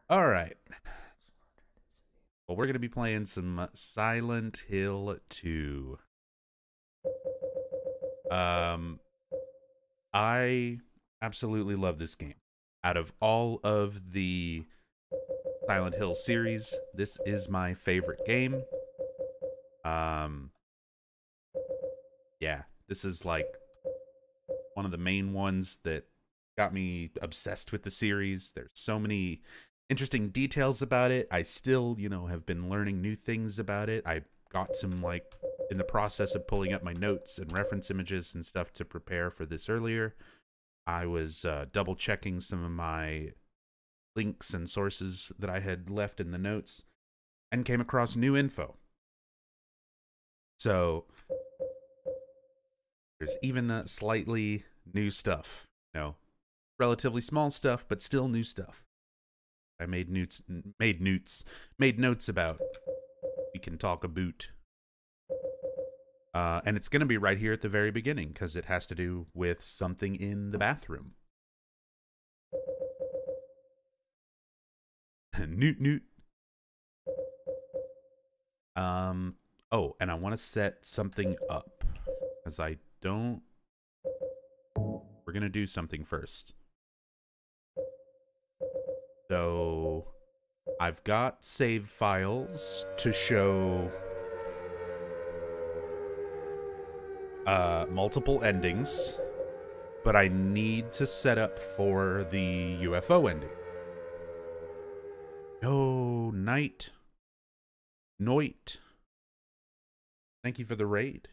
All right. Well, we're going to be playing some Silent Hill 2. Um, I absolutely love this game. Out of all of the Silent Hill series, this is my favorite game. Um, yeah, this is like one of the main ones that got me obsessed with the series. There's so many interesting details about it. I still, have been learning new things about it. I got some, like, in the process of pulling up my notes and reference images and stuff to prepare for this earlier. I was double checking some of my links and sources that I had left in the notes and came across new info. So there's even slightly new stuff. Relatively small stuff, but still new stuff. I made notes about. We can talk about. And it's going to be right here at the very beginning because it has to do with something in the bathroom. Newt newt. Oh, and I want to set something up because I don't. We're going to do something first. So I've got save files to show multiple endings, but I need to set up for the UFO ending. Oh, Night. Noit. Thank you for the raid.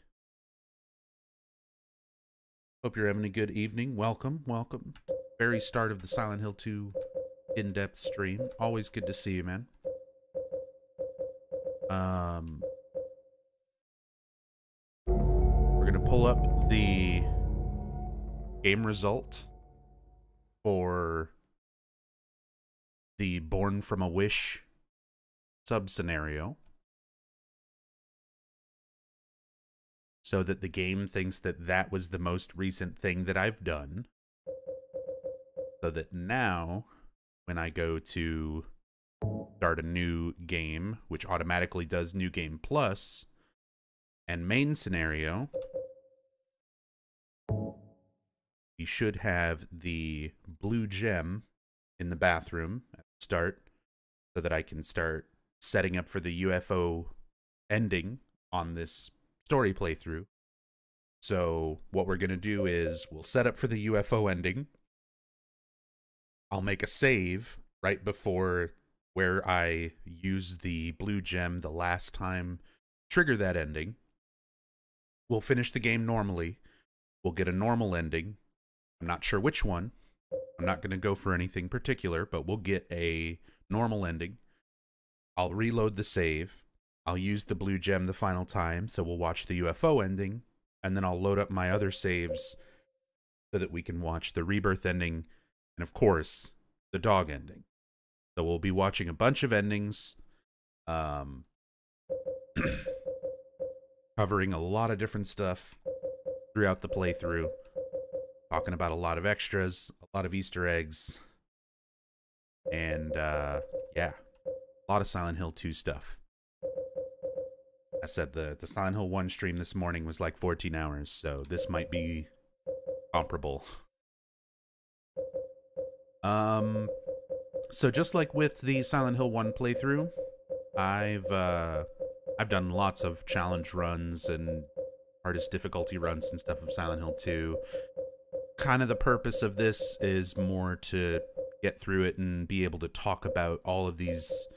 Hope you're having a good evening. Welcome, welcome. Very start of the Silent Hill 2 in-depth stream. Always good to see you, man. We're gonna pull up the game result for the Born from a Wish sub-scenario, so that the game thinks that that was the most recent thing that I've done, so that now when I go to start a new game, which automatically does New Game Plus and main scenario, you should have the blue gem in the bathroom at the start, so that I can start setting up for the UFO ending on this story playthrough. So what we're going to do is we'll set up for the UFO ending. I'll make a save right before where I use the blue gem the last time, trigger that ending. We'll finish the game normally. We'll get a normal ending. I'm not sure which one. I'm not going to go for anything particular, but we'll get a normal ending. I'll reload the save. I'll use the blue gem the final time, so we'll watch the UFO ending, and then I'll load up my other saves so that we can watch the rebirth ending, and of course, the dog ending. So we'll be watching a bunch of endings, covering a lot of different stuff throughout the playthrough, talking about a lot of extras, a lot of Easter eggs, and yeah, a lot of Silent Hill 2 stuff. I said the Silent Hill 1 stream this morning was like 14 hours, so this might be comparable. So just like with the Silent Hill 1 playthrough, I've done lots of challenge runs and hardest difficulty runs and stuff of Silent Hill 2. Kind of the purpose of this is more to get through it and be able to talk about all of these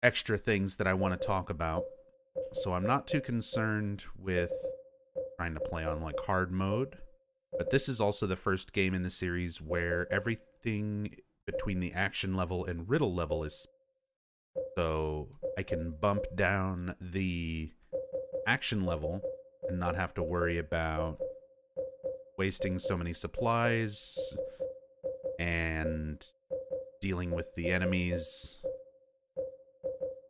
extra things that I want to talk about. So I'm not too concerned with trying to play on like hard mode, but this is also the first game in the series where everything between the action level and riddle level is, so I can bump down the action level and not have to worry about wasting so many supplies and dealing with the enemies,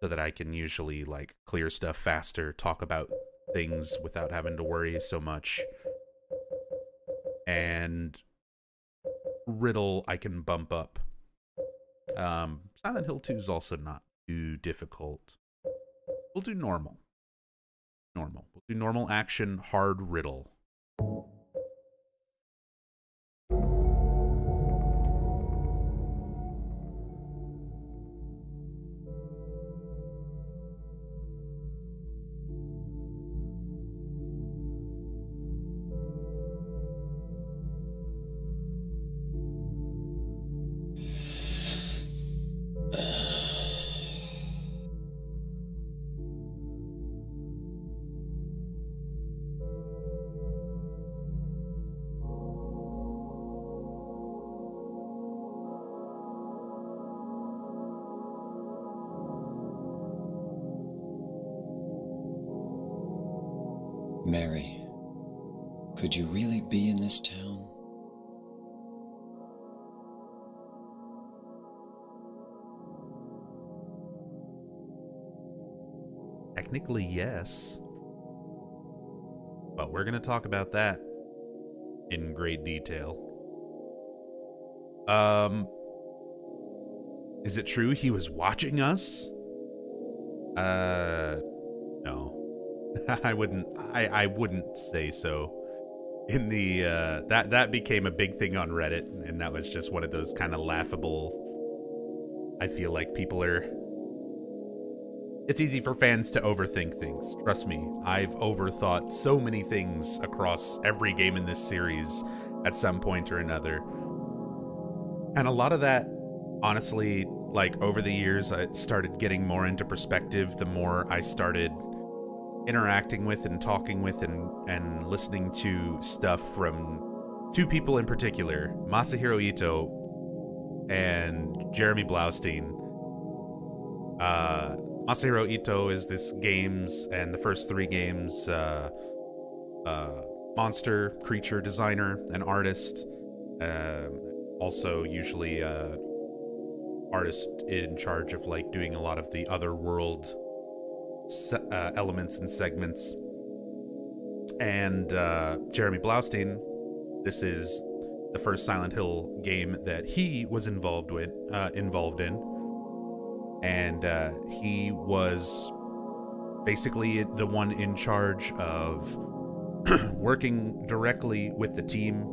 so that I can usually like clear stuff faster, talk about things without having to worry so much. And riddle I can bump up. Silent Hill 2 is also not too difficult. We'll do normal. Normal. We'll do normal action, hard riddle. Mary, could you really be in this town? Technically, yes. But we're going to talk about that in great detail. Is it true he was watching us? No. I wouldn't say so. In the that became a big thing on Reddit, and that was just one of those kind of laughable. I feel like people are. It's easy for fans to overthink things. Trust me, I've overthought so many things across every game in this series at some point or another. And a lot of that, honestly, like over the years, I started getting more into perspective the more I started interacting with and talking with and listening to stuff from two people in particular, Masahiro Ito and Jeremy Blaustein. Masahiro Ito is this games and the first three games monster creature designer and artist, also usually artist in charge of like doing a lot of the other world elements and segments. And Jeremy Blaustein, this is the first Silent Hill game that he was involved in, and he was basically the one in charge of working directly with the team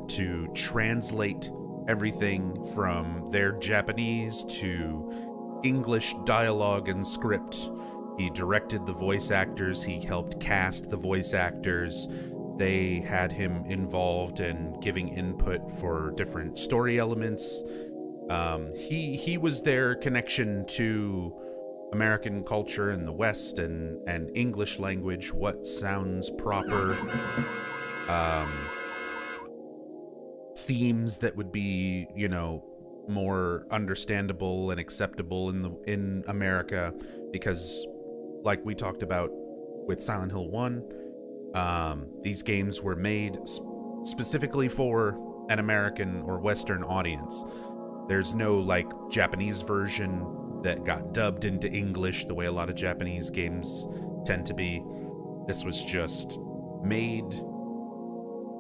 to translate everything from their Japanese to English dialogue and script. He directed the voice actors, he helped cast the voice actors. They had him involved in giving input for different story elements. He was their connection to American culture and the West and English language, what sounds proper, themes that would be, you know, more understandable and acceptable in America, because like we talked about with Silent Hill 1, these games were made specifically for an American or Western audience. There's no like Japanese version that got dubbed into English the way a lot of Japanese games tend to be. This was just made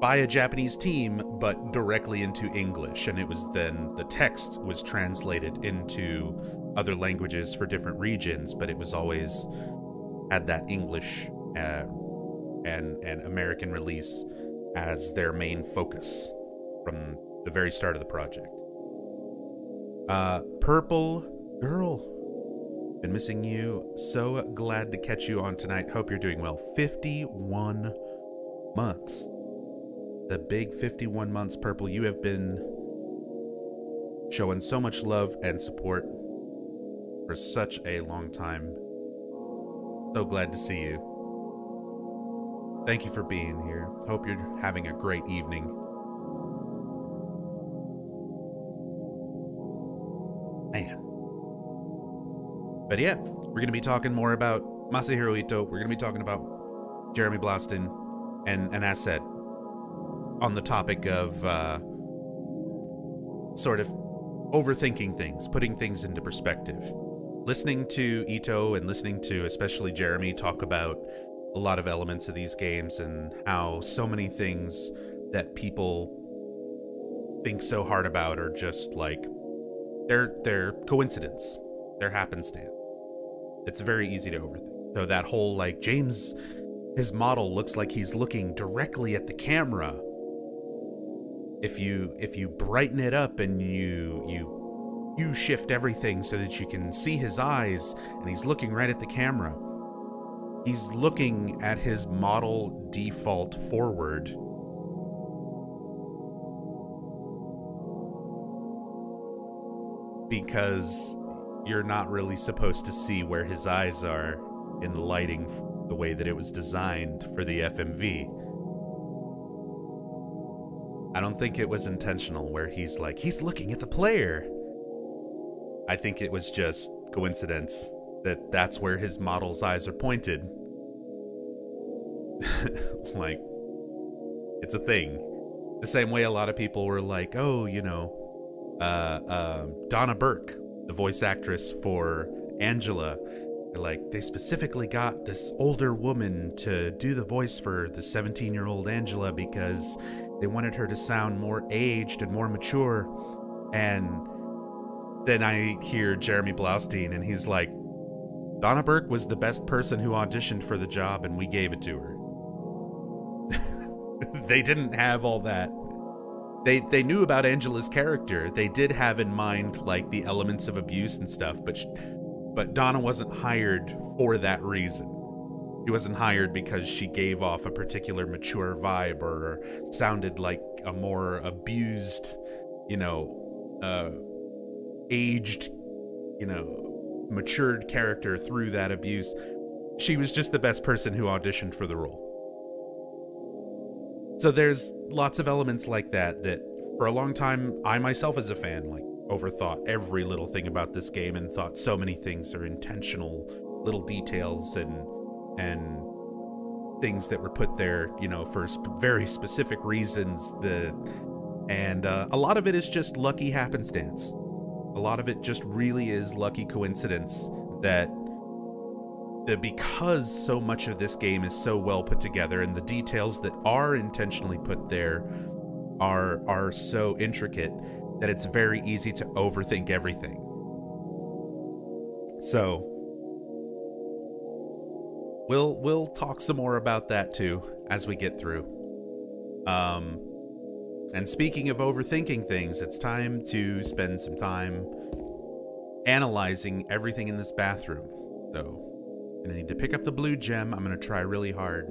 by a Japanese team, but directly into English, and it was then the text was translated into other languages for different regions, but it was always had that English and American release as their main focus from the very start of the project. Purple Girl, been missing you. So glad to catch you on tonight. Hope you're doing well. 51 months. The big 51 months, Purple. You have been showing so much love and support for such a long time. So glad to see you. Thank you for being here. Hope you're having a great evening. Man. But yeah, we're going to be talking more about Masahiro Ito. We're going to be talking about Jeremy Blaustein. And as said, on the topic of sort of overthinking things, putting things into perspective. Listening to Ito and listening to especially Jeremy talk about a lot of elements of these games and how so many things that people think so hard about are just like they're coincidence. They're happenstance. It's very easy to overthink. So that whole, like, James, his model looks like he's looking directly at the camera. If you brighten it up and you shift everything so that you can see his eyes and he's looking right at the camera, he's looking at his model default forward. Because you're not really supposed to see where his eyes are in the lighting the way that it was designed for the FMV. I don't think it was intentional where he's looking at the player. I think it was just coincidence that that's where his model's eyes are pointed. Like, it's a thing. The same way a lot of people were like, oh, you know, Donna Burke, the voice actress for Angela, like, they specifically got this older woman to do the voice for the 17-year-old Angela because they wanted her to sound more aged and more mature. And then I hear Jeremy Blaustein, and he's like, Donna Burke was the best person who auditioned for the job, and we gave it to her. They didn't have all that. They knew about Angela's character. They did have in mind, like, the elements of abuse and stuff, but Donna wasn't hired for that reason. She wasn't hired because she gave off a particular mature vibe or sounded like a more abused, you know, aged, you know, matured character through that abuse. She was just the best person who auditioned for the role. So there's lots of elements like that for a long time, I myself as a fan, like, overthought every little thing about this game and thought so many things are intentional little details and things that were put there, you know, for very specific reasons. And a lot of it is just lucky happenstance. A lot of it just really is lucky coincidence that because so much of this game is so well put together and the details that are intentionally put there are so intricate that it's very easy to overthink everything. So we'll talk some more about that too as we get through. And speaking of overthinking things, it's time to spend some time analyzing everything in this bathroom. So I'm gonna need to pick up the blue gem. I'm gonna try really hard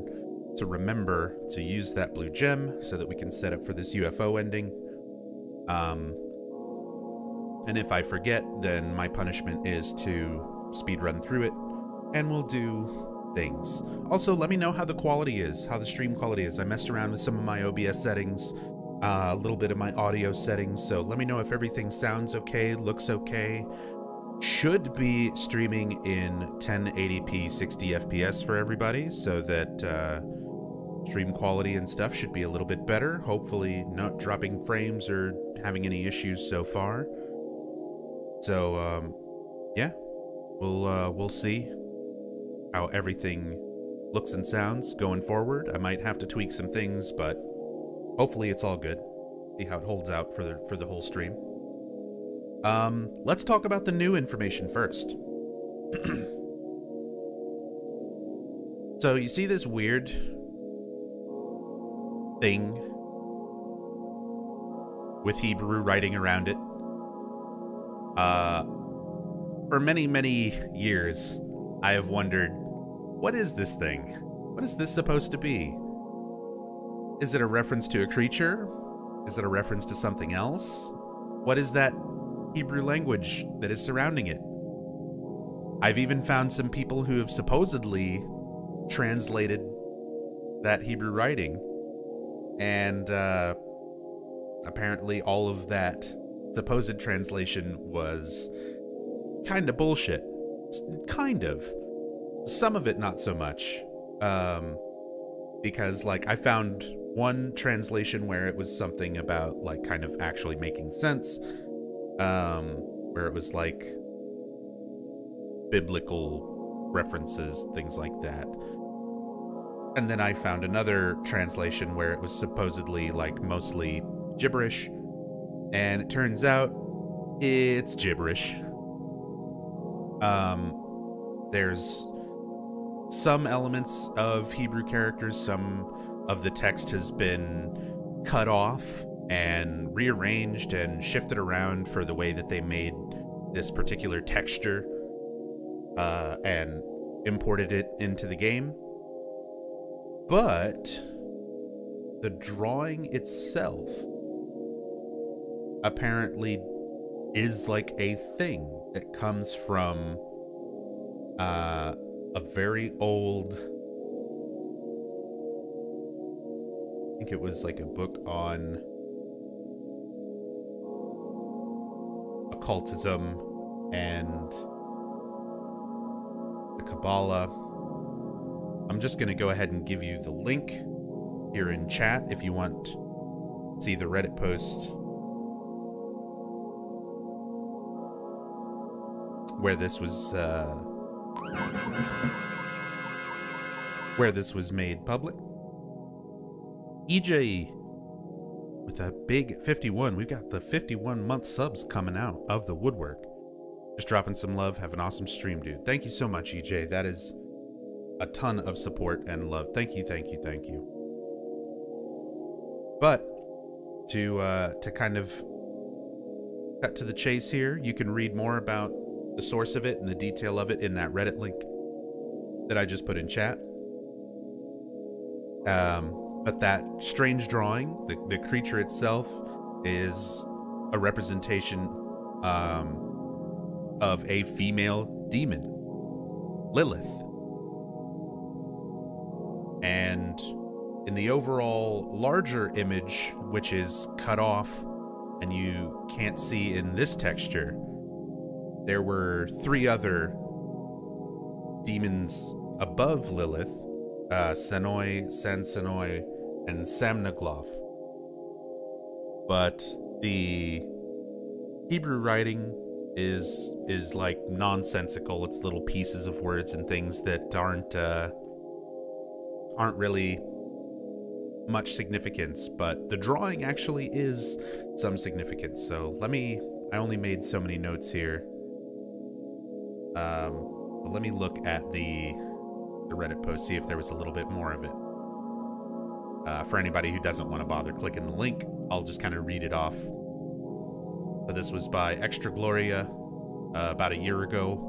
to remember to use that blue gem so that we can set up for this UFO ending. And if I forget, then my punishment is to speed run through it, and we'll do things. Also, let me know how the quality is, how the stream quality is. I messed around with some of my OBS settings, a little bit of my audio settings, so let me know if everything sounds okay, looks okay. Should be streaming in 1080p 60 FPS for everybody, so that stream quality and stuff should be a little bit better. Hopefully not dropping frames or having any issues so far. So yeah, we'll see how everything looks and sounds going forward. I might have to tweak some things, but hopefully it's all good. See how it holds out for the whole stream. Let's talk about the new information first. So you see this weird thing with Hebrew writing around it? For many years, I have wondered, what is this thing? What is this supposed to be? Is it a reference to a creature? Is it a reference to something else? What is that Hebrew language that is surrounding it? I've even found some people who have supposedly translated that Hebrew writing, and apparently all of that supposed translation was kind of bullshit. Kind of. Some of it not so much. Because, like, I found one translation where it was something about, like, kind of actually making sense. Where it was, like, biblical references, things like that. And then I found another translation where it was supposedly, like, mostly gibberish. And it turns out It's gibberish. There's some elements of Hebrew characters, some of the text has been cut off and rearranged and shifted around for the way that they made this particular texture and imported it into the game. But the drawing itself apparently is like a thing that comes from a very old, I think it was like a book on occultism and the Kabbalah. I'm just going to go ahead and give you the link here in chat if you want to see the Reddit post where this was made public. EJ with a big 51. We've got the 51-month subs coming out of the woodwork. Just dropping some love. Have an awesome stream, dude. Thank you so much, EJ. That is a ton of support and love. Thank you, thank you, thank you. But to kind of cut to the chase here, you can read more about the source of it and the detail of it in that Reddit link that I just put in chat. But that strange drawing, the creature itself, is a representation of a female demon, Lilith. And in the overall larger image, which is cut off and you can't see in this texture, there were 3 other demons above Lilith, Senoi, Sansenoi, and Samnagloth. But the Hebrew writing is like nonsensical. It's little pieces of words and things that aren't really much significance, but the drawing actually is some significance. So I only made so many notes here. But let me look at the Reddit post, see if there was a little bit more of it. For anybody who doesn't want to bother clicking the link, I'll just kind of read it off. So this was by Extra Gloria about a year ago.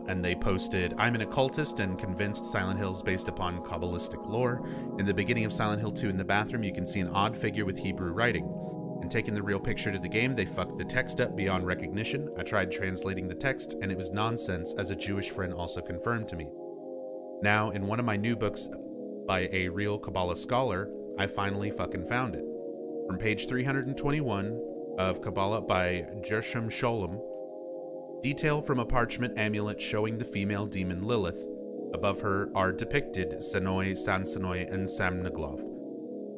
And they posted, "I'm an occultist and convinced Silent Hill is based upon Kabbalistic lore. In the beginning of Silent Hill 2 in the bathroom, you can see an odd figure with Hebrew writing. And taking the real picture to the game, they fucked the text up beyond recognition. I tried translating the text, and it was nonsense, as a Jewish friend also confirmed to me. Now, in one of my new books by a real Kabbalah scholar, I finally fucking found it. From page 321 of Kabbalah by Gershom Sholem, detail from a parchment amulet showing the female demon Lilith. Above her are depicted Senoi, Sansenoi, and Samnagloth.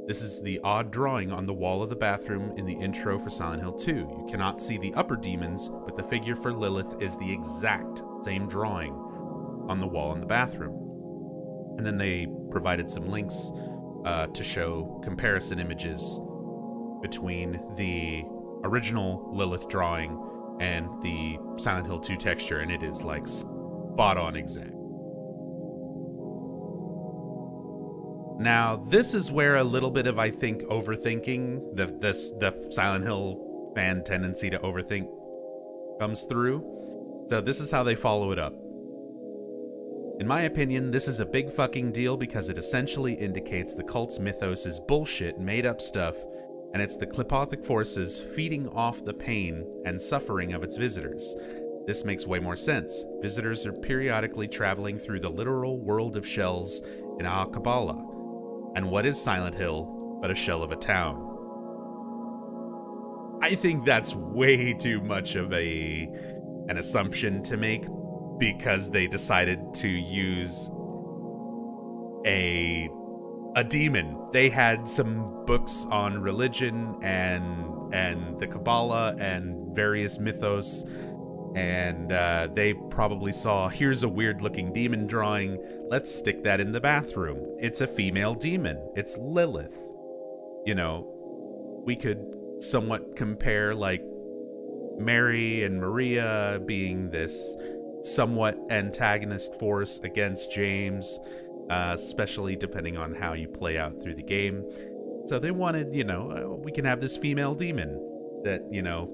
This is the odd drawing on the wall of the bathroom in the intro for Silent Hill 2. You cannot see the upper demons, but the figure for Lilith is the exact same drawing on the wall in the bathroom." And then they provided some links to show comparison images between the original Lilith drawing and the Silent Hill 2 texture, and it is like spot on exact. Now, this is where a little bit of, I think, overthinking, the Silent Hill fan tendency to overthink comes through. So this is how they follow it up. "In my opinion, this is a big fucking deal because it essentially indicates the cult's mythos is bullshit, made up stuff, and it's the Klipothic forces feeding off the pain and suffering of its visitors. This makes way more sense. Visitors are periodically traveling through the literal world of shells in our Kabbalah. And what is Silent Hill but a shell of a town?" I think that's way too much of an assumption to make, because they decided to use a demon. They had some books on religion and the Kabbalah and various mythos, and they probably saw, here's a weird looking demon drawing, let's stick that in the bathroom. It's a female demon. It's Lilith. You know, we could somewhat compare like Mary and Maria being this somewhat antagonist force against James, especially depending on how you play out through the game. So they wanted, you know, we can have this female demon that, you know,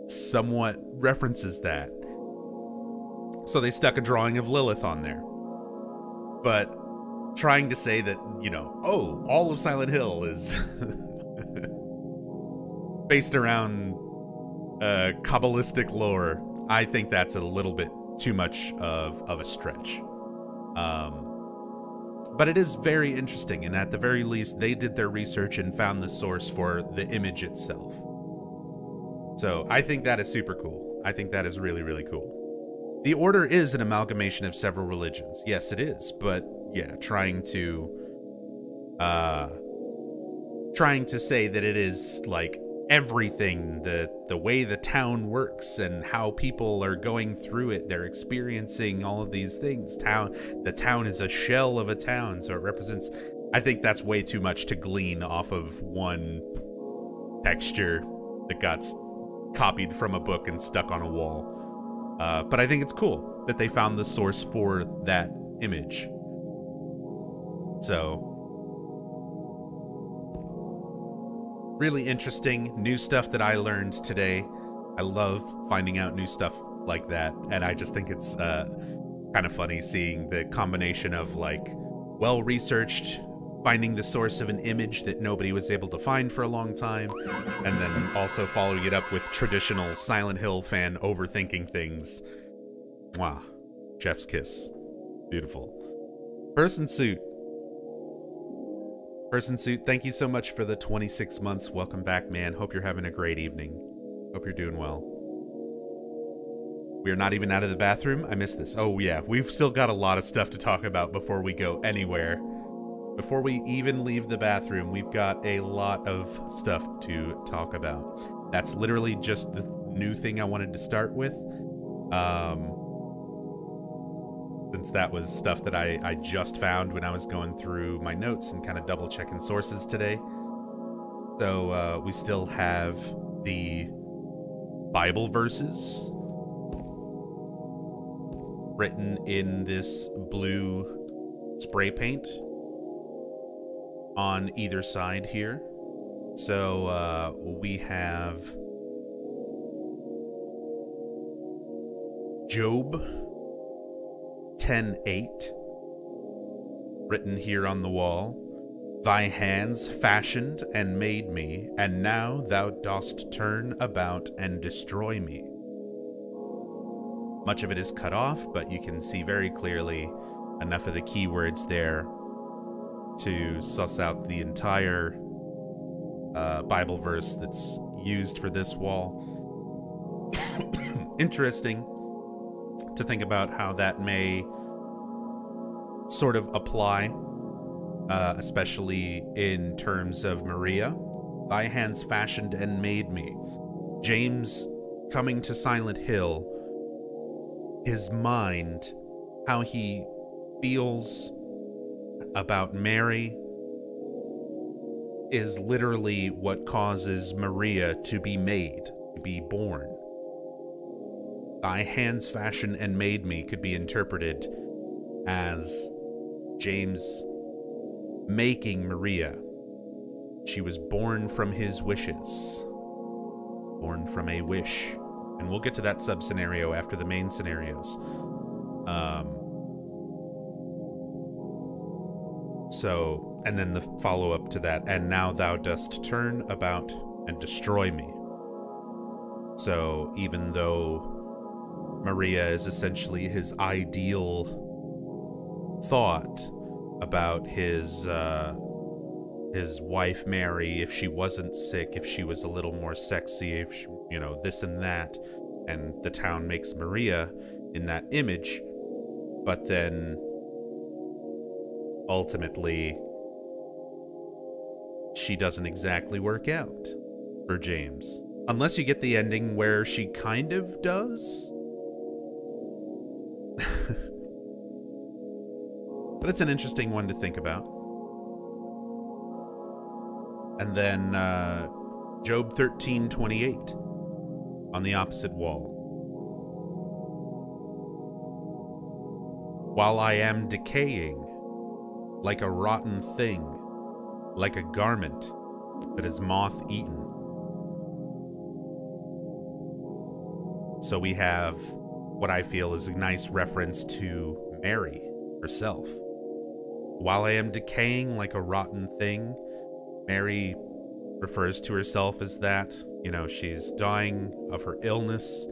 somewhat references that. So they stuck a drawing of Lilith on there. But trying to say that, you know, oh, all of Silent Hill is based around Kabbalistic lore, I think that's a little bit too much of a stretch. But it is very interesting, and at the very least, they did their research and found the source for the image itself. So I think that is super cool. I think that is really, really cool. The Order is an amalgamation of several religions. Yes, it is, but yeah, trying to say that it is like everything, the way the town works and how people are going through it, they're experiencing all of these things. The town is a shell of a town, so it represents, I think that's way too much to glean off of one texture that got copied from a book and stuck on a wall. But I think it's cool that they found the source for that image. So really interesting new stuff that I learned today. I love finding out new stuff like that, and I just think it's kind of funny seeing the combination of like well-researched, finding the source of an image that nobody was able to find for a long time, and then also following it up with traditional Silent Hill fan overthinking things. Mwah. Chef's kiss. Beautiful. Person Suit, thank you so much for the 26 months. Welcome back, man. Hope you're having a great evening. Hope you're doing well. We are not even out of the bathroom. I missed this. Oh, yeah. We've still got a lot of stuff to talk about before we go anywhere. Before we even leave the bathroom, we've got a lot of stuff to talk about. That's literally just the new thing I wanted to start with. Since that was stuff that I just found when I was going through my notes and kind of double checking sources today. So we still have the Bible verses written in this blue spray paint on either side here. So we have Job 10:8 written here on the wall. Thy hands fashioned and made me, and now thou dost turn about and destroy me. Much of it is cut off, but you can see very clearly enough of the keywords there to suss out the entire Bible verse that's used for this wall. Interesting to think about how that may sort of apply, especially in terms of Maria. Thy hands fashioned and made me. James coming to Silent Hill, his mind, how he feels about Mary is literally what causes Maria to be made, to be born. Thy hands fashioned and made me could be interpreted as James making Maria. She was born from his wishes. Born from a wish. And we'll get to that sub-scenario after the main scenarios. So, and then the follow-up to that, and now thou dost turn about and destroy me. So, even though Maria is essentially his ideal thought about his wife Mary, if she wasn't sick, if she was a little more sexy, if she, you know, this and that, and the town makes Maria in that image, but then ultimately she doesn't exactly work out for James, unless you get the ending where she kind of does. But it's an interesting one to think about. And then Job 13:28. on the opposite wall. While I am decaying, like a rotten thing, like a garment that is moth-eaten. So we have what I feel is a nice reference to Mary herself. While I am decaying like a rotten thing, Mary refers to herself as that. You know, she's dying of her illness.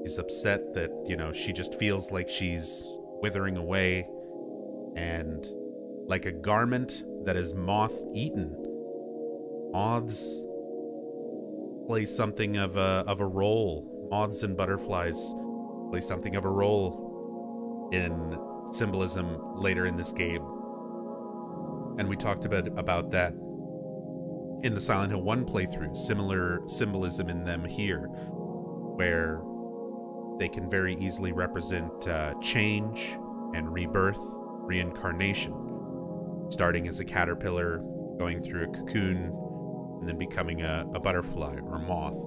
She's upset that, you know, she just feels like she's withering away. And like a garment that is moth-eaten. Moths play something of a role. Moths and butterflies play something of a role in symbolism later in this game. And we talked about that in the Silent Hill 1 playthrough. Similar symbolism in them here, where they can very easily represent change and rebirth, reincarnation. Starting as a caterpillar, going through a cocoon, and then becoming a butterfly or moth.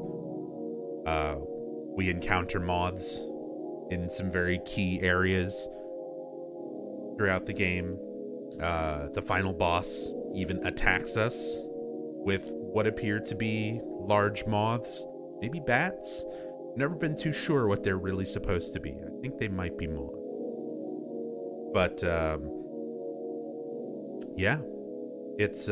We encounter moths in some very key areas throughout the game. The final boss even attacks us with what appear to be large moths, maybe bats. Never been too sure what they're really supposed to be. I think they might be moths. But yeah, it's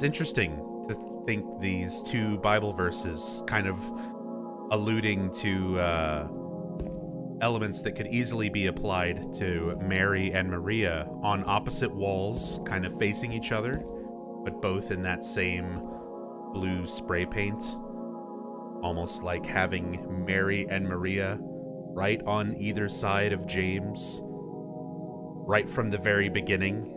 interesting to think these two Bible verses kind of alluding to elements that could easily be applied to Mary and Maria on opposite walls, kind of facing each other, but both in that same blue spray paint. Almost like having Mary and Maria right on either side of James, right from the very beginning.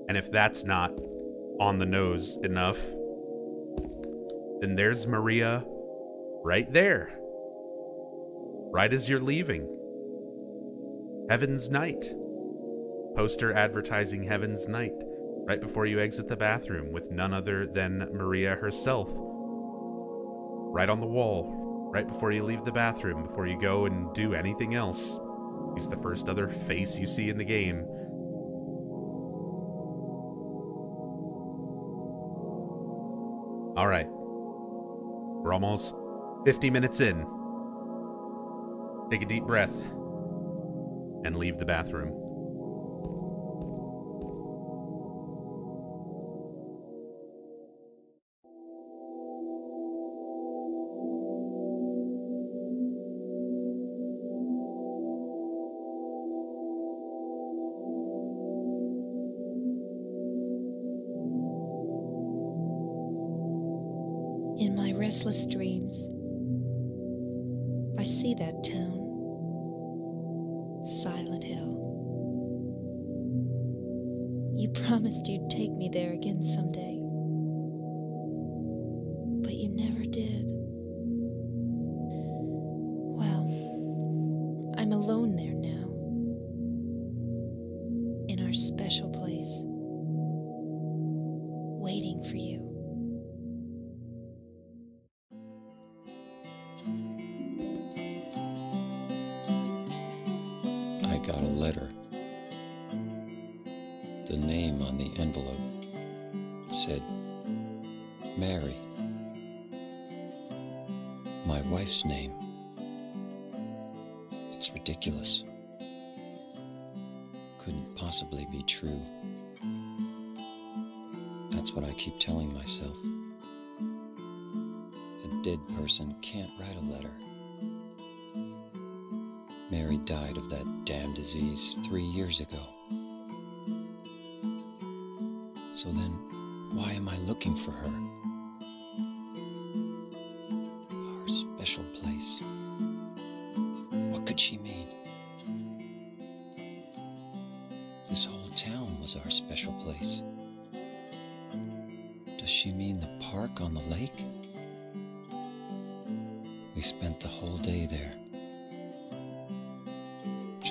And if that's not on the nose enough, then there's Maria right there. Right as you're leaving. Heaven's Night. Poster advertising Heaven's Night. Right before you exit the bathroom with none other than Maria herself. Right on the wall. Right before you leave the bathroom, before you go and do anything else. He's the first other face you see in the game. Alright. We're almost 50 minutes in. Take a deep breath. And leave the bathroom. In my restless dreams, I see that town, Silent Hill. You promised you'd take me there again someday, but you never did. Well, I'm alone there now, in our special place, waiting for you. I got a letter. The name on the envelope said Mary. My wife's name. It's ridiculous. Couldn't possibly be true. That's what I keep telling myself. A dead person can't write a letter. Mary died of that damn disease 3 years ago. So then, why am I looking for her? Our special place. What could she mean? This whole town was our special place. Does she mean the park on the lake? We spent the whole day there.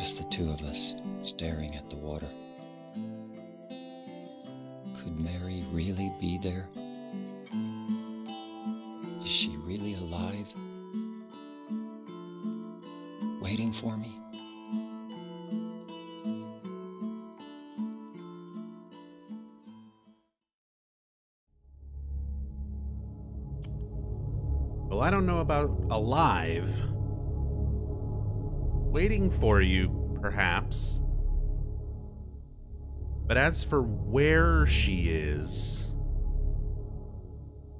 Just the two of us, staring at the water. Could Mary really be there? Is she really alive? Waiting for me? Well, I don't know about alive. Waiting for you, perhaps. But as for where she is,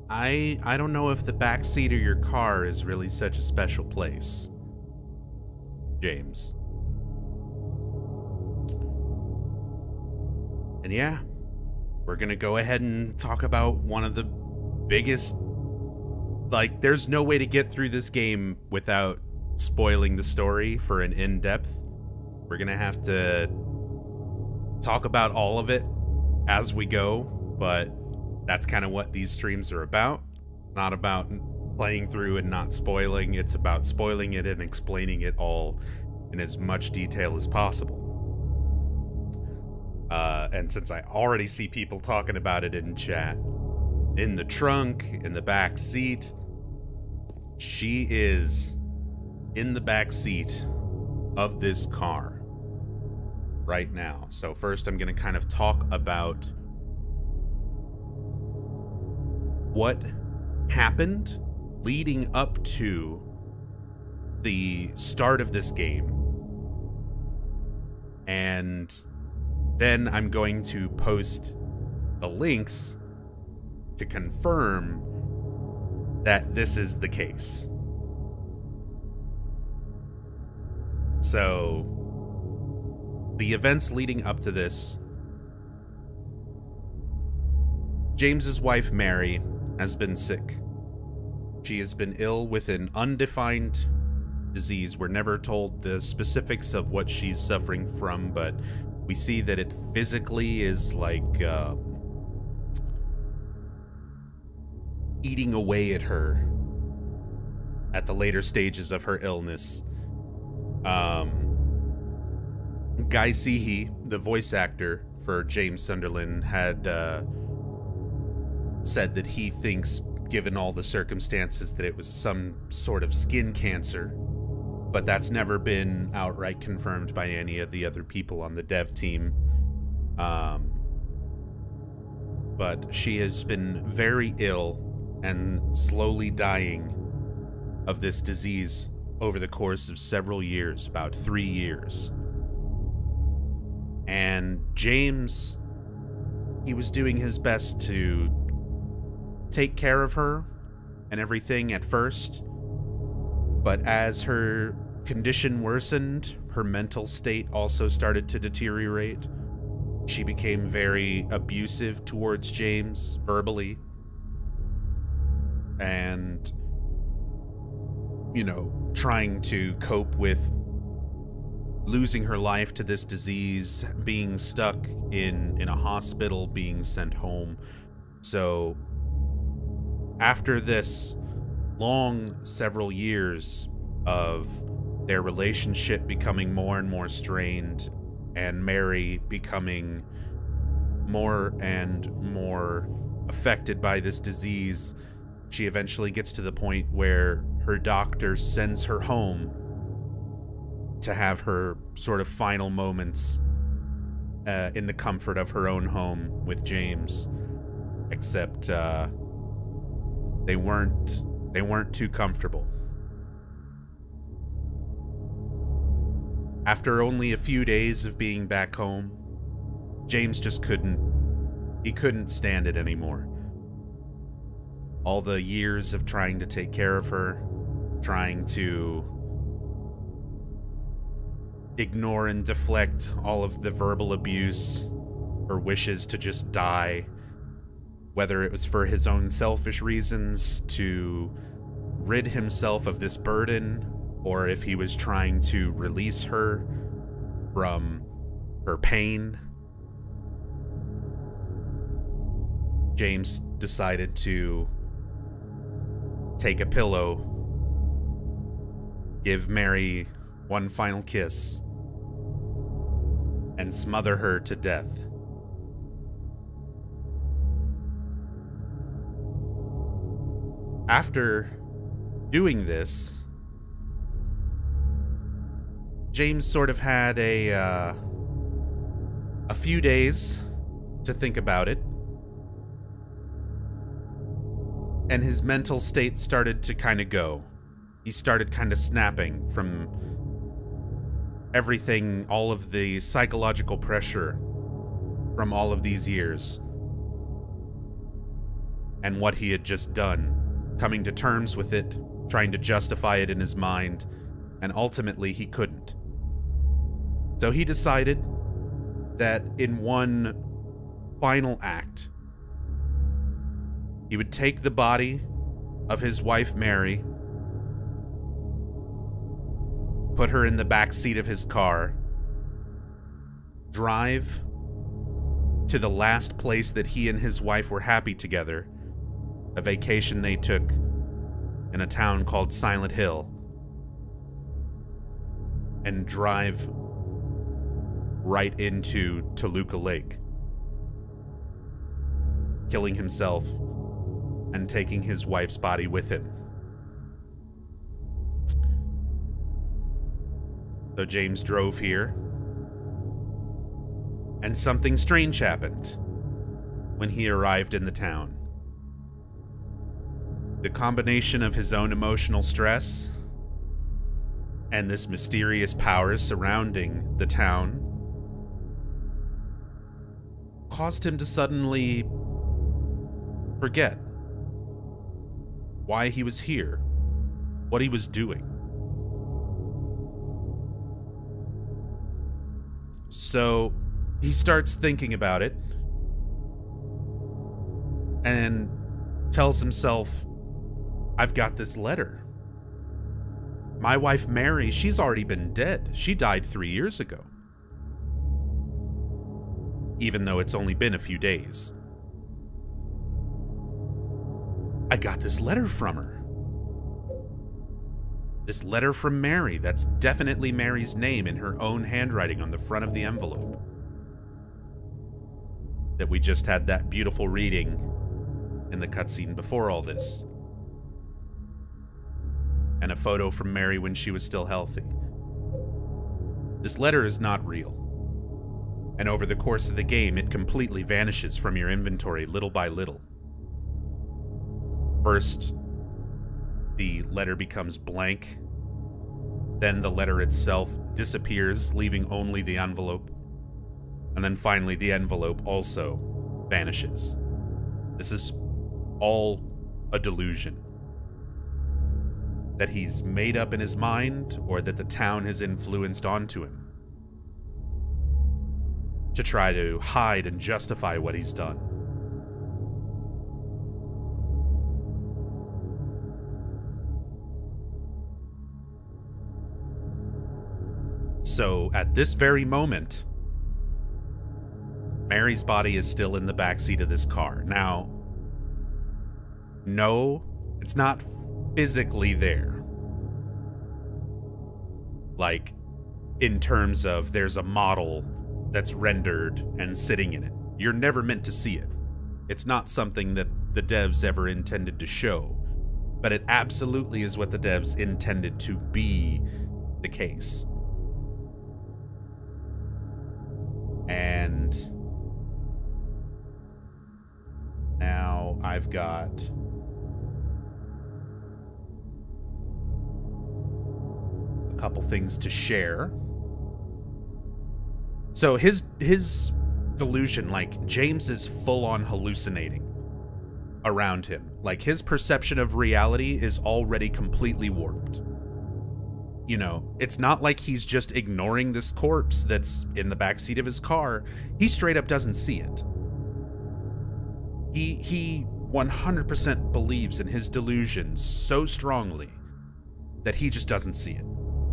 I don't know if the backseat of your car is really such a special place, James. And yeah, we're gonna go ahead and talk about one of the biggest... Like, there's no way to get through this game without spoiling the story for an in-depth. We're gonna have to talk about all of it as we go, but that's kind of what these streams are about. Not about playing through and not spoiling. It's about spoiling it and explaining it all in as much detail as possible. And since I already see people talking about it in chat, in the trunk, in the back seat, she is in the back seat of this car right now. So first I'm going to kind of talk about what happened leading up to the start of this game. And then I'm going to post the links to confirm that this is the case. So, the events leading up to this, James's wife Mary has been sick. She has been ill with an undefined disease. We're never told the specifics of what she's suffering from, but we see that it physically is like eating away at her at the later stages of her illness. Guy Seehee, the voice actor for James Sunderland, had said that he thinks, given all the circumstances, that it was some sort of skin cancer, but that's never been outright confirmed by any of the other people on the dev team. But she has been very ill and slowly dying of this disease over the course of several years, about 3 years. And James, he was doing his best to take care of her and everything at first, but as her condition worsened, her mental state also started to deteriorate. She became very abusive towards James, verbally. And, you know, trying to cope with losing her life to this disease, being stuck in a hospital, being sent home. So after this long several years of their relationship becoming more and more strained, and Mary becoming more and more affected by this disease, she eventually gets to the point where her doctor sends her home to have her sort of final moments in the comfort of her own home with James. Except they weren't too comfortable. After only a few days of being back home, James just couldn't stand it anymore. All the years of trying to take care of her, trying to ignore and deflect all of the verbal abuse, her wishes to just die, whether it was for his own selfish reasons to rid himself of this burden, or if he was trying to release her from her pain. James decided to take a pillow, give Mary one final kiss, and smother her to death. After doing this, James sort of had a few days to think about it, and his mental state started to kind of go. He started kind of snapping from everything, all of the psychological pressure from all of these years, and what he had just done, coming to terms with it, trying to justify it in his mind, and ultimately he couldn't. So he decided that in one final act, he would take the body of his wife Mary, put her in the back seat of his car, drive to the last place that he and his wife were happy together, a vacation they took in a town called Silent Hill, and drive right into Toluca Lake, killing himself and taking his wife's body with him. So James drove here, and something strange happened when he arrived in the town. The combination of his own emotional stress and this mysterious power surrounding the town caused him to suddenly forget why he was here, what he was doing. So he starts thinking about it and tells himself, I've got this letter. My wife Mary, she's already been dead. She died 3 years ago. Even though it's only been a few days. I got this letter from her. This letter from Mary, that's definitely Mary's name in her own handwriting on the front of the envelope. That we just had that beautiful reading in the cutscene before all this. And a photo from Mary when she was still healthy. This letter is not real. And over the course of the game, it completely vanishes from your inventory little by little. First, the letter becomes blank. Then the letter itself disappears, leaving only the envelope. And then finally, the envelope also vanishes. This is all a delusion that he's made up in his mind, or that the town has influenced onto him to try to hide and justify what he's done. So, at this very moment, Mary's body is still in the backseat of this car. Now, no, it's not physically there. Like, in terms of there's a model that's rendered and sitting in it. You're never meant to see it. It's not something that the devs ever intended to show, but it absolutely is what the devs intended to be the case. And now I've got a couple things to share. So his delusion, like, James is full-on hallucinating around him. Like, his perception of reality is already completely warped. You know, it's not like he's just ignoring this corpse that's in the backseat of his car. He straight up doesn't see it. He 100% believes in his delusion so strongly that he just doesn't see it.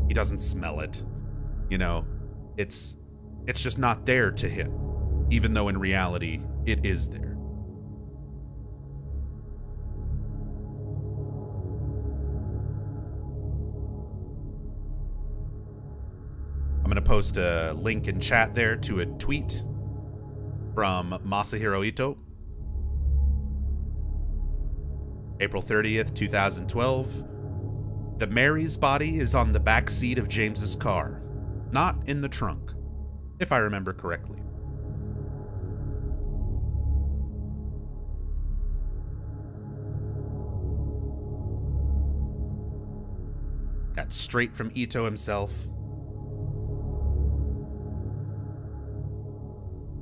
He doesn't smell it. You know, it's just not there to him, even though in reality it is there. I'm going to post a link in chat there to a tweet from Masahiro Ito. April 30th, 2012. The Mary's body is on the back seat of James's car, not in the trunk, if I remember correctly. That's straight from Ito himself.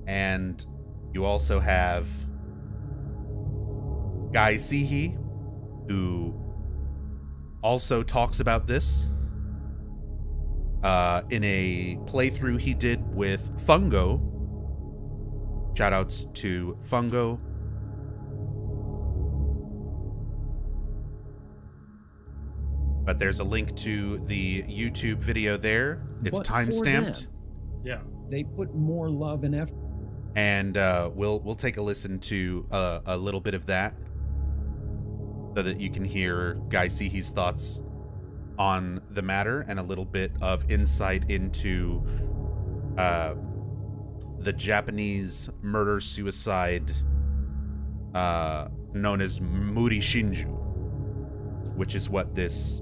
And you also have Guy Sihi, who also talks about this in a playthrough he did with Fungo. Shoutouts to Fungo. But there's a link to the YouTube video there. It's timestamped. Yeah. They put more love and effort. And we'll take a listen to a little bit of that, so that you can hear Guy Sihi's thoughts on the matter and a little bit of insight into the Japanese murder-suicide known as Muri Shinju, which is what this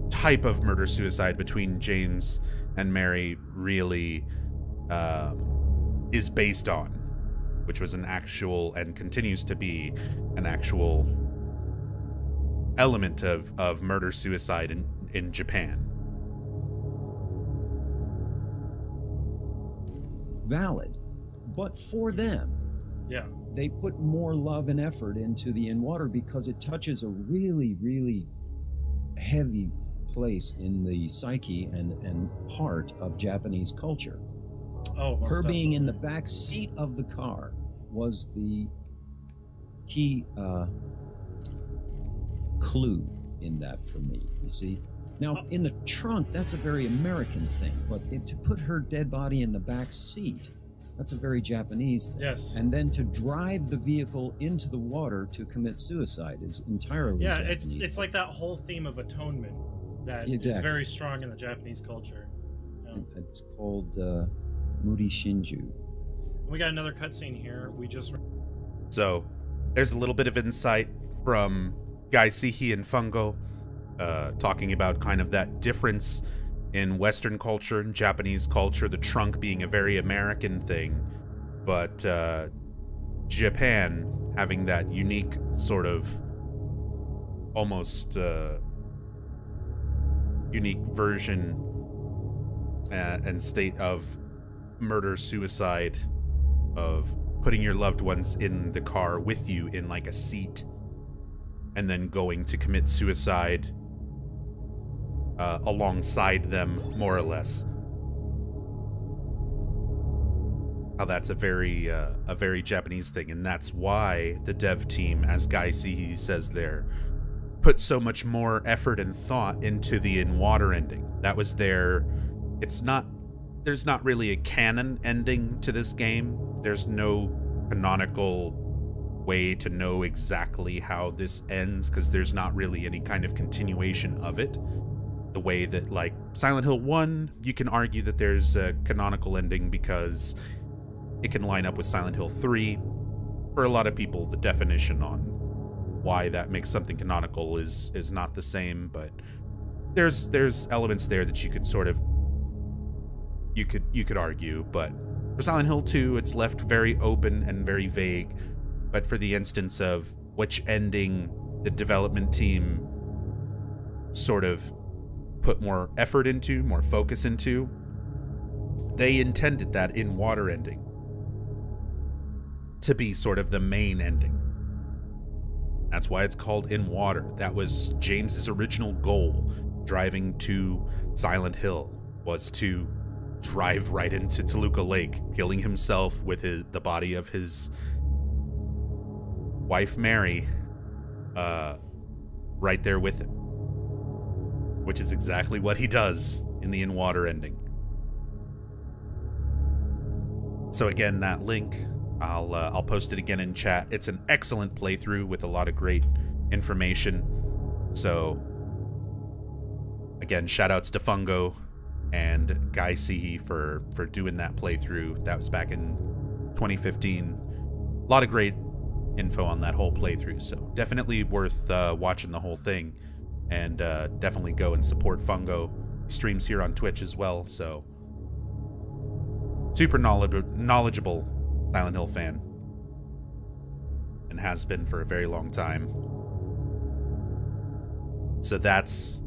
type of murder-suicide between James and Mary really is based on, which was an actual, and continues to be, an actual element of murder-suicide in Japan. Valid. But for them, Yeah. they put more love and effort into the In Water because it touches a really, really heavy place in the psyche and heart of Japanese culture. Oh, most Her being in the definitely. back seat of the car was the key clue in that for me, you see. Now, in the trunk, that's a very American thing, but to put her dead body in the back seat, that's a very Japanese thing. Yes. And then to drive the vehicle into the water to commit suicide is entirely Yeah, Japanese. it's like that whole theme of atonement that is Exactly. very strong in the Japanese culture. You know? It's called Muri Shinju. We got another cutscene here. We just So there's a little bit of insight from Guy Sihi and Fungo, talking about kind of that difference in Western culture and Japanese culture, the trunk being a very American thing, but Japan having that unique sort of almost unique version and state of murder-suicide, of putting your loved ones in the car with you in like a seat and then going to commit suicide alongside them, more or less. How that's a very Japanese thing, and that's why the dev team, as Guy Sihi says there, put so much more effort and thought into the In Water ending. That was their... There's not really a canon ending to this game. There's no canonical way to know exactly how this ends, because there's not really any kind of continuation of it. The way that, like, Silent Hill 1, you can argue that there's a canonical ending because it can line up with Silent Hill 3. For a lot of people, the definition on why that makes something canonical is not the same, but there's elements there that you could sort of you could argue. But for Silent Hill 2, it's left very open and very vague. But for the instance of which ending the development team sort of put more effort into, more focus into, they intended that In Water ending to be sort of the main ending. That's why it's called In Water. That was James's original goal, driving to Silent Hill, was to drive right into Toluca Lake, killing himself with the body of his wife Mary right there with him, which is exactly what he does in the In Water ending. So again, that link, I'll post it again in chat. It's an excellent playthrough with a lot of great information. So again, shout outs to Fungo and Guy Seehee for doing that playthrough. That was back in 2015. A lot of great info on that whole playthrough, so definitely worth watching the whole thing, and definitely go and support Fungo. He streams here on Twitch as well, so super knowledgeable Silent Hill fan, and has been for a very long time. So that's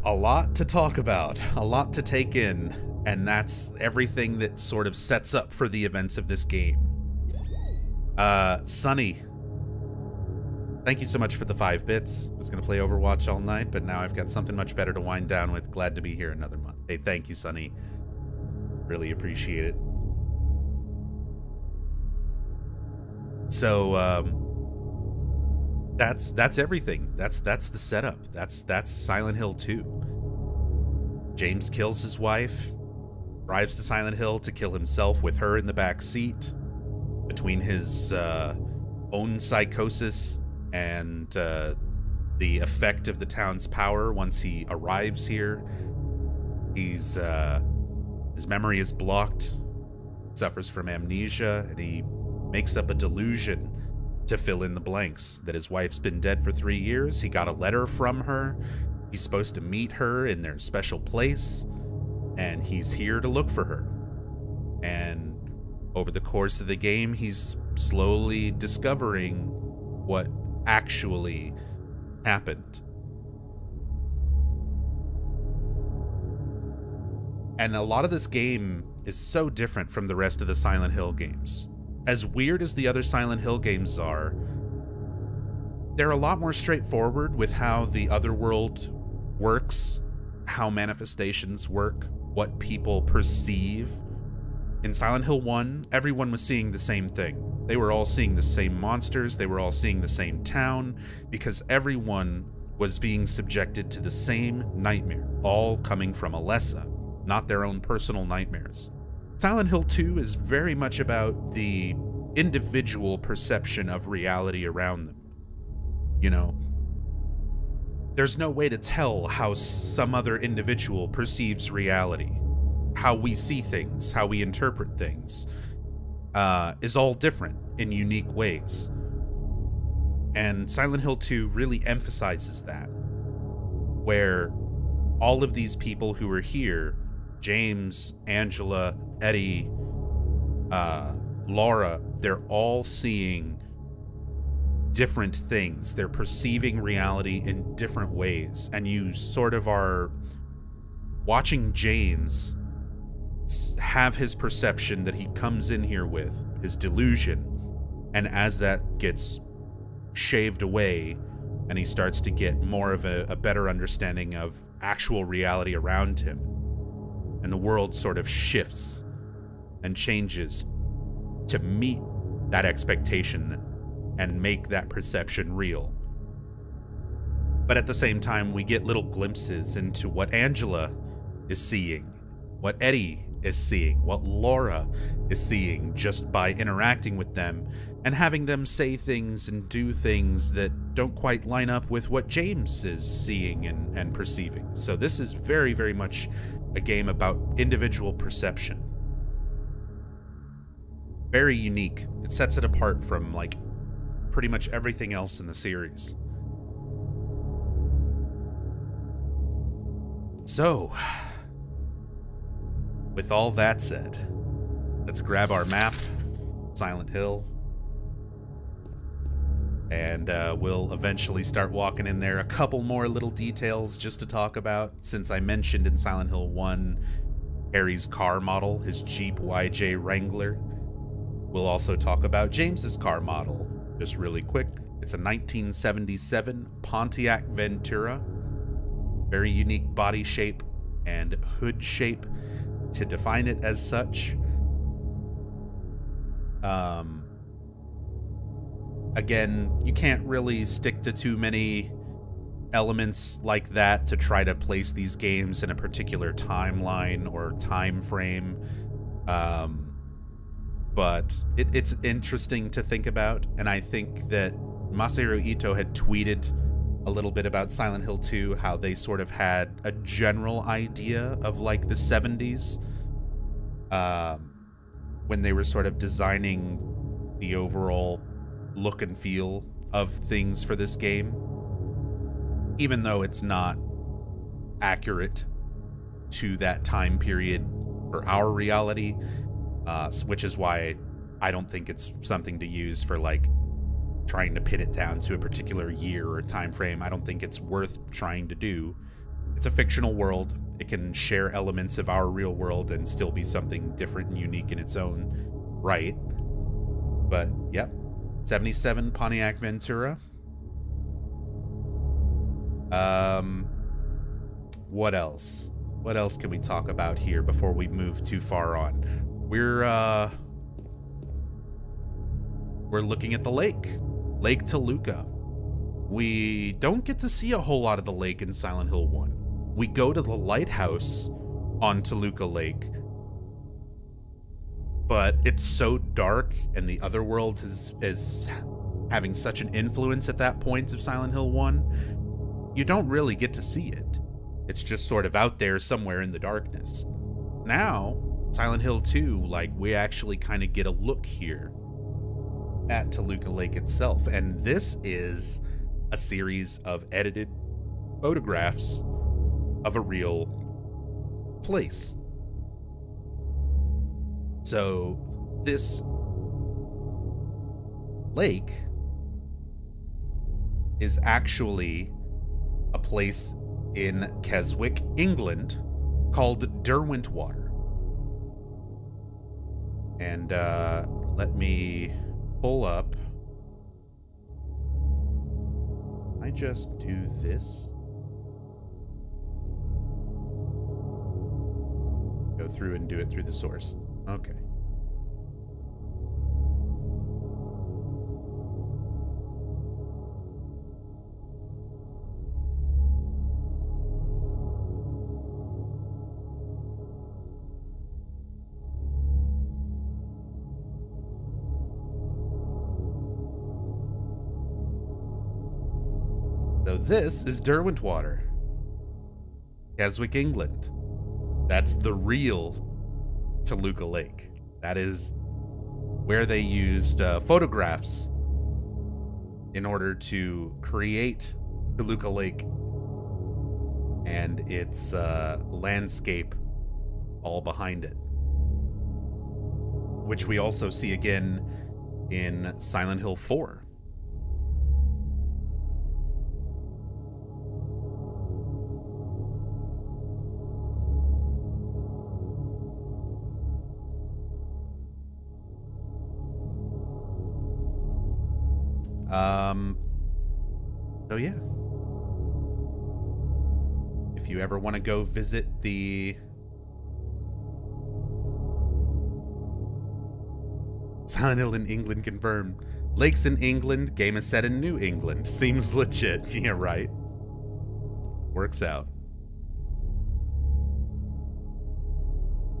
a lot to talk about, a lot to take in, and that's everything that sort of sets up for the events of this game. Sunny, thank you so much for the 5 bits. I was going to play Overwatch all night, but now I've got something much better to wind down with. Glad to be here another month. Hey, thank you, Sunny. Really appreciate it. So, that's everything. That's the setup. That's Silent Hill 2. James kills his wife, drives to Silent Hill to kill himself with her in the back seat. Between his own psychosis and the effect of the town's power once he arrives here, his memory is blocked, suffers from amnesia, and he makes up a delusion to fill in the blanks, that his wife's been dead for 3 years. He got a letter from her. He's supposed to meet her in their special place, and he's here to look for her. And over the course of the game, he's slowly discovering what actually happened. And a lot of this game is so different from the rest of the Silent Hill games. As weird as the other Silent Hill games are, they're a lot more straightforward with how the other world works, how manifestations work, what people perceive. In Silent Hill 1, everyone was seeing the same thing. They were all seeing the same monsters, they were all seeing the same town, because everyone was being subjected to the same nightmare, all coming from Alessa, not their own personal nightmares. Silent Hill 2 is very much about the individual perception of reality around them. You know, there's no way to tell how some other individual perceives reality. How we see things, how we interpret things, is all different in unique ways. And Silent Hill 2 really emphasizes that, where all of these people who are here, James, Angela, Eddie, Laura, they're all seeing different things. They're perceiving reality in different ways. And you sort of are watching James have his perception that he comes in here with, his delusion. And as that gets shaved away and he starts to get more of a better understanding of actual reality around him, and the world sort of shifts and changes to meet that expectation and make that perception real. But at the same time, we get little glimpses into what Angela is seeing, what Eddie is seeing, what Laura is seeing, just by interacting with them and having them say things and do things that don't quite line up with what James is seeing and perceiving. So this is very, very much a game about individual perception. Very unique. It sets it apart from, like, pretty much everything else in the series. So, with all that said, let's grab our map, Silent Hill, and we'll eventually start walking in there. A couple more little details just to talk about, since I mentioned in Silent Hill 1 Harry's car model, his Jeep YJ Wrangler. We'll also talk about James's car model, just really quick. It's a 1977 Pontiac Ventura. Very unique body shape and hood shape to define it as such. Again, you can't really stick to too many elements like that to try to place these games in a particular timeline or time frame. But it's interesting to think about, and I think that Masahiro Ito had tweeted a little bit about Silent Hill 2, how they sort of had a general idea of like the 70s when they were sort of designing the overall look and feel of things for this game, even though it's not accurate to that time period for our reality, which is why I don't think it's something to use for like trying to pin it down to a particular year or time frame. I don't think it's worth trying to do. It's a fictional world. It can share elements of our real world and still be something different and unique in its own right. But yep, 77 Pontiac Ventura. What else? What else can we talk about here before we move too far on? We're looking at the lake. Lake Toluca. We don't get to see a whole lot of the lake in Silent Hill 1. We go to the lighthouse on Toluca Lake, but it's so dark and the other world is having such an influence at that point of Silent Hill 1, you don't really get to see it. It's just sort of out there somewhere in the darkness. Now, Silent Hill 2, like, we actually kind of get a look here at Toluca Lake itself, and this is a series of edited photographs of a real place. So this lake is actually a place in Keswick, England, called Derwentwater. And let me pull up. I just do this. Go through and do it through the source. Okay. So this is Derwentwater, Keswick, England. That's the real Toluca Lake. That is where they used photographs in order to create Toluca Lake and its landscape all behind it, which we also see again in Silent Hill 4. So yeah, if you ever want to go visit the Silent Hill in England confirmed. Lakes in England, game is set in New England. Seems legit. Yeah, right. Works out.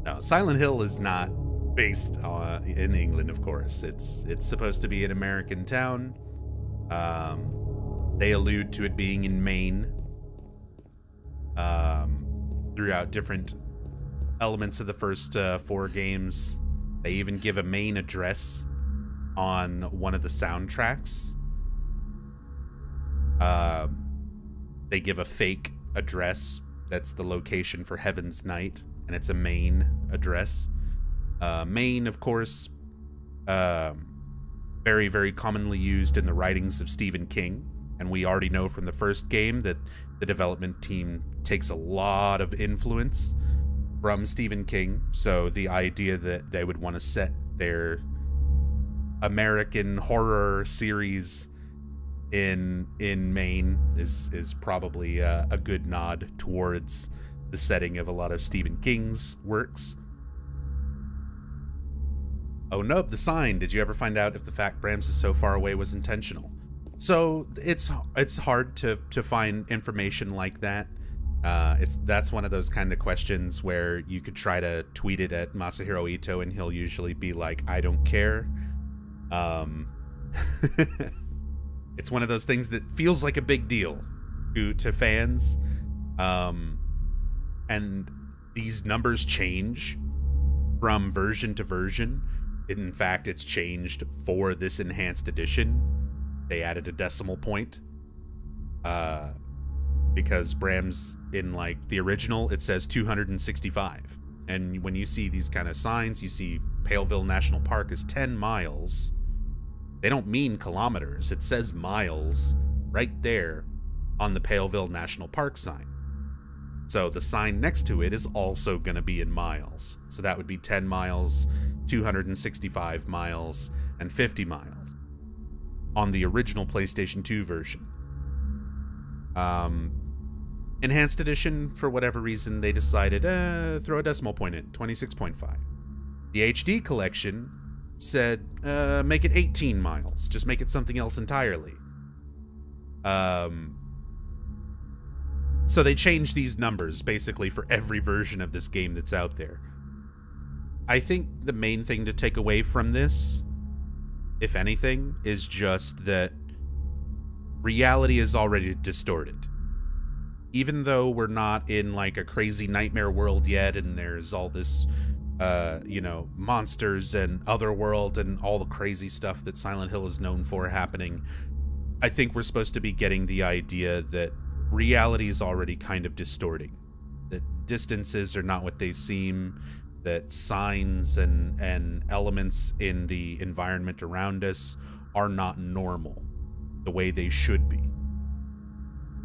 No, Silent Hill is not based in England, of course. It's supposed to be an American town. They allude to it being in Maine throughout different elements of the first 4 games. They even give a Maine address on one of the soundtracks. They give a fake address that's the location for Heaven's Night, and it's a Maine address. Maine, of course, very, very commonly used in the writings of Stephen King. And we already know from the first game that the development team takes a lot of influence from Stephen King. So the idea that they would want to set their American horror series in Maine is probably a good nod towards the setting of a lot of Stephen King's works. Oh, Nub, the sign. Did you ever find out if the fact Brahms is so far away was intentional? So it's hard to find information like that. That's one of those kind of questions where you could try to tweet it at Masahiro Ito and he'll usually be like, I don't care. It's one of those things that feels like a big deal, to fans. And these numbers change from version to version. In fact, it's changed for this enhanced edition. They added a decimal point. Because Bram's in, like, the original, it says 265. And when you see these kind of signs, you see Paleville National Park is 10 miles. They don't mean kilometers. It says miles right there on the Paleville National Park sign. So the sign next to it is also going to be in miles. So that would be 10 miles, 265 miles, and 50 miles on the original PlayStation 2 version. Enhanced edition, for whatever reason, they decided, throw a decimal point in, 26.5. The HD collection said, make it 18 miles. Just make it something else entirely. So they changed these numbers, basically, for every version of this game that's out there. I think the main thing to take away from this, if anything, is just that reality is already distorted. Even though we're not in, like, a crazy nightmare world yet, and there's all this, you know, monsters and otherworld and all the crazy stuff that Silent Hill is known for happening, I think we're supposed to be getting the idea that reality is already kind of distorting. That distances are not what they seem, that signs and elements in the environment around us are not normal the way they should be.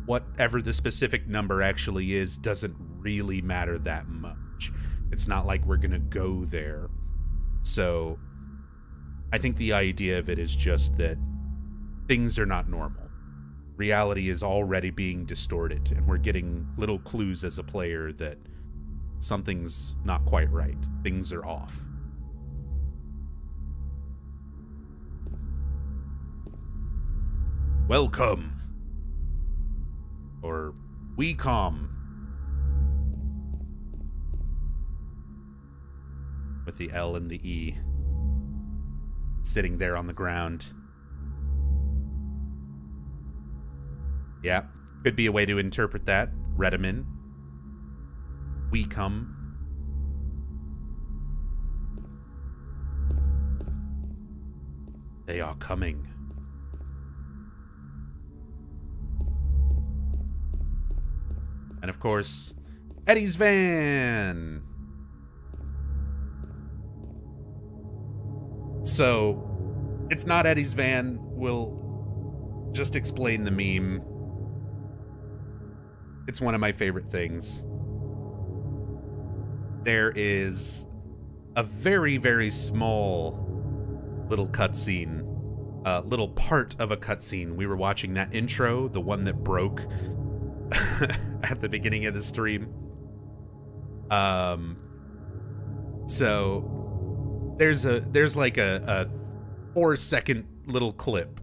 Whatever the specific number actually is doesn't really matter that much. It's not like we're gonna go there. So I think the idea of it is just that things are not normal. Reality is already being distorted, and we're getting little clues as a player that something's not quite right. Things are off. Welcome. Or we come. With the L and the E. Sitting there on the ground. Yeah, could be a way to interpret that. Redamin. We come. They are coming. And of course, Eddie's van. So, it's not Eddie's van. We'll just explain the meme. It's one of my favorite things. There is a very, very small little cutscene, little part of a cutscene. We were watching that intro, the one that broke at the beginning of the stream. So there's like a 4-second little clip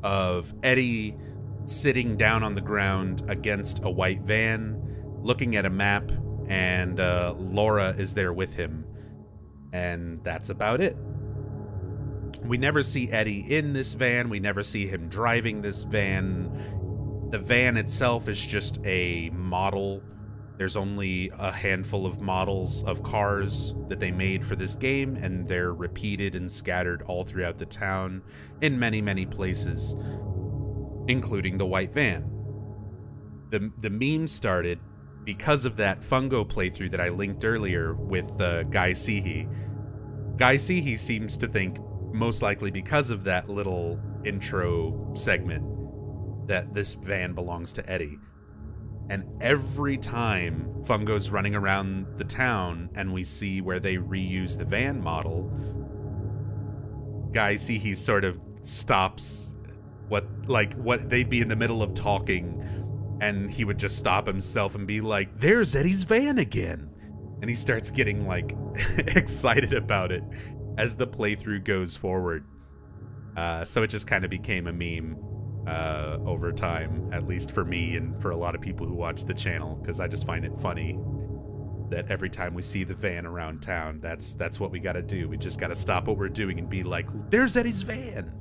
of Eddie sitting down on the ground against a white van, looking at a map, and Laura is there with him. And that's about it. We never see Eddie in this van. We never see him driving this van. The van itself is just a model. There's only a handful of models of cars that they made for this game, and they're repeated and scattered all throughout the town in many, many places, including the white van. The meme started because of that Fungo playthrough that I linked earlier with Guy Seehee. Guy Seehee seems to think, most likely because of that little intro segment, that this van belongs to Eddie. And every time Fungo's running around the town and we see where they reuse the van model, Guy Seehee sort of stops what they'd be in the middle of talking, and he would just stop himself and be like, "There's Eddie's van again." And he starts getting like excited about it as the playthrough goes forward. So it just kind of became a meme over time, at least for me and for a lot of people who watch the channel, because I just find it funny that every time we see the van around town, that's what we got to do. We just got to stop what we're doing and be like, "There's Eddie's van."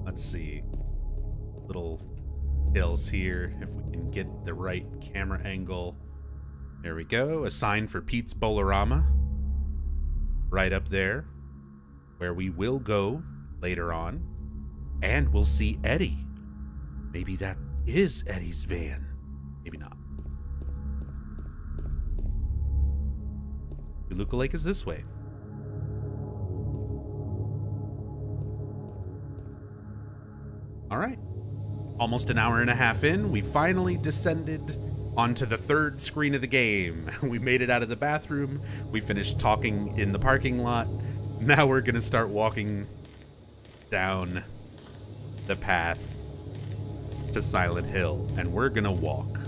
Let's see. Little hills here. If we can get the right camera angle. There we go. A sign for Pete's Bolorama. Right up there. Where we will go later on. And we'll see Eddie. Maybe that is Eddie's van. Maybe not. Toluca Lake is this way. All right. Almost an hour and a half in, we finally descended onto the third screen of the game. We made it out of the bathroom. We finished talking in the parking lot. Now we're going to start walking down the path to Silent Hill, and we're going to walk.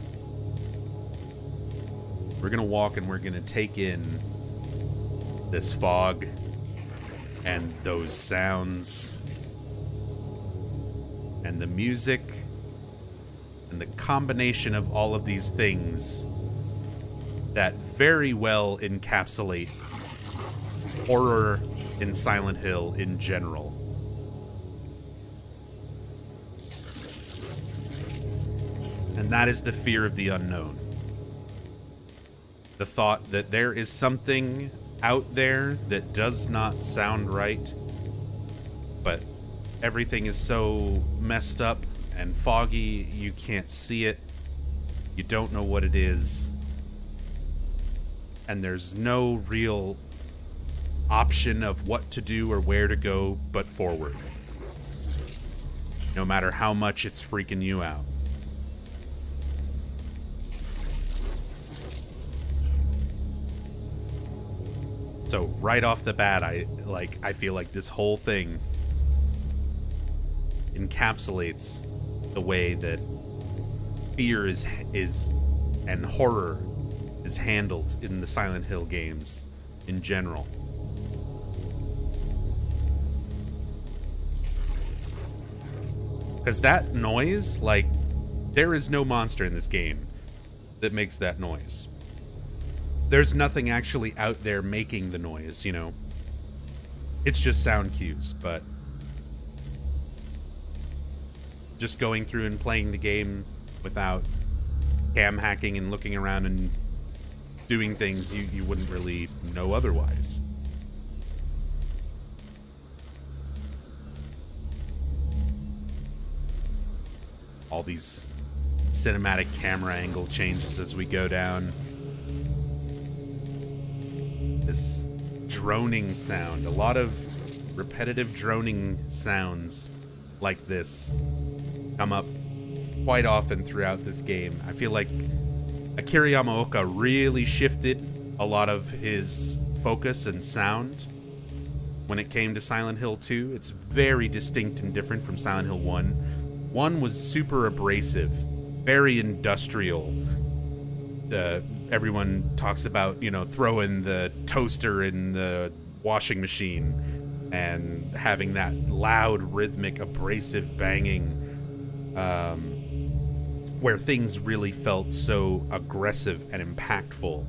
We're going to walk and we're going to take in this fog and those sounds and the music and the combination of all of these things that very well encapsulate horror in Silent Hill in general. And that is the fear of the unknown. The thought that there is something out there that does not sound right, but everything is so messed up and foggy, you can't see it. You don't know what it is. And there's no real option of what to do or where to go but forward. No matter how much it's freaking you out. So right off the bat, I feel like this whole thing encapsulates the way that fear is and horror is handled in the Silent Hill games in general. Because that noise, like, there is no monster in this game that makes that noise. There's nothing actually out there making the noise, you know. It's just sound cues, but just going through and playing the game without cam hacking and looking around and doing things you wouldn't really know otherwise. All these cinematic camera angle changes as we go down. This droning sound, a lot of repetitive droning sounds like this come up quite often throughout this game. I feel like Akira Yamaoka really shifted a lot of his focus and sound when it came to Silent Hill 2. It's very distinct and different from Silent Hill 1. 1 was super abrasive, very industrial. Everyone talks about, you know, throwing the toaster in the washing machine and having that loud, rhythmic, abrasive banging, where things really felt so aggressive and impactful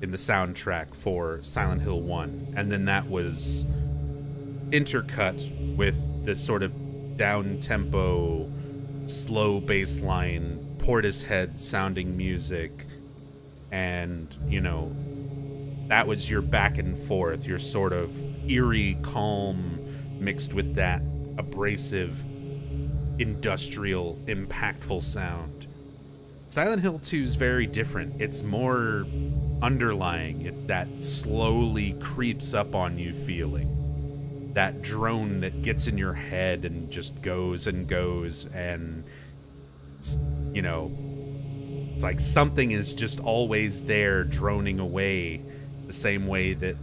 in the soundtrack for Silent Hill 1. And then that was intercut with this sort of down-tempo, slow bass line, Portishead sounding music. And, you know, that was your back and forth, your sort of eerie calm mixed with that abrasive, industrial, impactful sound. Silent Hill 2 is very different. It's more underlying. It's that slowly creeps up on you feeling. That drone that gets in your head and just goes and goes, and, you know, it's like something is just always there droning away, the same way that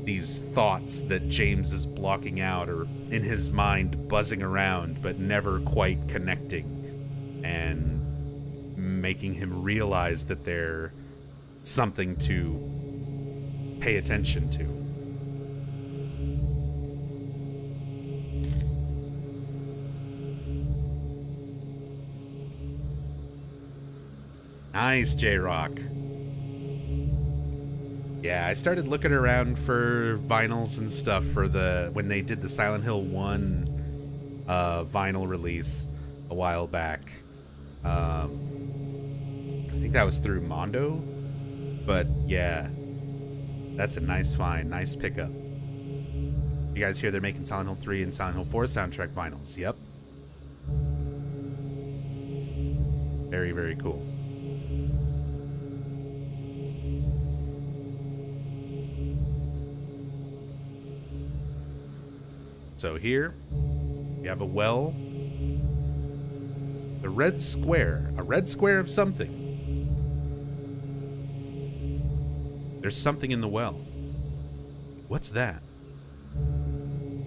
these thoughts that James is blocking out are in his mind buzzing around but never quite connecting and making him realize that they're something to pay attention to. Nice, J-Rock. Yeah, I started looking around for vinyls and stuff for when they did the Silent Hill 1 vinyl release a while back. I think that was through Mondo, but yeah, that's a nice find, nice pickup. You guys hear they're making Silent Hill 3 and Silent Hill 4 soundtrack vinyls? Yep. Very, very cool. So here, we have a well. The red square. A red square of something. There's something in the well. What's that?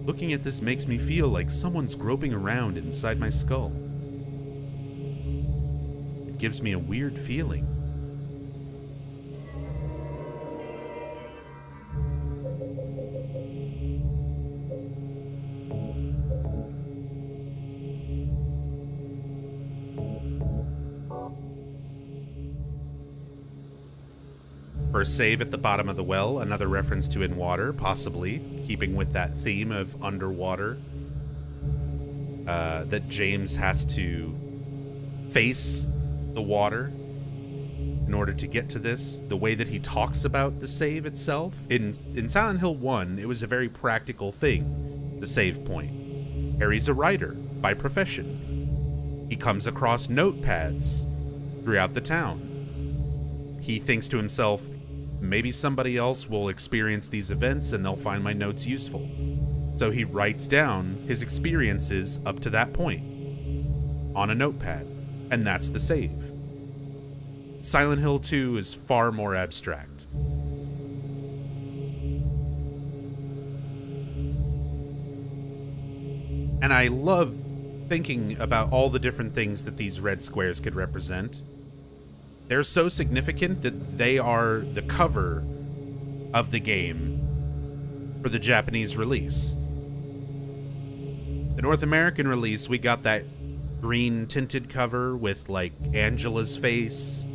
Looking at this makes me feel like someone's groping around inside my skull. It gives me a weird feeling. First save at the bottom of the well, another reference to in water, possibly, keeping with that theme of underwater. That James has to face the water in order to get to this. The way that he talks about the save itself. In Silent Hill 1, it was a very practical thing, the save point. Harry's a writer by profession. He comes across notepads throughout the town. He thinks to himself, maybe somebody else will experience these events and they'll find my notes useful. So he writes down his experiences up to that point on a notepad, and that's the save. Silent Hill 2 is far more abstract. And I love thinking about all the different things that these red squares could represent. They're so significant that they are the cover of the game for the Japanese release. The North American release, we got that green tinted cover with like Angela's face.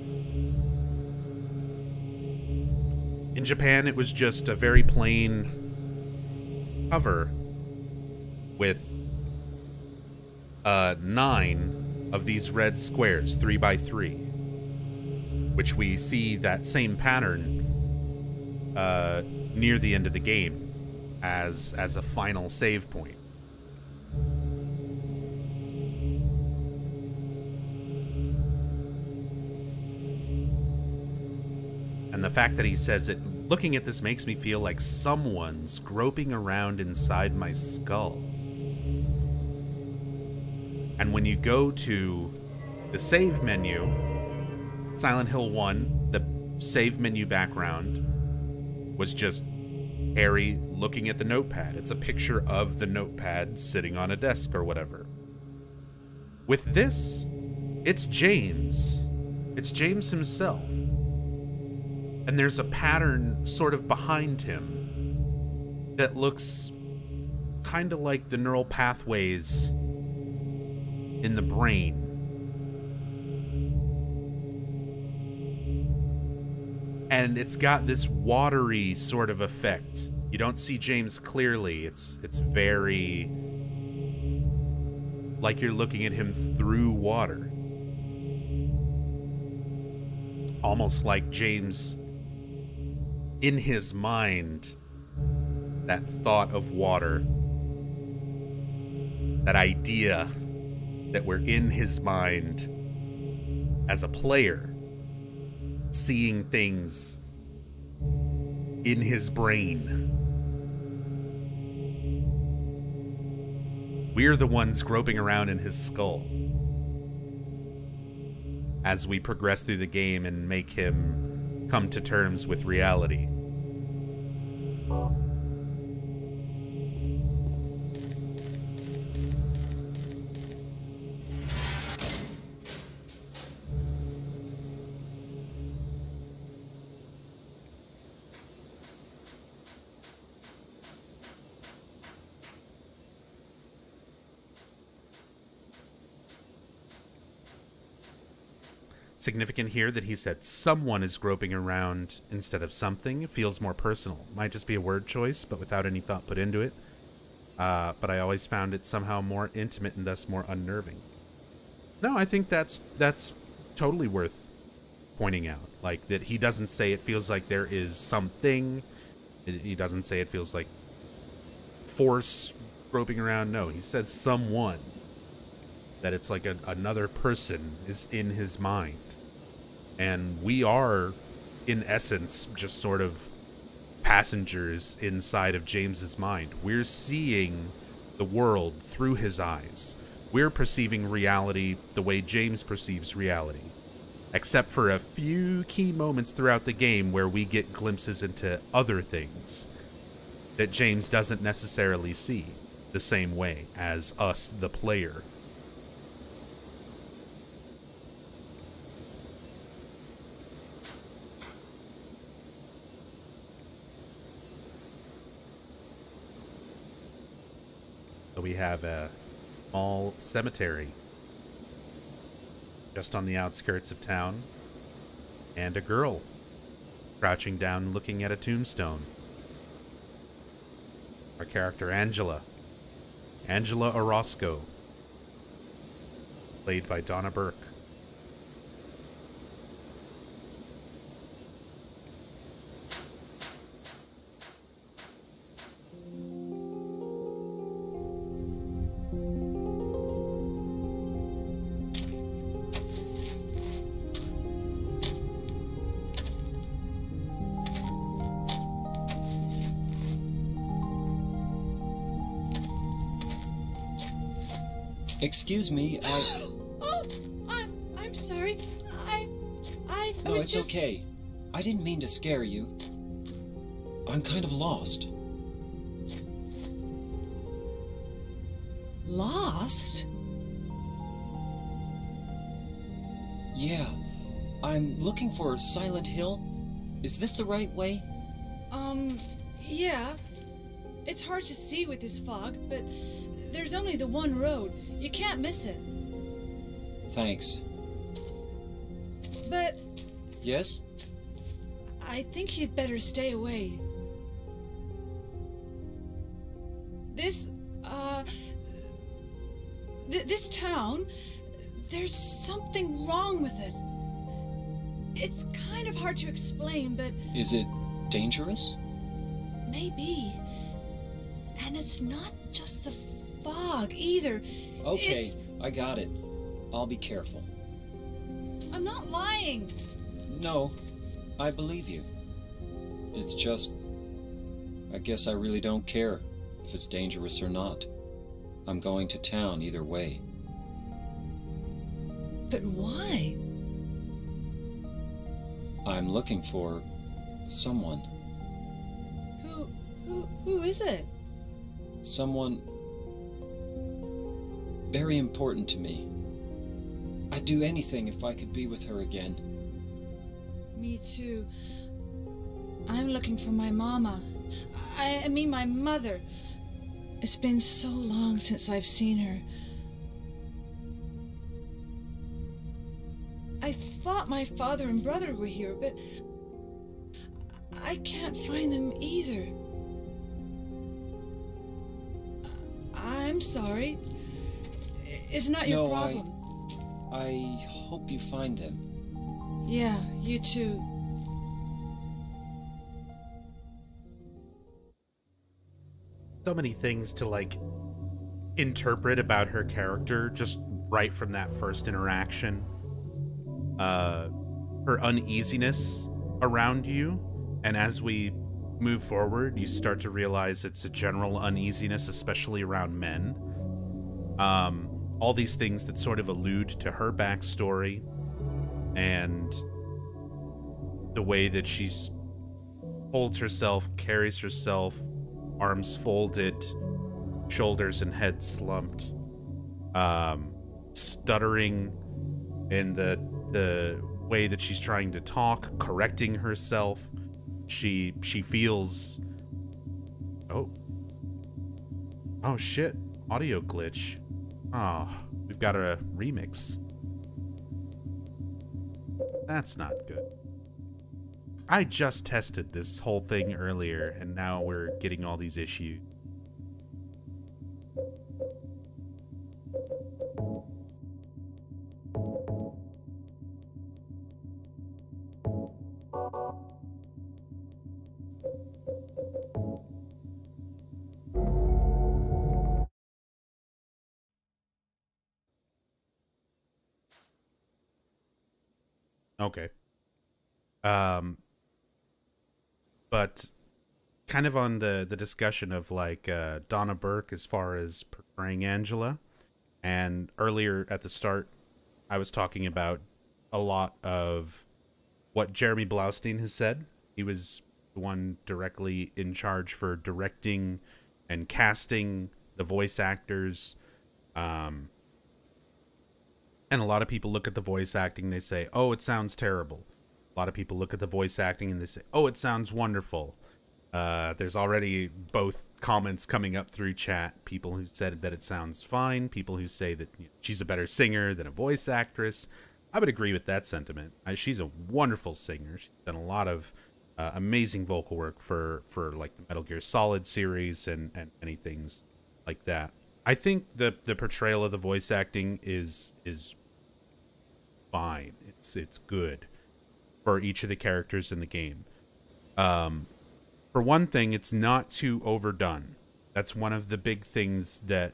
In Japan, it was just a very plain cover with 9 of these red squares, 3x3. Which we see that same pattern near the end of the game as a final save point. And the fact that he says it, looking at this makes me feel like someone's groping around inside my skull. And when you go to the save menu, Silent Hill 1, the save menu background was just Harry looking at the notepad. It's a picture of the notepad sitting on a desk or whatever. With this, it's James. It's James himself. And there's a pattern sort of behind him that looks kind of like the neural pathways in the brain. And it's got this watery sort of effect. You don't see James clearly. It's very like you're looking at him through water. Almost like James, in his mind, that thought of water, that idea that we're in his mind as a player, seeing things in his brain. We're the ones groping around in his skull as we progress through the game and make him come to terms with reality. significant here that he said someone is groping around instead of something. It feels more personal. Might just be a word choice, but without any thought put into it. But I always found it somehow more intimate and thus more unnerving. No, I think that's totally worth pointing out. Like, that he doesn't say it feels like there is something. He doesn't say it feels like force groping around. No, he says someone. That it's like another person is in his mind. And we are, in essence, just sort of passengers inside of James's mind. We're seeing the world through his eyes. We're perceiving reality the way James perceives reality. Except for a few key moments throughout the game where we get glimpses into other things that James doesn't necessarily see the same way as us, the player. So we have a small cemetery just on the outskirts of town, and a girl crouching down looking at a tombstone. Our character Angela Orozco, played by Donna Burke. Excuse me, Oh, I'm sorry. I No, was it's just... okay. I didn't mean to scare you. I'm kind of lost. Lost? Yeah. I'm looking for Silent Hill. Is this the right way? Yeah. It's hard to see with this fog, but there's only the one road. You can't miss it. Thanks. But Yes? I think you'd better stay away. This town, there's something wrong with it. It's kind of hard to explain, but Is it dangerous? maybe. And it's not just the fog either. Okay, It's... I got it. I'll be careful. I'm not lying. No, I believe you. It's just... I guess I really don't care if it's dangerous or not. I'm going to town either way. But why? I'm looking for... someone. Who is it? Someone... very important to me. I'd do anything if I could be with her again. Me too. I'm looking for my mama. I mean my mother. It's been so long since I've seen her. I thought my father and brother were here, but I can't find them either. I'm sorry. It's not your problem. I hope you find them. Yeah, you too. So many things to, like, interpret about her character just right from that first interaction. Her uneasiness around you, and as we move forward, you start to realize it's a general uneasiness, especially around men. All these things that sort of allude to her backstory and the way that she's holds herself, carries herself, arms folded, shoulders and head slumped, stuttering in the way that she's trying to talk, correcting herself. She feels... Oh shit, audio glitch. Oh, we've got a remix. That's not good. I just tested this whole thing earlier, and now we're getting all these issues. Okay. But kind of on the discussion of like Donna Burke as far as portraying Angela, and earlier at the start I was talking about a lot of what Jeremy Blaustein has said. He was the one directly in charge for directing and casting the voice actors. And a lot of people look at the voice acting, they say, oh, it sounds terrible. A lot of people look at the voice acting and they say, oh, it sounds wonderful. There's already both comments coming up through chat. People who said that it sounds fine. People who say that she's a better singer than a voice actress. I would agree with that sentiment. She's a wonderful singer. She's done a lot of amazing vocal work for like the Metal Gear Solid series and many things like that. I think the portrayal of the voice acting is fine. It's good for each of the characters in the game. For one thing, it's not too overdone. That's one of the big things that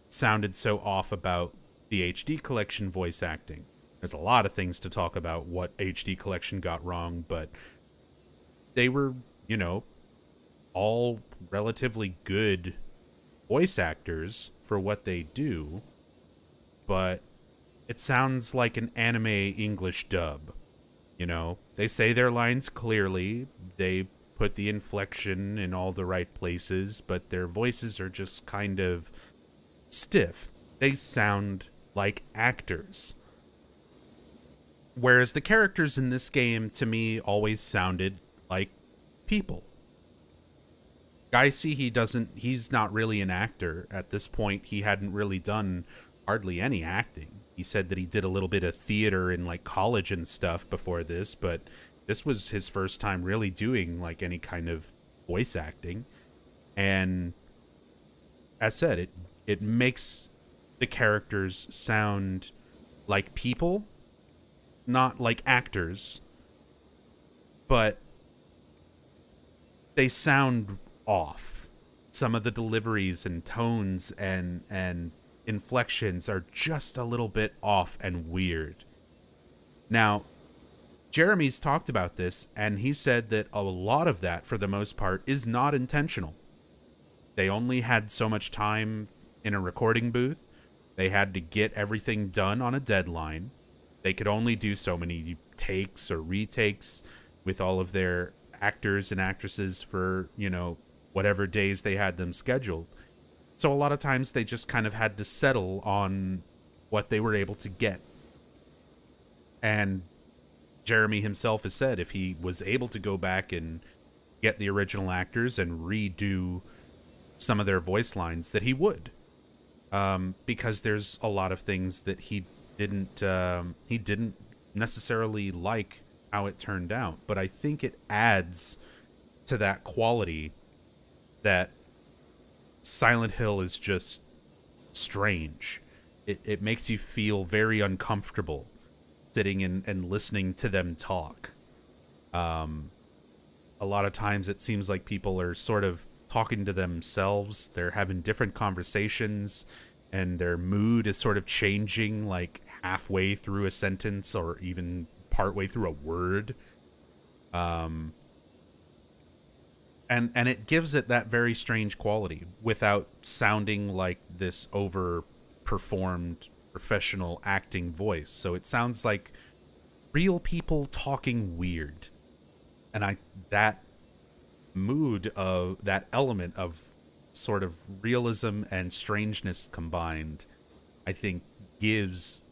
sounded so off about the HD Collection voice acting. There's a lot of things to talk about what HD Collection got wrong, but they were, you know, all relatively good voice actors for what they do, but it sounds like an anime English dub. You know, they say their lines clearly, they put the inflection in all the right places, but their voices are just kind of stiff. They sound like actors. Whereas the characters in this game, to me, always sounded like people. Geisy, he's not really an actor. At this point, he hadn't really done hardly any acting. He said that he did a little bit of theater in like college and stuff before this, but this was his first time really doing like any kind of voice acting. And as said, it makes the characters sound like people, not like actors, but they sound off. Some of the deliveries and tones and inflections are just a little bit off and weird. Now, Jeremy's talked about this, and he said that a lot of that, for the most part, is not intentional. They only had so much time in a recording booth. They had to get everything done on a deadline. They could only do so many takes or retakes with all of their actors and actresses for, you know, whatever days they had them scheduled. So a lot of times they just kind of had to settle on what they were able to get. And Jeremy himself has said if he was able to go back and get the original actors and redo some of their voice lines, that he would. Because there's a lot of things that he didn't necessarily like how it turned out. But I think it adds to that quality that Silent Hill is just strange. It makes you feel very uncomfortable sitting and listening to them talk. A lot of times it seems like people are sort of talking to themselves. They're having different conversations, and their mood is sort of changing like halfway through a sentence or even partway through a word. And it gives it that very strange quality without sounding like this over-performed professional acting voice. So it sounds like real people talking weird. And that mood of that element of sort of realism and strangeness combined, I think gives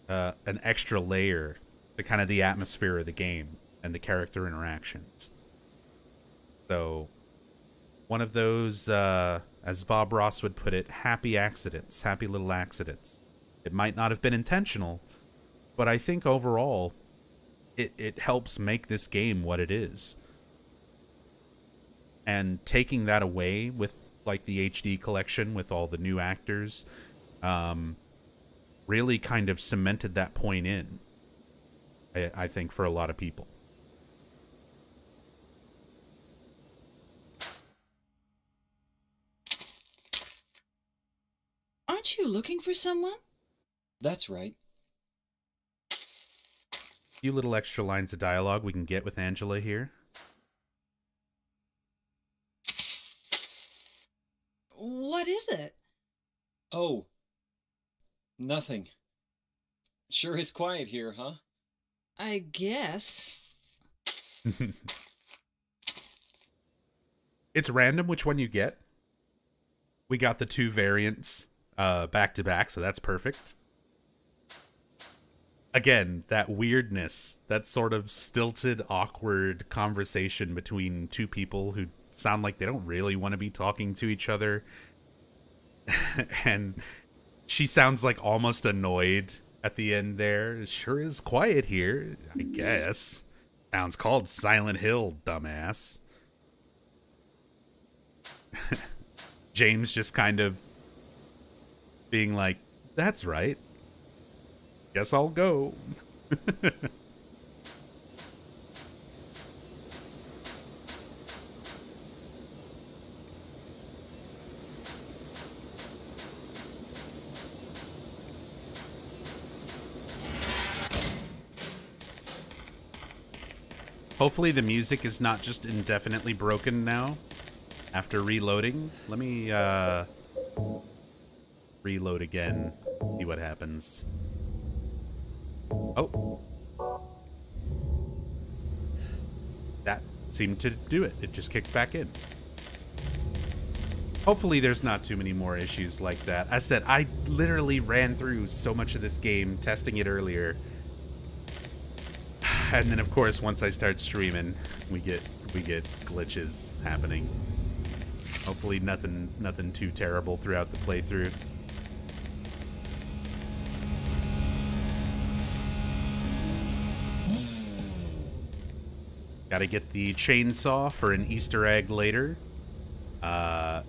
an extra layer to kind of the atmosphere of the game and the character interactions. So, one of those, as Bob Ross would put it, happy accidents, happy little accidents. It might not have been intentional, but I think overall, it helps make this game what it is. And taking that away with like the HD collection with all the new actors, really kind of cemented that point in, I think, for a lot of people. Aren't you looking for someone? That's right. A few little extra lines of dialogue we can get with Angela here. What is it? Oh, nothing. Sure is quiet here, huh? I guess. It's random which one you get. We got the two variants back to back, so that's perfect. Again, that weirdness, that sort of stilted, awkward conversation between two people who sound like they don't really want to be talking to each other. And she sounds like almost annoyed at the end there. It sure is quiet here, I guess. Town's called Silent Hill, dumbass. James just kind of being like, that's right. Guess I'll go. Hopefully the music is not just indefinitely broken now after reloading. Let me reload again, see what happens. Oh. That seemed to do it. It just kicked back in. Hopefully there's not too many more issues like that. I said, I literally ran through so much of this game testing it earlier. And then of course once I start streaming, we get glitches happening. Hopefully nothing too terrible throughout the playthrough. Gotta get the chainsaw for an Easter egg later. Get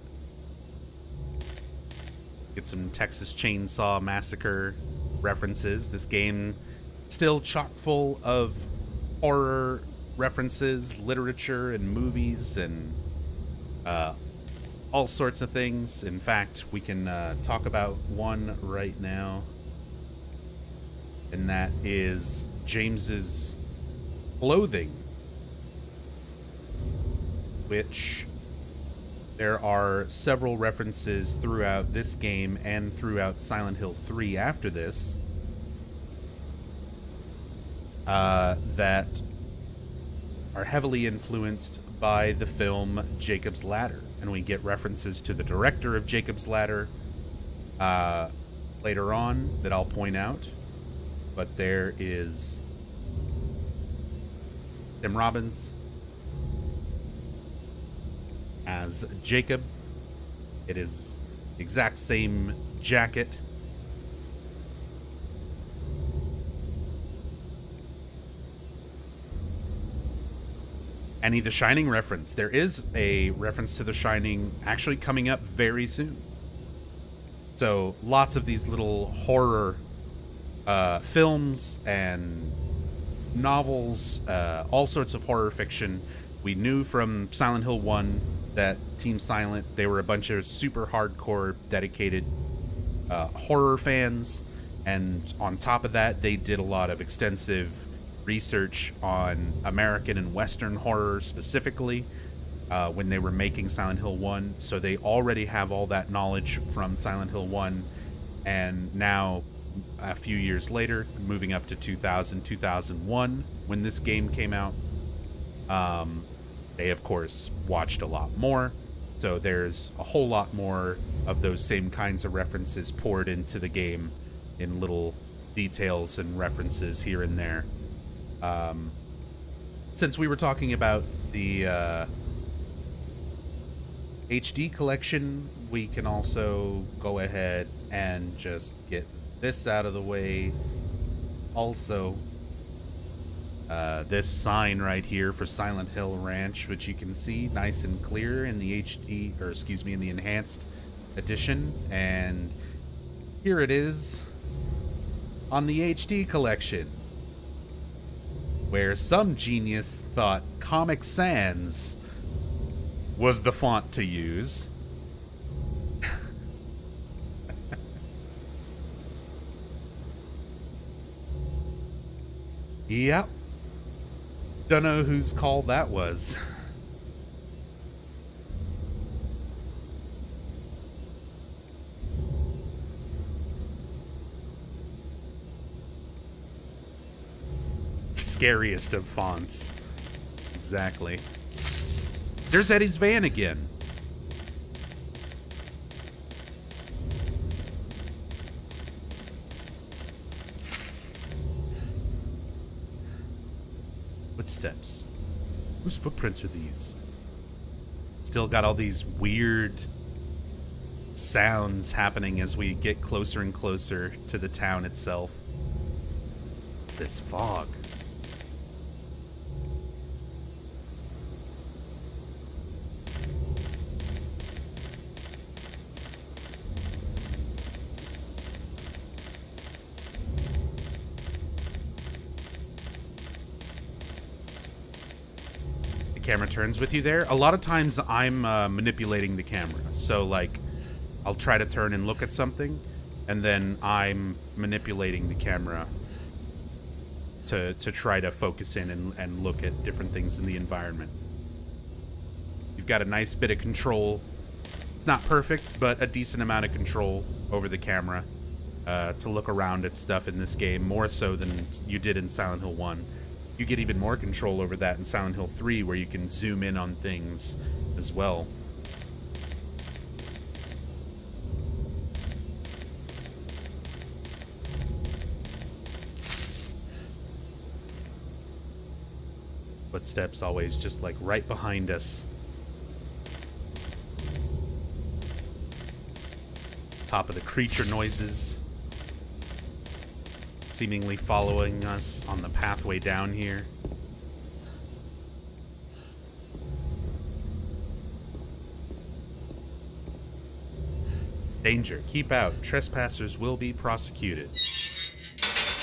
some Texas Chainsaw Massacre references. This game still chock full of horror references, literature, and movies, and all sorts of things. In fact, we can talk about one right now, and that is James's clothing, which there are several references throughout this game and throughout Silent Hill 3 after this that are heavily influenced by the film Jacob's Ladder. And we get references to the director of Jacob's Ladder later on that I'll point out. But there is Tim Robbins as Jacob. It is the exact same jacket. Any The Shining reference. There is a reference to The Shining actually coming up very soon. So lots of these little horror films and novels, all sorts of horror fiction. We knew from Silent Hill 1 that Team Silent, they were a bunch of super hardcore, dedicated horror fans. And on top of that, they did a lot of extensive research on American and Western horror specifically when they were making Silent Hill 1. So they already have all that knowledge from Silent Hill 1. And now, a few years later, moving up to 2000, 2001, when this game came out, they, of course, watched a lot more. So there's a whole lot more of those same kinds of references poured into the game in little details and references here and there. Since we were talking about the HD collection, we can also go ahead and just get this out of the way also. This sign right here for Silent Hill Ranch, which you can see nice and clear in the HD, or excuse me, in the enhanced edition. And here it is on the HD collection, where some genius thought Comic Sans was the font to use. Yep. Don't know whose call that was. Scariest of fonts. Exactly. There's Eddie's van again. Footsteps. Whose footprints are these? Still got all these weird sounds happening as we get closer and closer to the town itself. This fog. Camera turns with you there. A lot of times I'm manipulating the camera. So like I'll try to turn and look at something and then I'm manipulating the camera to try to focus in and look at different things in the environment. You've got a nice bit of control. It's not perfect, but a decent amount of control over the camera to look around at stuff in this game, more so than you did in Silent Hill 1. You get even more control over that in Silent Hill 3, where you can zoom in on things as well. Footsteps always just like right behind us. Top of the creature noises. Seemingly following us on the pathway down here. Danger. Keep out. Trespassers will be prosecuted.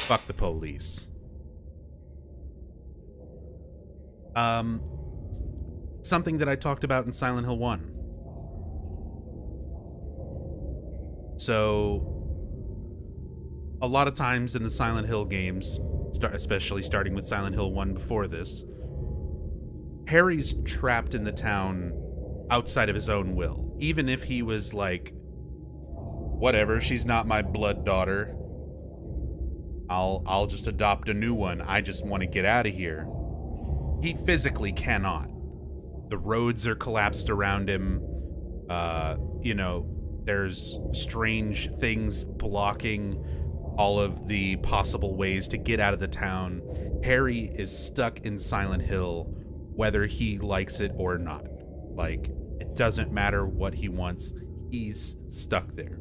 Fuck the police. Something that I talked about in Silent Hill 1. So a lot of times in the Silent Hill games, especially starting with Silent Hill 1 before this, Harry's trapped in the town outside of his own will. Even if he was like, whatever, she's not my blood daughter. I'll just adopt a new one. I just want to get out of here. He physically cannot. The roads are collapsed around him. You know, there's strange things blocking all of the possible ways to get out of the town. Harry is stuck in Silent Hill, whether he likes it or not. Like, it doesn't matter what he wants. He's stuck there.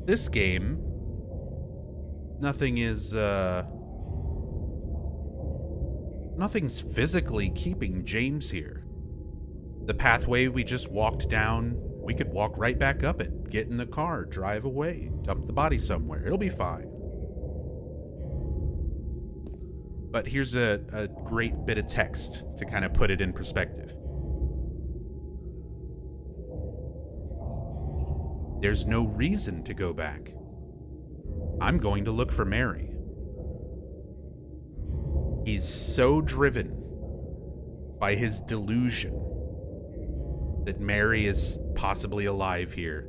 This game, nothing's physically keeping James here. The pathway we just walked down, we could walk right back up it, get in the car, drive away, dump the body somewhere. It'll be fine. But here's a great bit of text to kind of put it in perspective. There's no reason to go back. I'm going to look for Mary. He's so driven by his delusion that Mary is possibly alive here,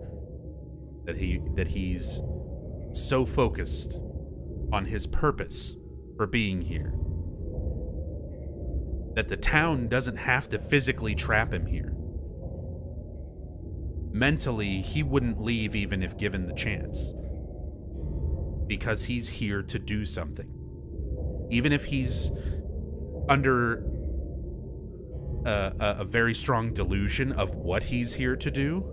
that he's so focused on his purpose for being here, that the town doesn't have to physically trap him here. Mentally, he wouldn't leave even if given the chance, because he's here to do something. Even if he's under a very strong delusion of what he's here to do,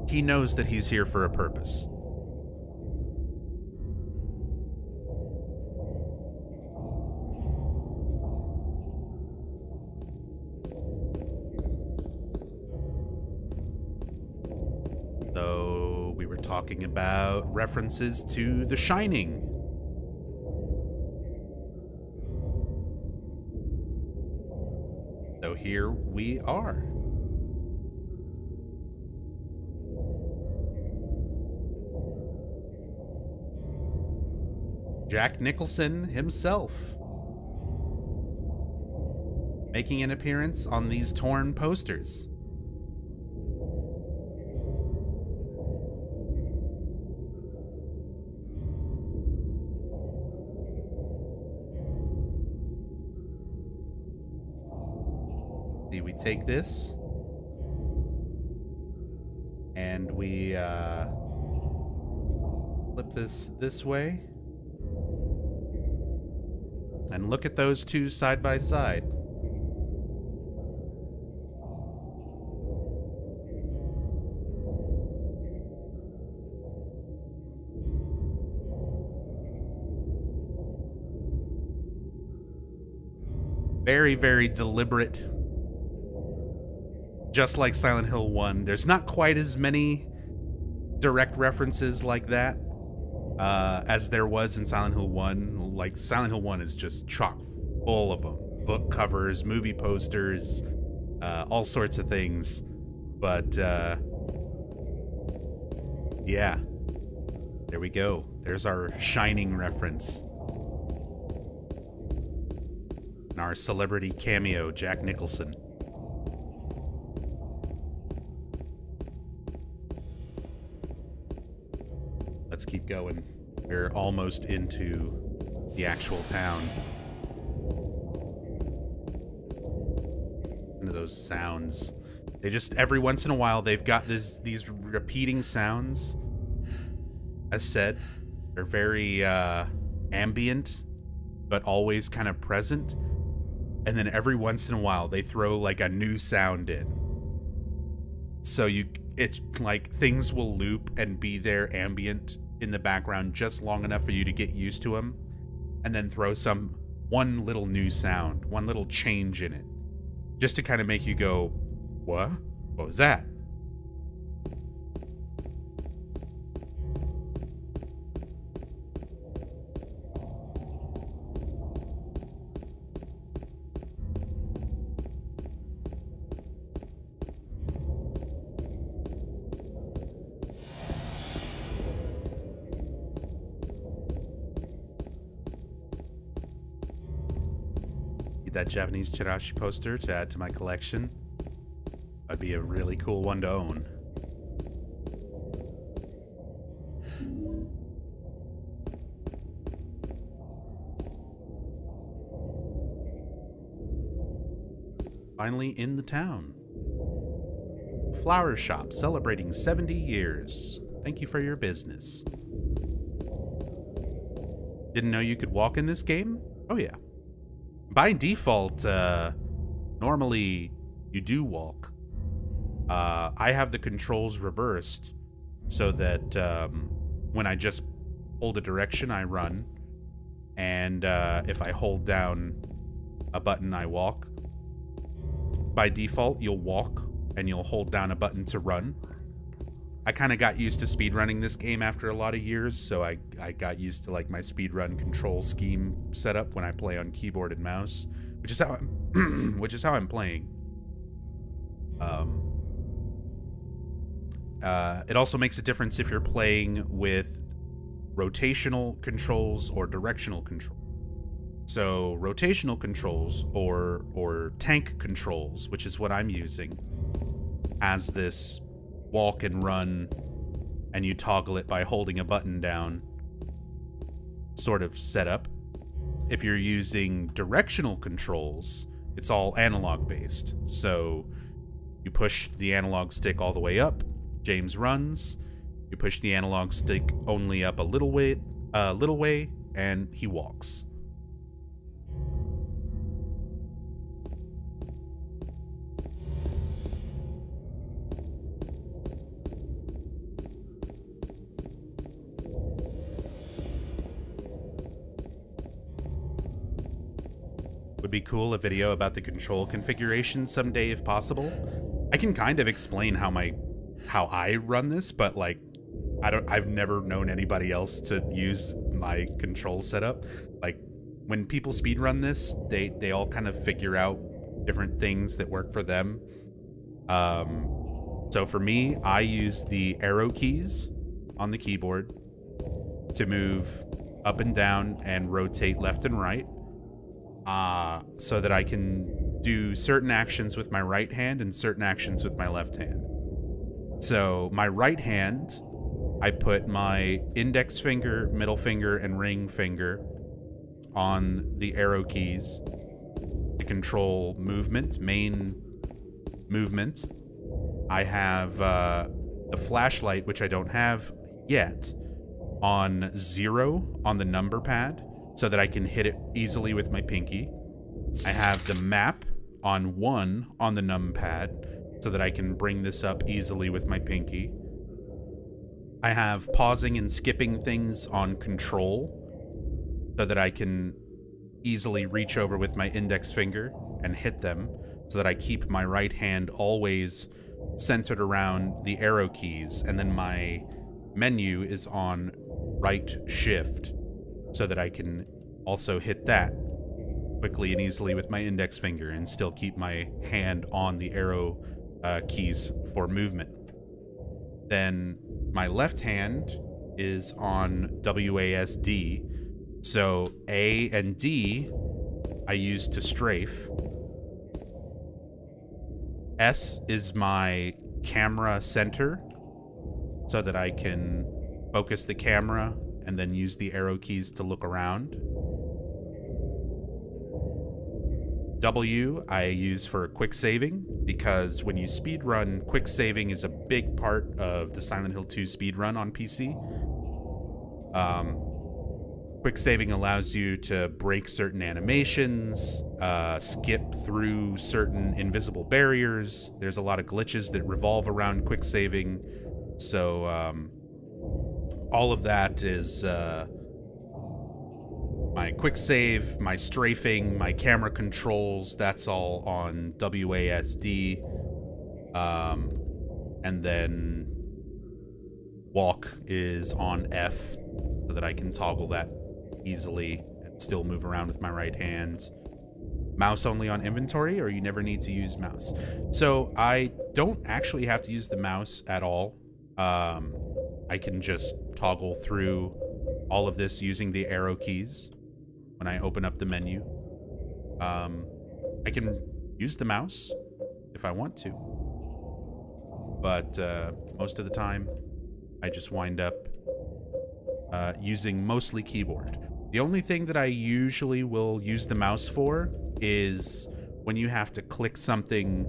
he knows that he's here for a purpose. So we were talking about references to The Shining. So here we are. Jack Nicholson himself making an appearance on these torn posters. See, we take this and we flip this way. And look at those two side by side. Very, very deliberate. Just like Silent Hill 1. There's not quite as many direct references like that as there was in Silent Hill 1. Like, Silent Hill 1 is just chock full of them. Book covers, movie posters, all sorts of things. But, yeah. There we go. There's our Shining reference. And our celebrity cameo, Jack Nicholson. Let's keep going. We're almost into the actual town. Into those sounds. They just, every once in a while, they've got these repeating sounds. As said, they're very ambient, but always kind of present. And then every once in a while, they throw like a new sound in. So it's like things will loop and be there ambient in the background just long enough for you to get used to them, and then throw one little new sound, one little change in it, just to kind of make you go, what? What was that? That Japanese Chirashi poster to add to my collection. That'd be a really cool one to own. Finally in the town. Flower shop celebrating 70 years. Thank you for your business. Didn't know you could walk in this game? Oh yeah. By default, normally you do walk. I have the controls reversed so that when I just hold a direction, I run. And if I hold down a button, I walk. By default, you'll walk and you'll hold down a button to run. I kind of got used to speedrunning this game after a lot of years, so I got used to like my speedrun control scheme setup when I play on keyboard and mouse, which is how I'm playing. It also makes a difference if you're playing with rotational controls or directional control. So rotational controls or tank controls, which is what I'm using, has this walk and run, and you toggle it by holding a button down sort of setup. If you're using directional controls, it's all analog based. So you push the analog stick all the way up, James runs. You push the analog stick only up a little way, and he walks. Would be cool a video about the control configuration someday if possible. I can kind of explain how my how I run this, but like I've never known anybody else to use my control setup. Like when people speedrun this, they all kind of figure out different things that work for them. So for me, I use the arrow keys on the keyboard to move up and down and rotate left and right, so that I can do certain actions with my right hand and certain actions with my left hand. So my right hand, I put my index finger, middle finger, and ring finger on the arrow keys to control movement, main movement. I have the flashlight, which I don't have yet, on 0 on the number pad so that I can hit it easily with my pinky. I have the map on 1 on the numpad so that I can bring this up easily with my pinky. I have pausing and skipping things on control so that I can easily reach over with my index finger and hit them, so that I keep my right hand always centered around the arrow keys, and then my menu is on right shift so that I can also hit that quickly and easily with my index finger and still keep my hand on the arrow keys for movement. Then my left hand is on WASD, so A and D I use to strafe. S is my camera center, so that I can focus the camera and then use the arrow keys to look around. W I use for quick saving, because when you speedrun, quick saving is a big part of the Silent Hill 2 speedrun on PC. Quick saving allows you to break certain animations, skip through certain invisible barriers. There's a lot of glitches that revolve around quick saving. So all of that is my quick save, my strafing, my camera controls, that's all on WASD. And then walk is on F, so that I can toggle that easily and still move around with my right hand. Mouse only on inventory, or you never need to use mouse. So I don't actually have to use the mouse at all. I can just toggle through all of this using the arrow keys when I open up the menu. I can use the mouse if I want to, but most of the time I just wind up using mostly keyboard. The only thing that I usually will use the mouse for is when you have to click something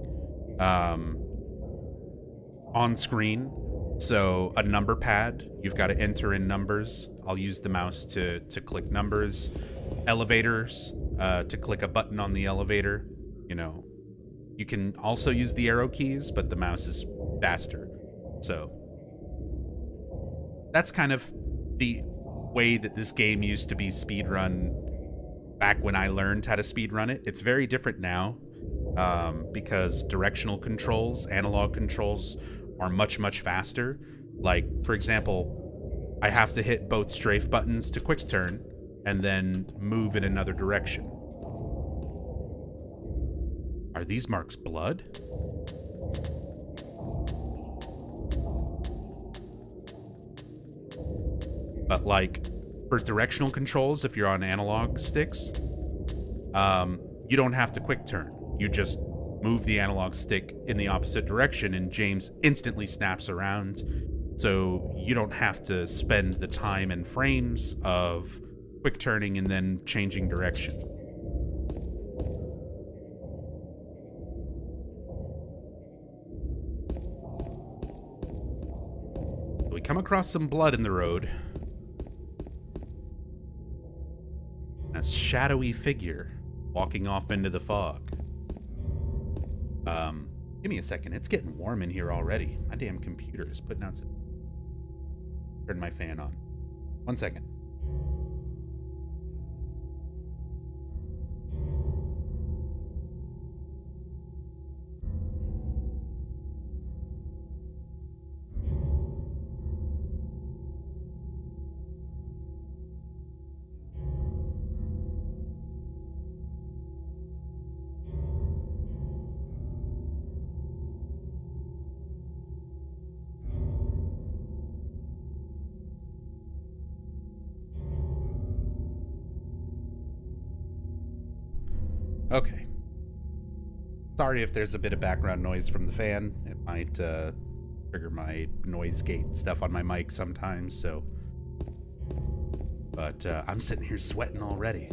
on screen. So a number pad, you've got to enter in numbers. I'll use the mouse to click numbers. Elevators, to click a button on the elevator. You know, you can also use the arrow keys, but the mouse is faster. So that's kind of the way that this game used to be speedrun back when I learned how to speedrun it. It's very different now, because directional controls, analog controls, are much, much faster. Like, for example, I have to hit both strafe buttons to quick turn and then move in another direction. Are these marks blood? But like, for directional controls, if you're on analog sticks, you don't have to quick turn. You just move the analog stick in the opposite direction and James instantly snaps around. So you don't have to spend the time and frames of quick turning and then changing direction. We come across some blood in the road. A shadowy figure walking off into the fog. Give me a second. It's getting warm in here already. My damn computer is putting out some... Turn my fan on. 1 second. Okay. Sorry if there's a bit of background noise from the fan. It might trigger my noise gate stuff on my mic sometimes, so. But I'm sitting here sweating already.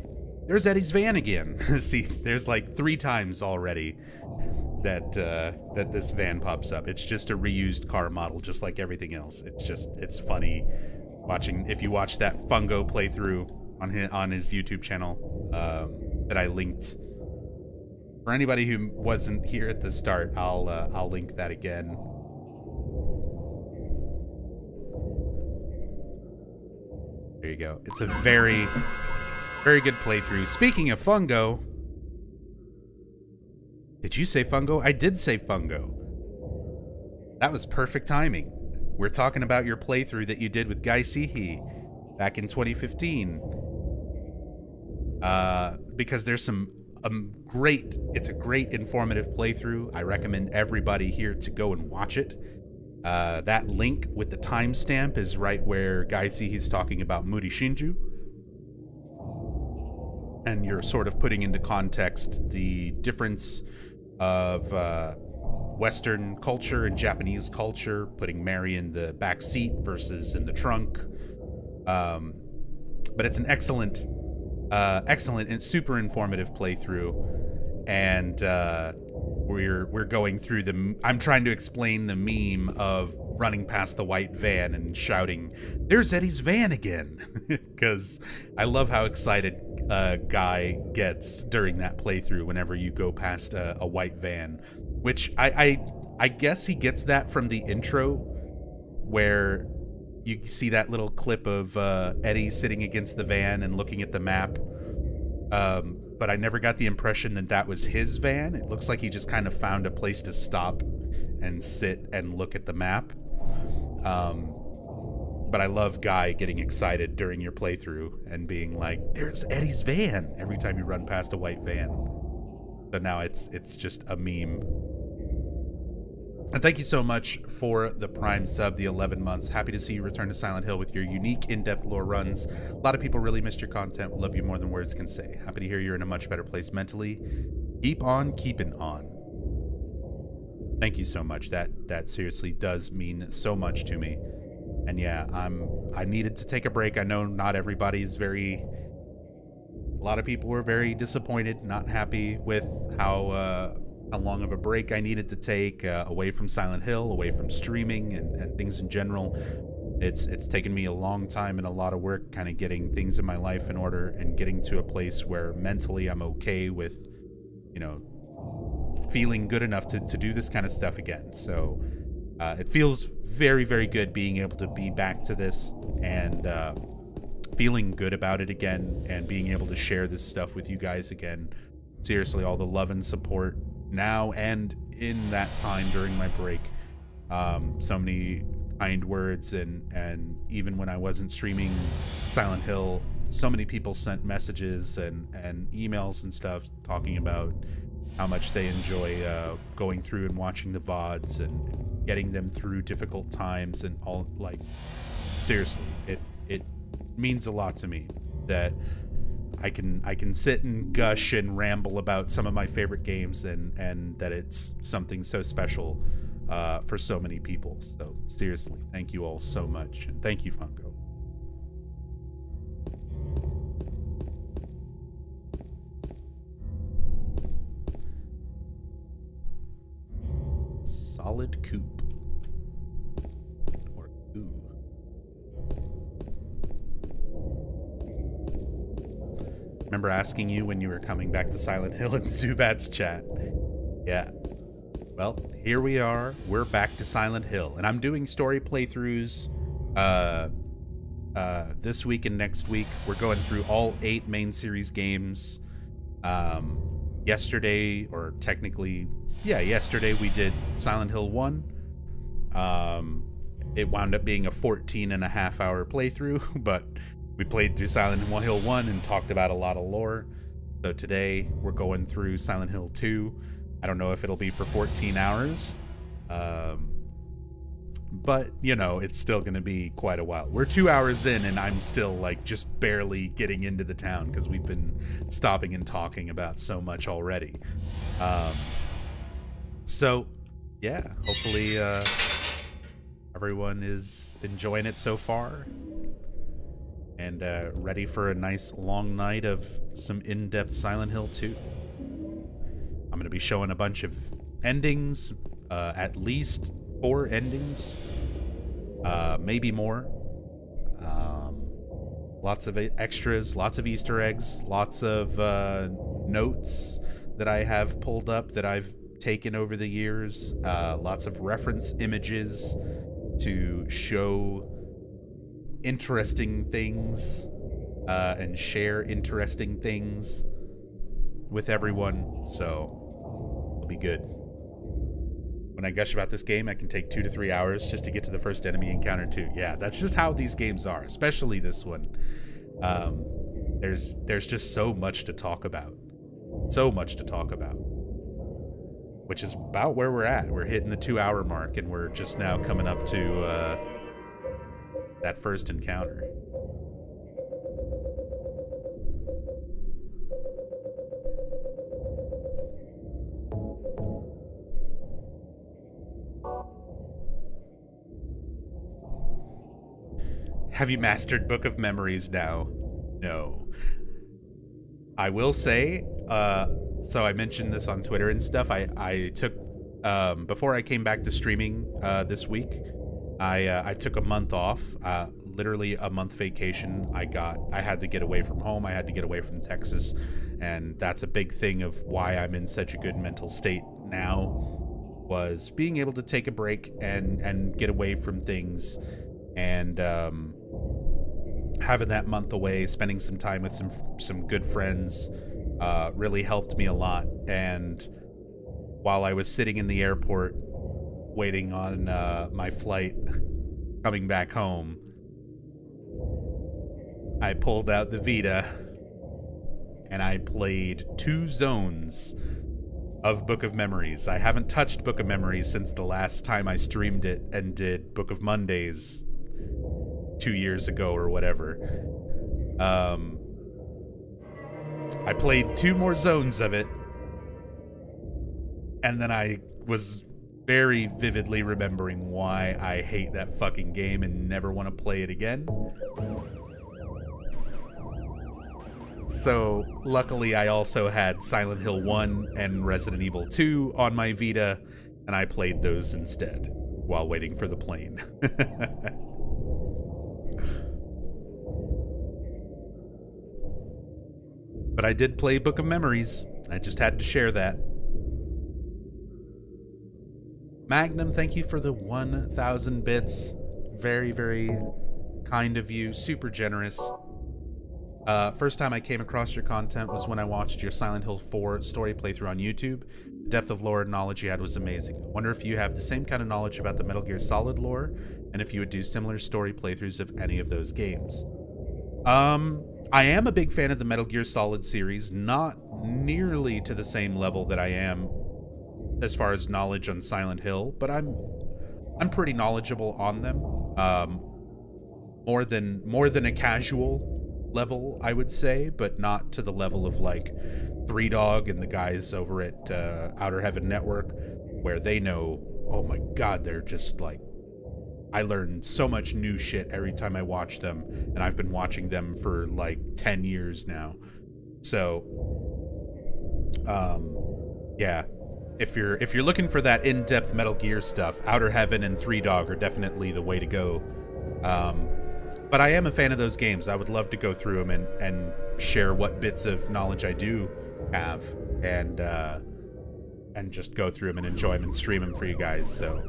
There's Eddie's van again. See, there's like 3 times already that that this van pops up. It's just a reused car model, just like everything else. It's funny watching. If you watch that Fungo playthrough on his YouTube channel that I linked. For anybody who wasn't here at the start, I'll link that again. There you go. It's a very, very good playthrough. Speaking of Fungo, did you say Fungo? I did say Fungo. That was perfect timing. We're talking about your playthrough that you did with Guy Sihi back in 2015. Because there's some it's a great informative playthrough. I recommend everybody here to go and watch it. That link with the timestamp is right where Guy Sihi's talking about Muri Shinju. And you're sort of putting into context the difference of Western culture and Japanese culture, putting Mary in the back seat versus in the trunk. But it's an excellent and super informative playthrough, and we're going through I'm trying to explain the meme of running past the white van and shouting, "There's Eddie's van again," because I love how excited Guy gets during that playthrough whenever you go past a white van, which I guess he gets that from the intro where you see that little clip of Eddie sitting against the van and looking at the map. But I never got the impression that that was his van. It looks like he just kind of found a place to stop and sit and look at the map. But I love Guy getting excited during your playthrough and being like, "There's Eddie's van," every time you run past a white van. So now it's just a meme. And thank you so much for the Prime sub, the 11 months. Happy to see you return to Silent Hill with your unique, in-depth lore runs. A lot of people really missed your content. We love you more than words can say. Happy to hear you're in a much better place mentally. Keep on keeping on. Thank you so much. That seriously does mean so much to me. And yeah, I needed to take a break. I know not everybody's a lot of people were very disappointed, not happy with how long of a break I needed to take away from Silent Hill, away from streaming and things in general. It's taken me a long time and a lot of work kind of getting things in my life in order and getting to a place where mentally I'm okay with, you know, feeling good enough to do this kind of stuff again. So it feels very, very good being able to be back to this and feeling good about it again and being able to share this stuff with you guys again. Seriously, all the love and support now and in that time during my break. So many kind words, and even when I wasn't streaming Silent Hill, so many people sent messages and emails and stuff talking about how much they enjoy going through and watching the VODs and getting them through difficult times and all. Like, seriously, it means a lot to me that I can sit and gush and ramble about some of my favorite games and that it's something so special for so many people. So seriously, thank you all so much, and thank you, Funko. Solid Coupe. Or Goo. Remember asking you when you were coming back to Silent Hill in Zubat's chat. Yeah. Well, here we are. We're back to Silent Hill. And I'm doing story playthroughs this week and next week. We're going through all 8 main series games. Yesterday, or technically, yeah, yesterday we did Silent Hill 1. It wound up being a 14.5-hour playthrough, but we played through Silent Hill 1 and talked about a lot of lore. So today we're going through Silent Hill 2. I don't know if it'll be for 14 hours. but, you know, it's still going to be quite a while. We're 2 hours in, and I'm still, like, just barely getting into the town because we've been stopping and talking about so much already. So, yeah, hopefully everyone is enjoying it so far and ready for a nice long night of some in-depth Silent Hill 2. I'm going to be showing a bunch of endings, at least 4 endings, maybe more. Lots of extras, lots of Easter eggs, lots of notes that I have pulled up that I've taken over the years, lots of reference images to show interesting things and share interesting things with everyone, so it'll be good. When I gush about this game, I can take 2 to 3 hours just to get to the first enemy encounter too. Yeah, that's just how these games are, especially this one. There's just so much to talk about. So much to talk about. Which is about where we're at. We're hitting the 2-hour mark, and we're just now coming up to that first encounter. Have you mastered Book of Memories now? No. I will say, so I mentioned this on Twitter and stuff. I took, before I came back to streaming this week, I took a month off, literally a month vacation. I had to get away from home. I had to get away from Texas. And that's a big thing of why I'm in such a good mental state now, was being able to take a break and get away from things. And having that month away, spending some time with some good friends, really helped me a lot. And while I was sitting in the airport waiting on my flight coming back home, I pulled out the Vita and I played 2 zones of Book of Memories. I haven't touched Book of Memories since the last time I streamed it and did Book of Mondays 2 years ago or whatever. I played 2 more zones of it, and then I was very vividly remembering why I hate that fucking game and never want to play it again. So, luckily I also had Silent Hill 1 and Resident Evil 2 on my Vita, and I played those instead while waiting for the plane. But I did play Book of Memories. I just had to share that. Magnum, thank you for the 1,000 bits. Very, very kind of you. Super generous. First time I came across your content was when I watched your Silent Hill 4 story playthrough on YouTube. The depth of lore and knowledge you had was amazing. I wonder if you have the same kind of knowledge about the Metal Gear Solid lore, and if you would do similar story playthroughs of any of those games. I am a big fan of the Metal Gear Solid series, not nearly to the same level that I am as far as knowledge on Silent Hill, but I'm pretty knowledgeable on them. More than a casual level, I would say, but not to the level of like Three Dog and the guys over at Outer Heaven Network, where they know, oh my god, they're just like, I learn so much new shit every time I watch them, and I've been watching them for like 10 years now. So, yeah, if you're looking for that in-depth Metal Gear stuff, Outer Heaven and Three Dog are definitely the way to go. But I am a fan of those games. I would love to go through them and share what bits of knowledge I do have, and just go through them and enjoy them and stream them for you guys. So,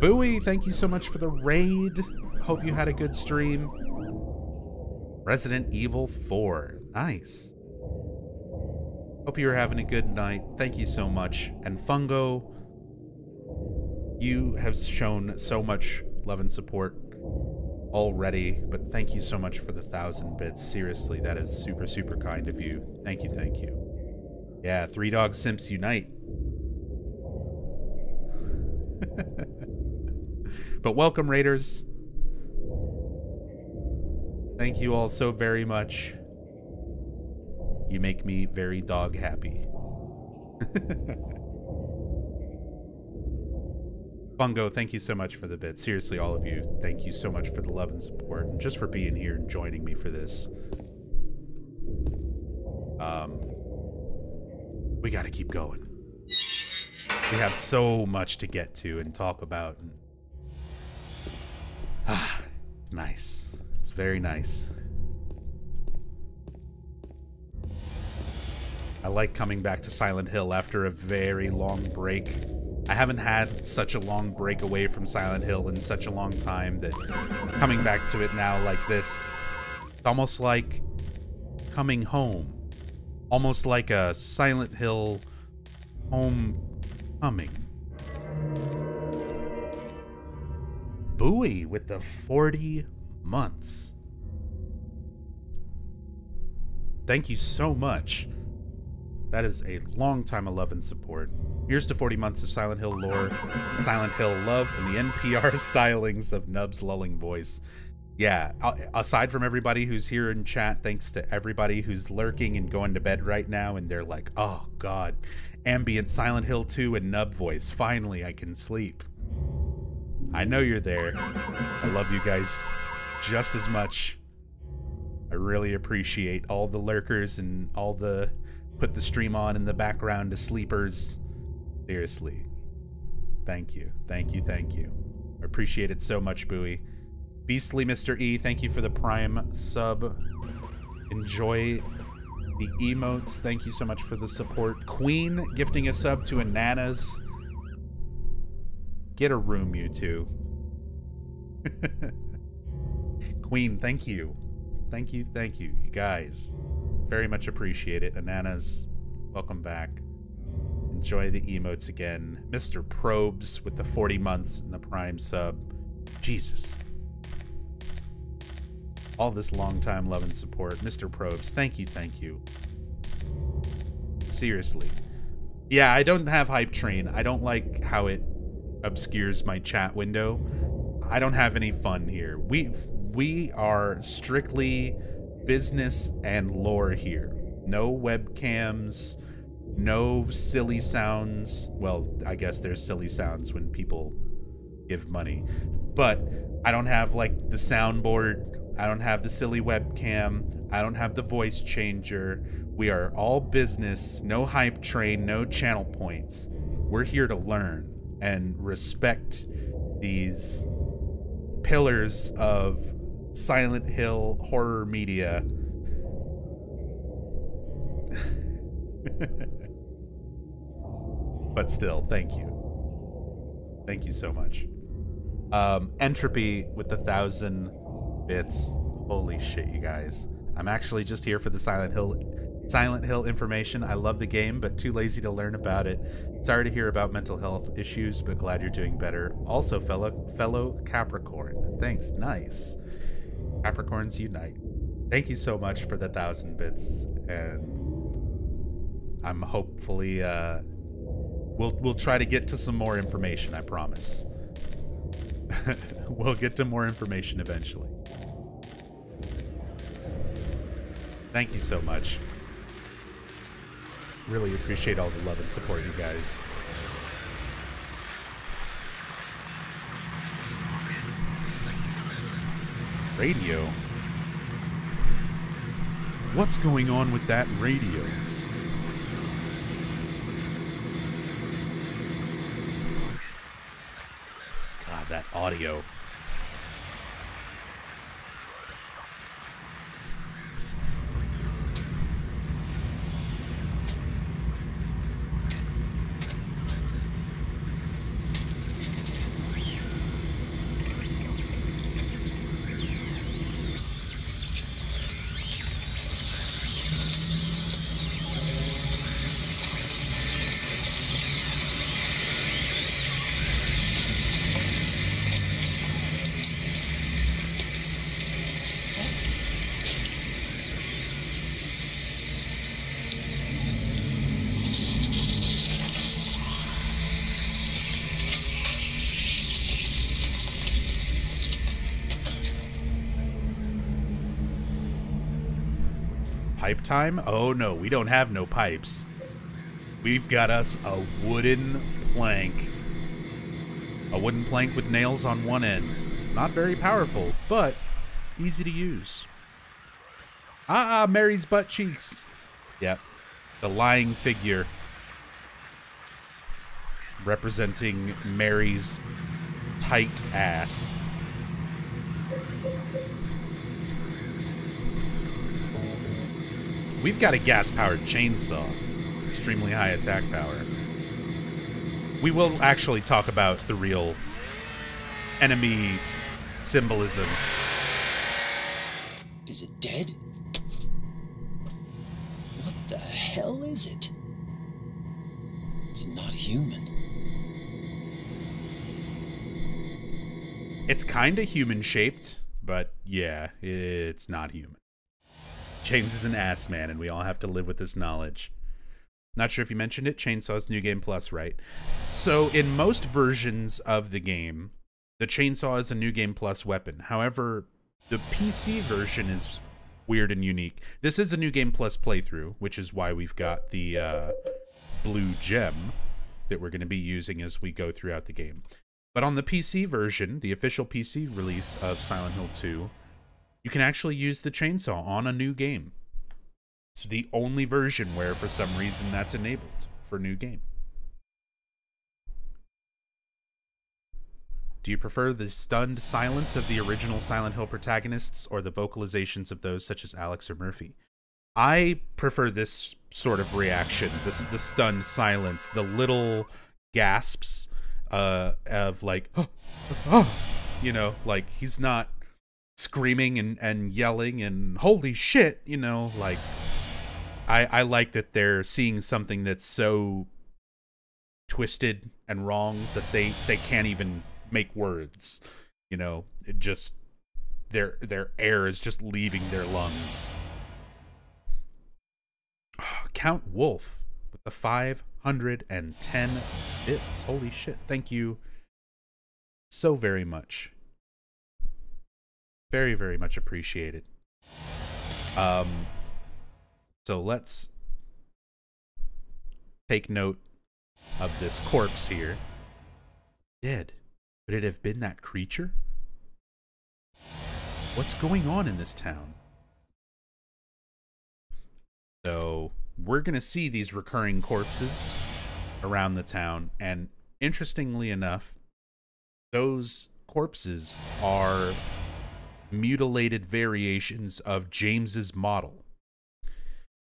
Bowie, thank you so much for the raid. Hope you had a good stream. Resident Evil 4. Nice. Hope you're having a good night. Thank you so much. And Fungo, you have shown so much love and support already, but thank you so much for the 1,000 bits. Seriously, that is super, super kind of you. Thank you, thank you. Yeah, Three Dog Simps unite. But welcome, Raiders. Thank you all so very much. You make me very dog happy. Bungo, thank you so much for the bit. Seriously, all of you, thank you so much for the love and support, and just for being here and joining me for this. We gotta keep going. We have so much to get to and talk about. It's nice. It's very nice. I like coming back to Silent Hill after a very long break. I haven't had such a long break away from Silent Hill in such a long time that coming back to it now like this, it's almost like coming home. Almost like a Silent Hill homecoming. Bowie with the 40 months. Thank you so much. That is a long time of love and support. Here's to 40 months of Silent Hill lore, Silent Hill love, and the NPR stylings of Nub's lulling voice. Yeah, aside from everybody who's here in chat, thanks to everybody who's lurking and going to bed right now, and they're like, oh god, ambient Silent Hill 2 and Nub voice. Finally, I can sleep. I know you're there. I love you guys just as much. I really appreciate all the lurkers and all the put the stream on in the background to sleepers. Seriously. Thank you. Thank you. Thank you. I appreciate it so much, Bowie. Beastly Mr. E, thank you for the Prime sub. Enjoy the emotes. Thank you so much for the support. Queen gifting a sub to Ananas. Get a room, you two. Queen, thank you. Thank you, thank you, you guys. Very much appreciate it. Ananas, welcome back. Enjoy the emotes again. Mr. Probes with the 40 months and the Prime sub. Jesus. All this long time love and support. Mr. Probes, thank you, thank you. Seriously. Yeah, I don't have Hype Train. I don't like how it obscures my chat window. I don't have any fun here. We are strictly business and lore here. No webcams, no silly sounds. Well, I guess there's silly sounds when people give money. But I don't have like the soundboard. I don't have the silly webcam. I don't have the voice changer. We are all business, no hype train, no channel points. We're here to learn and respect these pillars of Silent Hill horror media. But still, thank you. Thank you so much. Entropy with the 1,000 bits. Holy shit, you guys. I'm actually just here for the Silent Hill information. I love the game, but too lazy to learn about it. Sorry to hear about mental health issues, but glad you're doing better. Also, fellow Capricorn. Thanks, nice. Capricorns unite. Thank you so much for the 1,000 bits, and I'm hopefully we'll try to get to some more information, I promise. We'll get to more information eventually. Thank you so much. Really appreciate all the love and support, you guys. Radio? What's going on with that radio? God, that audio. Pipe time? Oh no, we don't have no pipes. We've got us a wooden plank. A wooden plank with nails on one end. Not very powerful, but easy to use. Ah, Mary's butt cheeks. Yep. The lying figure. Representing Mary's tight ass. We've got a gas-powered chainsaw. Extremely high attack power. We will actually talk about the real enemy symbolism. Is it dead? What the hell is it? It's not human. It's kind of human-shaped, but yeah, it's not human. James is an ass man, and we all have to live with this knowledge. Not sure if you mentioned it, Chainsaw's New Game Plus, right? So in most versions of the game, the chainsaw is a New Game Plus weapon. However, the PC version is weird and unique. This is a New Game Plus playthrough, which is why we've got the blue gem that we're going to be using as we go throughout the game. But on the PC version, the official PC release of Silent Hill 2, you can actually use the chainsaw on a new game. It's the only version where, for some reason, that's enabled for new game. Do you prefer the stunned silence of the original Silent Hill protagonists or the vocalizations of those such as Alex or Murphy? I prefer this sort of reaction, the stunned silence, the little gasps of like, oh, oh, you know, like he's not screaming and yelling and holy shit, you know, like I like that they're seeing something that's so twisted and wrong that they can't even make words, you know. It just their air is just leaving their lungs. Count Wolf with the 510 bits. Holy shit. Thank you so very much. Very, very much appreciated. So let's take note of this corpse here. Dead. Could it have been that creature? What's going on in this town? So we're going to see these recurring corpses around the town, and interestingly enough, those corpses are mutilated variations of James's model.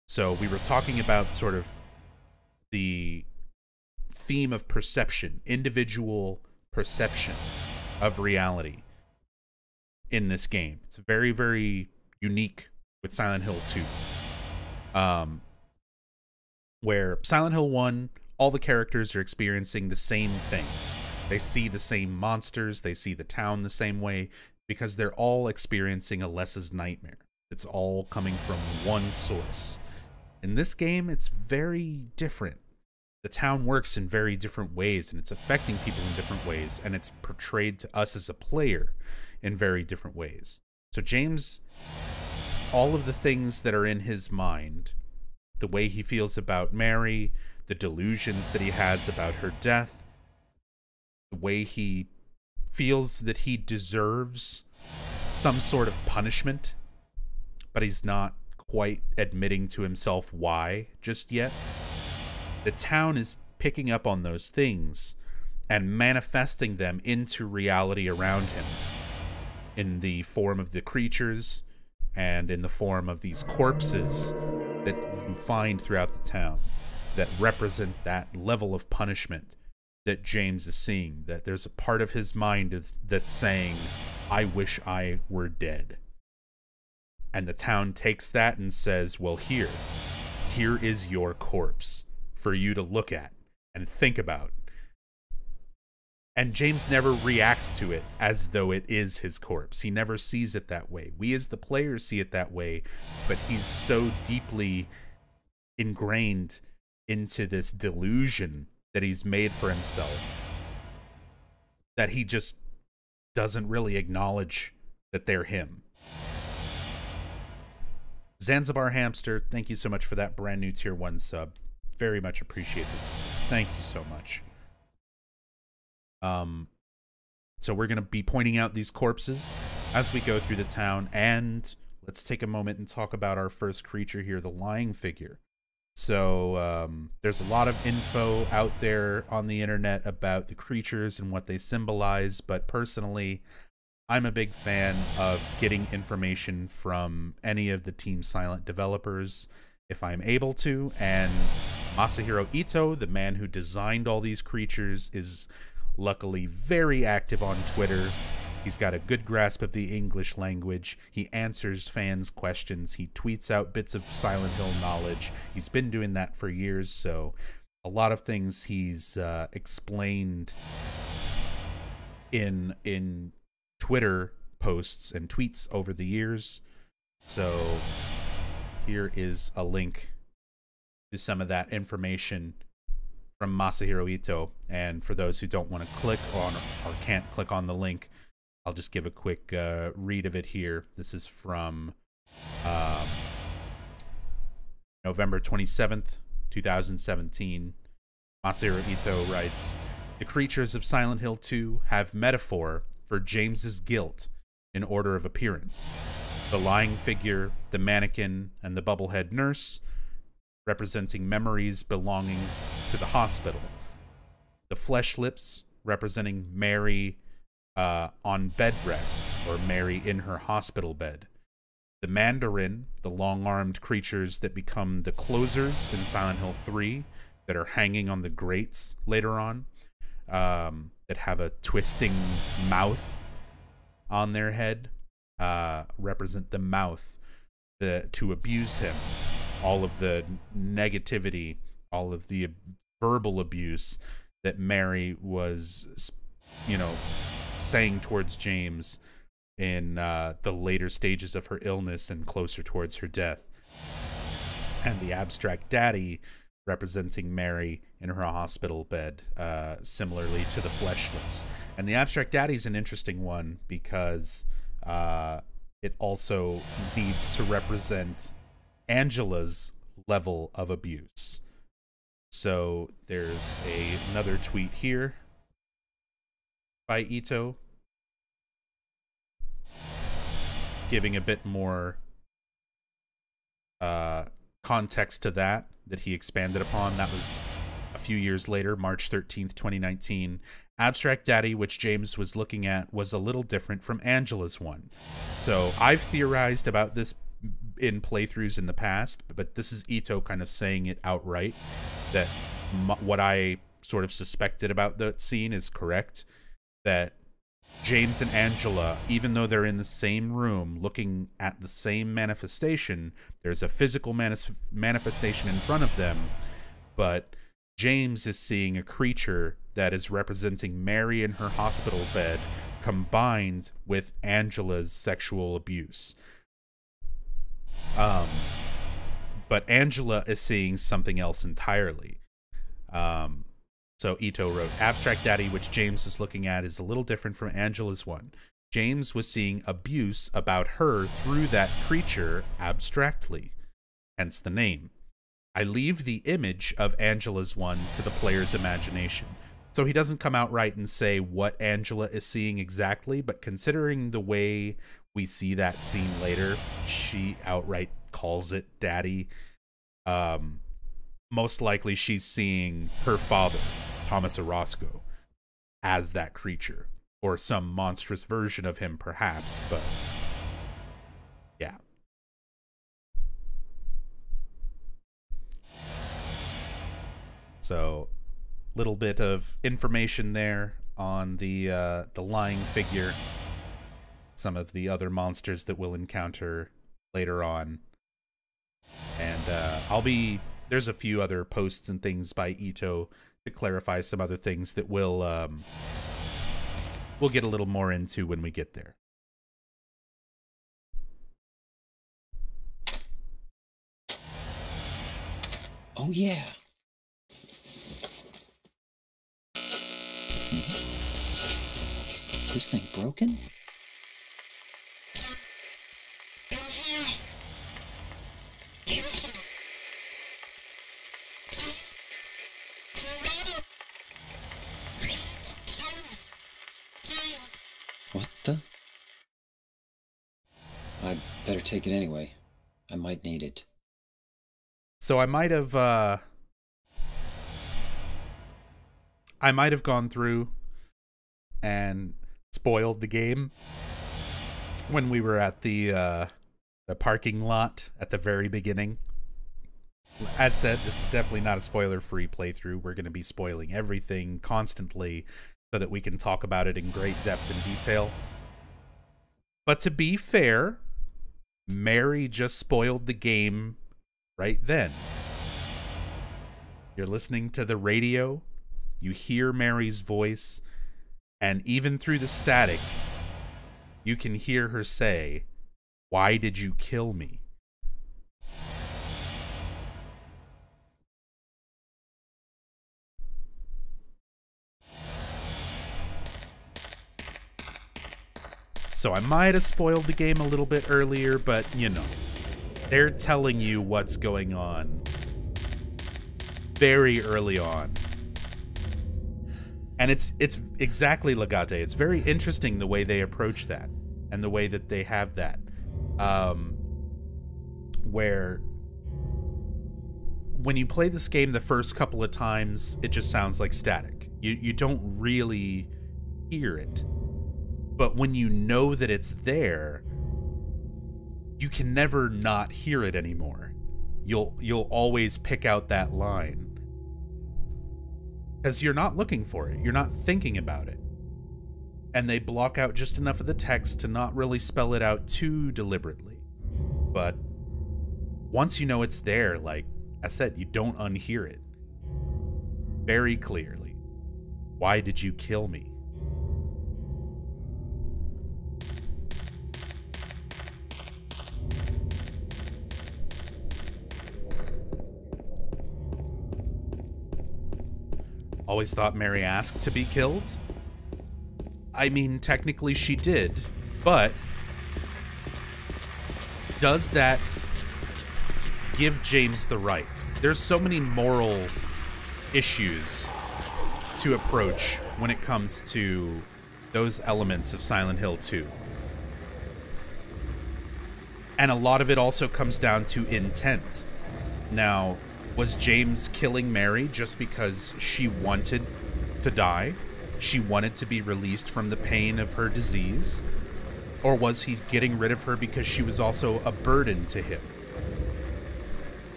So we were talking about sort of the theme of perception, individual perception of reality in this game. It's very, very unique with Silent Hill 2. Where Silent Hill 1, all the characters are experiencing the same things. They see the same monsters, they see the town the same way, because they're all experiencing a Les's nightmare. It's all coming from one source. In this game, it's very different. The town works in very different ways, and it's affecting people in different ways, and it's portrayed to us as a player in very different ways. So James, all of the things that are in his mind, the way he feels about Mary, the delusions that he has about her death, the way he feels that he deserves some sort of punishment, but he's not quite admitting to himself why just yet. The town is picking up on those things and manifesting them into reality around him in the form of the creatures and in the form of these corpses that you find throughout the town that represent that level of punishment that James is seeing. That there's a part of his mind that's saying, I wish I were dead. And the town takes that and says, well, here is your corpse for you to look at and think about. And James never reacts to it as though it is his corpse. He never sees it that way. We as the players see it that way, but he's so deeply ingrained into this delusion that he's made for himself that he just doesn't really acknowledge that they're him. Zanzibar Hamster, thank you so much for that brand new tier 1 sub. Very much appreciate this. Thank you so much. So we're going to be pointing out these corpses as we go through the town, and let's take a moment and talk about our first creature here, the lying figure. So there's a lot of info out there on the internet about the creatures and what they symbolize, but personally, I'm a big fan of getting information from any of the Team Silent developers if I'm able to, and Masahiro Ito, the man who designed all these creatures, is luckily very active on Twitter. He's got a good grasp of the English language. He answers fans' questions. He tweets out bits of Silent Hill knowledge. He's been doing that for years, so a lot of things he's explained in Twitter posts and tweets over the years. So here is a link to some of that information from Masahiro Ito. And for those who don't want to click on or can't click on the link, I'll just give a quick read of it here. This is from November 27th, 2017. Masahiro Ito writes, "The creatures of Silent Hill 2 have metaphor for James's guilt in order of appearance. The lying figure, the mannequin, and the bubblehead nurse, representing memories belonging to the hospital. The flesh lips, representing Mary on bed rest, or Mary in her hospital bed. The Mandarin, the long-armed creatures that become the closers in Silent Hill 3, that are hanging on the grates later on, that have a twisting mouth on their head, represent the mouth to abuse him. All of the negativity, all of the verbal abuse that Mary was, you know, saying towards James in the later stages of her illness and closer towards her death. And the abstract daddy, representing Mary in her hospital bed, similarly to the flesh lips. And the abstract daddy is an interesting one because it also needs to represent Angela's level of abuse. So there's another tweet here by Ito giving a bit more context to that he expanded upon. That was a few years later, March 13th, 2019. Abstract Daddy, which James was looking at, was a little different from Angela's one. So I've theorized about this in playthroughs in the past, but this is Ito kind of saying it outright, that what I sort of suspected about that scene is correct, that James and Angela, even though they're in the same room looking at the same manifestation, there's a physical manifestation in front of them, but James is seeing a creature that is representing Mary in her hospital bed combined with Angela's sexual abuse. But Angela is seeing something else entirely. So Ito wrote, Abstract Daddy, which James was looking at, is a little different from Angela's one. James was seeing abuse about her through that creature abstractly, hence the name. I leave the image of Angela's one to the player's imagination. So he doesn't come out right and say what Angela is seeing exactly, but considering the way we see that scene later, she outright calls it Daddy. Most likely she's seeing her father, Thomas Orozco, as that creature, or some monstrous version of him perhaps, but yeah. So, little bit of information there on the lying figure, some of the other monsters that we'll encounter later on, and there's a few other posts and things by Ito to clarify some other things that we'll get a little more into when we get there. Oh yeah. This thing broken? I better take it anyway. I might need it. So I might have gone through and spoiled the game when we were at the parking lot at the very beginning. As said, this is definitely not a spoiler-free playthrough. We're going to be spoiling everything constantly so that we can talk about it in great depth and detail. But to be fair, Mary just spoiled the game right then. You're listening to the radio, you hear Mary's voice, and even through the static, you can hear her say, "Why did you kill me?" So I might have spoiled the game a little bit earlier, but, you know, they're telling you what's going on very early on. And it's exactly Legate. It's very interesting the way they approach that and the way that they have that. Where when you play this game the first couple of times, it just sounds like static. You don't really hear it. But when you know that it's there, you can never not hear it anymore. You'll always pick out that line. Because you're not looking for it. You're not thinking about it. And they block out just enough of the text to not really spell it out too deliberately. But once you know it's there, like I said, you don't unhear it. Very clearly. Why did you kill me? Always thought Mary asked to be killed. I mean, technically she did, but does that give James the right? There's so many moral issues to approach when it comes to those elements of Silent Hill 2. And a lot of it also comes down to intent. Now, was James killing Mary just because she wanted to die? She wanted to be released from the pain of her disease? Or was he getting rid of her because she was also a burden to him?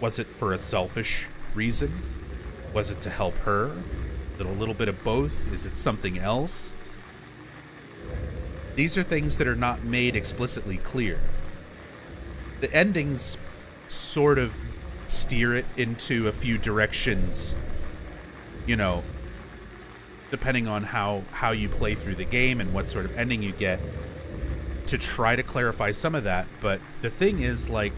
Was it for a selfish reason? Was it to help her? A little bit of both? Is it something else? These are things that are not made explicitly clear. The endings sort of steer it into a few directions, you know, depending on how you play through the game and what sort of ending you get, to try to clarify some of that. But the thing is, like,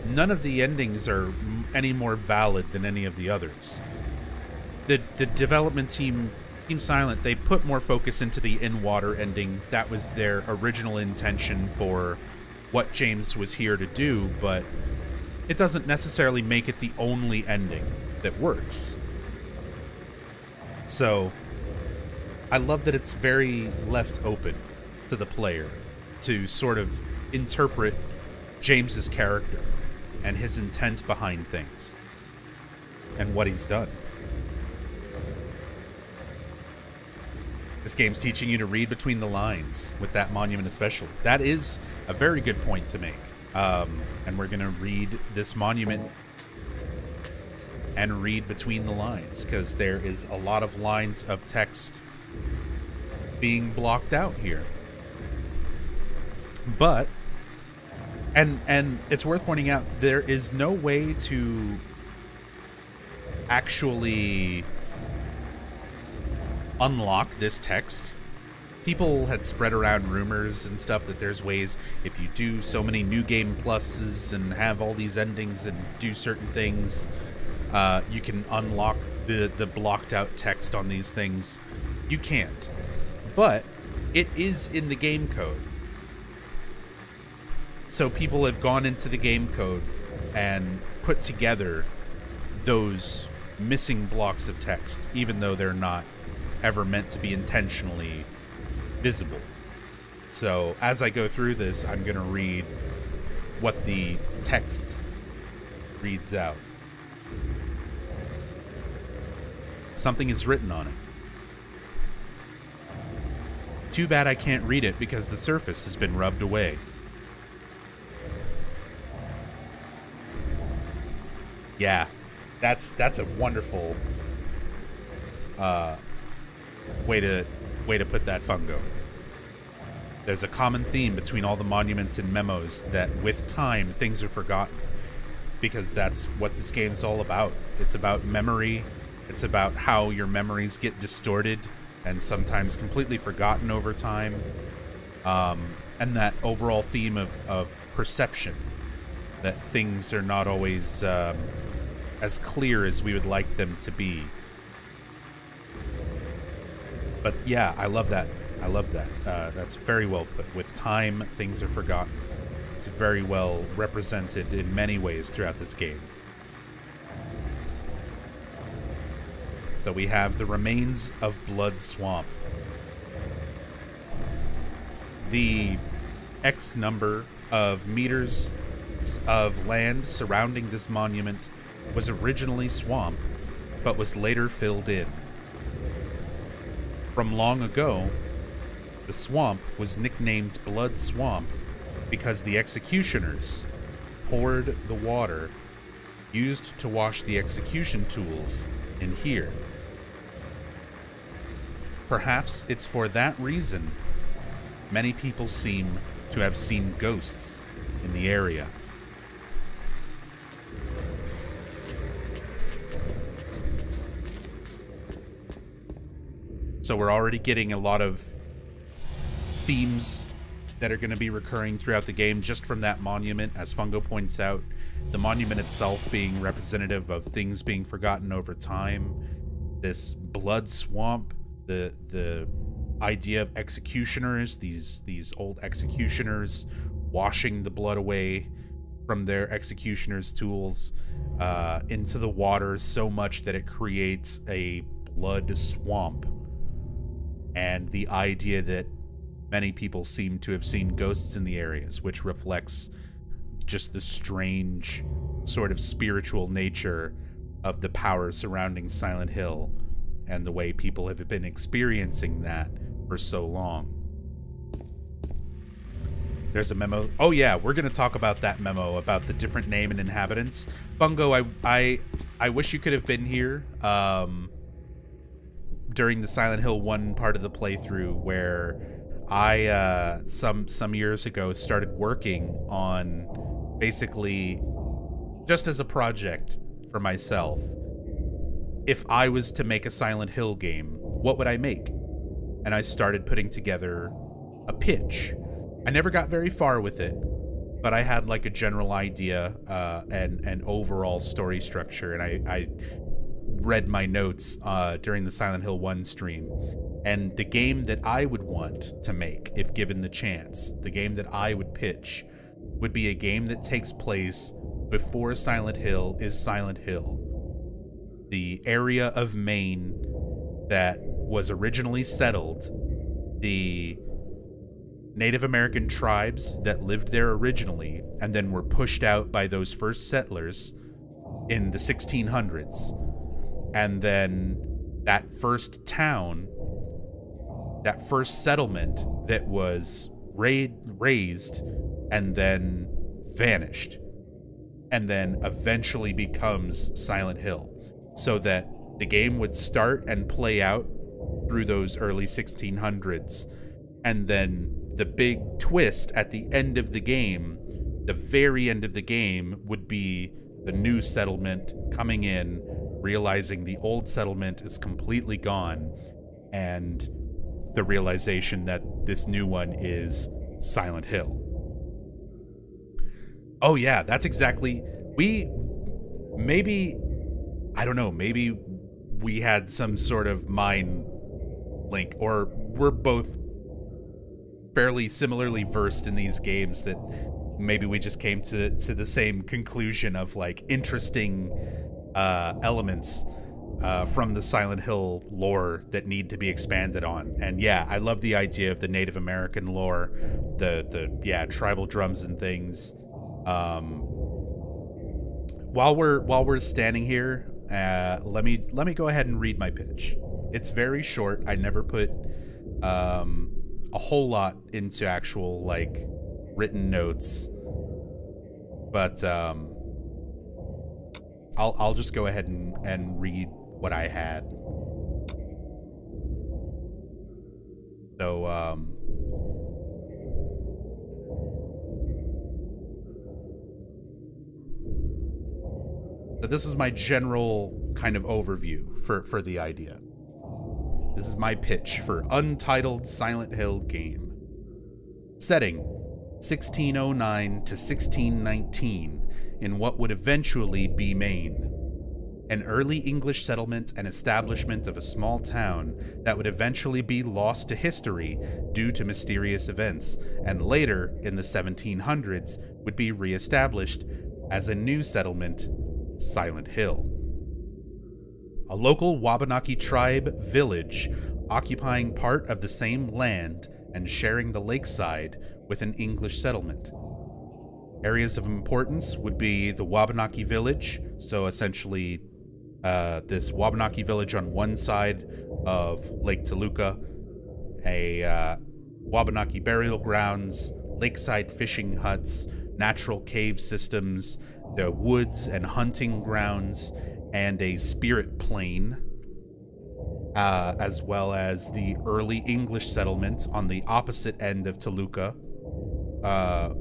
none of the endings are any more valid than any of the others. The development team, Team Silent, they put more focus into the in-water ending. That was their original intention for what James was here to do, but it doesn't necessarily make it the only ending that works. So, I love that it's very left open to the player to sort of interpret James's character and his intent behind things and what he's done. This game's teaching you to read between the lines, with that monument especially. That is a very good point to make. And we're going to read this monument and read between the lines, because there is a lot of lines of text being blocked out here. But, and it's worth pointing out, there is no way to actually unlock this text. People had spread around rumors and stuff that there's ways, if you do so many new game pluses and have all these endings and do certain things, you can unlock the blocked out text on these things. You can't. But it is in the game code. So people have gone into the game code and put together those missing blocks of text, even though they're not ever meant to be intentionally visible. So as I go through this, I'm going to read what the text reads out. Something is written on it. Too bad I can't read it because the surface has been rubbed away. Yeah, that's a wonderful way to put that, Fungo. There's a common theme between all the monuments and memos that with time things are forgotten, because that's what this game's all about. It's about memory. It's about how your memories get distorted and sometimes completely forgotten over time, and that overall theme of perception, that things are not always as clear as we would like them to be. But yeah, I love that. I love that. That's very well put. With time, things are forgotten. It's very well represented in many ways throughout this game. So we have the remains of Blood Swamp. The X number of meters of land surrounding this monument was originally swamp, but was later filled in. From long ago, the swamp was nicknamed Blood Swamp because the executioners poured the water used to wash the execution tools in here. Perhaps it's for that reason many people seem to have seen ghosts in the area. So we're already getting a lot of themes that are going to be recurring throughout the game just from that monument, as Fungo points out. The monument itself being representative of things being forgotten over time. This blood swamp, the idea of executioners, these old executioners washing the blood away from their executioners' tools into the water so much that it creates a blood swamp. And the idea that many people seem to have seen ghosts in the areas, which reflects just the strange sort of spiritual nature of the power surrounding Silent Hill and the way people have been experiencing that for so long. There's a memo. Oh yeah, we're going to talk about that memo about the different name and inhabitants. Fungo, I wish you could have been here during the Silent Hill 1 part of the playthrough, where I some years ago started working on, basically just as a project for myself, if I was to make a Silent Hill game, what would I make? And I started putting together a pitch. I never got very far with it, but I had like a general idea and an overall story structure, and I read my notes during the Silent Hill 1 stream. And the game that I would want to make, if given the chance, the game that I would pitch, would be a game that takes place before Silent Hill is Silent Hill. The area of Maine that was originally settled, the Native American tribes that lived there originally and then were pushed out by those first settlers in the 1600s. And then that first town, that first settlement that was raised and then vanished, and then eventually becomes Silent Hill. So that the game would start and play out through those early 1600s. And then the big twist at the end of the game, the very end of the game, would be the new settlement coming in, realizing the old settlement is completely gone, and the realization that this new one is Silent Hill. Oh yeah, that's exactly... Maybe we had some sort of mind link, or we're both fairly similarly versed in these games that maybe we just came to the same conclusion of like interesting elements from the Silent Hill lore that need to be expanded on. And yeah, I love the idea of the Native American lore, the tribal drums and things. While we're standing here, let me go ahead and read my pitch. It's very short. I never put a whole lot into actual like written notes, but I'll just go ahead and read what I had. So so this is my general kind of overview for the idea. This is my pitch for Untitled Silent Hill game. Setting 1609 to 1619 in what would eventually be Maine. An early English settlement and establishment of a small town that would eventually be lost to history due to mysterious events, and later, in the 1700s, would be re-established as a new settlement, Silent Hill. A local Wabanaki tribe village occupying part of the same land and sharing the lakeside with an English settlement. Areas of importance would be the Wabanaki village, so essentially this Wabanaki village on one side of Lake Toluca, a Wabanaki burial grounds, lakeside fishing huts, natural cave systems, the woods and hunting grounds, and a spirit plane, as well as the early English settlement on the opposite end of Toluca,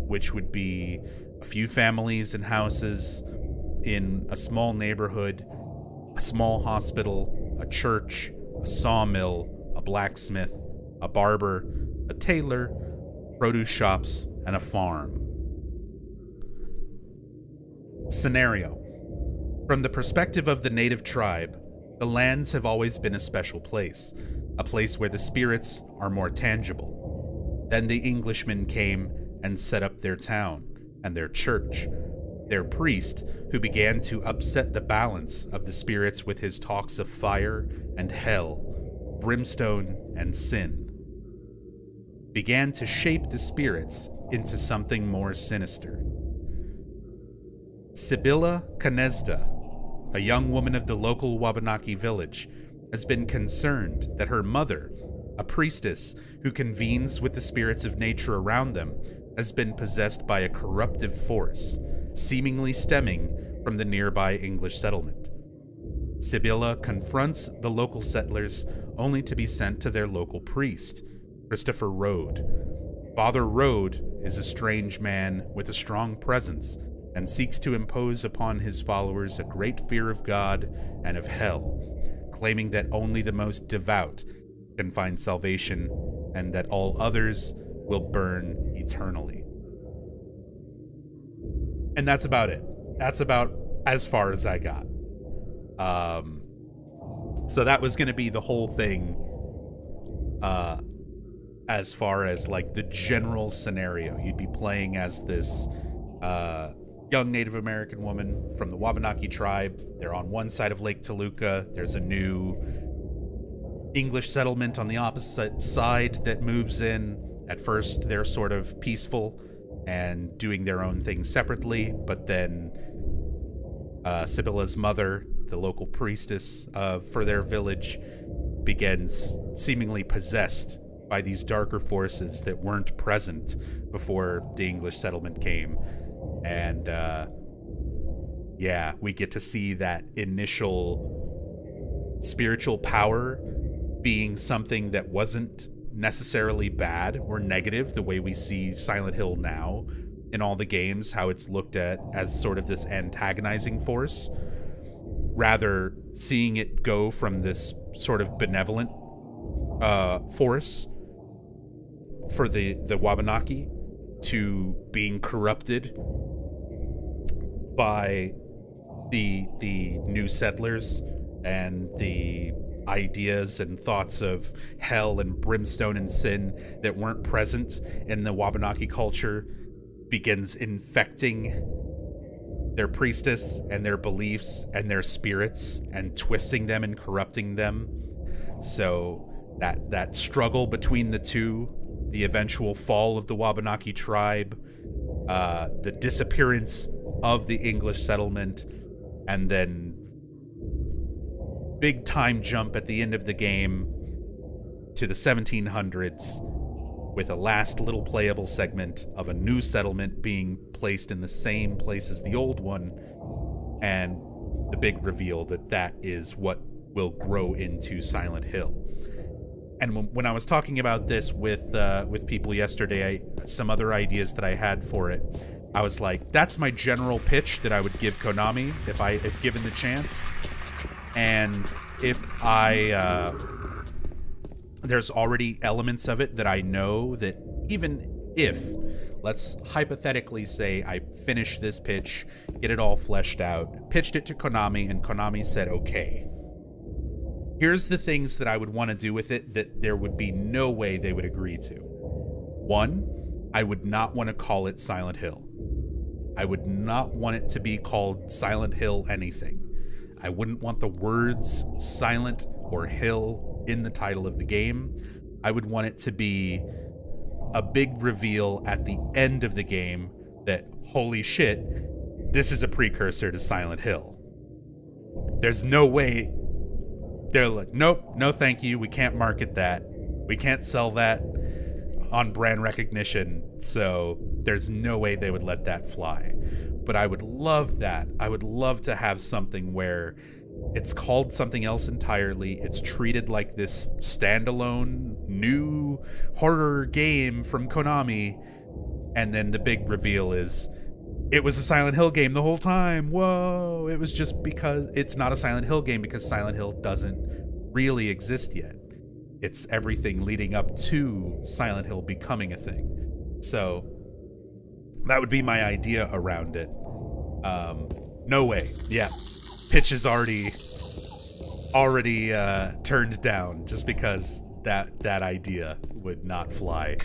which would be a few families and houses in a small neighborhood, a small hospital, a church, a sawmill, a blacksmith, a barber, a tailor, produce shops, and a farm. Scenario. From the perspective of the native tribe, the lands have always been a special place, a place where the spirits are more tangible. Then the Englishmen came and set up their town and their church, their priest, who began to upset the balance of the spirits with his talks of fire and hell, brimstone and sin, began to shape the spirits into something more sinister. Sibylla Canezda, a young woman of the local Wabanaki village, has been concerned that her mother, a priestess who convenes with the spirits of nature around them, has been possessed by a corruptive force, seemingly stemming from the nearby English settlement. Sibylla confronts the local settlers only to be sent to their local priest, Christopher Rode. Father Rode is a strange man with a strong presence and seeks to impose upon his followers a great fear of God and of hell, claiming that only the most devout can find salvation and that all others will burn eternally. And that's about it. That's about as far as I got. So that was going to be the whole thing as far as like the general scenario. You'd be playing as this young Native American woman from the Wabanaki tribe. They're on one side of Lake Toluca. There's a new English settlement on the opposite side that moves in. At first, they're sort of peaceful and doing their own thing separately, but then Sibylla's mother, the local priestess for their village, begins seemingly possessed by these darker forces that weren't present before the English settlement came. And yeah, we get to see that initial spiritual power being something that wasn't necessarily bad or negative the way we see Silent Hill now in all the games, how it's looked at as sort of this antagonizing force, rather seeing it go from this sort of benevolent force for the Wabanaki to being corrupted by the new settlers and the ideas and thoughts of hell and brimstone and sin that weren't present in the Wabanaki culture begins infecting their priestess and their beliefs and their spirits and twisting them and corrupting them. So that struggle between the two, the eventual fall of the Wabanaki tribe, the disappearance of the English settlement, and then big time jump at the end of the game to the 1700s with a last little playable segment of a new settlement being placed in the same place as the old one, and the big reveal that that is what will grow into Silent Hill. And when I was talking about this with people yesterday, some other ideas that I had for it, I was like, that's my general pitch that I would give Konami if given the chance. And if there's already elements of it that I know that even if, let's hypothetically say I finish this pitch, get it all fleshed out, pitched it to Konami, and Konami said, okay, here's the things that I would want to do with it that there would be no way they would agree to. One, I would not want to call it Silent Hill. I would not want it to be called Silent Hill anything. I wouldn't want the words silent or hill in the title of the game. I would want it to be a big reveal at the end of the game that, holy shit, this is a precursor to Silent Hill. There's no way. They're like, nope, no thank you, we can't market that. We can't sell that on brand recognition, so there's no way they would let that fly. But I would love that. I would love to have something where it's called something else entirely. It's treated like this standalone new horror game from Konami, and then the big reveal is it was a Silent Hill game the whole time. Whoa! It was just because it's not a Silent Hill game because Silent Hill doesn't really exist yet. It's everything leading up to Silent Hill becoming a thing. So that would be my idea around it. No way. Yeah. Pitch is already turned down just because that idea would not fly.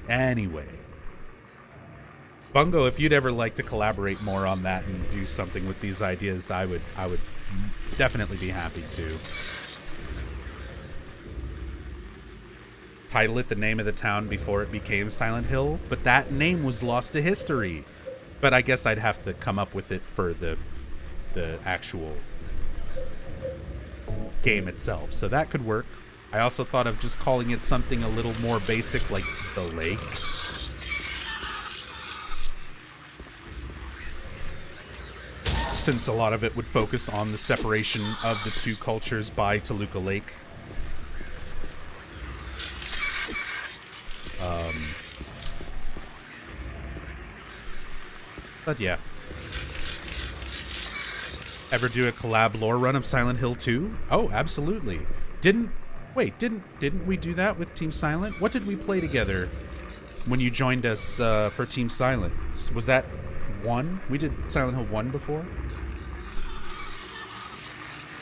Anyway, Bungo, if you'd ever like to collaborate more on that and do something with these ideas, I would definitely be happy to. Title it the name of the town before it became Silent Hill, but that name was lost to history. But I guess I'd have to come up with it for the actual game itself, so that could work. I also thought of just calling it something a little more basic, like the lake. Since a lot of it would focus on the separation of the two cultures by Toluca Lake. But yeah. Ever do a collab lore run of Silent Hill 2? Oh, absolutely. Didn't we do that with Team Silent? What did we play together when you joined us for Team Silent? Was that 1? We did Silent Hill 1 before?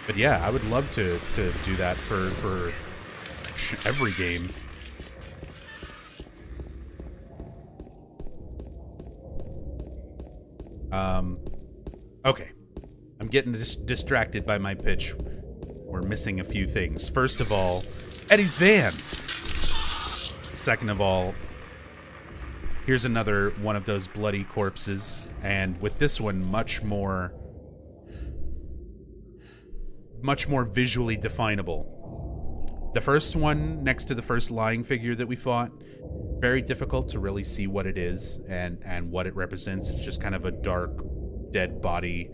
But yeah, I would love to do that for every game. Okay. I'm getting distracted by my pitch. We're missing a few things. First of all, Eddie's van. Second of all, here's another one of those bloody corpses, and with this one much more visually definable. The first one, next to the first lying figure that we fought, very difficult to really see what it is and what it represents. It's just kind of a dark, dead body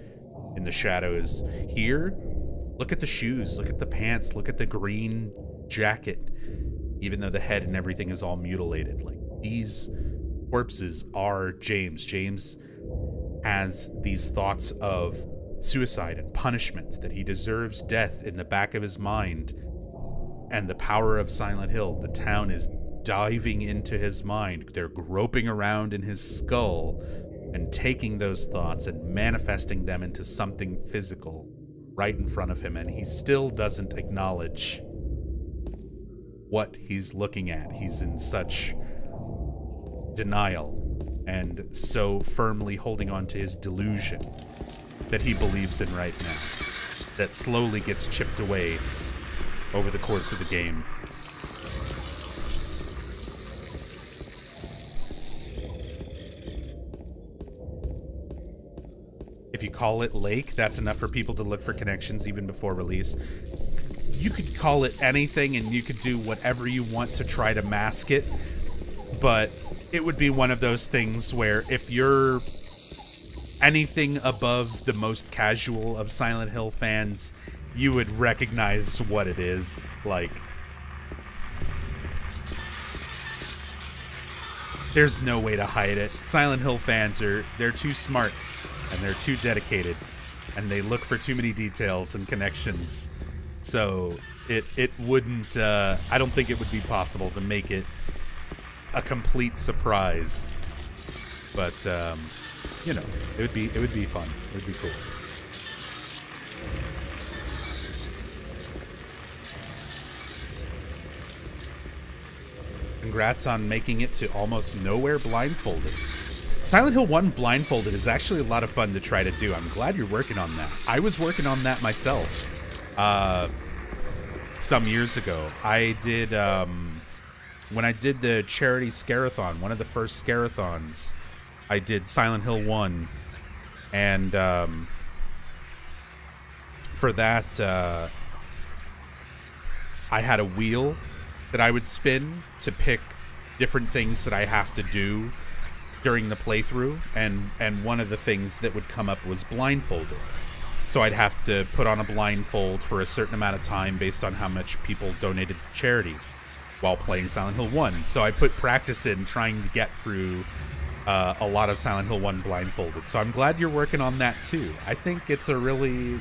in the shadows. Here, look at the shoes, look at the pants, look at the green jacket, even though the head and everything is all mutilated. Like, these corpses are James. James has these thoughts of suicide and punishment, that he deserves death in the back of his mind. And the power of Silent Hill, the town is diving into his mind. They're groping around in his skull and taking those thoughts and manifesting them into something physical right in front of him, and he still doesn't acknowledge what he's looking at. He's in such denial and so firmly holding on to his delusion that he believes in right now, that slowly gets chipped away over the course of the game. If you call it Lake, that's enough for people to look for connections even before release. You could call it anything and you could do whatever you want to try to mask it, but it would be one of those things where if you're anything above the most casual of Silent Hill fans, you would recognize what it is. Like, there's no way to hide it. Silent Hill fans they're too smart and they're too dedicated and they look for too many details and connections. So it wouldn't, I don't think it would be possible to make it a complete surprise. But, you know, it would be fun. It would be cool. Congrats on making it to almost nowhere blindfolded. Silent Hill 1 blindfolded is actually a lot of fun to try to do. I'm glad you're working on that. I was working on that myself some years ago. I did, when I did the charity scarathon, one of the first scarathons, I did Silent Hill 1. And for that, I had a wheel that I would spin to pick different things that I have to do during the playthrough, and one of the things that would come up was blindfolded. So I'd have to put on a blindfold for a certain amount of time based on how much people donated to charity while playing Silent Hill 1. So I put practice in trying to get through a lot of Silent Hill 1 blindfolded. So I'm glad you're working on that too. I think it's a really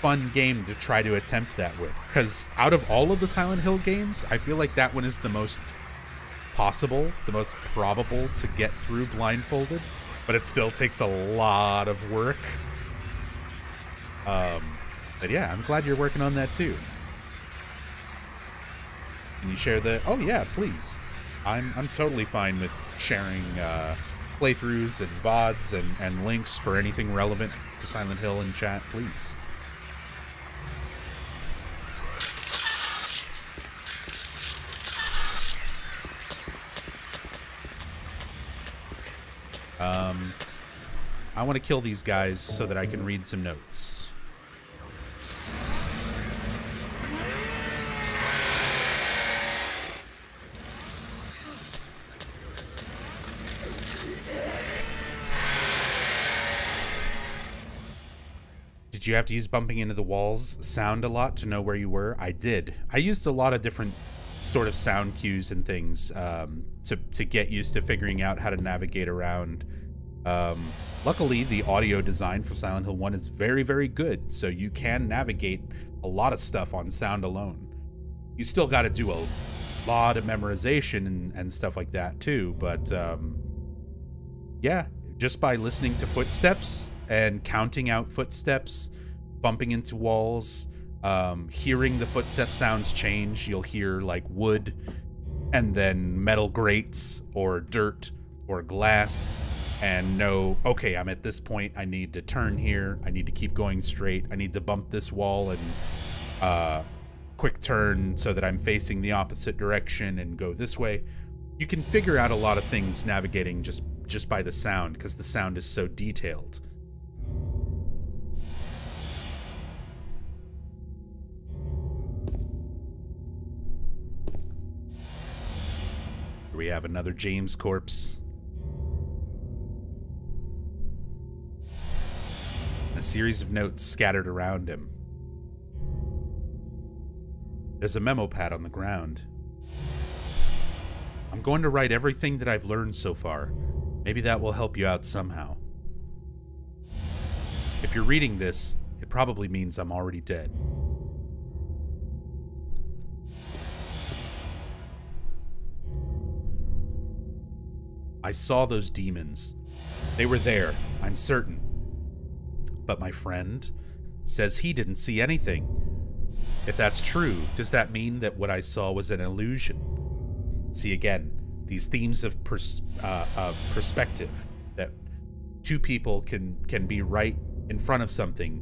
fun game to try to attempt that with, because out of all of the Silent Hill games, I feel like that one is the most possible, the most probable to get through blindfolded, but it still takes a lot of work. But yeah, I'm glad you're working on that too. Can you share the... Oh yeah, please. I'm totally fine with sharing playthroughs and VODs and links for anything relevant to Silent Hill in chat, please. I want to kill these guys so that I can read some notes. Did you have to use bumping into the walls sound a lot to know where you were? I did. I used a lot of different sort of sound cues and things to get used to figuring out how to navigate around. Luckily, the audio design for Silent Hill 1 is very, very good, so you can navigate a lot of stuff on sound alone. You still got to do a lot of memorization and stuff like that too, but yeah, just by listening to footsteps and counting out footsteps, bumping into walls, hearing the footstep sounds change, you'll hear like wood and then metal grates or dirt or glass, and know, okay, I'm at this point, I need to turn here, I need to keep going straight, I need to bump this wall and quick turn so that I'm facing the opposite direction and go this way. You can figure out a lot of things navigating just by the sound, because the sound is so detailed. Here we have another James corpse. A series of notes scattered around him. There's a memo pad on the ground. I'm going to write everything that I've learned so far. Maybe that will help you out somehow. If you're reading this, it probably means I'm already dead. I saw those demons. They were there, I'm certain. But my friend says he didn't see anything. If that's true, does that mean that what I saw was an illusion? See, again, these themes of perspective, that two people can be right in front of something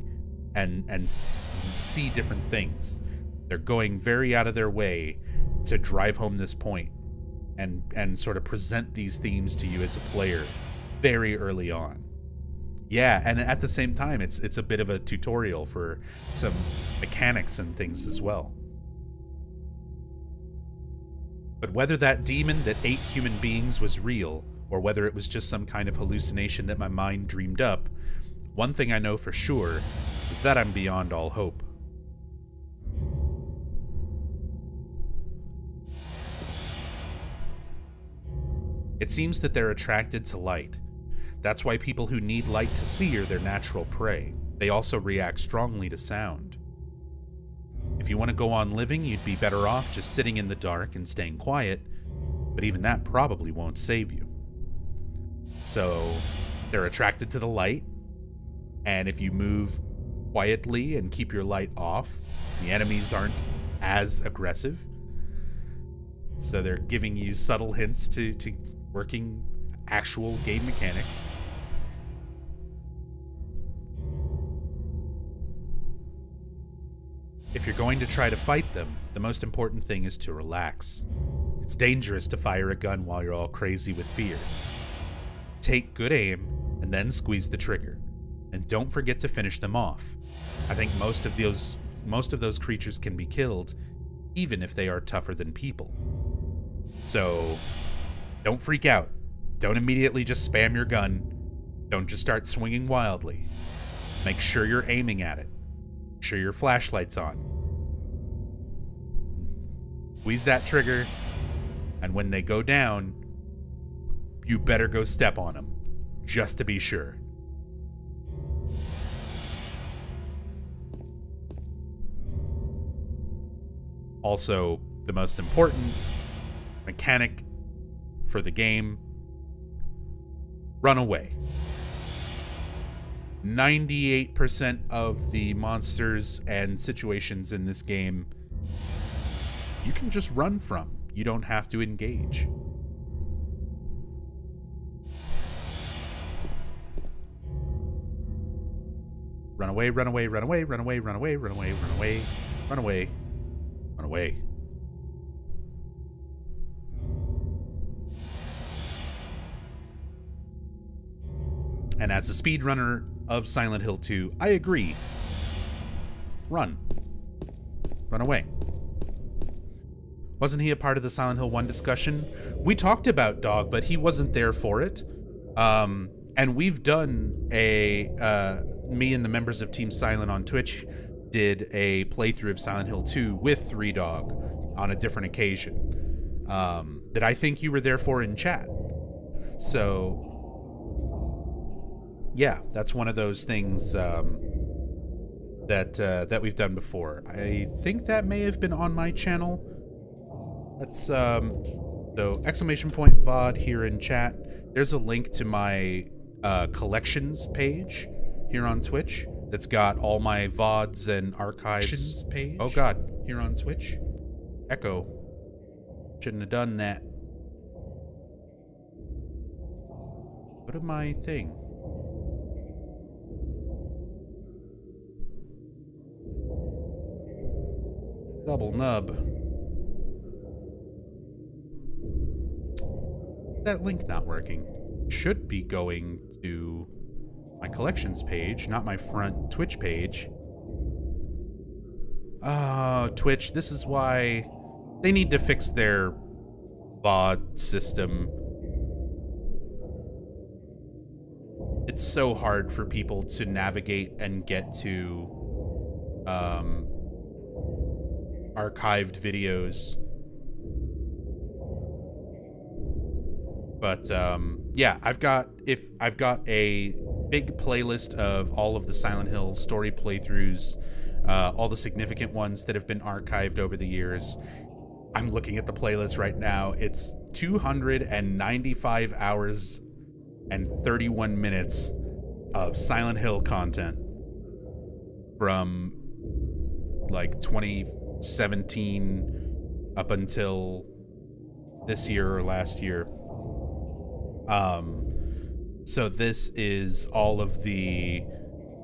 and see different things. They're going very out of their way to drive home this point and sort of present these themes to you as a player very early on. Yeah, and at the same time, it's a bit of a tutorial for some mechanics and things as well. But whether that demon that ate human beings was real, or whether it was just some kind of hallucination that my mind dreamed up, one thing I know for sure is that I'm beyond all hope. It seems that they're attracted to light. That's why people who need light to see are their natural prey. They also react strongly to sound. If you want to go on living, you'd be better off just sitting in the dark and staying quiet, but even that probably won't save you. So, they're attracted to the light, and if you move quietly and keep your light off, the enemies aren't as aggressive. So they're giving you subtle hints to working actual game mechanics. If you're going to try to fight them, the most important thing is to relax. It's dangerous to fire a gun while you're all crazy with fear. Take good aim, and then squeeze the trigger. And don't forget to finish them off. I think most of those creatures can be killed, even if they are tougher than people. So, don't freak out. Don't immediately just spam your gun. Don't just start swinging wildly. Make sure you're aiming at it. Make sure your flashlight's on. Squeeze that trigger, and when they go down, you better go step on them, just to be sure. Also, the most important mechanic for the game: run away. 98% of the monsters and situations in this game you can just run from. You don't have to engage. Run away, run away, run away, run away, run away, run away, run away, run away, run away. And as a speedrunner of Silent Hill 2, I agree. Run. Run away. Wasn't he a part of the Silent Hill 1 discussion? We talked about Dog, but he wasn't there for it. And we've done a... me and the members of Team Silent on Twitch did a playthrough of Silent Hill 2 with 3Dog on a different occasion. That I think you were there for in chat. So... yeah, that's one of those things that we've done before. I think that may have been on my channel. That's so exclamation point VOD here in chat. There's a link to my collections page here on Twitch that's got all my VODs and archives. Page? Oh god, here on Twitch. Echo. Shouldn't have done that. Go to my thing. Double nub. That link not working. Should be going to my collections page, not my front Twitch page. Oh, Twitch, this is why they need to fix their VOD system. It's so hard for people to navigate and get to archived videos. But yeah, I've got a big playlist of all of the Silent Hill story playthroughs, all the significant ones that have been archived over the years. I'm looking at the playlist right now. It's 295 hours and 31 minutes of Silent Hill content from like 2017 up until this year or last year. So this is all of the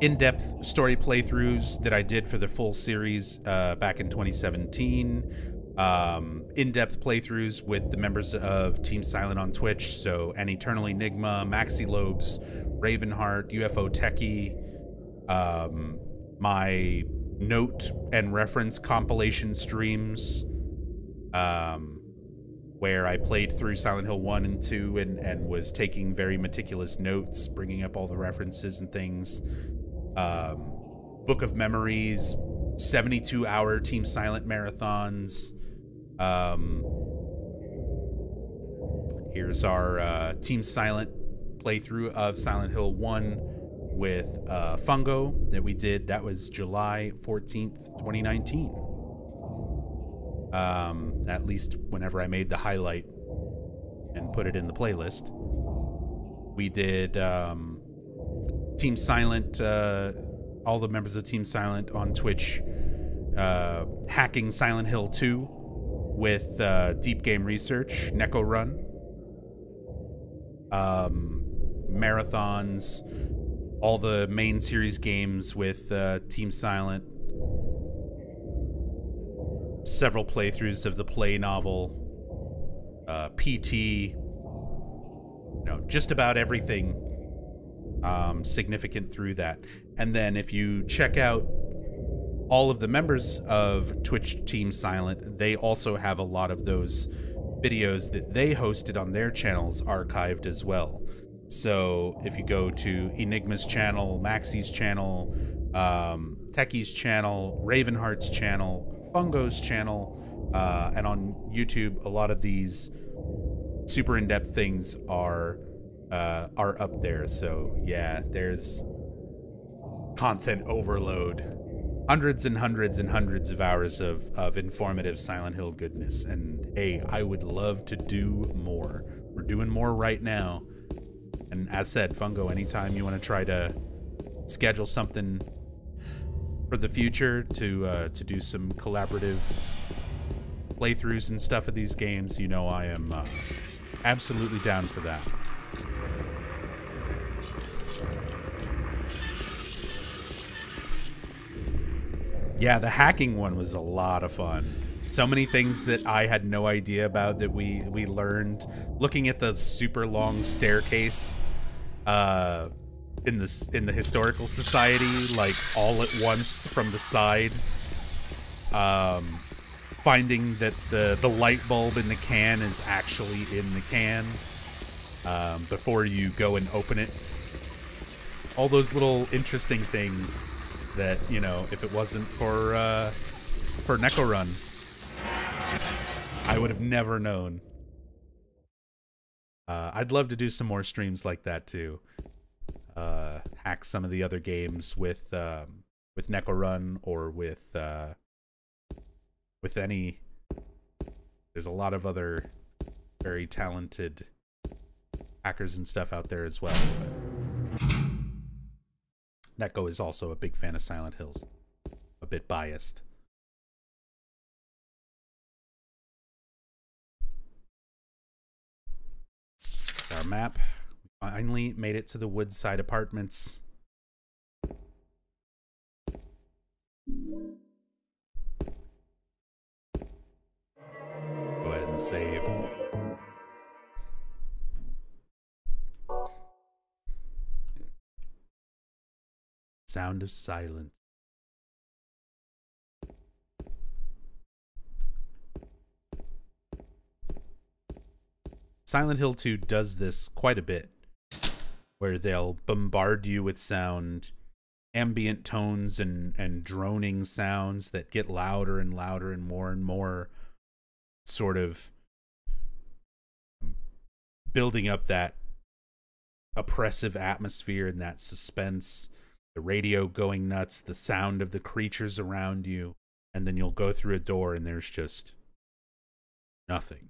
in-depth story playthroughs that I did for the full series back in 2017. In-depth playthroughs with the members of Team Silent on Twitch, so An Eternal Enigma, Maxi Lobes, Ravenheart, UFO Techie, my note and reference compilation streams, where I played through Silent Hill 1 and 2 and was taking very meticulous notes, bringing up all the references and things. Book of Memories, 72-hour Team Silent marathons. Here's our Team Silent playthrough of Silent Hill 1 with Fungo that we did. That was July 14th, 2019. At least whenever I made the highlight and put it in the playlist. We did Team Silent, all the members of Team Silent on Twitch, hacking Silent Hill 2 with Deep Game Research, Neko Run. Marathons, all the main series games with Team Silent. Several playthroughs of the Play novel, PT, you know, just about everything significant through that. And then if you check out all of the members of Twitch Team Silent, they also have a lot of those videos that they hosted on their channels archived as well. So if you go to Enigma's channel, Maxi's channel, Techie's channel, Ravenheart's channel, Fungo's channel, and on YouTube, a lot of these super in-depth things are up there. So yeah, there's content overload, hundreds and hundreds and hundreds of hours of informative Silent Hill goodness. And hey, I would love to do more. We're doing more right now. And as said, Fungo, anytime you want to try to schedule something for the future to do some collaborative playthroughs and stuff of these games, you know I am absolutely down for that. Yeah, the hacking one was a lot of fun. So many things that I had no idea about that we learned looking at the super long staircase in the Historical Society, like all at once from the side. Finding that the light bulb in the can is actually in the can before you go and open it. All those little interesting things that, you know, if it wasn't for Neko Run, I would have never known. I'd love to do some more streams like that too. Hack some of the other games with Neko Run or with any. There's a lot of other very talented hackers and stuff out there as well. But Neko is also a big fan of Silent Hills. A bit biased. It's our map. We finally made it to the Woodside Apartments. Go ahead and save. Sound of silence. Silent Hill 2 does this quite a bit, where they'll bombard you with sound, ambient tones and droning sounds that get louder and louder and more sort of building up that oppressive atmosphere and that suspense. The radio going nuts, the sound of the creatures around you, and then you'll go through a door and there's just nothing.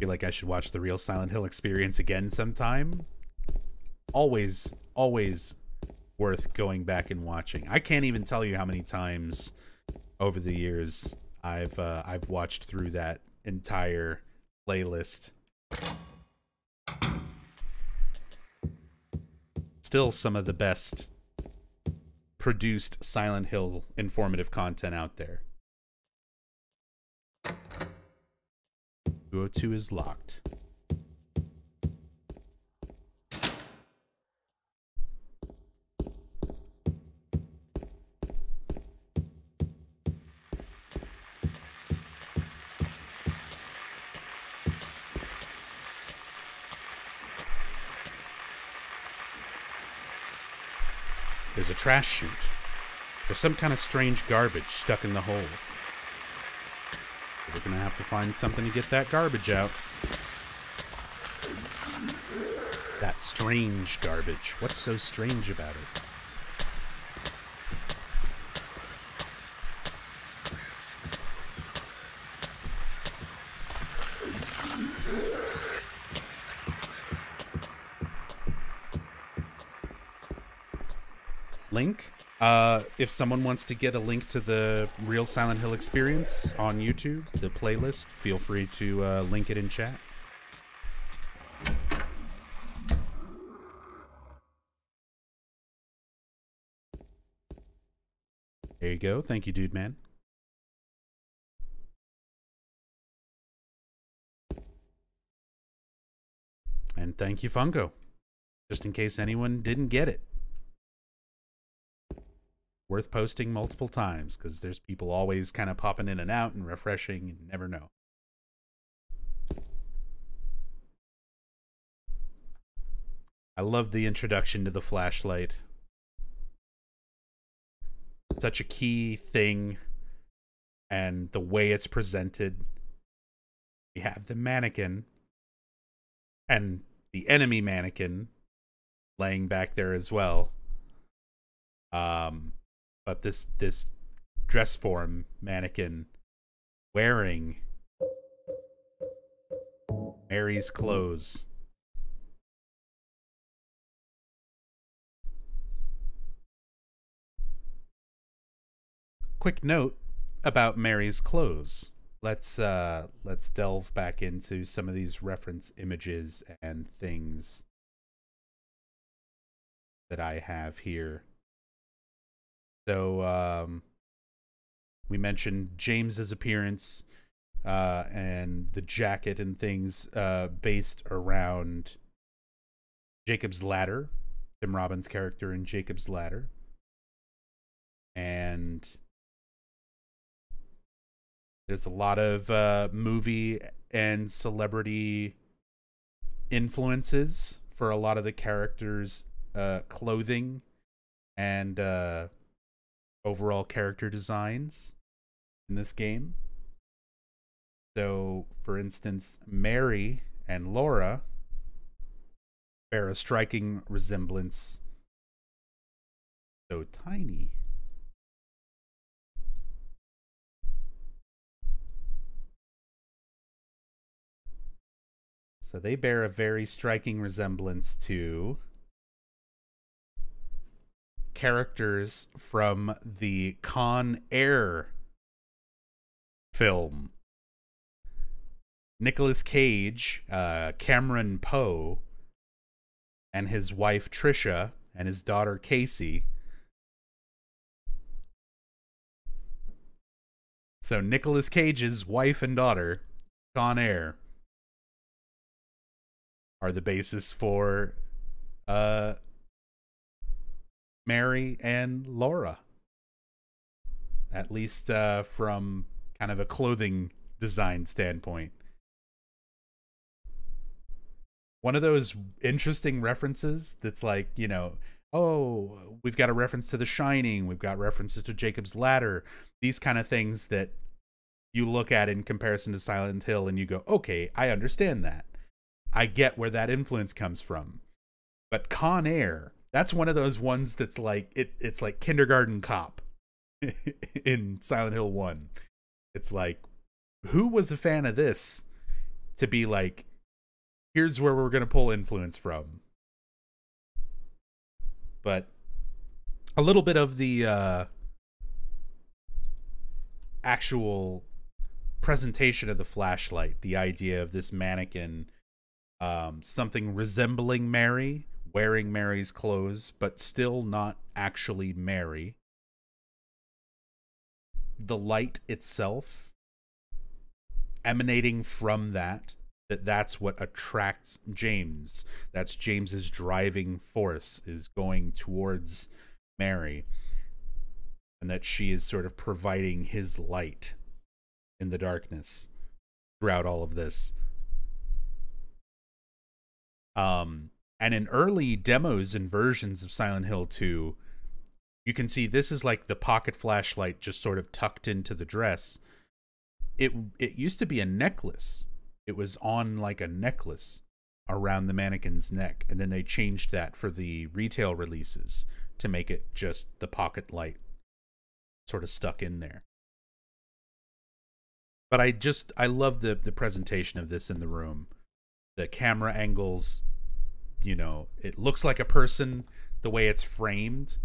Feel like I should watch the real Silent Hill experience again sometime. Always worth going back and watching. I can't even tell you how many times over the years I've watched through that entire playlist. Still some of the best produced Silent Hill informative content out there. 202 is locked. There's a trash chute. There's some kind of strange garbage stuck in the hole. We're gonna have to find something to get that garbage out. That strange garbage. What's so strange about it? Link. If someone wants to get a link to the Real Silent Hill experience on YouTube, the playlist, feel free to link it in chat. There you go. Thank you, dude, man. And thank you, Funko. Just in case anyone didn't get it. Worth posting multiple times, because there's people always kind of popping in and out and refreshing, and never know. I love the introduction to the flashlight. Such a key thing, and the way it's presented. We have the mannequin and the enemy mannequin laying back there as well. But this dress form mannequin wearing Mary's clothes. Quick note about Mary's clothes. Let's delve back into some of these reference images and things that I have here. So we mentioned James's appearance and the jacket and things based around Jacob's Ladder, Tim Robbins' character in Jacob's Ladder. And there's a lot of movie and celebrity influences for a lot of the characters' clothing and overall character designs in this game. So, for instance, Mary and Laura bear a striking resemblance. So tiny. So they bear a very striking resemblance to characters from the Con Air film. Nicolas Cage, Cameron Poe, and his wife Trisha, and his daughter Casey. So Nicolas Cage's wife and daughter, Con Air, are the basis for Mary and Laura. At least from kind of a clothing design standpoint. One of those interesting references that's like, you know, oh, we've got a reference to The Shining, we've got references to Jacob's Ladder, these kind of things that you look at in comparison to Silent Hill and you go, okay, I understand that. I get where that influence comes from. But Con Air, that's one of those ones that's like, it's like Kindergarten Cop in Silent Hill 1. It's like, who was a fan of this to be like, here's where we're going to pull influence from. But a little bit of the actual presentation of the flashlight, the idea of this mannequin, something resembling Mary, wearing Mary's clothes, but still not actually Mary. The light itself emanating from that's what attracts James. That's James's driving force, is going towards Mary, and that she is sort of providing his light in the darkness throughout all of this. And in early demos and versions of Silent Hill 2, you can see this is like the pocket flashlight just sort of tucked into the dress. It used to be a necklace. It was on like a necklace around the mannequin's neck, and then they changed that for the retail releases to make it just the pocket light sort of stuck in there. But I love the presentation of this in the room. The camera angles, you know, it looks like a person the way it's framed.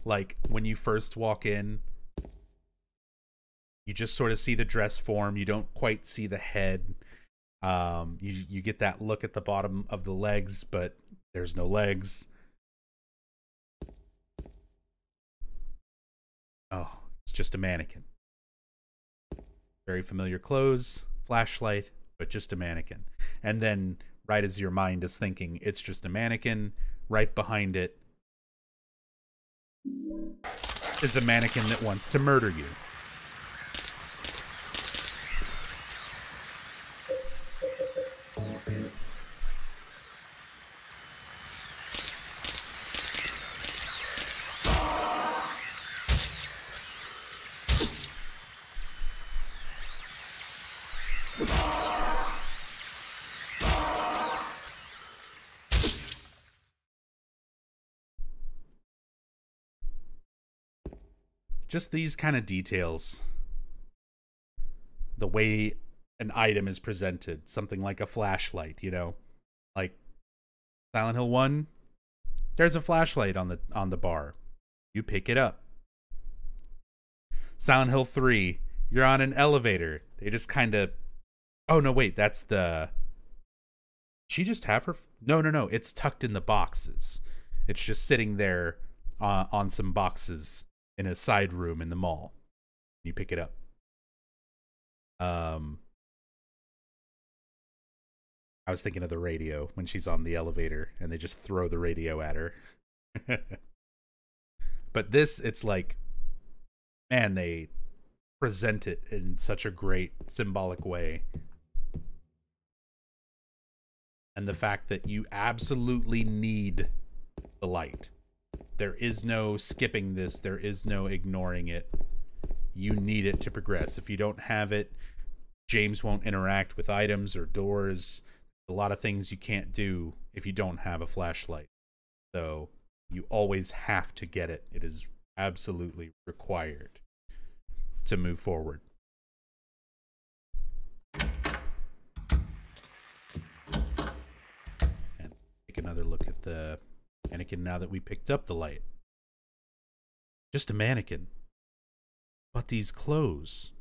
Like when you first walk in, you just sort of see the dress form. You don't quite see the head. You get that look at the bottom of the legs, but there's no legs. Oh, it's just a mannequin. Very familiar clothes, flashlight, but just a mannequin. And then right as your mind is thinking it's just a mannequin, right behind it is a mannequin that wants to murder you. Just these kind of details. The way an item is presented. Something like a flashlight, you know? Like Silent Hill 1, there's a flashlight on the bar. You pick it up. Silent Hill 3, you're on an elevator. They just kind of... Oh, no, wait, that's the... She just have her... No, it's tucked in the boxes. It's just sitting there on some boxes in a side room in the mall. You pick it up. I was thinking of the radio when she's on the elevator and they just throw the radio at her. But this, it's like, man, they present it in such a great symbolic way. And the fact that you absolutely need the light. There is no skipping this. There is no ignoring it. You need it to progress. If you don't have it, James won't interact with items or doors. A lot of things you can't do if you don't have a flashlight. So you always have to get it. It is absolutely required to move forward. And take another look at the mannequin now that we picked up the light. Just a mannequin. But these clothes.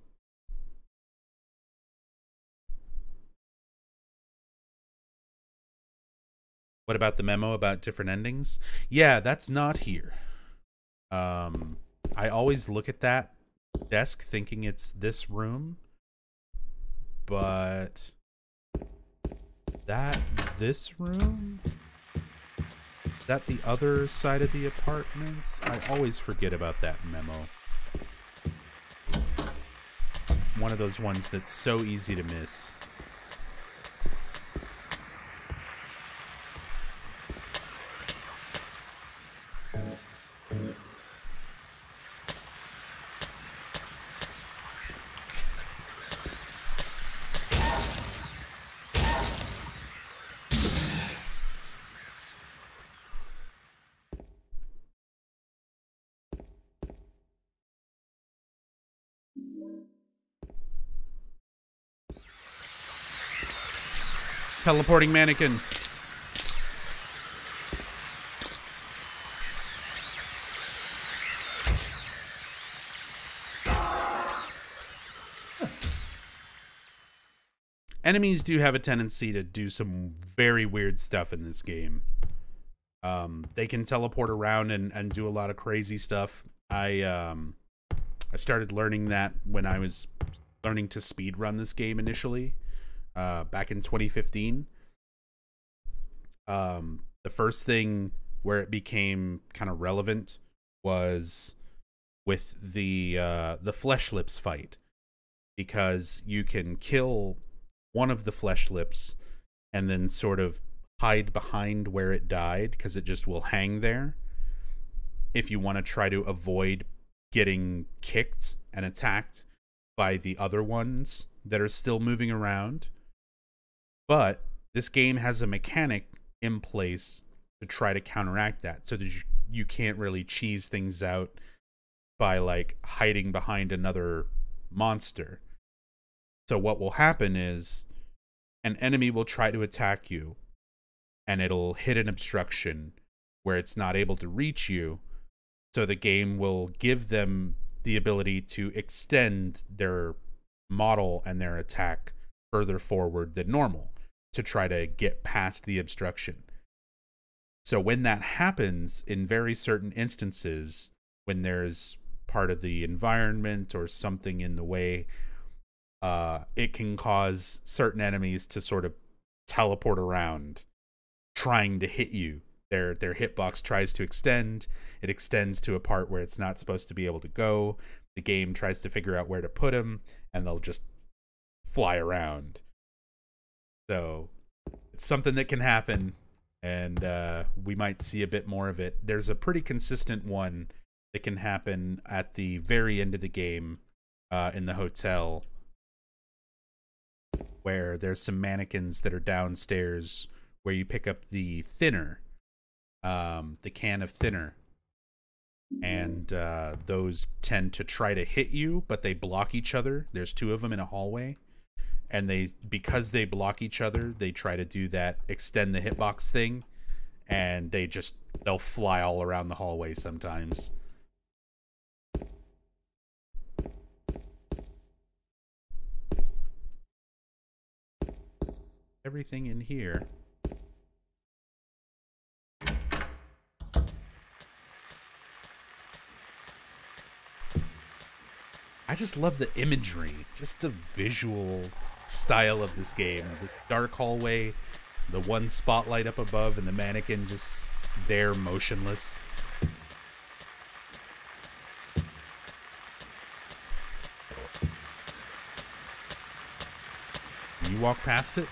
What about the memo about different endings? Yeah, that's not here. I always look at that desk thinking it's this room. But this room? Is that the other side of the apartments? I always forget about that memo. It's one of those ones that's so easy to miss. Teleporting mannequin. enemies do have a tendency to do some very weird stuff in this game. They can teleport around and do a lot of crazy stuff. I started learning that when I was learning to speedrun this game initially, back in 2015. The first thing where it became kind of relevant was with the flesh lips fight, because you can kill one of the flesh lips and then sort of hide behind where it died, because it just will hang there if you want to try to avoid getting kicked and attacked by the other ones that are still moving around. But this game has a mechanic in place to try to counteract that, so that you can't really cheese things out by like hiding behind another monster. So what will happen is an enemy will try to attack you, and it'll hit an obstruction where it's not able to reach you. So the game will give them the ability to extend their model and their attack further forward than normal to try to get past the obstruction. So when that happens, in very certain instances, when there's part of the environment or something in the way, it can cause certain enemies to sort of teleport around, trying to hit you. Their hitbox tries to extend. It extends to a part where it's not supposed to be able to go. The game tries to figure out where to put them, and they'll just fly around. So it's something that can happen, and we might see a bit more of it. There's a pretty consistent one that can happen at the very end of the game, in the hotel, where there's some mannequins that are downstairs where you pick up the thinner, the can of thinner, and those tend to try to hit you, but they block each other. There's two of them in a hallway, and because they block each other, they try to do that extend the hitbox thing, and they'll fly all around the hallway sometimes. Everything in here. I just love the imagery, just the visual style of this game. This dark hallway, the one spotlight up above, and the mannequin just there motionless. Can you walk past it?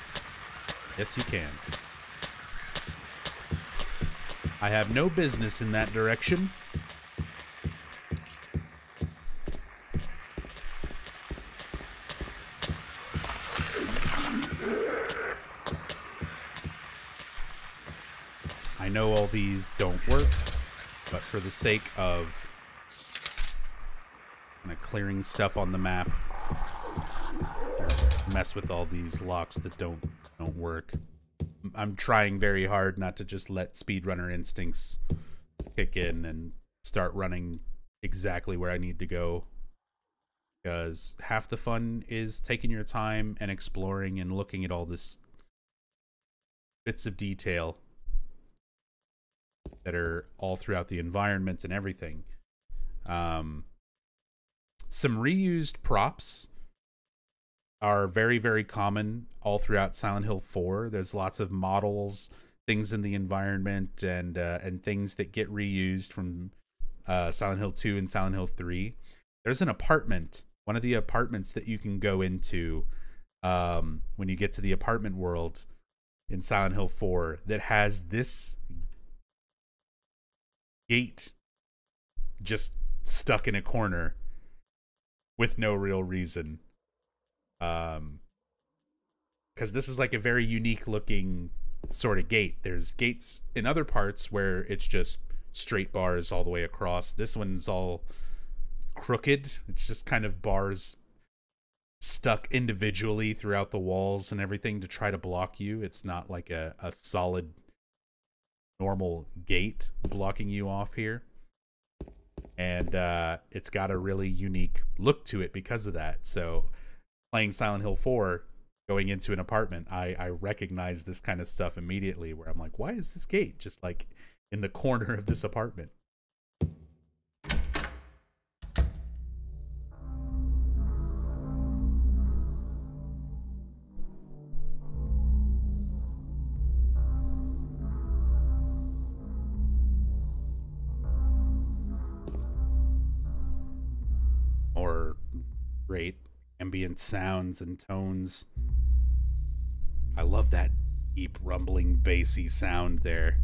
Yes, you can. I have no business in that direction. I know all these don't work, but for the sake of kind of clearing stuff on the map, mess with all these locks that don't work. I'm trying very hard not to just let speedrunner instincts kick in and start running exactly where I need to go, because half the fun is taking your time and exploring and looking at all this bits of detail that are all throughout the environment and everything. Some reused props are very, very common all throughout Silent Hill 4. There's lots of models, things in the environment, and things that get reused from Silent Hill 2 and Silent Hill 3. There's an apartment, one of the apartments that you can go into when you get to the apartment world in Silent Hill 4, that has this gate just stuck in a corner with no real reason. Because this is like a very unique looking sort of gate. There's gates in other parts where it's just straight bars all the way across. This one's all crooked. It's just kind of bars stuck individually throughout the walls and everything to try to block you. It's not like a solid normal gate blocking you off here. And it's got a really unique look to it because of that. So playing Silent Hill 4, going into an apartment, I recognize this kind of stuff immediately, where I'm like, why is this gate just like in the corner of this apartment? Or great ambient sounds and tones. I love that deep, rumbling, bassy sound there,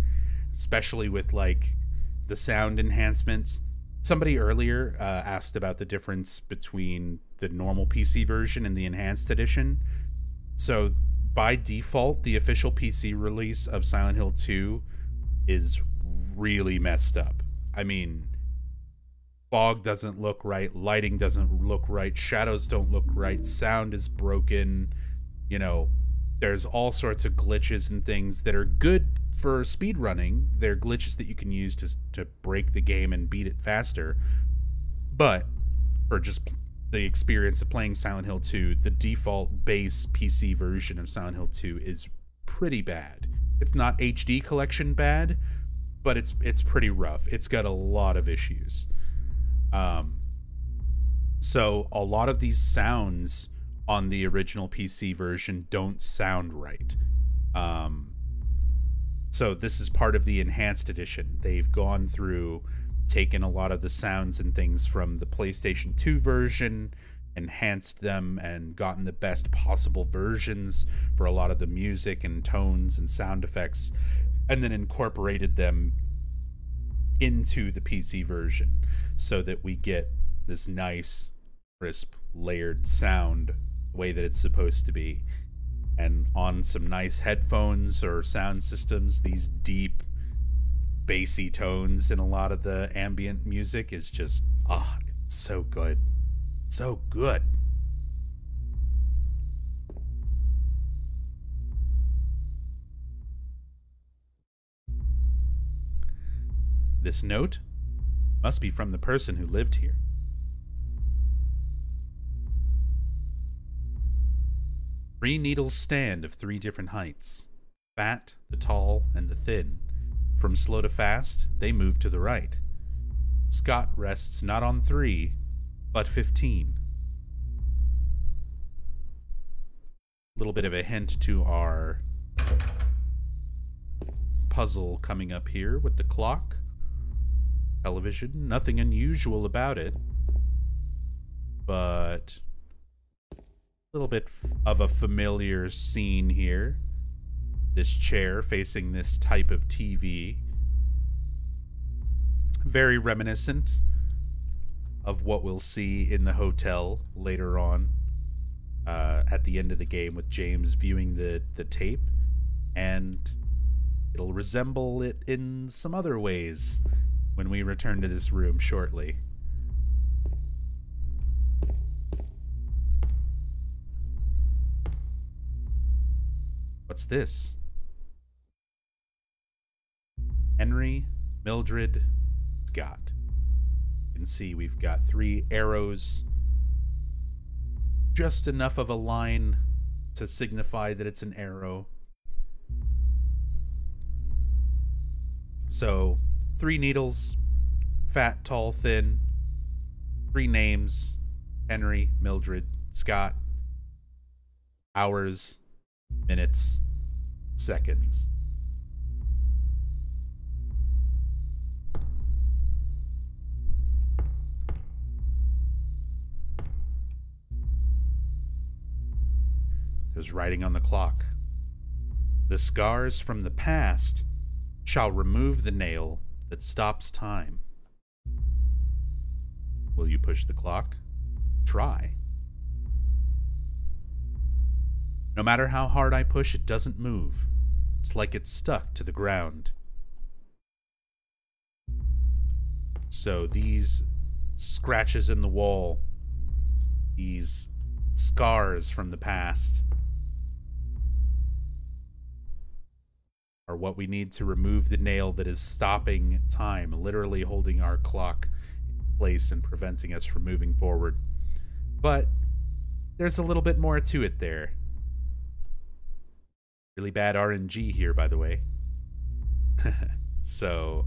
especially with like the sound enhancements. Somebody earlier asked about the difference between the normal PC version and the enhanced edition. So by default, the official PC release of Silent Hill 2 is really messed up. I mean, fog doesn't look right, lighting doesn't look right, shadows don't look right, sound is broken, you know, there's all sorts of glitches and things that are good for speedrunning. They're glitches that you can use to break the game and beat it faster. But for just the experience of playing Silent Hill 2, the default base PC version of Silent Hill 2 is pretty bad. It's not HD collection bad, but it's pretty rough. It's got a lot of issues. So a lot of these sounds on the original PC version don't sound right. So this is part of the enhanced edition. They've gone through, taken a lot of the sounds and things from the PlayStation 2 version, enhanced them, and gotten the best possible versions for a lot of the music and tones and sound effects, and then incorporated them into the PC version so that we get this nice, crisp, layered sound the way that it's supposed to be. And on some nice headphones or sound systems, these deep, bassy tones in a lot of the ambient music is just, it's so good. So good. This note must be from the person who lived here. Three needles stand of three different heights. Fat, the tall, and the thin. From slow to fast, they move to the right. Scott rests not on 3, but 15. A little bit of a hint to our puzzle coming up here with the clock. Television, nothing unusual about it, but a little bit of a familiar scene here. This chair facing this type of TV. Very reminiscent of what we'll see in the hotel later on at the end of the game with James viewing the tape, and it'll resemble it in some other ways when we return to this room shortly. What's this? Henry, Mildred, Scott. You can see we've got 3 arrows. Just enough of a line to signify that it's an arrow. So, 3 needles, fat, tall, thin. 3 names, Henry, Mildred, Scott. Hours, minutes, seconds. There's writing on the clock. The scars from the past shall remove the nail that stops time. Will you push the clock? Try. No matter how hard I push, it doesn't move. It's like it's stuck to the ground. So these scratches in the wall, these scars from the past, are what we need to remove the nail that is stopping time, literally holding our clock in place and preventing us from moving forward. But there's a little bit more to it there. Really bad RNG here, by the way. So,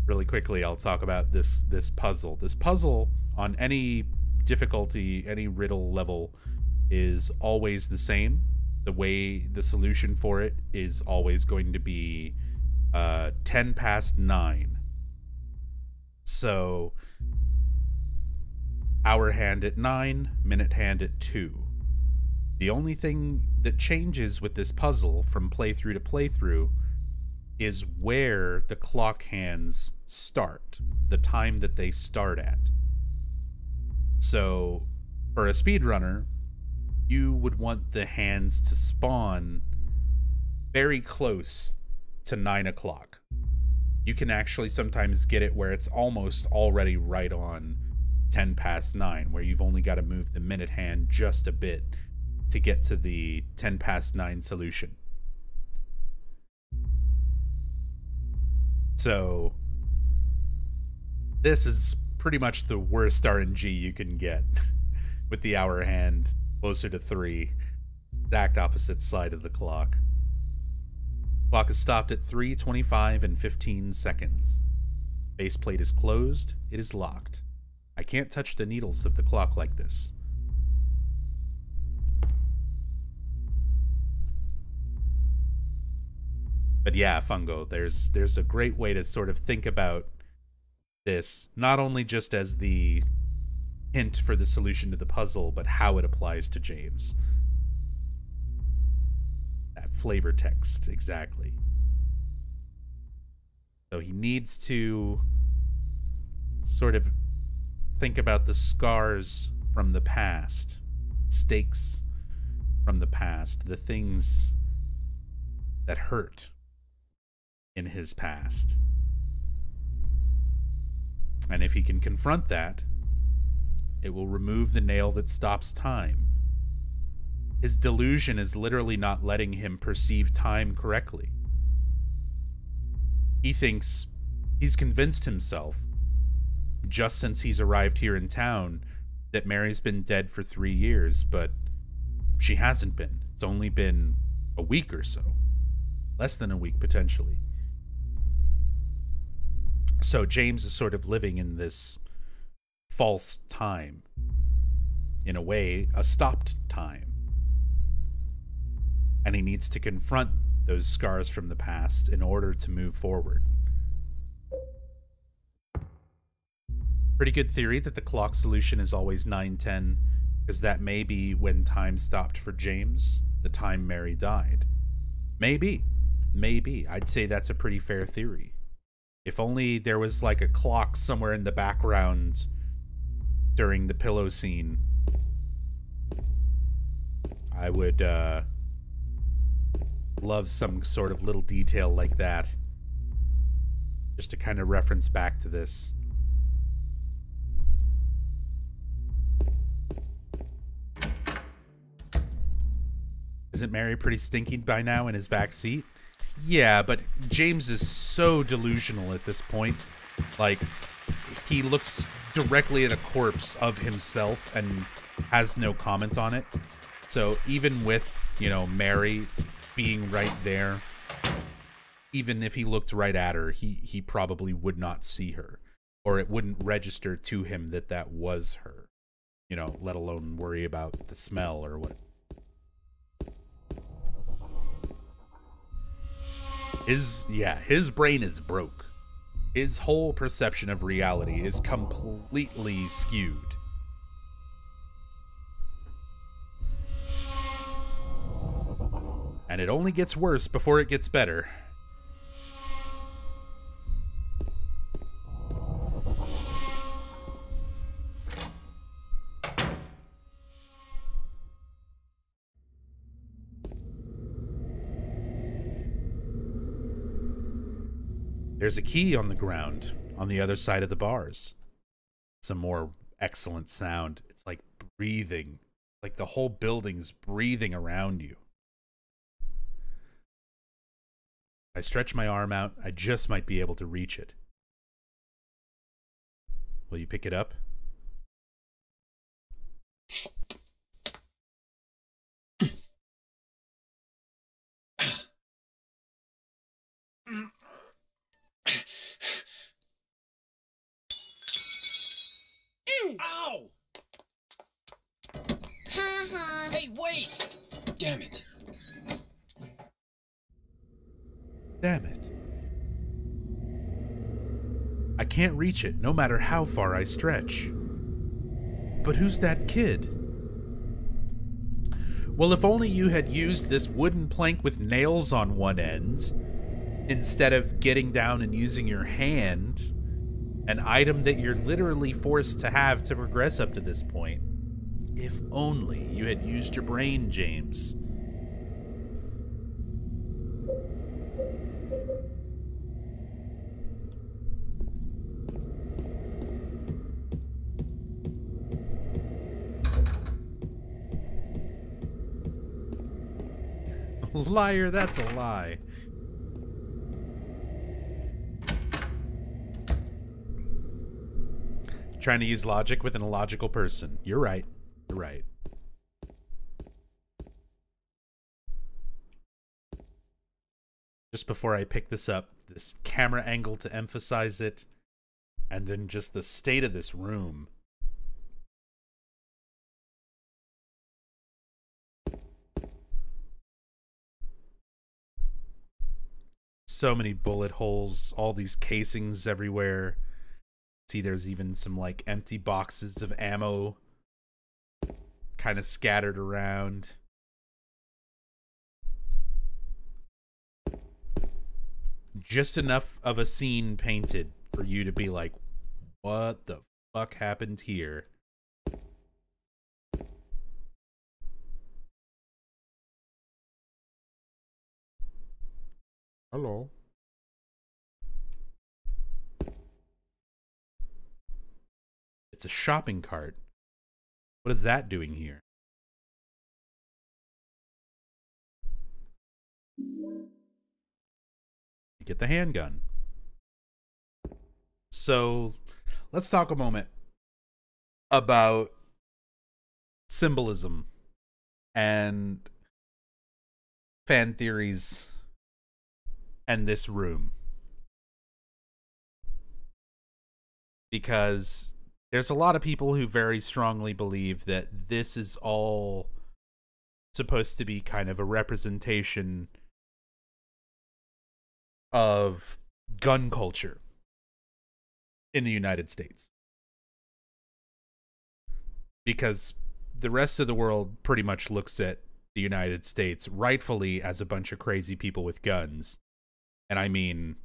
really quickly, I'll talk about this puzzle. This puzzle, on any difficulty, any riddle level, is always the same. The way the solution for it is always going to be 10 past 9. So, hour hand at 9, minute hand at 2. The only thing that changes with this puzzle from playthrough to playthrough is where the clock hands start, the time that they start at. So, for a speedrunner, you would want the hands to spawn very close to 9 o'clock. You can actually sometimes get it where it's almost already right on 10 past 9, where you've only got to move the minute hand just a bit to get to the 10 past 9 solution. So, this is pretty much the worst RNG you can get, with the hour hand closer to 3, exact opposite side of the clock. Clock is stopped at 3:25 and 15 seconds. Faceplate is closed. It is locked. I can't touch the needles of the clock like this. But yeah, Fungo, there's a great way to sort of think about this, not only just as the hint for the solution to the puzzle, but how it applies to James. That flavor text, exactly. So he needs to sort of think about the scars from the past, stakes from the past, the things that hurt in his past. And if he can confront that, it will remove the nail that stops time. His delusion is literally not letting him perceive time correctly. He thinks he's convinced himself, just since he's arrived here in town, that Mary's been dead for 3 years, but she hasn't been. It's only been a week or so. Less than a week, potentially. So James is sort of living in this false time. In a way, a stopped time. And he needs to confront those scars from the past in order to move forward. Pretty good theory that the clock solution is always 9:10, because that may be when time stopped for James, the time Mary died. Maybe. I'd say that's a pretty fair theory. If only there was like a clock somewhere in the background during the pillow scene, I would love some sort of little detail like that, just to kind of reference back to this. Isn't Mary pretty stinky by now in his back seat? Yeah, but James is so delusional at this point. Like, he looks directly at a corpse of himself and has no comment on it. So even with, you know, Mary being right there, even if he looked right at her, he probably would not see her. Or it wouldn't register to him that that was her. You know, let alone worry about the smell or what. His brain is broke. His whole perception of reality is completely skewed. And it only gets worse before it gets better. There's a key on the ground on the other side of the bars. Some more excellent sound. It's like breathing. Like the whole building's breathing around you. I stretch my arm out. I just might be able to reach it. Will you pick it up? Ow! Hey, wait! Damn it. Damn it. I can't reach it, no matter how far I stretch. But who's that kid? Well, if only you had used this wooden plank with nails on one end, instead of getting down and using your hand, an item that you're literally forced to have to progress up to this point. If only you had used your brain, James. Liar, that's a lie. Trying to use logic with an illogical person. You're right. You're right. Just before I pick this up, this camera angle to emphasize it, and then just the state of this room. So many bullet holes, all these casings everywhere. See, there's even some like empty boxes of ammo kind of scattered around. Just enough of a scene painted for you to be like, what the fuck happened here? Hello. It's a shopping cart. What is that doing here? You get the handgun. So, let's talk a moment about symbolism and fan theories and this room. Because there's a lot of people who very strongly believe that this is all supposed to be kind of a representation of gun culture in the United States. Because the rest of the world pretty much looks at the United States rightfully as a bunch of crazy people with guns. And I mean,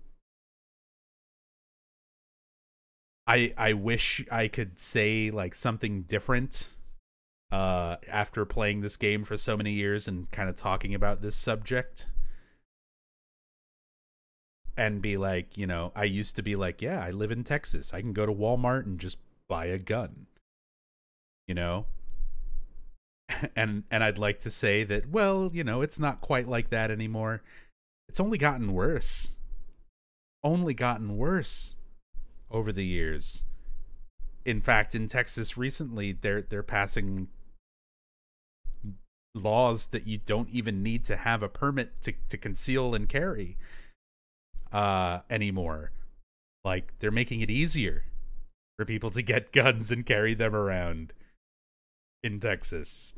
I wish I could say like something different after playing this game for so many years and kind of talking about this subject. And be like, you know, I used to be like, yeah, I live in Texas. I can go to Walmart and just buy a gun. You know? And I'd like to say that, well, you know, it's not quite like that anymore. It's only gotten worse. Only gotten worse over the years. In fact, in Texas recently, they're passing laws that you don't even need to have a permit to conceal and carry anymore. Like, they're making it easier for people to get guns and carry them around in Texas.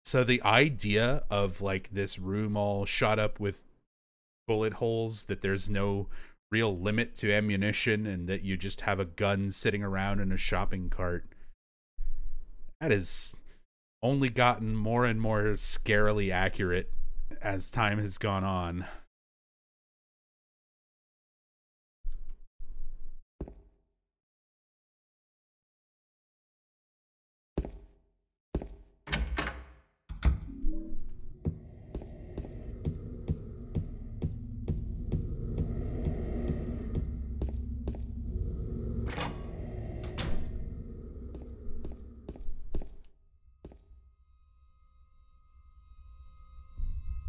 So the idea of like this room all shot up with bullet holes, that there's no real limit to ammunition, and that you just have a gun sitting around in a shopping cart, that has only gotten more and more scarily accurate as time has gone on.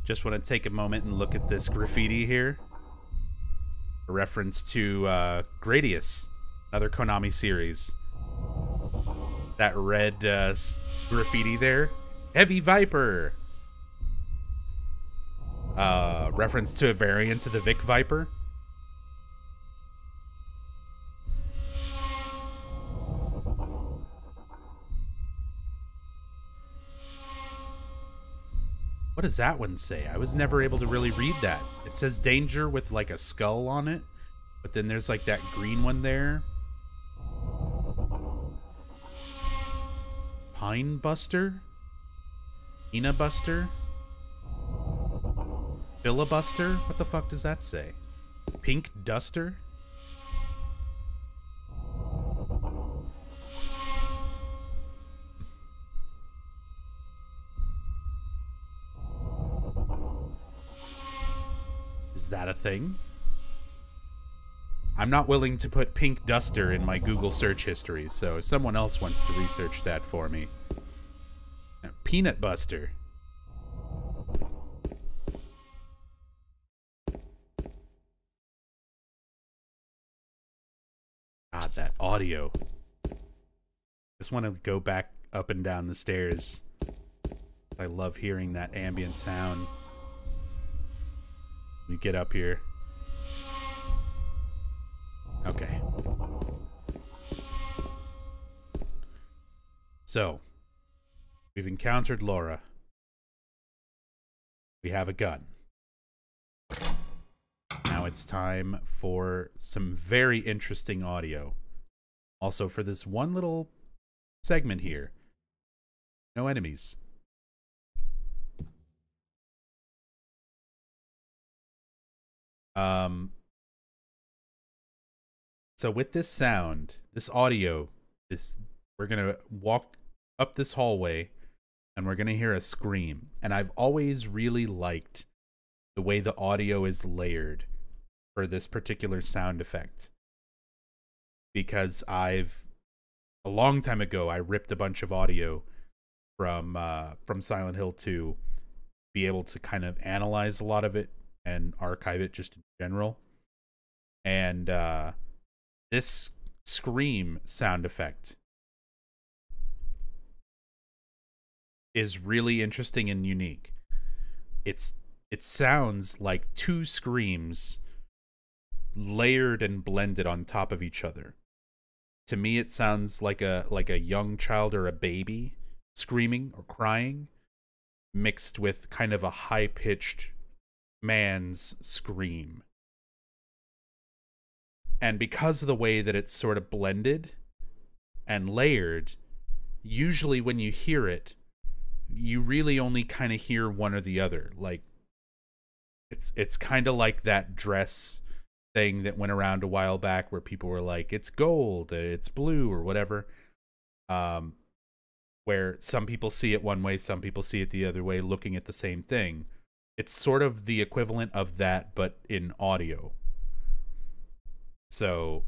Just want to take a moment and look at this graffiti here. A reference to Gradius, another Konami series. That red graffiti there. Heavy Viper. reference to a variant of the Vic Viper. What does that one say? I was never able to really read that. It says danger with like a skull on it, but then there's like that green one there. Pine Buster? Ina Buster? Filibuster? What the fuck does that say? Pink Duster? Is that a thing? I'm not willing to put Pink Duster in my Google search history, so if someone else wants to research that for me. Peanut Buster. God, that audio. Just want to go back up and down the stairs. I love hearing that ambient sound. We get up here. Okay. So, we've encountered Laura. We have a gun. Now it's time for some very interesting audio. Also, for this one little segment here, no enemies. So with this sound, this audio, we're gonna walk up this hallway and we're gonna hear a scream. And I've always really liked the way the audio is layered for this particular sound effect. Because a long time ago, I ripped a bunch of audio from Silent Hill 2, be able to kind of analyze a lot of it and archive it just in general. And this scream sound effect is really interesting and unique. It sounds like two screams layered and blended on top of each other. To me, it sounds like a young child or a baby screaming or crying, mixed with kind of a high-pitched man's scream. And because of the way that it's sort of blended and layered, usually when you hear it, you really only kind of hear one or the other. Like, it's kind of like that dress thing that went around a while back where people were like, it's gold, it's blue, or whatever. Where some people see it one way, some people see it the other way, looking at the same thing. It's sort of the equivalent of that, but in audio. So,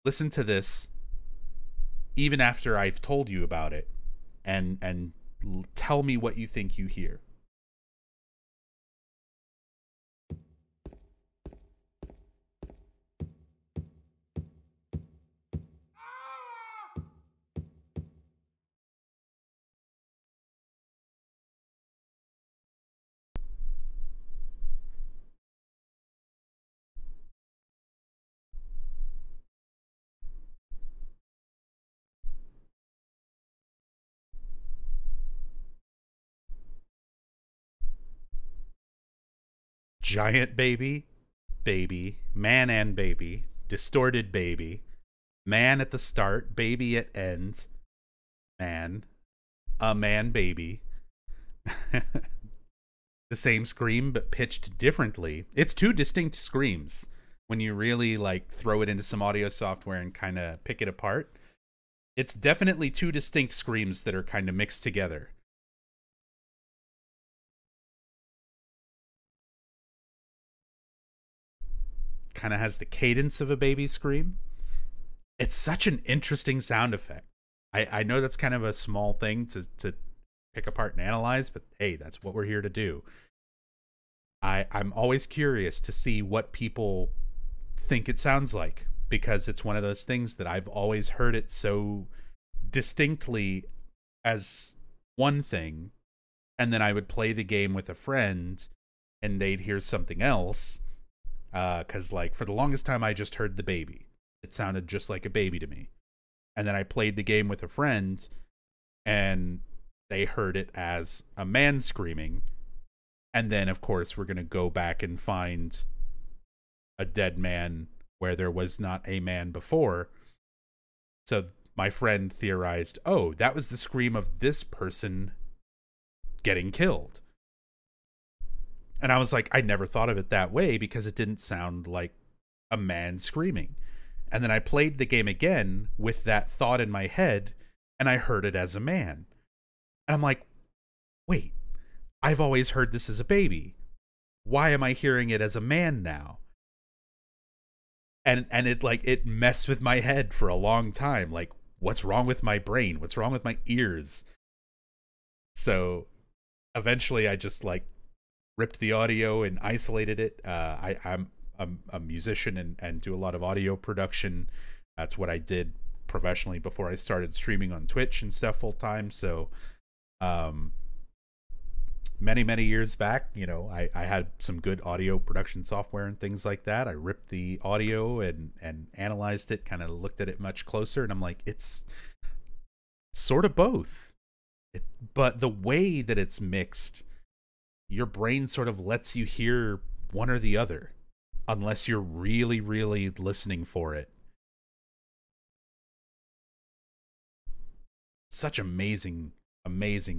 listen to this, even after I've told you about it, and tell me what you think you hear. Giant baby, man and baby, distorted baby, man at the start, baby at end, man, a man baby. The same scream but pitched differently. It's two distinct screams when you really like throw it into some audio software and kind of pick it apart. It's definitely two distinct screams that are kind of mixed together. Kind of has the cadence of a baby scream. It's such an interesting sound effect. I know that's kind of a small thing to pick apart and analyze, but hey, that's what we're here to do. I'm always curious to see what people think it sounds like, because it's one of those things that I've always heard it so distinctly as one thing, and then I would play the game with a friend and they'd hear something else. Because, like, for the longest time, I just heard the baby. It sounded just like a baby to me. And then I played the game with a friend, and they heard it as a man screaming. And then, of course, we're going to go back and find a dead man where there was not a man before. So my friend theorized, oh, that was the scream of this person getting killed. And I was like, I never thought of it that way because it didn't sound like a man screaming. And then I played the game again with that thought in my head, and I heard it as a man. And I'm like, wait, I've always heard this as a baby. Why am I hearing it as a man now? And it messed with my head for a long time. Like, what's wrong with my brain? What's wrong with my ears? So eventually I just ripped the audio and isolated it. I'm a musician and do a lot of audio production. That's what I did professionally before I started streaming on Twitch and stuff full time. So many years back, I had some good audio production software and things like that. I ripped the audio and analyzed it, kind of looked at it much closer, and I'm like, it's sort of both. But the way that it's mixed, your brain sort of lets you hear one or the other, unless you're really, really listening for it. Such amazing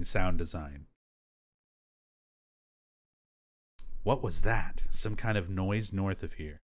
sound design. What was that? Some kind of noise north of here.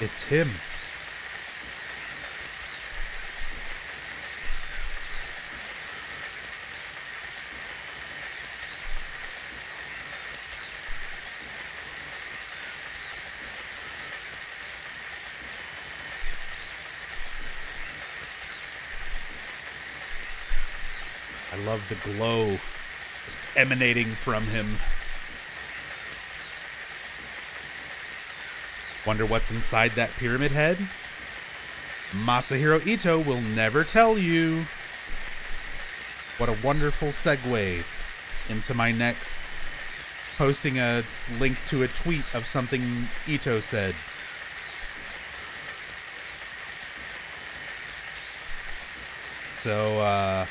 It's him. I love the glow just emanating from him. Wonder what's inside that pyramid head? Masahiro Ito will never tell you. What a wonderful segue into my next posting a link to a tweet of something Ito said. So,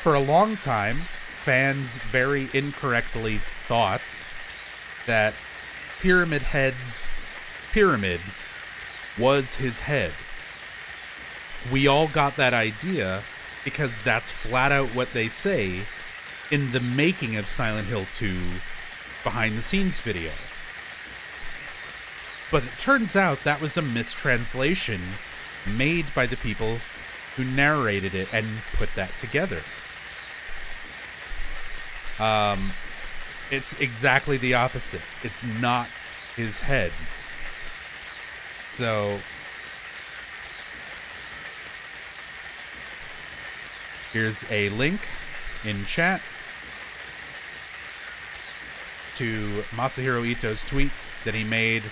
for a long time, fans very incorrectly thought that Pyramid Head's pyramid was his head. We all got that idea because that's flat out what they say in the making of Silent Hill 2 behind the scenes video. But it turns out that was a mistranslation made by the people who narrated it and put that together. It's exactly the opposite. It's not his head. So, here's a link in chat to Masahiro Ito's tweet that he made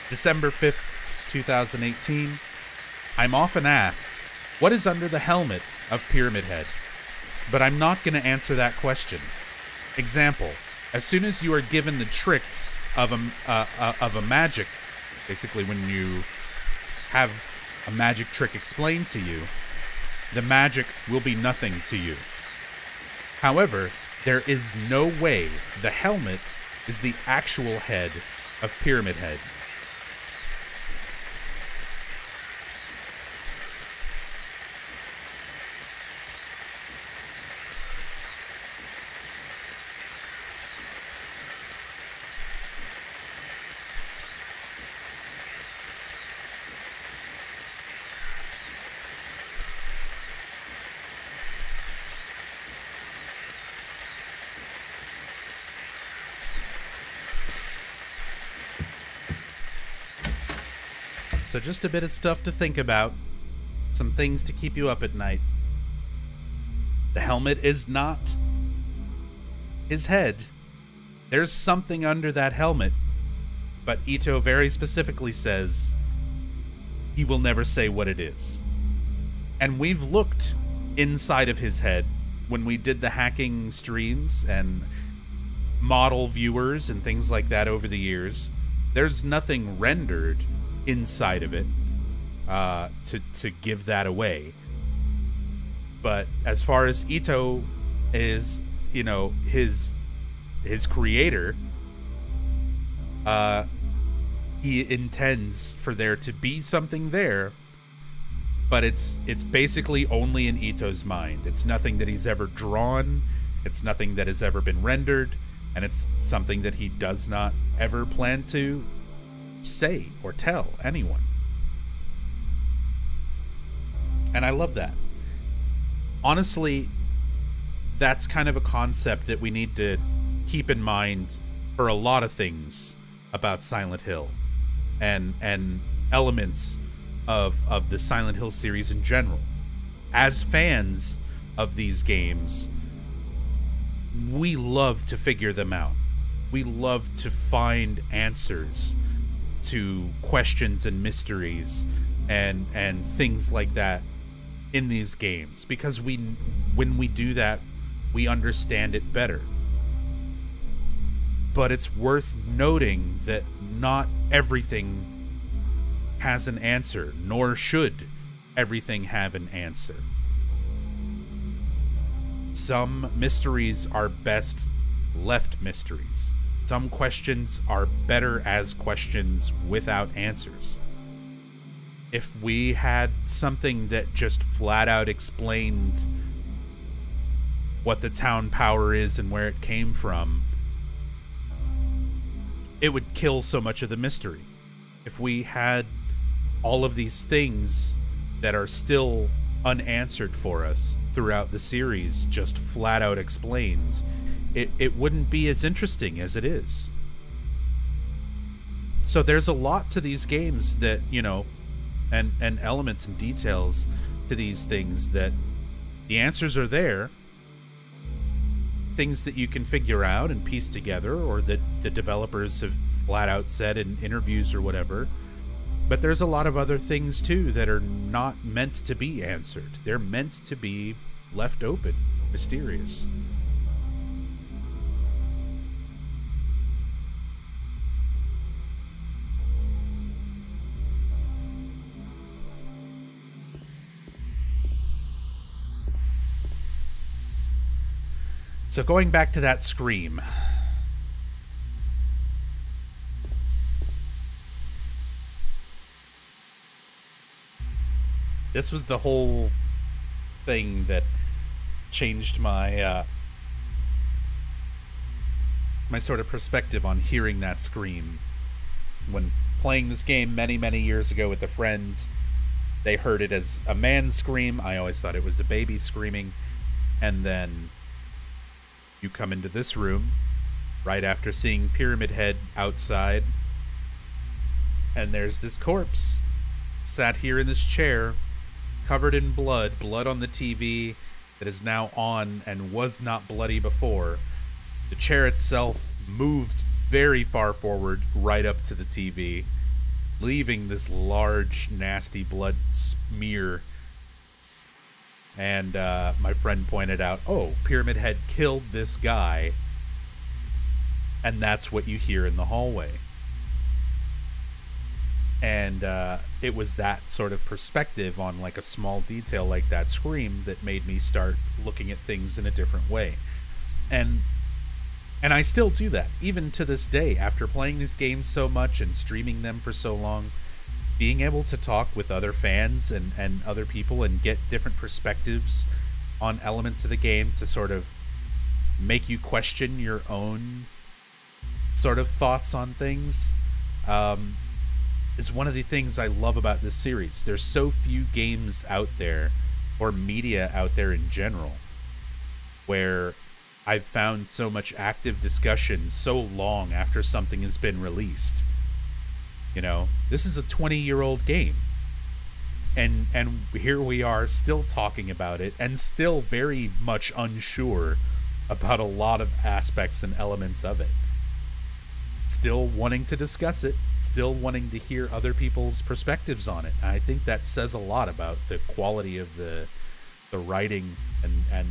December 5th, 2018. I'm often asked, what is under the helmet of Pyramid Head? But I'm not going to answer that question. Example, as soon as you are given the trick of a magic, basically when you have a magic trick explained to you, the magic will be nothing to you. However, there is no way the helmet is the actual head of Pyramid Head. So just a bit of stuff to think about. Some things to keep you up at night. The helmet is not his head. There's something under that helmet. But Ito very specifically says he will never say what it is. And we've looked inside of his head when we did the hacking streams and model viewers and things like that over the years. There's nothing rendered inside of it to give that away. But as far as Ito is, you know, his creator, he intends for there to be something there, but it's basically only in Ito's mind. It's nothing that he's ever drawn, it's nothing that has ever been rendered, and it's something that he does not ever plan to say or tell anyone. And I love that. Honestly, that's kind of a concept that we need to keep in mind for a lot of things about Silent Hill and elements of the Silent Hill series in general. As fans of these games, we love to figure them out. We love to find answers to questions and mysteries and things like that in these games, because when we do that, we understand it better. But it's worth noting that not everything has an answer, nor should everything have an answer. Some mysteries are best left mysteries. Some questions are better as questions without answers. If we had something that just flat out explained what the town power is and where it came from, it would kill so much of the mystery. If we had all of these things that are still unanswered for us throughout the series just flat out explained, it wouldn't be as interesting as it is. So there's a lot to these games that, you know, and elements and details to these things that the answers are there, things that you can figure out and piece together, or that the developers have flat out said in interviews or whatever. But there's a lot of other things too that are not meant to be answered. They're meant to be left open, mysterious. So going back to that scream. This was the whole thing that changed my my sort of perspective on hearing that scream. When playing this game many, many years ago with a friend, they heard it as a man's scream. I always thought it was a baby screaming. And then you come into this room right after seeing Pyramid Head outside, and there's this corpse sat here in this chair covered in blood on the TV that is now on and was not bloody before. The chair itself moved very far forward right up to the TV, leaving this large nasty blood smear. And my friend pointed out, oh, Pyramid Head killed this guy, and that's what you hear in the hallway. And it was that sort of perspective on like a small detail like that scream that made me start looking at things in a different way. And I still do that, even to this day, after playing these games so much and streaming them for so long. Being able to talk with other fans and other people and get different perspectives on elements of the game to sort of make you question your own sort of thoughts on things is one of the things I love about this series. There's so few games out there, or media out there in general, where I've found so much active discussion so long after something has been released. You know, this is a 20-year-old game. And here we are still talking about it and still very much unsure about a lot of aspects and elements of it. Still wanting to discuss it, still wanting to hear other people's perspectives on it. I think that says a lot about the quality of the writing and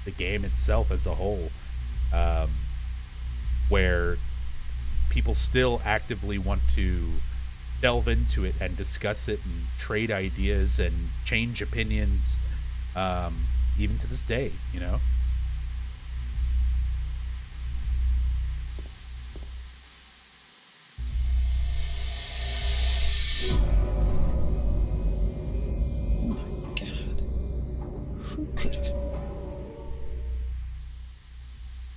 the game itself as a whole, where people still actively want to delve into it and discuss it and trade ideas and change opinions, even to this day, you know? Oh my God. Who could have?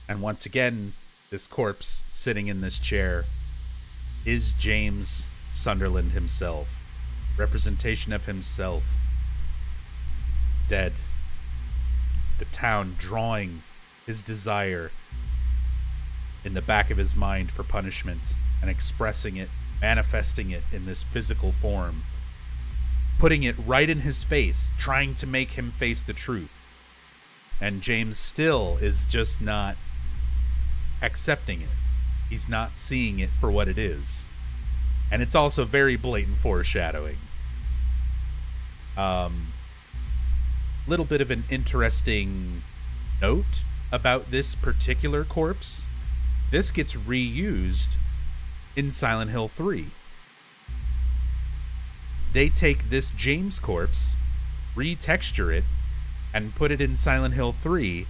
And once again, this corpse sitting in this chair is James Sunderland himself. Representation of himself. Dead. The town drawing his desire in the back of his mind for punishment and expressing it, manifesting it in this physical form. Putting it right in his face, trying to make him face the truth. And James still is just not accepting it. He's not seeing it for what it is. And it's also very blatant foreshadowing. Little bit of an interesting note about this particular corpse. This gets reused in Silent Hill 3. They take this James corpse, retexture it, and put it in Silent Hill 3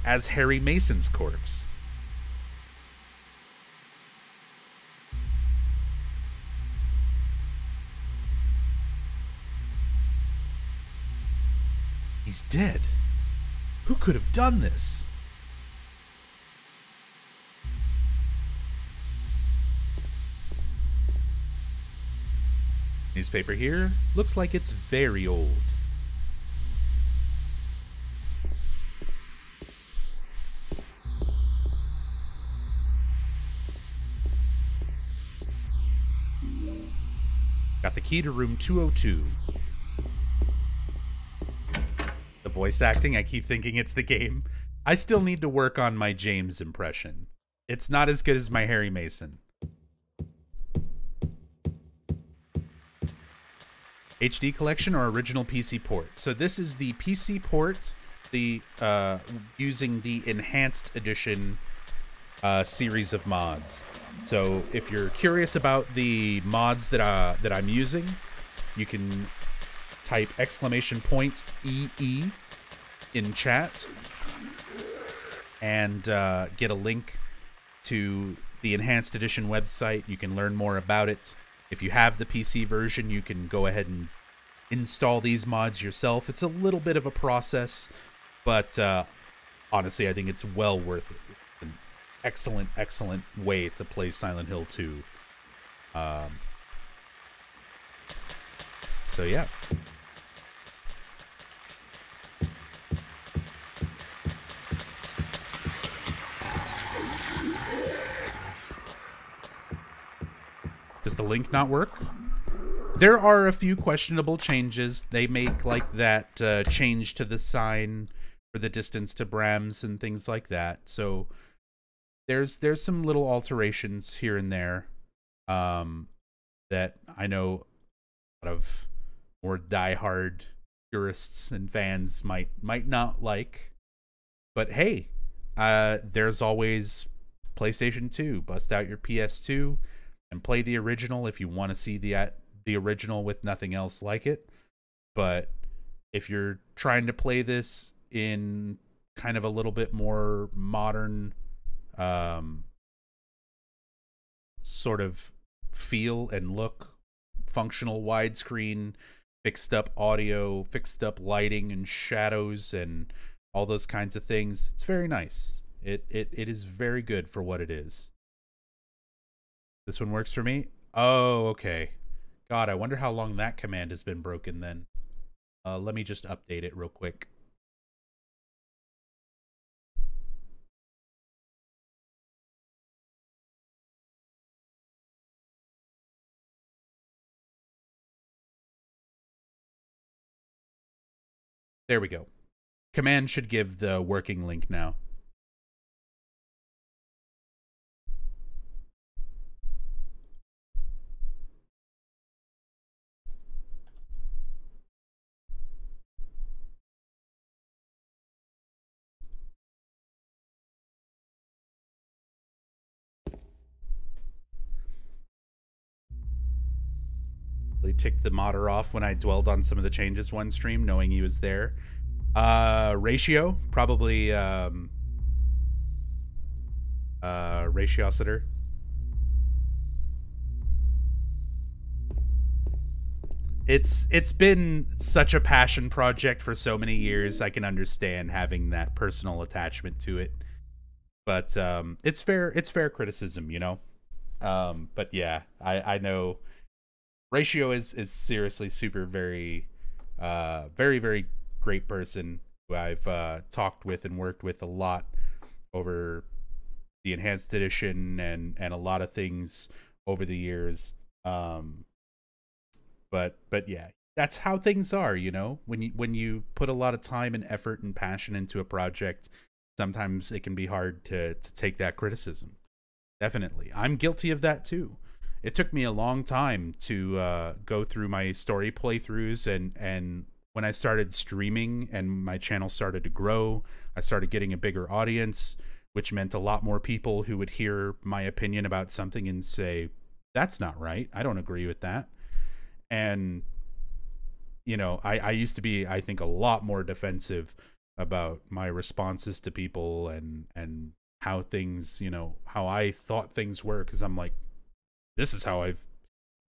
as Harry Mason's corpse. He's dead. Who could have done this? Newspaper here. Looks like it's very old. Got the key to room 202. The voice acting, I keep thinking it's the game. I still need to work on my James impression. It's not as good as my Harry Mason. HD collection or original PC port. So this is the PC port, the using the enhanced edition series of mods. So if you're curious about the mods that I'm using, you can type !EE in chat and get a link to the enhanced edition website. You can learn more about it. If you have the PC version, you can go ahead and install these mods yourself. It's a little bit of a process, but honestly, I think it's well worth it. It's an excellent, excellent way to play Silent Hill 2. So yeah. Does the link not work? There are a few questionable changes. They make like that change to the sign for the distance to Brahms and things like that. So there's some little alterations here and there that I know a lot of more diehard purists and fans might not like. But hey, there's always PlayStation 2. Bust out your PS2 and play the original if you want to see the original with nothing else like it. But if you're trying to play this in kind of a little bit more modern sort of feel and look, functional widescreen, fixed up audio, fixed up lighting and shadows and all those kinds of things, it's very nice. It is very good for what it is. This one works for me? Oh, okay. God, I wonder how long that command has been broken then. Let me just update it real quick. There we go. Command should give the working link now. Ticked the modder off when I dwelled on some of the changes one stream, knowing he was there. Ratio, probably Ratiositer. It's been such a passion project for so many years. I can understand having that personal attachment to it, but it's fair criticism, you know. But yeah, I know Ratio is seriously super very very great person who I've talked with and worked with a lot over the enhanced edition and a lot of things over the years. But yeah, that's how things are, you know. When you put a lot of time and effort and passion into a project, sometimes it can be hard to take that criticism. Definitely, I'm guilty of that too. It took me a long time to go through my story playthroughs, and when I started streaming and my channel started to grow, I started getting a bigger audience, which meant a lot more people who would hear my opinion about something and say, that's not right, I don't agree with that. And, you know, I used to be, I think, a lot more defensive about my responses to people and how things, you know, how I thought things were, because I'm like, this is how I've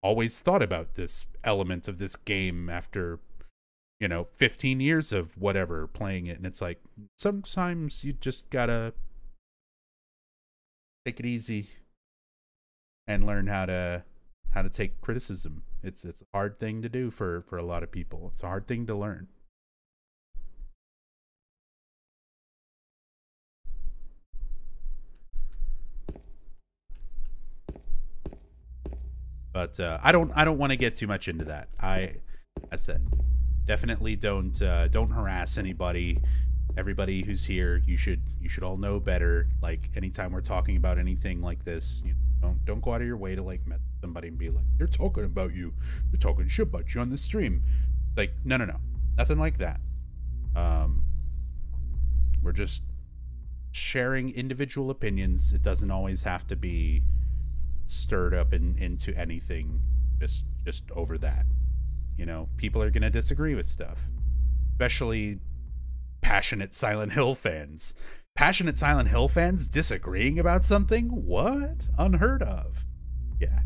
always thought about this element of this game after, you know, 15 years of whatever playing it. And it's like, sometimes you just gotta take it easy and learn how to take criticism. It's a hard thing to do for a lot of people. It's a hard thing to learn. But I don't want to get too much into that. I said, definitely don't harass anybody. Everybody who's here, you should all know better. Like, anytime we're talking about anything like this, you know, don't go out of your way to like mess with somebody and be like, they're talking about you, they're talking shit about you on the stream. Like, no, nothing like that. We're just sharing individual opinions. It doesn't always have to be stirred up into anything just over that. You know, people are gonna disagree with stuff, especially passionate Silent Hill fans. Passionate Silent Hill fans disagreeing about something? What? Unheard of. Yeah.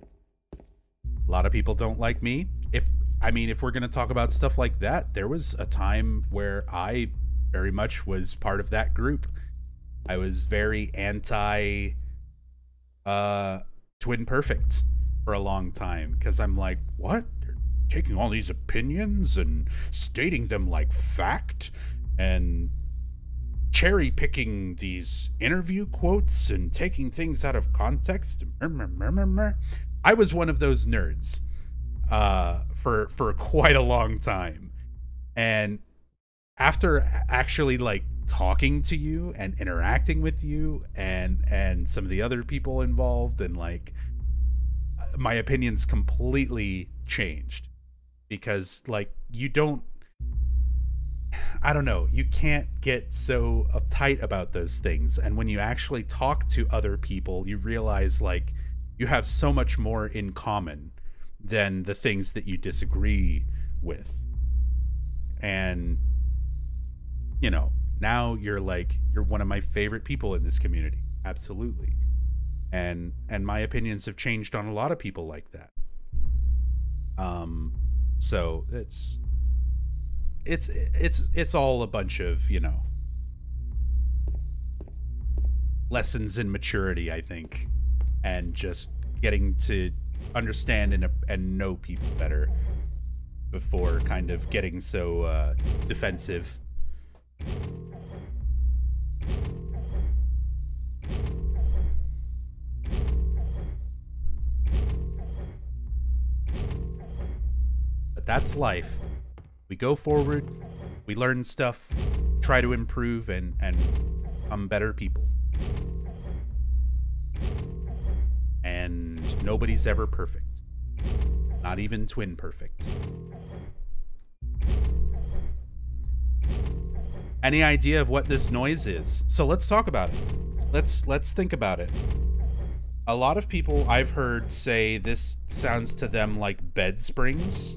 A lot of people don't like me. If we're gonna talk about stuff like that, there was a time where I very much was part of that group. I was very anti Twin Perfect for a long time, because I'm like, what? They're taking all these opinions and stating them like fact and cherry picking these interview quotes and taking things out of context. I was one of those nerds for quite a long time. And after actually like talking to you and interacting with you and some of the other people involved, and like, my opinions completely changed, because like, I don't know, you can't get so uptight about those things. And when you actually talk to other people, you realize like you have so much more in common than the things that you disagree with. And, you know, now you're one of my favorite people in this community. Absolutely. And my opinions have changed on a lot of people like that. So it's all a bunch of, you know, lessons in maturity, I think, and just getting to understand and know people better before kind of getting so defensive. that's life. We go forward, we learn stuff, try to improve and become better people. And nobody's ever perfect. Not even twin perfect. Any idea of what this noise is? So let's talk about it. Let's think about it. A lot of people I've heard say this sounds to them like bed springs.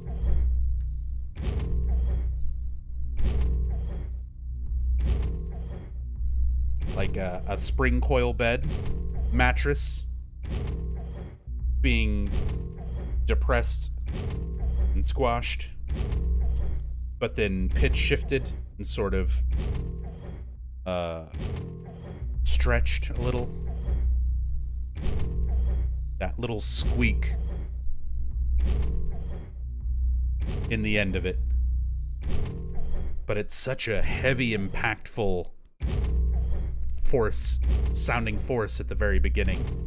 Like a spring coil bed mattress being depressed and squashed, but then pitch shifted and sort of stretched a little. That little squeak in the end of it. But it's such a heavy, impactful force, sounding force at the very beginning.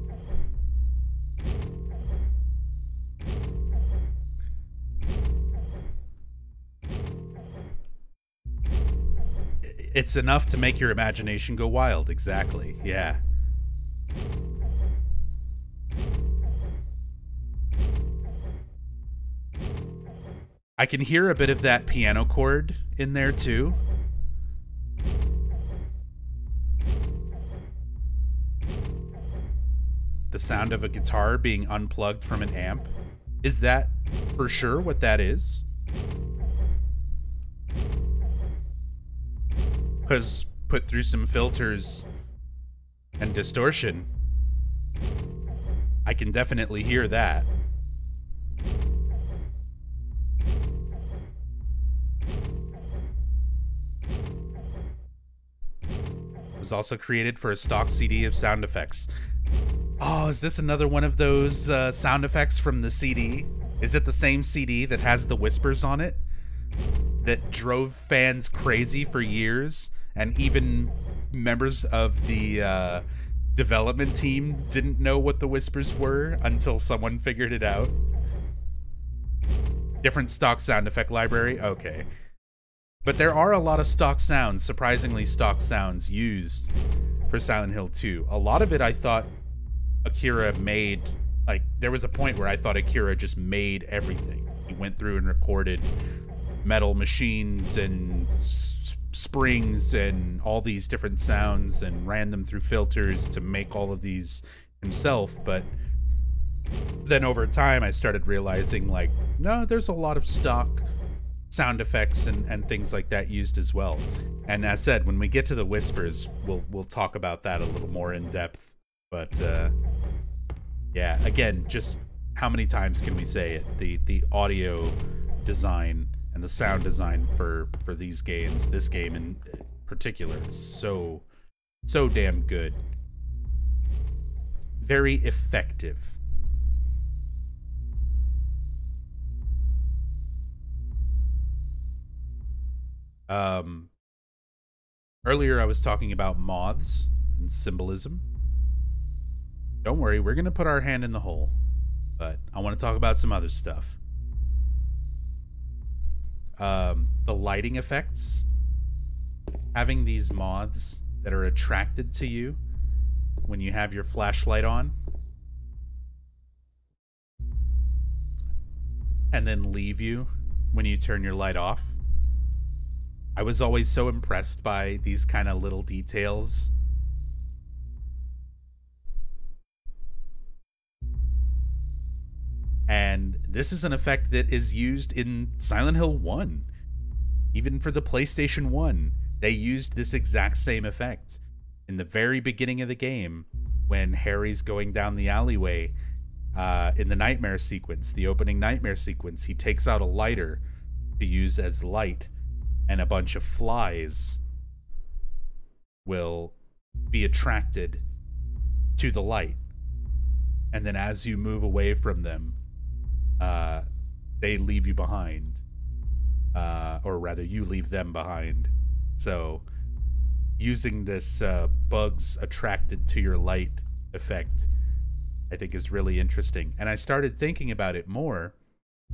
It's enough to make your imagination go wild, exactly, yeah. I can hear a bit of that piano chord in there too. The sound of a guitar being unplugged from an amp. Is that for sure what that is? Because put through some filters and distortion, I can definitely hear that. It was also created for a stock CD of sound effects. Oh, is this another one of those sound effects from the CD? Is it the same CD that has the whispers on it? That drove fans crazy for years, and even members of the development team didn't know what the whispers were until someone figured it out? Different stock sound effect library? Okay. But there are a lot of stock sounds, surprisingly stock sounds, used for Silent Hill 2. A lot of it I thought Akira made, like, there was a point where I thought Akira just made everything. He went through and recorded metal machines and springs and all these different sounds and ran them through filters to make all of these himself. But then over time I started realizing, like, no, there's a lot of stock sound effects and things like that used as well. And as said, when we get to the whispers, we'll talk about that a little more in depth. But yeah, again, just how many times can we say it? The audio design and the sound design for these games, this game in particular, is so damn good. Very effective. Earlier I was talking about moths and symbolism. Don't worry, we're gonna put our hand in the hole, but I want to talk about some other stuff. The lighting effects. Having these moths that are attracted to you when you have your flashlight on, and then leave you when you turn your light off. I was always so impressed by these kind of little details. And this is an effect that is used in Silent Hill 1. Even for the PlayStation 1, they used this exact same effect. In the very beginning of the game, when Harry's going down the alleyway, in the nightmare sequence, the opening nightmare sequence, he takes out a lighter to use as light, and a bunch of flies will be attracted to the light. And then as you move away from them, they leave you behind. Or rather, you leave them behind. So, using this bugs attracted to your light effect, I think is really interesting. And I started thinking about it more,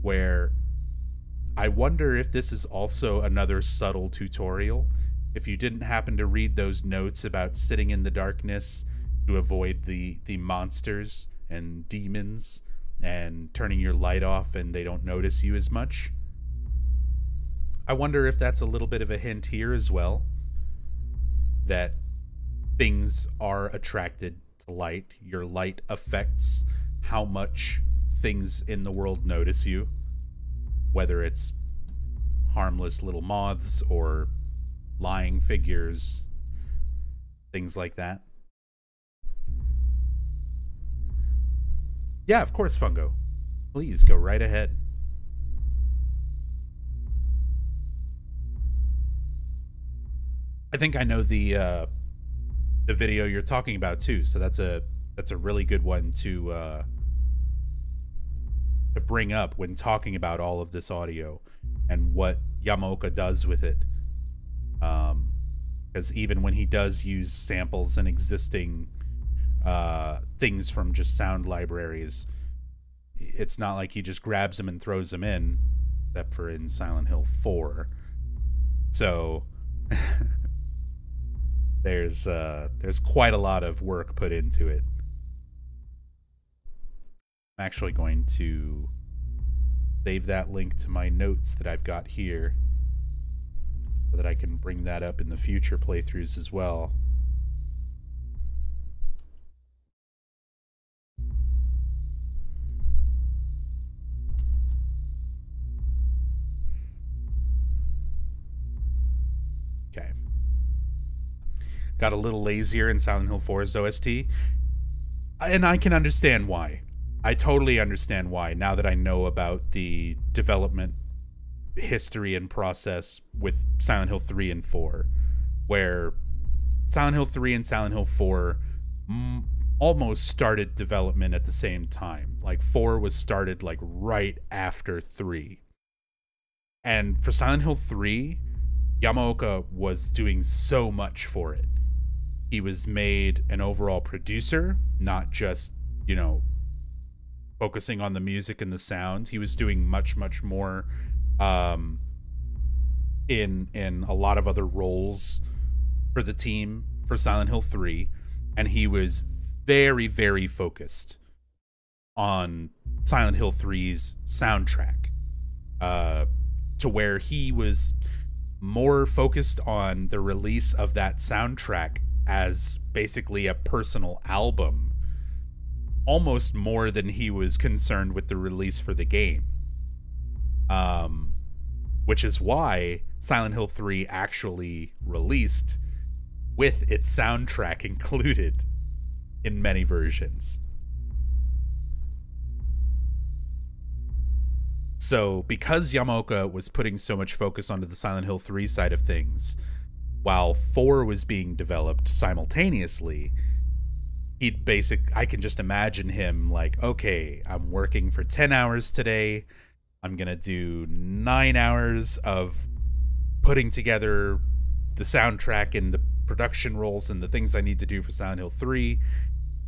where I wonder if this is also another subtle tutorial. If you didn't happen to read those notes about sitting in the darkness to avoid the monsters and demons and turning your light off and they don't notice you as much. I wonder if that's a little bit of a hint here as well, that things are attracted to light. Your light affects how much things in the world notice you, whether it's harmless little moths or lying figures, things like that. Yeah, of course, Fungo. Please go right ahead. I think I know the video you're talking about too, so that's a really good one to bring up when talking about all of this audio and what Yamaoka does with it. Because even when he does use samples and existing things from just sound libraries, it's not like he just grabs them and throws them in, except for in Silent Hill 4. So there's quite a lot of work put into it. I'm actually going to save that link to my notes that I've got here so that I can bring that up in the future playthroughs as well. Okay. Got a little lazier in Silent Hill 4's OST, and I can understand why. I totally understand why, now that I know about the development history and process with Silent Hill 3 and 4, where Silent Hill 3 and Silent Hill 4 almost started development at the same time. Like 4 was started like right after 3. And for Silent Hill 3, Yamaoka was doing so much for it. He was made an overall producer, not just, you know, focusing on the music and the sound. He was doing much more in a lot of other roles for the team for Silent Hill 3, and he was very focused on Silent Hill 3's soundtrack, to where he was more focused on the release of that soundtrack as basically a personal album, almost more than he was concerned with the release for the game. Which is why Silent Hill 3 actually released with its soundtrack included in many versions. So because Yamaoka was putting so much focus onto the Silent Hill 3 side of things, while 4 was being developed simultaneously, I can just imagine him like, okay, I'm working for 10 hours today. I'm going to do 9 hours of putting together the soundtrack and the production roles and the things I need to do for Silent Hill 3.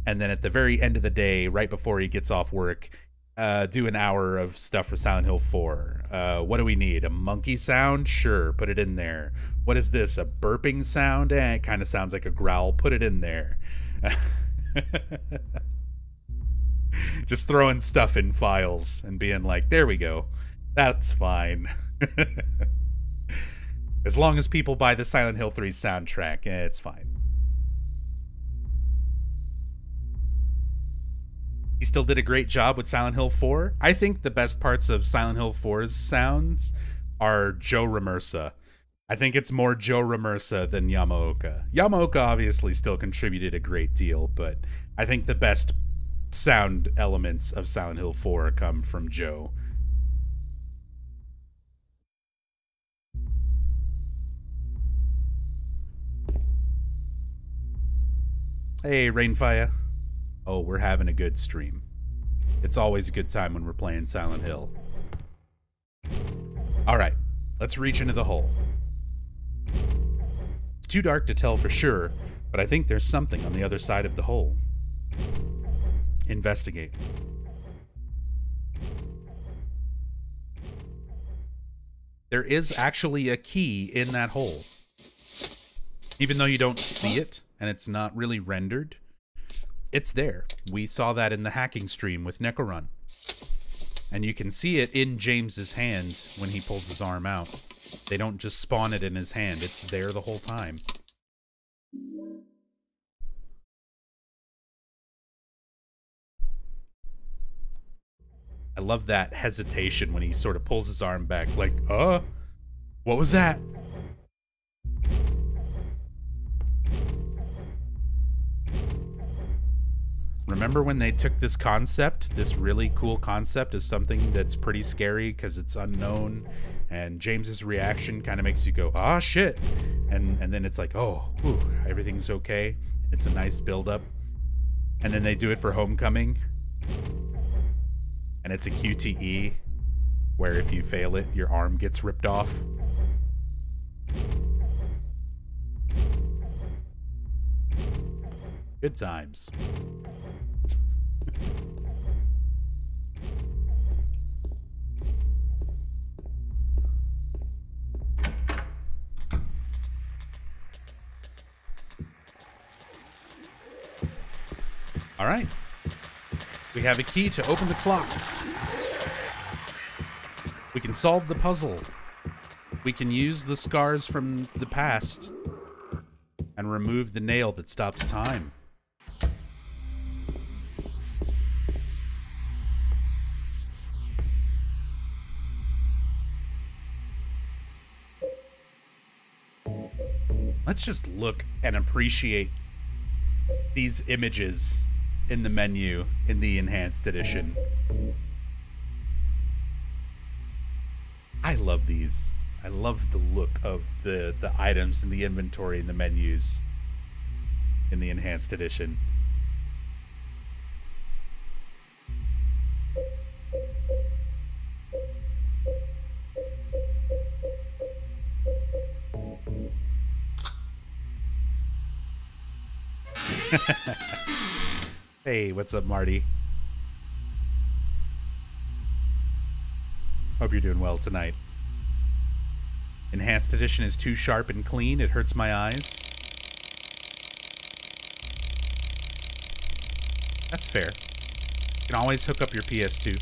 And then at the very end of the day, right before he gets off work, do an hour of stuff for Silent Hill 4. What do we need? A monkey sound? Sure, put it in there. What is this? A burping sound? It kind of sounds like a growl. Put it in there. Just throwing stuff in files and being like, there we go. That's fine. As long as people buy the Silent Hill 3 soundtrack, it's fine. He still did a great job with Silent Hill 4. I think the best parts of Silent Hill 4's sounds are Joe Ramersa. I think it's more Joe Ramersa than Yamaoka. Yamaoka obviously still contributed a great deal, but I think the best sound elements of Silent Hill 4 come from Joe. Hey, Rainfire. Oh, we're having a good stream. It's always a good time when we're playing Silent Hill. Alright, let's reach into the hole. It's too dark to tell for sure, but I think there's something on the other side of the hole. Investigate. there is actually a key in that hole. Even though you don't see it, and it's not really rendered, it's there. We saw that in the hacking stream with Necorun. And you can see it in James's hand when he pulls his arm out. They don't just spawn it in his hand. It's there the whole time. I love that hesitation when he sort of pulls his arm back, like, what was that? Remember when they took this concept, this really cool concept, as something that's pretty scary because it's unknown, and James's reaction kind of makes you go, ah, shit, and then it's like, oh, whew, everything's okay. It's a nice build-up. And then they do it for Homecoming, and it's a QTE, where if you fail it, your arm gets ripped off. Good times. All right. We have a key to open the clock. We can solve the puzzle. We can use the scars from the past and remove the nail that stops time. Let's just look and appreciate these images in the menu in the enhanced edition. I love these. I love the look of the items in the inventory and the menus in the enhanced edition. Hey, what's up, Marty? Hope you're doing well tonight. Enhanced edition is too sharp and clean. It hurts my eyes. That's fair. You can always hook up your PS2.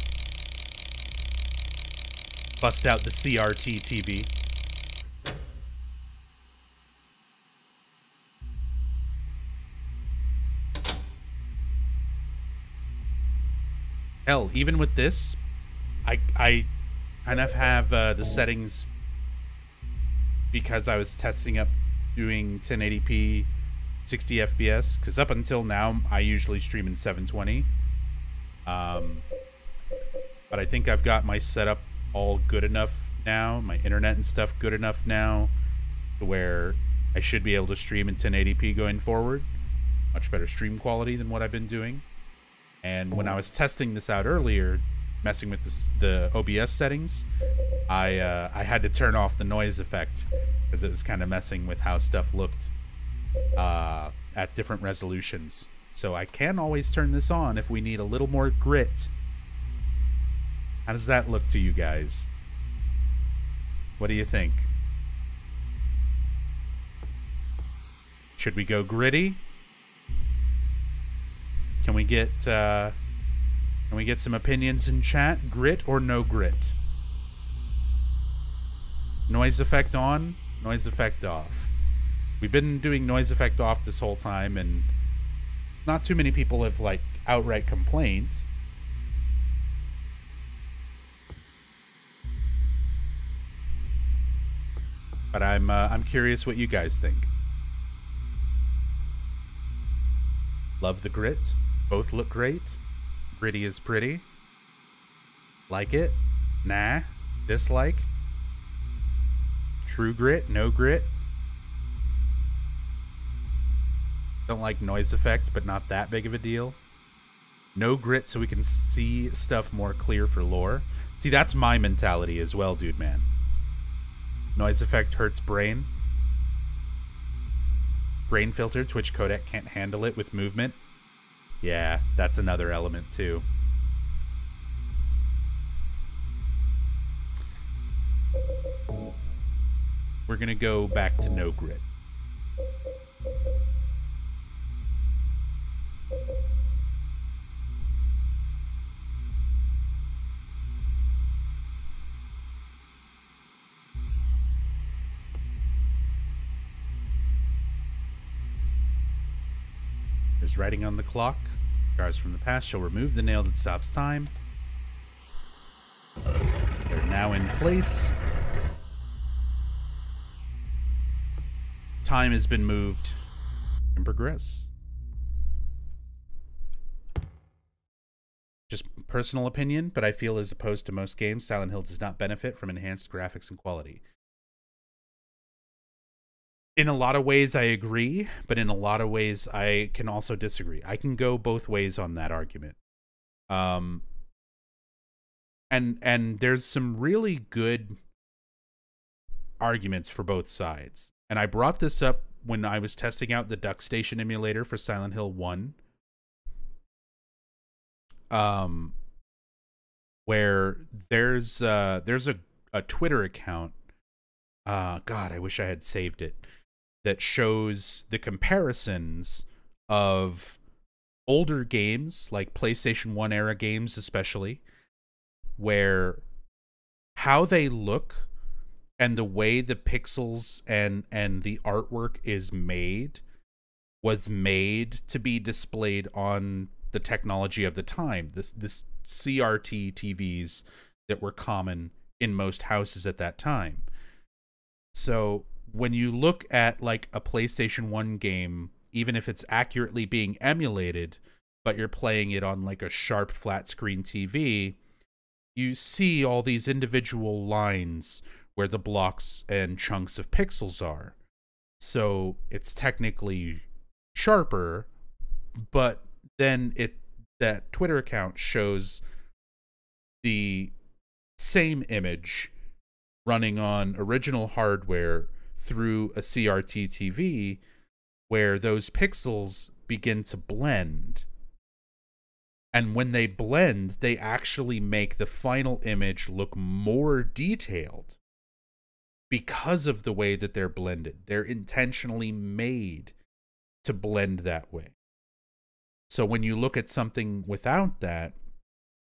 Bust out the CRT TV. Hell, even with this, I kind of have the settings because I was testing up doing 1080p 60 FPS, because up until now I usually stream in 720. But I think I've got my setup all good enough now, my internet and stuff good enough now, to where I should be able to stream in 1080p going forward. Much better stream quality than what I've been doing. And when I was testing this out earlier, messing with the OBS settings, I had to turn off the noise effect because it was kind of messing with how stuff looked at different resolutions. So I can always turn this on if we need a little more grit. How does that look to you guys? What do you think? Should we go gritty? Can we get some opinions in chat? Grit or no grit? Noise effect on, noise effect off. We've been doing noise effect off this whole time, and not too many people have like outright complained. But I'm curious what you guys think. Love the grit. Both look great. Gritty is pretty. Like it? Nah. Dislike? True grit? No grit? Don't like noise effects, but not that big of a deal. No grit so we can see stuff more clear for lore. See, that's my mentality as well, dude, man. Noise effect hurts brain. Grain filter, Twitch codec can't handle it with movement. Yeah, that's another element too. we're going to go back to no grid. There's writing on the clock. Scars from the past shall remove the nail that stops time. They're now in place. Time has been moved and progress. Just personal opinion, but I feel as opposed to most games, Silent Hill does not benefit from enhanced graphics and quality. In a lot of ways, I agree, but in a lot of ways, I can also disagree. I can go both ways on that argument. And there's some really good arguments for both sides. And I brought this up when I was testing out the Duck Station emulator for Silent Hill 1. Where there's a Twitter account. God, I wish I had saved it. That shows the comparisons of older games, like PlayStation 1 era games especially, where how they look and the way the pixels and the artwork is made was made to be displayed on the technology of the time. This CRT TVs that were common in most houses at that time. So when you look at like a PlayStation 1 game, even if it's accurately being emulated, but you're playing it on like a sharp flat screen TV, you see all these individual lines where the blocks and chunks of pixels are. So it's technically sharper, but then that Twitter account shows the same image running on original hardware through a CRT TV, where those pixels begin to blend. And when they blend, they actually make the final image look more detailed because of the way that they're blended. They're intentionally made to blend that way. So when you look at something without that,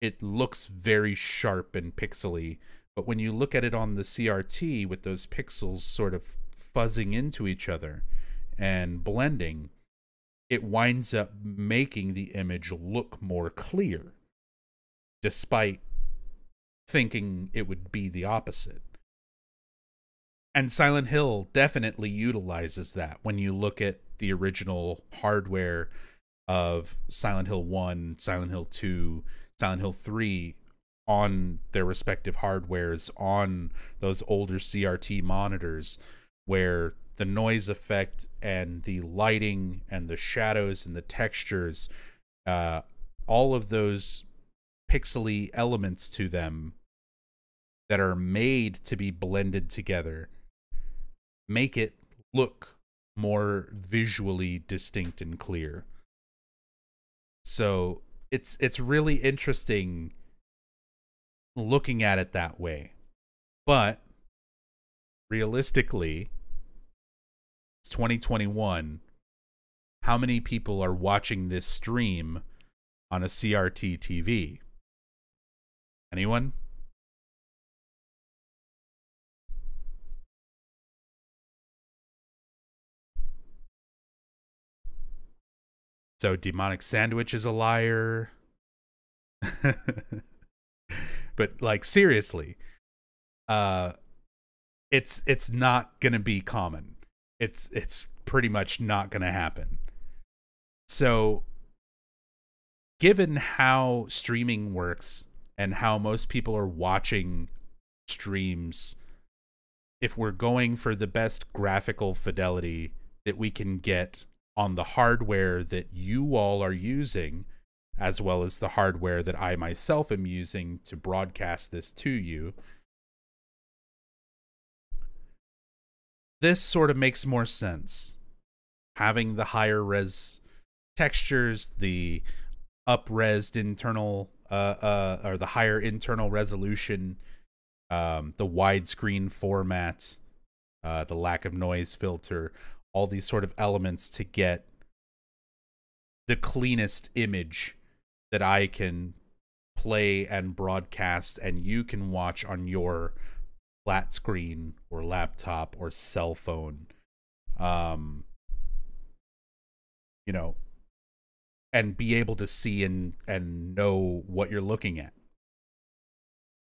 it looks very sharp and pixely. But when you look at it on the CRT with those pixels sort of fuzzing into each other and blending, it winds up making the image look more clear, despite thinking it would be the opposite. And Silent Hill definitely utilizes that when you look at the original hardware of Silent Hill 1, Silent Hill 2, Silent Hill 3 on their respective hardwares on those older CRT monitors, where the noise effect and the lighting and the shadows and the textures, all of those pixely elements to them that are made to be blended together make it look more visually distinct and clear. So it's really interesting looking at it that way. But realistically, it's 2021. How many people are watching this stream on a CRT TV? Anyone? So Demonic Sandwich is a liar. But like seriously, it's not gonna be common. It's pretty much not gonna happen. So given how streaming works and how most people are watching streams, if we're going for the best graphical fidelity that we can get on the hardware that you all are using, as well as the hardware that I myself am using to broadcast this to you, this sort of makes more sense. Having the higher res textures, the up-resed internal, or the higher internal resolution, the widescreen format, the lack of noise filter, all these sort of elements to get the cleanest image that I can play and broadcast and you can watch on your flat screen or laptop or cell phone. You know, and be able to see and know what you're looking at.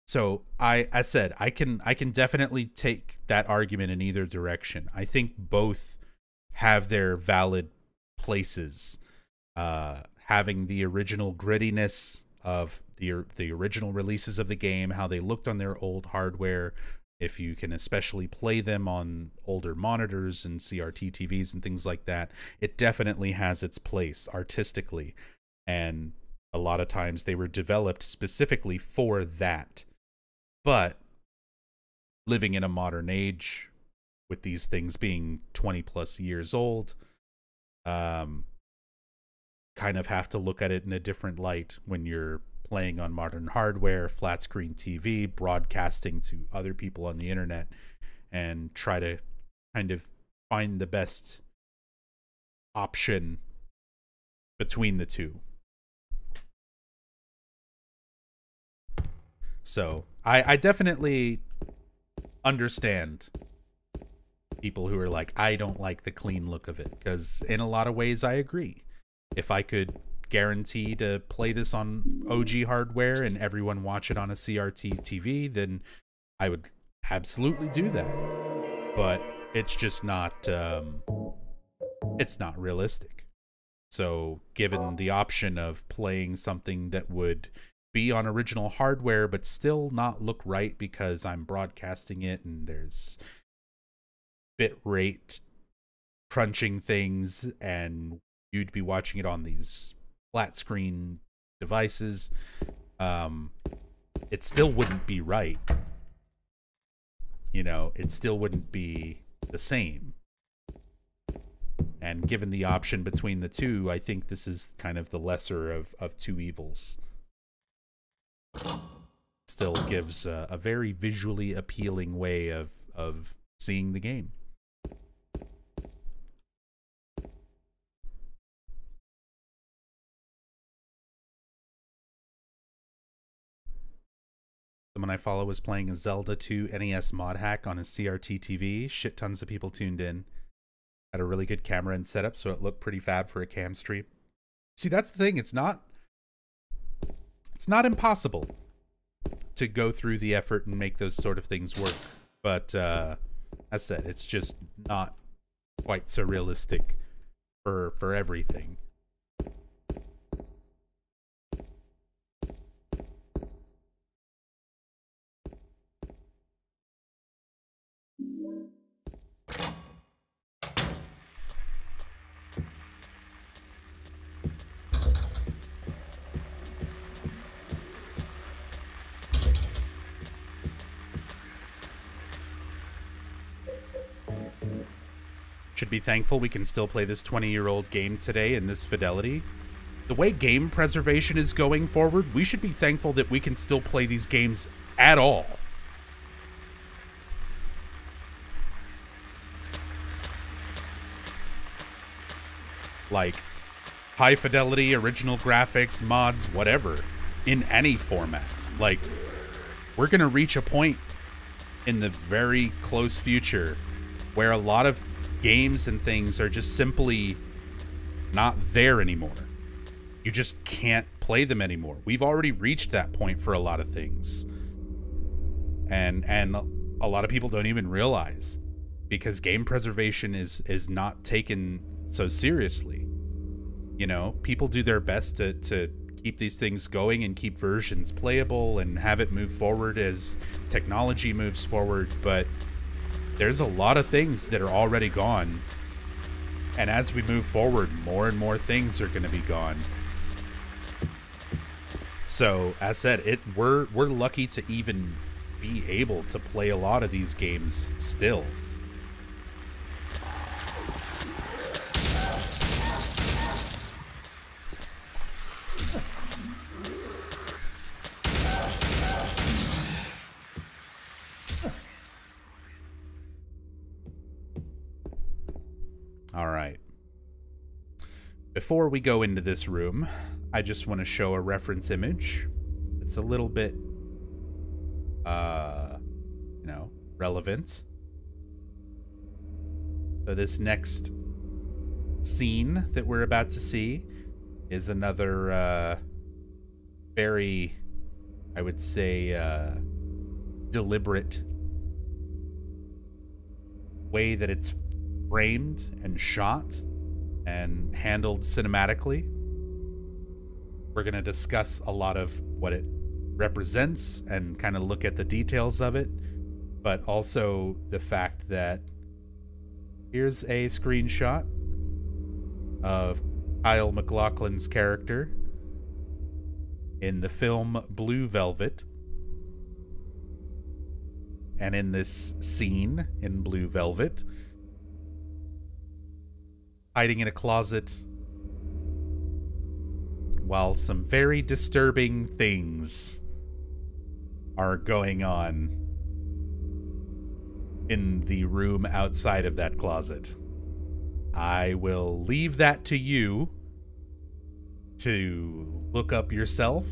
So I said I can definitely take that argument in either direction. I think both have their valid places. Having the original grittiness of the original releases of the game, how they looked on their old hardware, if you can especially play them on older monitors and CRT TVs and things like that, it definitely has its place artistically. And a lot of times they were developed specifically for that. But living in a modern age with these things being 20 plus years old, kind of have to look at it in a different light when you're playing on modern hardware, flat screen TV, broadcasting to other people on the internet, and try to kind of find the best option between the two. So I definitely understand people who are like, I don't like the clean look of it, because in a lot of ways I agree. If I could guarantee to play this on OG hardware and everyone watch it on a CRT TV, then I would absolutely do that. But it's just not it's not realistic. So given the option of playing something that would be on original hardware but still not look right because I'm broadcasting it and there's bit rate crunching things and you'd be watching it on these flat screen devices, it still wouldn't be right. You know, it still wouldn't be the same. And given the option between the two, I think this is kind of the lesser of two evils. Still gives a very visually appealing way of seeing the game. Someone I follow was playing a Zelda 2 NES mod hack on a CRT TV. Shit tons of people tuned in. Had a really good camera and setup, so it looked pretty fab for a cam stream. See, that's the thing. It's not impossible to go through the effort and make those sort of things work. But as I said, it's just not quite so realistic for everything. Should be thankful we can still play this 20-year-old game today in this fidelity. The way game preservation is going forward, we should be thankful that we can still play these games at all. Like, high fidelity, original graphics, mods, whatever, in any format. Like, we're gonna reach a point in the very close future where a lot of games and things are just simply not there anymore. You just can't play them anymore. We've already reached that point for a lot of things. And a lot of people don't even realize, because game preservation is not taken so seriously. You know, people do their best to keep these things going and keep versions playable and have it move forward as technology moves forward, but there's a lot of things that are already gone. And as we move forward, more and more things are going to be gone. So, as said, we're lucky to even be able to play a lot of these games still. All right. Before we go into this room, I just want to show a reference image. It's a little bit, relevant. So this next scene that we're about to see is another very, I would say, deliberate way that it's framed and shot and handled cinematically. We're going to discuss a lot of what it represents and kind of look at the details of it, but also the fact that here's a screenshot of Kyle MacLachlan's character in the film Blue Velvet. And in this scene in Blue Velvet, hiding in a closet while some very disturbing things are going on in the room outside of that closet. I will leave that to you to look up yourself.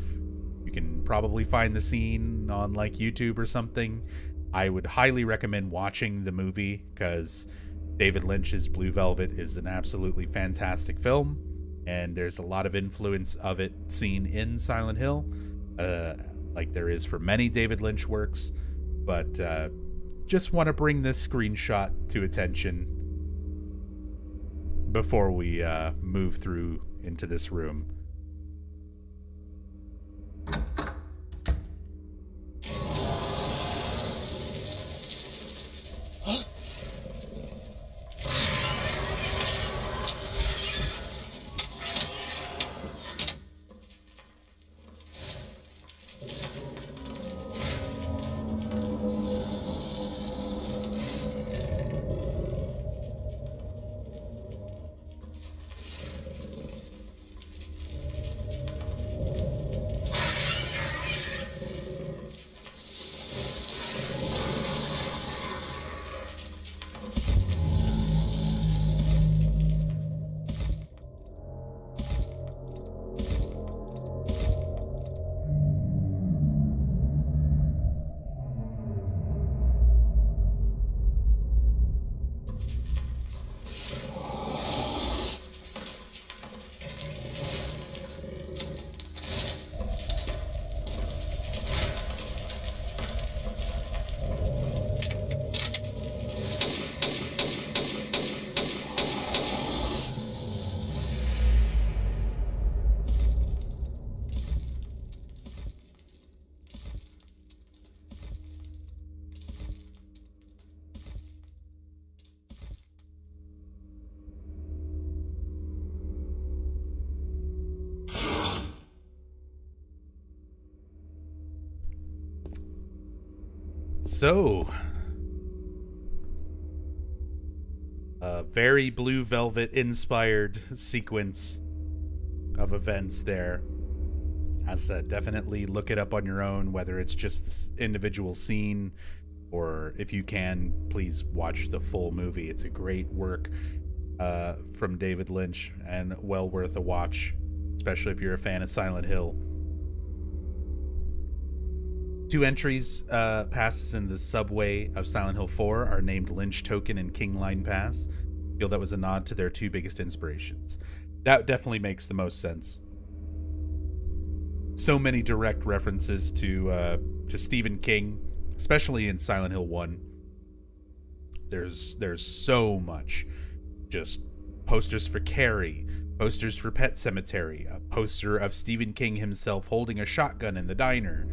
You can probably find the scene on like YouTube or something. I would highly recommend watching the movie because David Lynch's Blue Velvet is an absolutely fantastic film, and there's a lot of influence of it seen in Silent Hill, like there is for many David Lynch works. But just want to bring this screenshot to attention before we move through into this room. So, a very Blue Velvet inspired sequence of events there. As I said, definitely look it up on your own, whether it's just this individual scene or if you can, please watch the full movie. It's a great work from David Lynch and well worth a watch, especially if you're a fan of Silent Hill. 2 entries passes in the subway of Silent Hill 4 are named Lynch Token and King Line Pass. I feel that was a nod to their 2 biggest inspirations. That definitely makes the most sense. So many direct references to Stephen King, especially in Silent Hill 1. There's so much. Just posters for Carrie, posters for Pet Sematary, a poster of Stephen King himself holding a shotgun in the diner.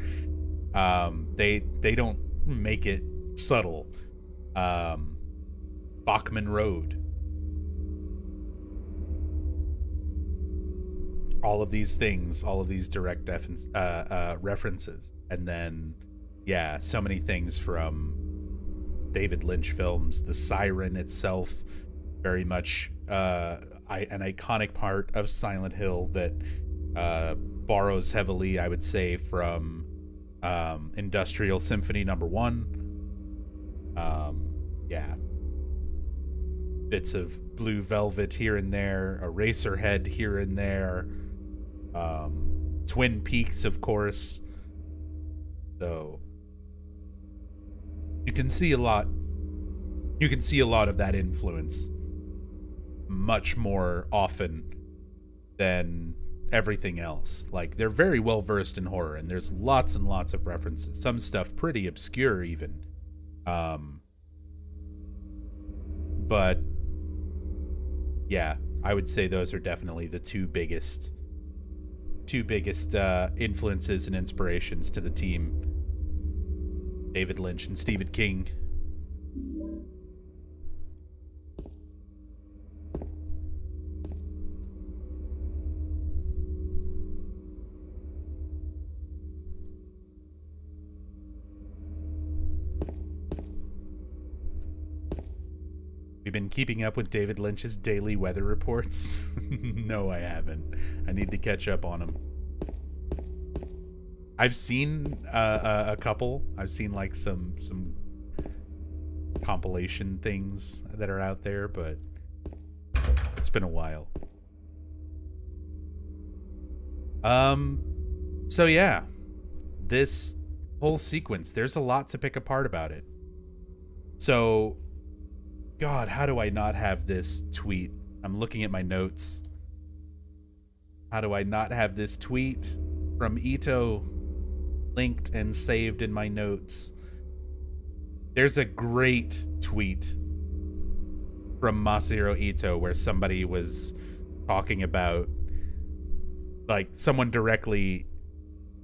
They don't make it subtle. Bachman Road. All of these things, all of these direct references. And then, yeah, so many things from David Lynch films. The siren itself, very much an iconic part of Silent Hill that borrows heavily, I would say, from Industrial Symphony No. 1. Yeah. bits of blue velvet here and there, a racer head here and there, Twin Peaks, of course. So you can see a lot. You can see a lot of that influence much more often than everything else. Like, they're very well versed in horror, and there's lots and lots of references. Some stuff pretty obscure even. But yeah, I would say those are definitely the two biggest influences and inspirations to the team. David Lynch and Stephen King. We've been keeping up with David Lynch's daily weather reports. No, I haven't. I need to catch up on them. I've seen a couple. I've seen like some compilation things that are out there, but it's been a while. So yeah, this whole sequence, there's a lot to pick apart about it. So, God, how do I not have this tweet? I'm looking at my notes. How do I not have this tweet from Ito linked and saved in my notes? There's a great tweet from Masahiro Ito where somebody was talking about, like, someone directly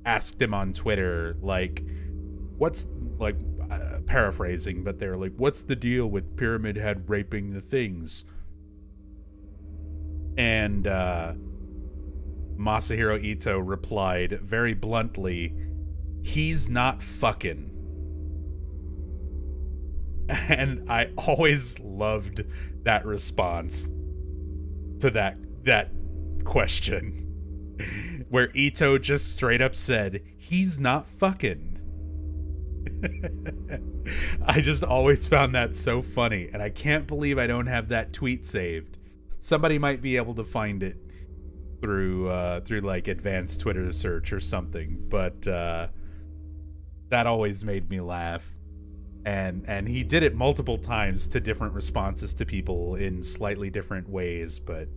asked him on Twitter, like, what's, like, paraphrasing, but they're like, what's the deal with Pyramid Head raping the things? And Masahiro Ito replied very bluntly, he's not fucking. And I always loved that response to that question, where Ito just straight up said, he's not fucking. I just always found that so funny, and I can't believe I don't have that tweet saved. Somebody might be able to find it through like advanced Twitter search or something, but that always made me laugh. And he did it multiple times to different responses to people in slightly different ways, but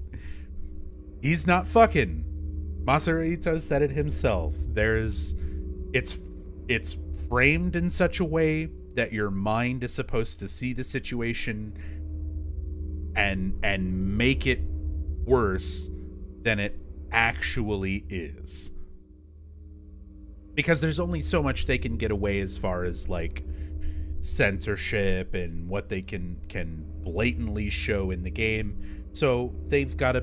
he's not fucking. Masahiro Ito said it himself. It's framed in such a way that your mind is supposed to see the situation and make it worse than it actually is. Because there's only so much they can get away as far as like censorship and what they can blatantly show in the game. So they've got to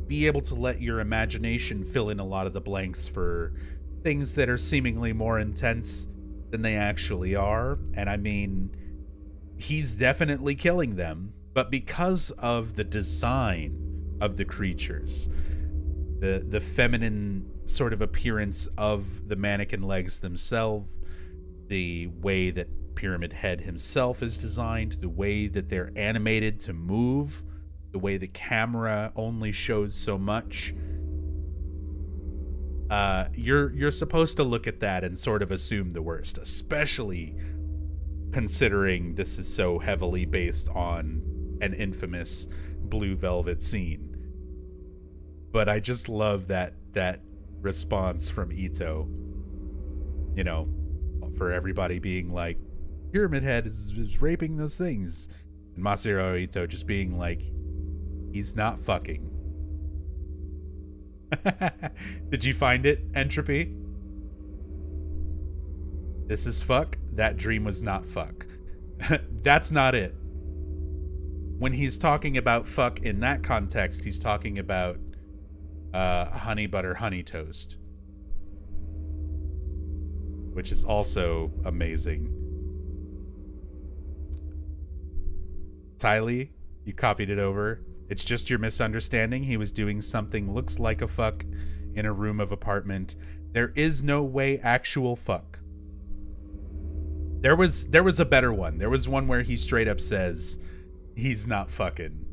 be able to let your imagination fill in a lot of the blanks for things that are seemingly more intense than they actually are. And I mean, he's definitely killing them, but because of the design of the creatures, the feminine sort of appearance of the mannequin legs themselves, the way that Pyramid Head himself is designed, the way that they're animated to move, the way the camera only shows so much, you're supposed to look at that and sort of assume the worst, especially considering this is so heavily based on an infamous Blue Velvet scene. But I just love that response from Ito, you know, for everybody being like, Pyramid Head is raping those things, and Masahiro Ito just being like, he's not fucking. Did you find it, Entropy? This is fuck. That dream was not fuck. That's not it. When he's talking about fuck in that context, he's talking about honey butter honey toast, which is also amazing. Tylee, you copied it over. It's just your misunderstanding. He was doing something looks like a fuck in a room of apartment. There is no way actual fuck. There was a better one. There was one where he straight up says He's not fucking.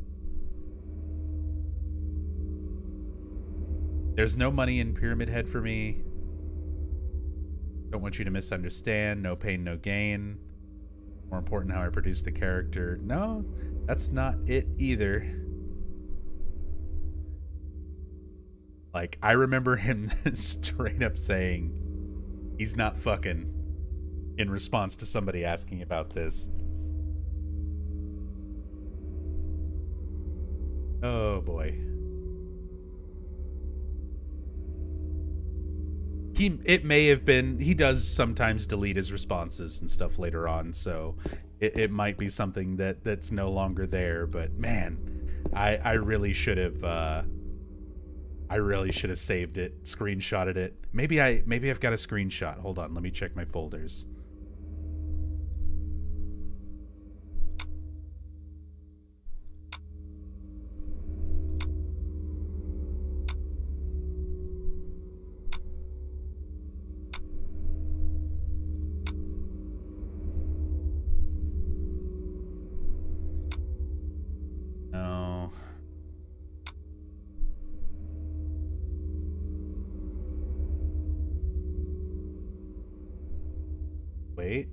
There's no money in Pyramid Head for me. Don't want you to misunderstand. No pain, no gain. More important how I produce the character. No, that's not it either. Like, I remember him straight up saying he's not fucking in response to somebody asking about this. Oh boy. It may have been, he does sometimes delete his responses and stuff later on, so it might be something that's no longer there, but man, I really should have saved it, screenshotted it. Maybe I've got a screenshot. Hold on, let me check my folders. No. Wait.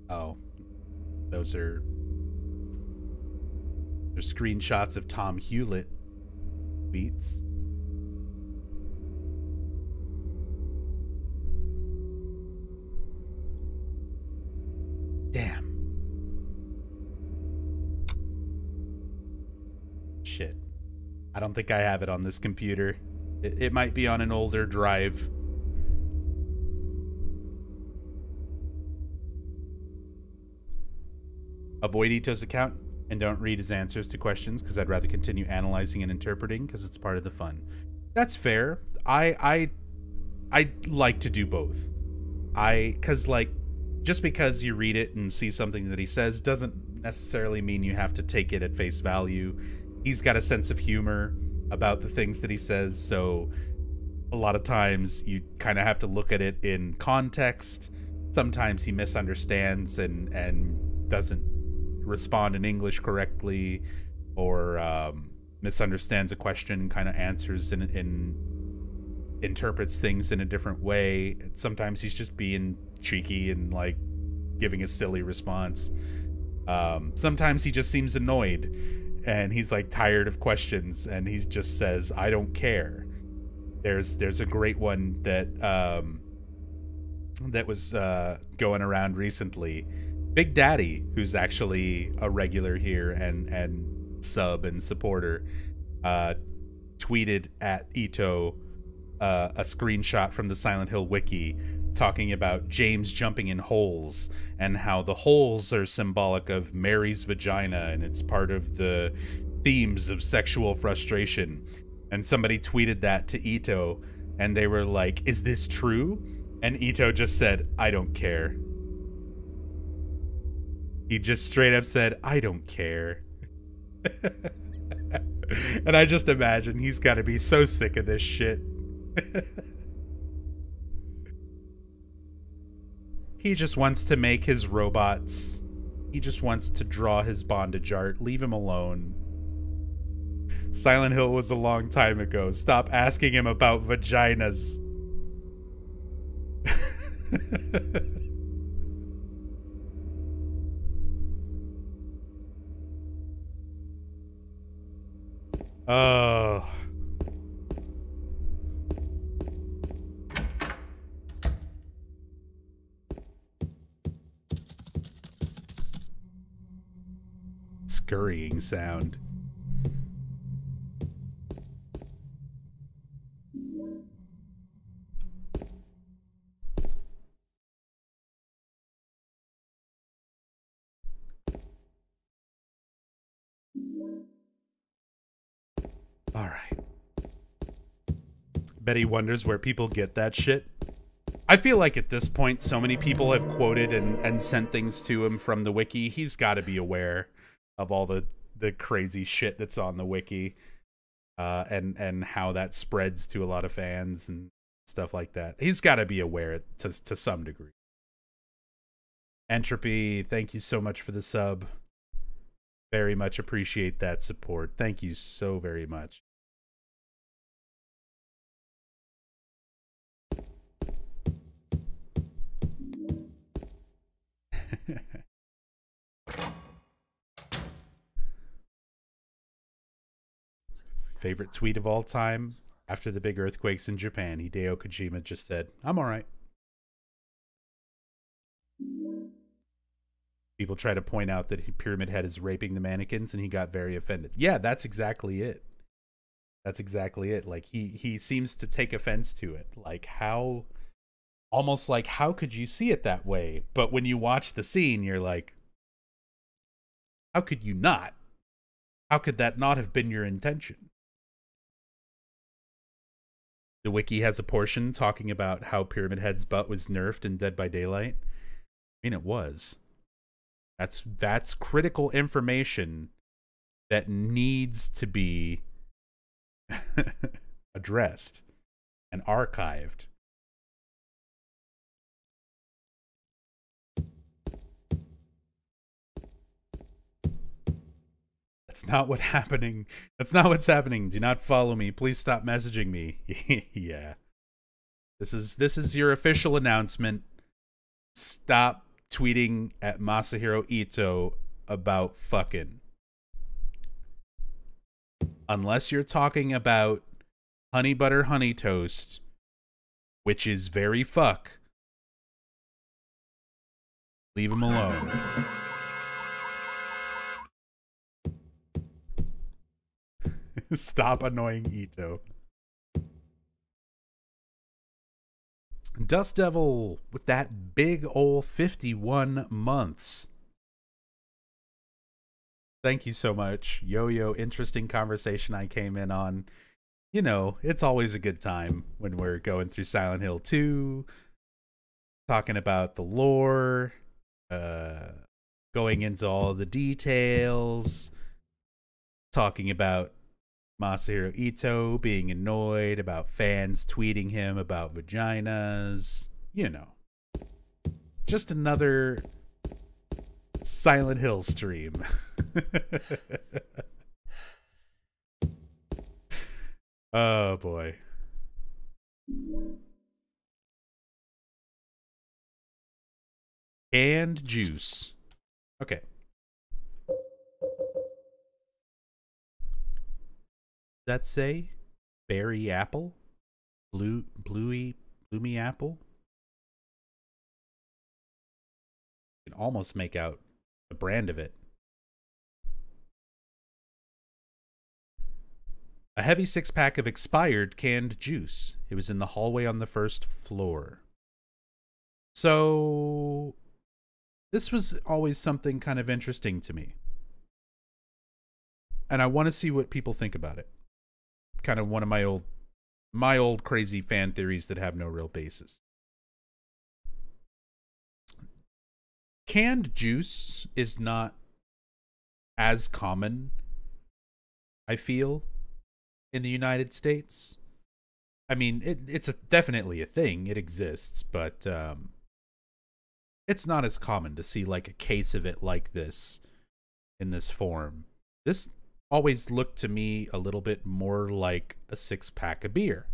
Oh. They're screenshots of Tom Hewlett tweets. Damn. Shit. I don't think I have it on this computer. It might be on an older drive. Avoid Ito's account and don't read his answers to questions because I'd rather continue analyzing and interpreting because it's part of the fun. That's fair. I like to do both. Cause like, just because you read it and see something that he says doesn't necessarily mean you have to take it at face value. He's got a sense of humor about the things that he says, so a lot of times you kind of have to look at it in context. Sometimes he misunderstands and doesn't respond in English correctly, or misunderstands a question, kind of answers and interprets things in a different way. Sometimes he's just being cheeky and like giving a silly response. Sometimes he just seems annoyed and he's like tired of questions and he just says, I don't care. There's a great one that that was going around recently. Big Daddy, who's actually a regular here and sub and supporter, tweeted at Ito a screenshot from the Silent Hill wiki talking about James jumping in holes and how the holes are symbolic of Mary's vagina and it's part of the themes of sexual frustration. And somebody tweeted that to Ito and they were like, is this true? And Ito just said, I don't care. He just straight up said, I don't care. And I just imagine he's got to be so sick of this shit. He just wants to make his robots. He just wants to draw his bondage art. Leave him alone. Silent Hill was a long time ago. Stop asking him about vaginas. Oh. Scurrying sound. All right. Bet he wonders where people get that shit. I feel like at this point, so many people have quoted and sent things to him from the wiki. He's got to be aware of all the crazy shit that's on the wiki, and how that spreads to a lot of fans and stuff like that. He's got to be aware to some degree. Entropy, thank you so much for the sub. Very much appreciate that support. Thank you so very much. Favorite tweet of all time? After the big earthquakes in Japan, Hideo Kojima just said, "I'm all right." People try to point out that Pyramid Head is raping the mannequins, and he got very offended. Yeah, that's exactly it. That's exactly it. Like, he seems to take offense to it. Like, how... Almost like, how could you see it that way? But when you watch the scene, you're like, how could you not? How could that not have been your intention? The wiki has a portion talking about how Pyramid Head's butt was nerfed in Dead by Daylight. I mean, it was. That's critical information that needs to be addressed and archived. That's not what's happening. That's not what's happening. Do not follow me. Please stop messaging me. Yeah. This is your official announcement. Stop tweeting at Masahiro Ito about fucking. Unless you're talking about honey butter honey toast, which is very fuck. Leave him alone. Stop annoying Ito. Dust Devil with that big ol' 51 months. Thank you so much. Yo-Yo, interesting conversation I came in on. You know, it's always a good time when we're going through Silent Hill 2, talking about the lore, going into all the details, talking about Masahiro Ito being annoyed about fans tweeting him about vaginas. You know. Just another Silent Hill stream. Oh, boy. And juice. Okay. That say berry apple, bloomy apple. You can almost make out the brand of it. A heavy 6-pack of expired canned juice. It was in the hallway on the first floor. So this was always something kind of interesting to me, and I want to see what people think about it. Kind of one of my old crazy fan theories that have no real basis. Canned juice is not as common, I feel, in the United States. I mean, it's definitely a thing. It exists, but it's not as common to see like a case of it like this in this form. This always looked to me a little bit more like a 6-pack of beer.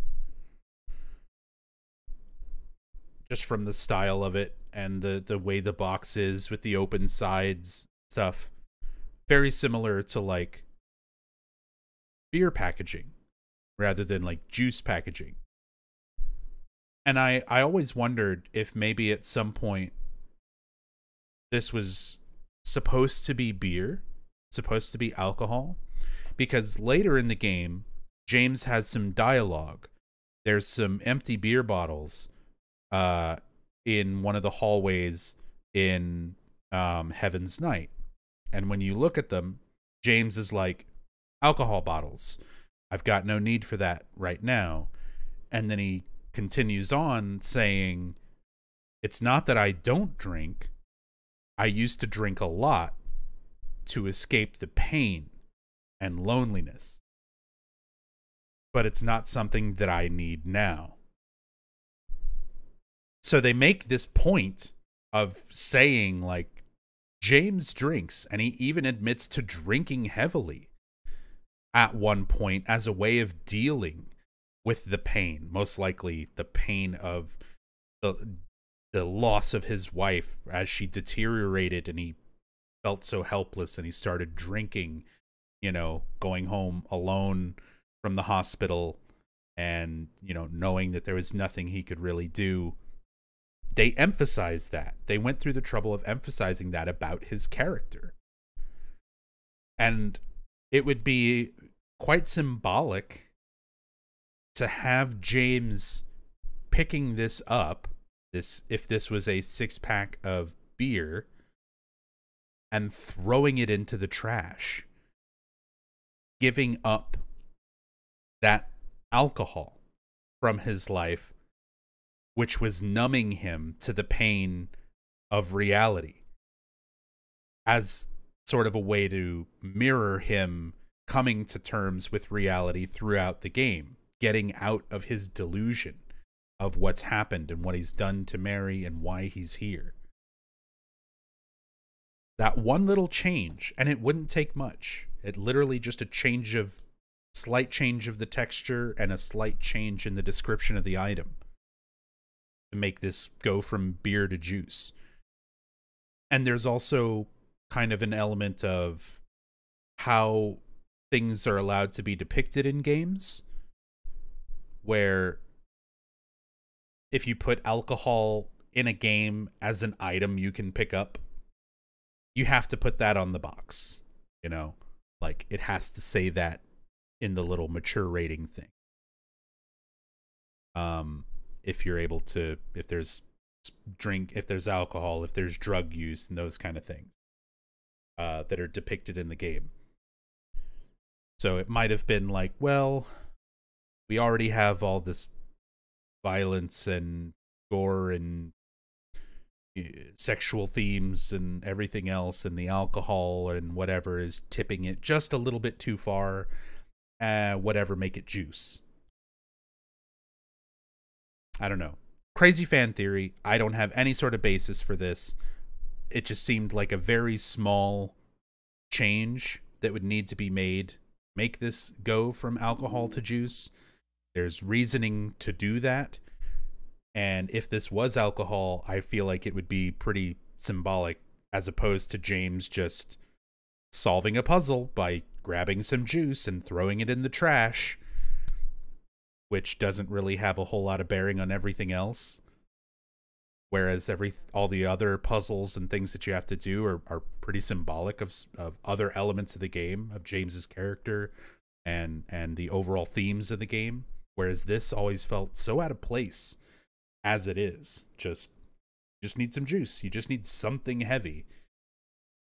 Just from the style of it and the way the box is with the open sides stuff. Very similar to like beer packaging rather than like juice packaging. And I always wondered if maybe at some point this was supposed to be beer, supposed to be alcohol, because later in the game James has some dialogue. There's some empty beer bottles in one of the hallways in Heaven's Night, and when you look at them, James is like, alcohol bottles, I've got no need for that right now. And then he continues on saying, it's not that I don't drink, I used to drink a lot to escape the pain and loneliness, but it's not something that I need now. So they make this point of saying like James drinks, and he even admits to drinking heavily at one point as a way of dealing with the pain, most likely the pain of the loss of his wife as she deteriorated, and he felt so helpless, and he started drinking, you know, going home alone from the hospital, and, you know, knowing that there was nothing he could really do. They emphasized that. They went through the trouble of emphasizing that about his character. And it would be quite symbolic to have James picking this up, if this was a 6-pack of beer, and throwing it into the trash, giving up that alcohol from his life, which was numbing him to the pain of reality, as sort of a way to mirror him coming to terms with reality throughout the game, getting out of his delusion of what's happened and what he's done to Mary and why he's here. That one little change, and it wouldn't take much. It literally just a slight change of the texture and a slight change in the description of the item to make this go from beer to juice. And there's also kind of an element of how things are allowed to be depicted in games, where if you put alcohol in a game as an item you can pick up, you have to put that on the box, you know, like it has to say that in the little mature rating thing. If you're able to, if there's alcohol, if there's drug use and those kind of things that are depicted in the game. So it might have been like, well, we already have all this violence and gore and sexual themes and everything else, and the alcohol and whatever is tipping it just a little bit too far. Whatever, make it juice. I don't know. Crazy fan theory. I don't have any sort of basis for this. It just seemed like a very small change that would need to be made. Make this go from alcohol to juice. There's reasoning to do that. And if this was alcohol, I feel like it would be pretty symbolic, as opposed to James just solving a puzzle by grabbing some juice and throwing it in the trash, which doesn't really have a whole lot of bearing on everything else. Whereas all the other puzzles and things that you have to do are pretty symbolic of other elements of the game, of James's character and the overall themes of the game. Whereas this always felt so out of place as it is. Just need some juice. You just need something heavy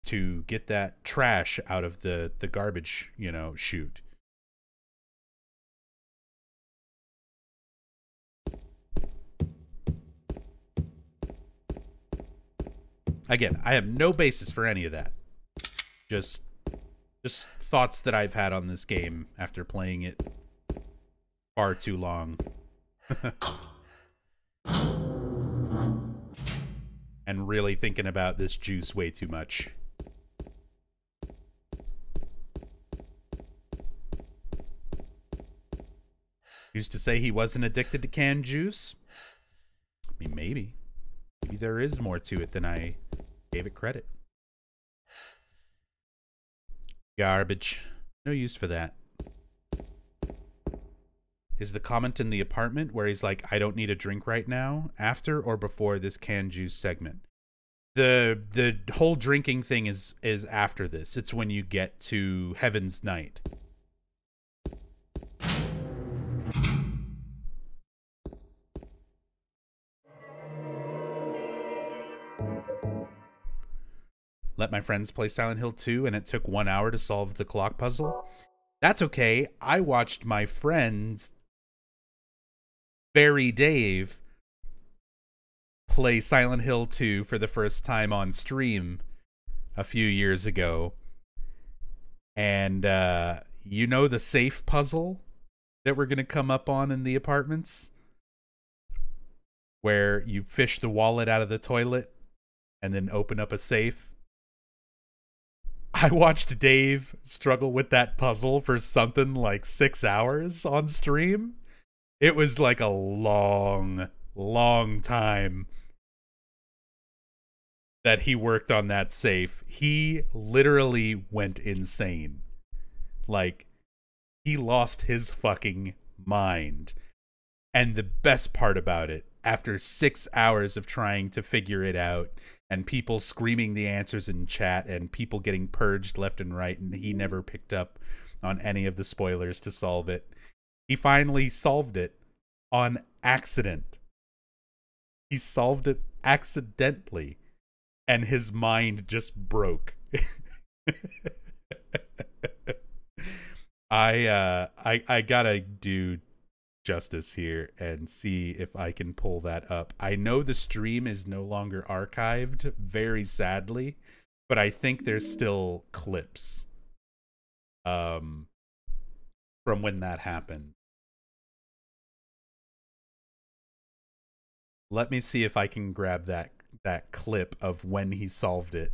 to get that trash out of the garbage, you know, chute. Again, I have no basis for any of that. Just thoughts that I've had on this game after playing it far too long. And really thinking about this juice way too much. Used to say he wasn't addicted to canned juice. I mean, maybe. Maybe there is more to it than I gave it credit. Garbage. No use for that. Is the comment in the apartment where he's like, I don't need a drink right now, after or before this canned juice segment? The whole drinking thing is after this. It's when you get to Heaven's Night. Let my friends play Silent Hill 2 and it took 1 hour to solve the clock puzzle. That's okay. I watched my friends, Barry Dave, play Silent Hill 2 for the first time on stream a few years ago. And you know the safe puzzle that we're going to come up on in the apartments? Where you fish the wallet out of the toilet and then open up a safe? I watched Dave struggle with that puzzle for something like 6 hours on stream. It was like a long, long time that he worked on that safe. He literally went insane. Like, he lost his fucking mind. And the best part about it, after 6 hours of trying to figure it out, and people screaming the answers in chat, and people getting purged left and right, and he never picked up on any of the spoilers to solve it, he finally solved it on accident. He solved it accidentally, and his mind just broke. I gotta do justice here and see if I can pull that up. I know the stream is no longer archived, very sadly, but I think there's still clips from when that happened. Let me see if I can grab that clip of when he solved it.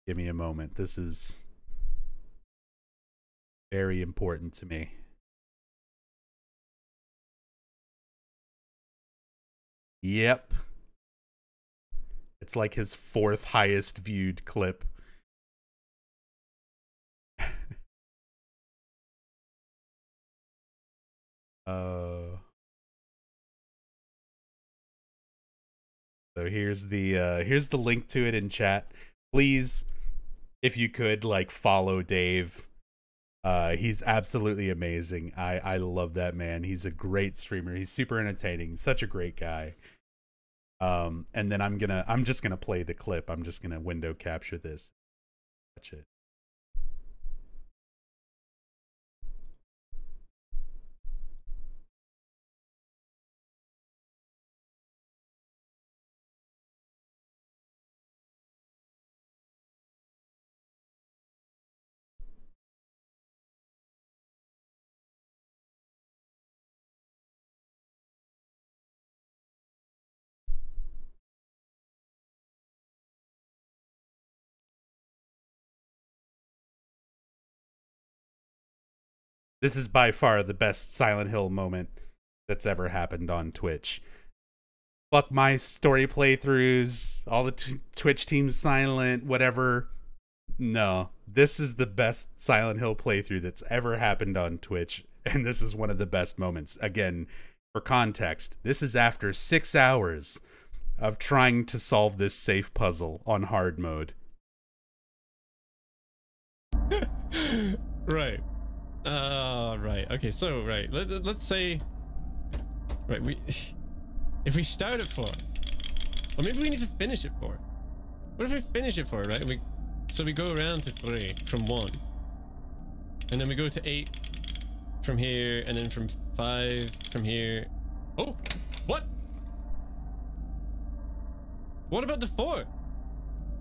Give me a moment. This is very important to me. Yep. It's like his 4th highest viewed clip. So here's the link to it in chat. Please, if you could, like, follow Dave. He's absolutely amazing. I love that man. He's a great streamer. He's super entertaining. Such a great guy. And then I'm just gonna play the clip. I'm just gonna window capture this. Watch it. This is by far the best Silent Hill moment that's ever happened on Twitch. Fuck my story playthroughs, all the Twitch teams silent, whatever. No, this is the best Silent Hill playthrough that's ever happened on Twitch, and this is one of the best moments. Again, for context, this is after 6 hours of trying to solve this safe puzzle on hard mode. Right. Right. Okay, so, right. Let's say... Right, if we start at 4, or maybe we need to finish at 4. What if we finish at 4, right? So we go around to 3 from 1. And then we go to 8 from here, and then from 5 from here. Oh! What? What about the 4?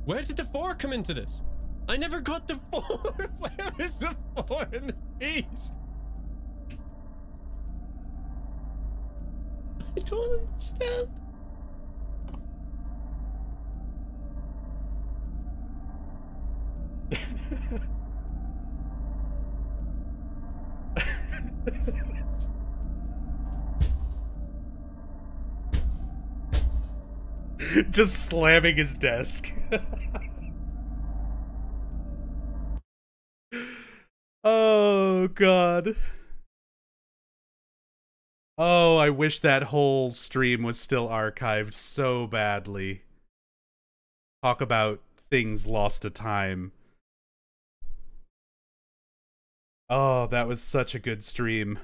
Where did the 4 come into this? I never got the 4! Where is the 4 in the piece? I don't understand. Just slamming his desk. Oh, God. Oh, I wish that whole stream was still archived so badly. Talk about things lost to time. Oh, that was such a good stream.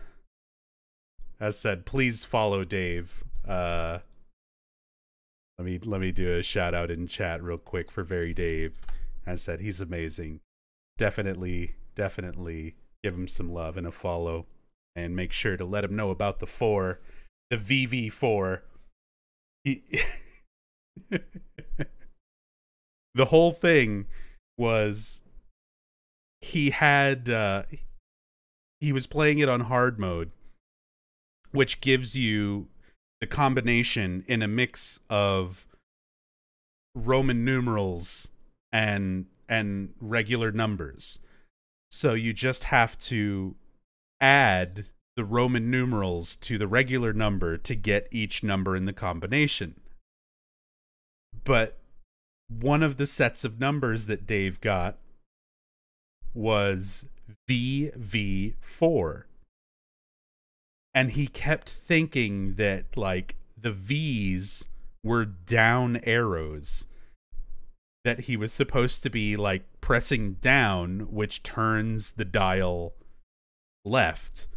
As said, please follow Dave. Let me do a shout out in chat real quick for Very Dave. As said, he's amazing. Definitely give him some love and a follow. And make sure to let him know about the 4, the VV4. The whole thing was he was playing it on hard mode, which gives you the combination in a mix of Roman numerals and regular numbers. So you just have to add the Roman numerals to the regular number to get each number in the combination. But one of the sets of numbers that Dave got was VV4. And he kept thinking that, like, the V's were down arrows, that he was supposed to be, like, pressing down, which turns the dial left,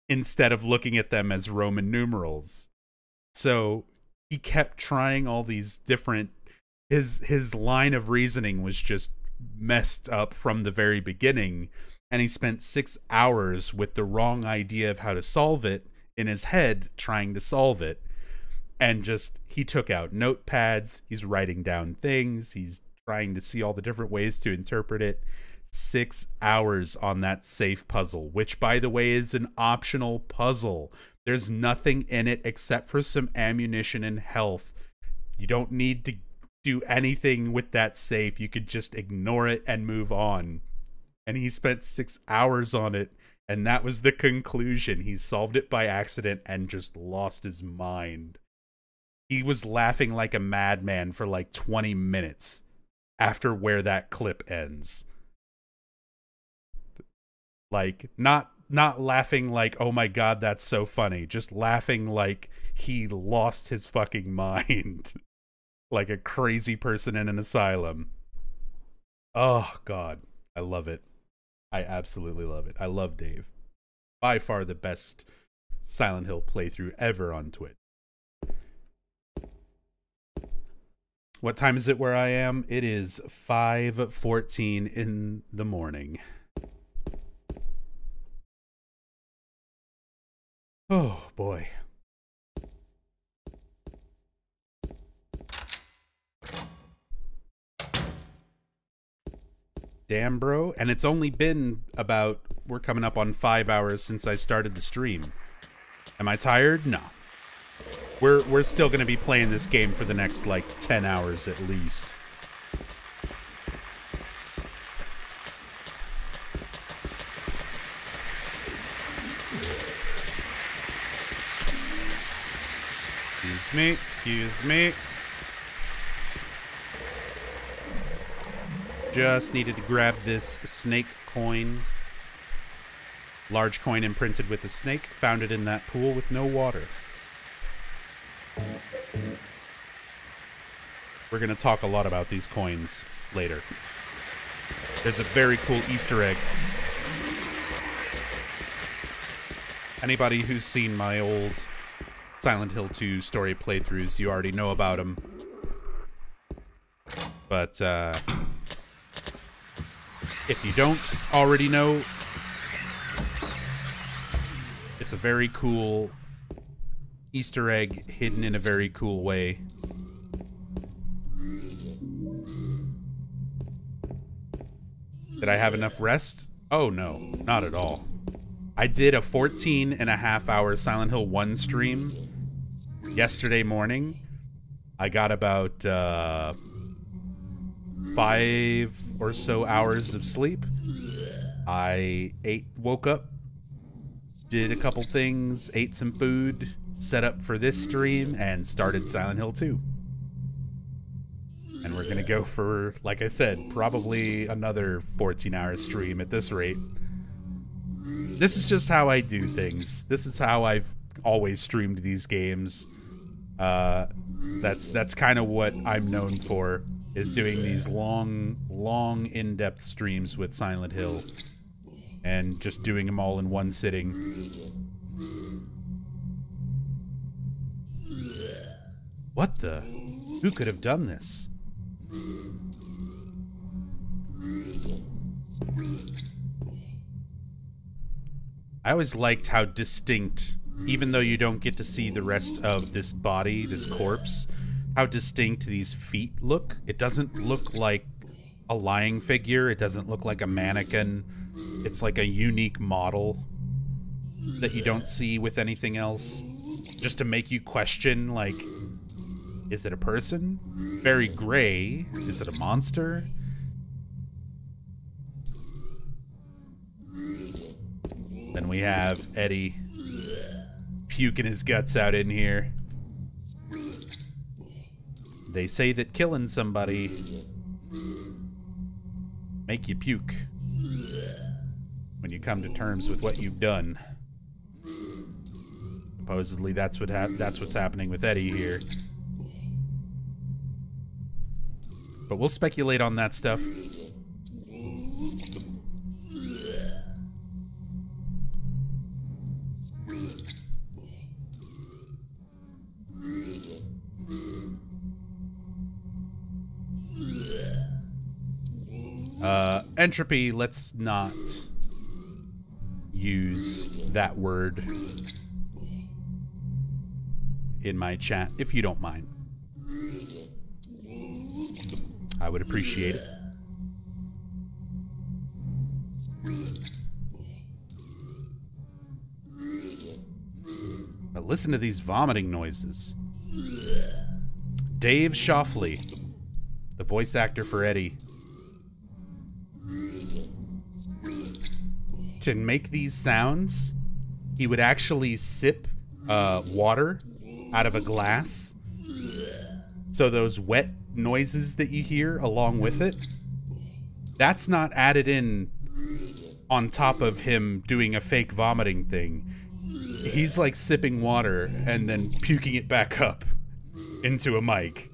instead of looking at them as Roman numerals. So he kept trying all these different... His line of reasoning was just messed up from the very beginning, and he spent 6 hours with the wrong idea of how to solve it in his head, trying to solve it. And just, he took out notepads, he's writing down things, he's trying to see all the different ways to interpret it. 6 hours on that safe puzzle, which, by the way, is an optional puzzle. There's nothing in it except for some ammunition and health. You don't need to do anything with that safe. You could just ignore it and move on. And he spent 6 hours on it, and that was the conclusion. He solved it by accident and just lost his mind. He was laughing like a madman for like 20 minutes after where that clip ends. Like, not laughing like, oh my god, that's so funny. Just laughing like he lost his fucking mind. Like a crazy person in an asylum. Oh god, I love it. I absolutely love it. I love Dave. By far the best Silent Hill playthrough ever on Twitch. What time is it where I am? It is 5:14 in the morning. Oh, boy. Damn, bro. And it's only been about, we're coming up on 5 hours since I started the stream. Am I tired? No. We're still going to be playing this game for the next, like, 10 hours at least. Excuse me. Just needed to grab this snake coin. Large coin imprinted with a snake. Found it in that pool with no water. We're going to talk a lot about these coins later. There's a very cool Easter egg. Anybody who's seen my old Silent Hill 2 story playthroughs, you already know about them. But, if you don't already know, it's a very cool Easter egg hidden in a very cool way. Did I have enough rest? Oh no, not at all. I did a 14.5-hour Silent Hill 1 stream yesterday morning. I got about 5 or so hours of sleep. I woke up, did a couple things, ate some food, set up for this stream, and started Silent Hill 2. And we're gonna go for, like I said, probably another 14-hour stream at this rate. This is just how I do things. This is how I've always streamed these games. That's kind of what I'm known for, is doing these long, in-depth streams with Silent Hill. And just doing them all in one sitting. What the? Who could have done this? I always liked how distinct, even though you don't get to see the rest of this body, this corpse, how distinct these feet look. It doesn't look like a lying figure. It doesn't look like a mannequin. It's like a unique model. that you don't see with anything else, just to make you question, like, is it a person? Very gray. Is it a monster? Then we have Eddie puking his guts out in here. They say that killing somebody make you puke when you come to terms with what you've done. Supposedly that's what's happening with Eddie here. But we'll speculate on that stuff. Entropy, let's not use that word in my chat, if you don't mind. I would appreciate it. But listen to these vomiting noises. Dave Shoffley, the voice actor for Eddie. To make these sounds, he would actually sip water out of a glass. So those wet noises that you hear along with it, that's not added in on top of him doing a fake vomiting thing. He's like sipping water and then puking it back up into a mic.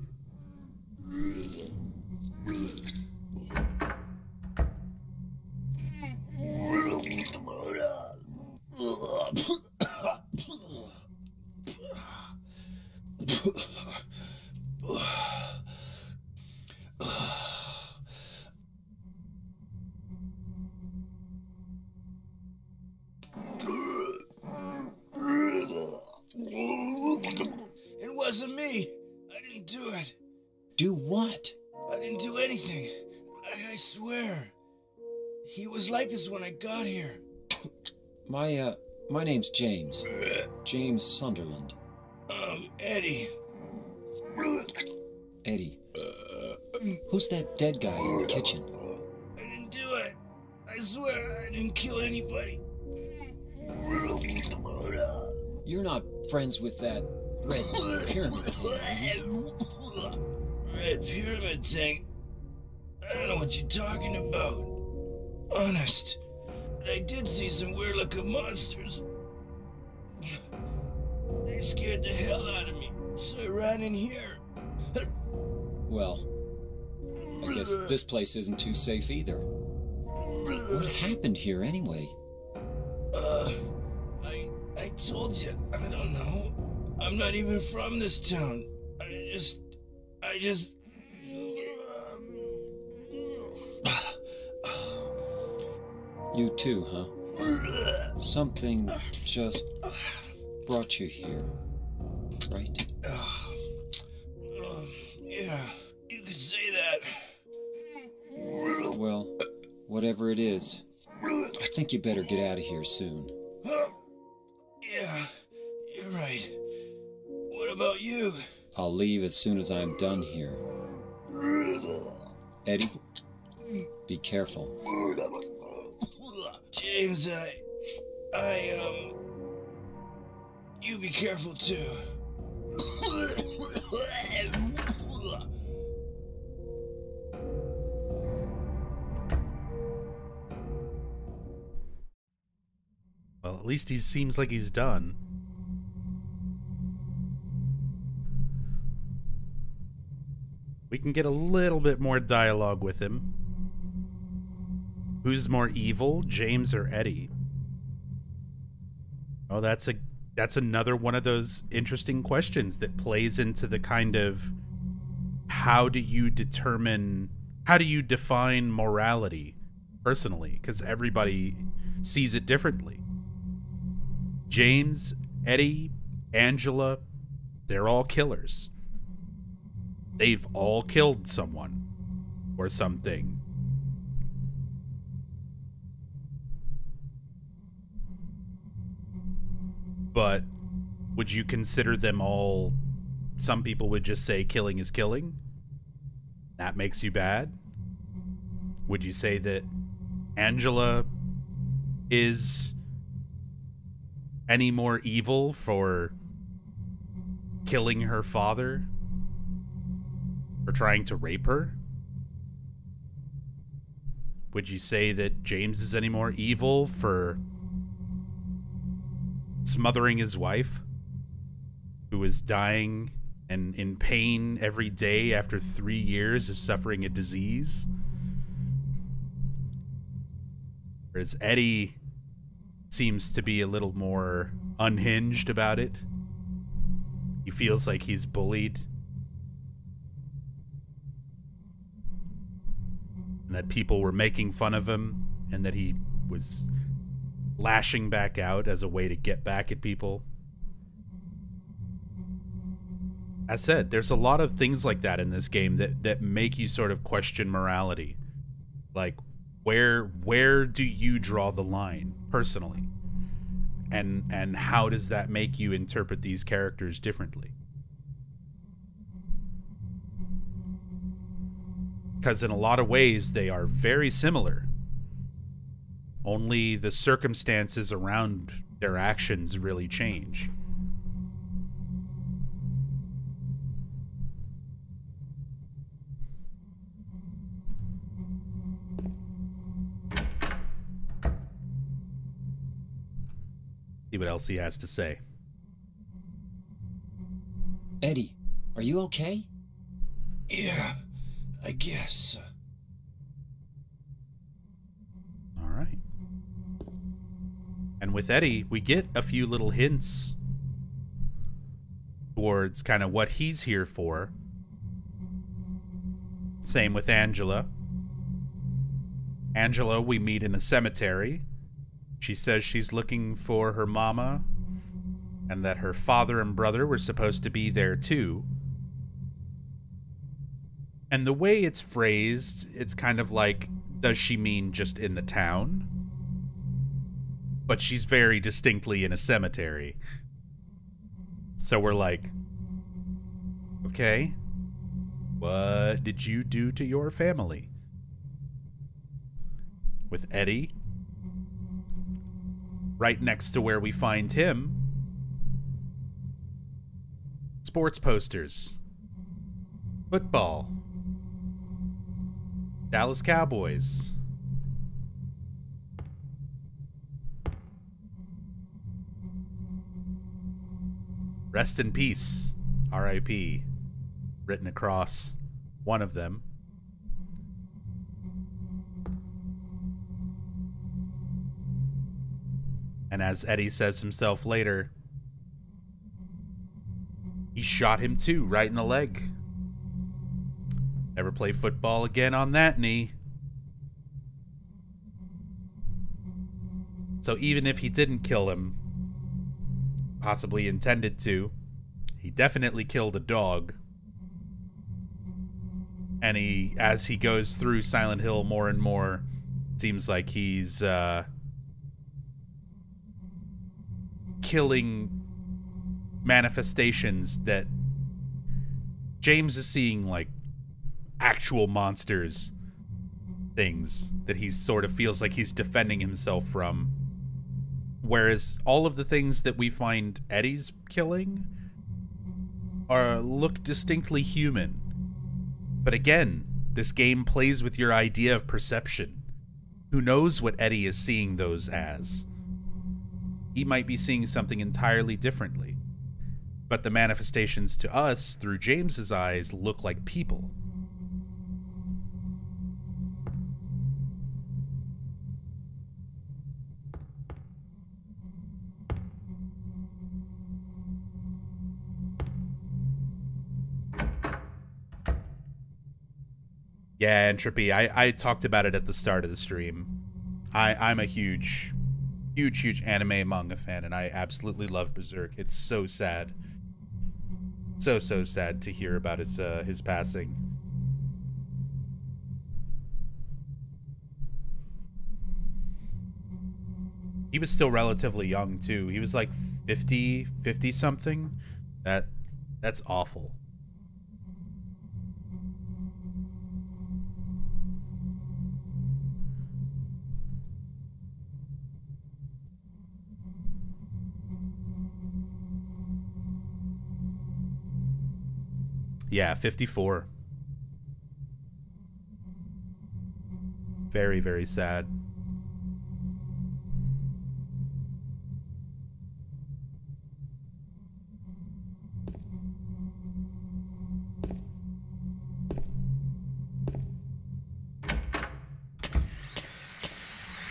It wasn't me. I didn't do it. Do what? I didn't do anything. I swear. He was like this when I got here. My name's James. James Sunderland. Eddie. Eddie. Who's that dead guy in the kitchen? I didn't do it. I swear I didn't kill anybody. You're not friends with that red pyramid thing, are you? Red pyramid thing? I don't know what you're talking about. Honest. But I did see some weird looking monsters. They scared the hell out of me, so I ran in here. Well, I guess this place isn't too safe either. What happened here anyway? I told you, I don't know. I'm not even from this town. I just... You too, huh? Something just brought you here, right? Yeah, you could say that. Well, whatever it is, I think you better get out of here soon. Yeah, you're right. What about you? I'll leave as soon as I'm done here. Eddie, be careful. James, you be careful too. Well, at least he seems like he's done. We can get a little bit more dialogue with him. Who's more evil, James or Eddie? Oh, that's another one of those interesting questions that plays into the kind of how do you define morality personally? Because everybody sees it differently. James, Eddie, Angela, they're all killers. They've all killed someone or something. but would you consider them all... Some people would just say killing is killing? That makes you bad? Would you say that Angela is any more evil for killing her father? For trying to rape her? Would you say that James is any more evil for smothering his wife, who is dying and in pain every day after 3 years of suffering a disease? Whereas Eddie seems to be a little more unhinged about it. He feels like he's bullied. And that people were making fun of him, and that he was lashing back out as a way to get back at people. As said, there's a lot of things like that in this game that make you sort of question morality. Like, where do you draw the line, personally? And how does that make you interpret these characters differently? Because in a lot of ways, they are very similar. Only the circumstances around their actions really change. See what else he has to say. Eddie, are you okay? Yeah, I guess. All right. And with Eddie, we get a few little hints towards kind of what he's here for. Same with Angela. Angela, we meet in a cemetery. She says she's looking for her mama, and that her father and brother were supposed to be there too. And the way it's phrased, it's kind of like, does she mean just in the town? But she's very distinctly in a cemetery. So we're like, okay, what did you do to your family? With Eddie, right next to where we find him, sports posters, football, Dallas Cowboys. Rest in peace, R.I.P., written across one of them. And as Eddie says himself later, he shot him too, right in the leg. Never play football again on that knee. So even if he didn't kill him, possibly intended to, he definitely killed a dog. And he, as he goes through Silent Hill more and more, seems like he's killing manifestations that James is seeing, like actual monsters, things that he sort of feels like he's defending himself from. Whereas all of the things that we find Eddie's killing look distinctly human. But again, this game plays with your idea of perception. Who knows what Eddie is seeing those as? He might be seeing something entirely differently. But the manifestations to us, through James's eyes, look like people. Yeah, Entropy, I talked about it at the start of the stream. I'm a huge anime manga fan, and I absolutely love Berserk. It's so sad. So sad to hear about his passing. He was still relatively young too. He was like 50 something. That's awful. Yeah, 54. Very, very sad.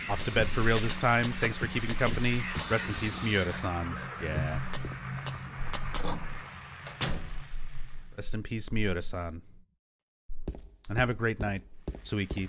Off to bed for real this time. Thanks for keeping company. Rest in peace, Miura-san. Yeah. Rest in peace, Miura-san. And have a great night, Suiki.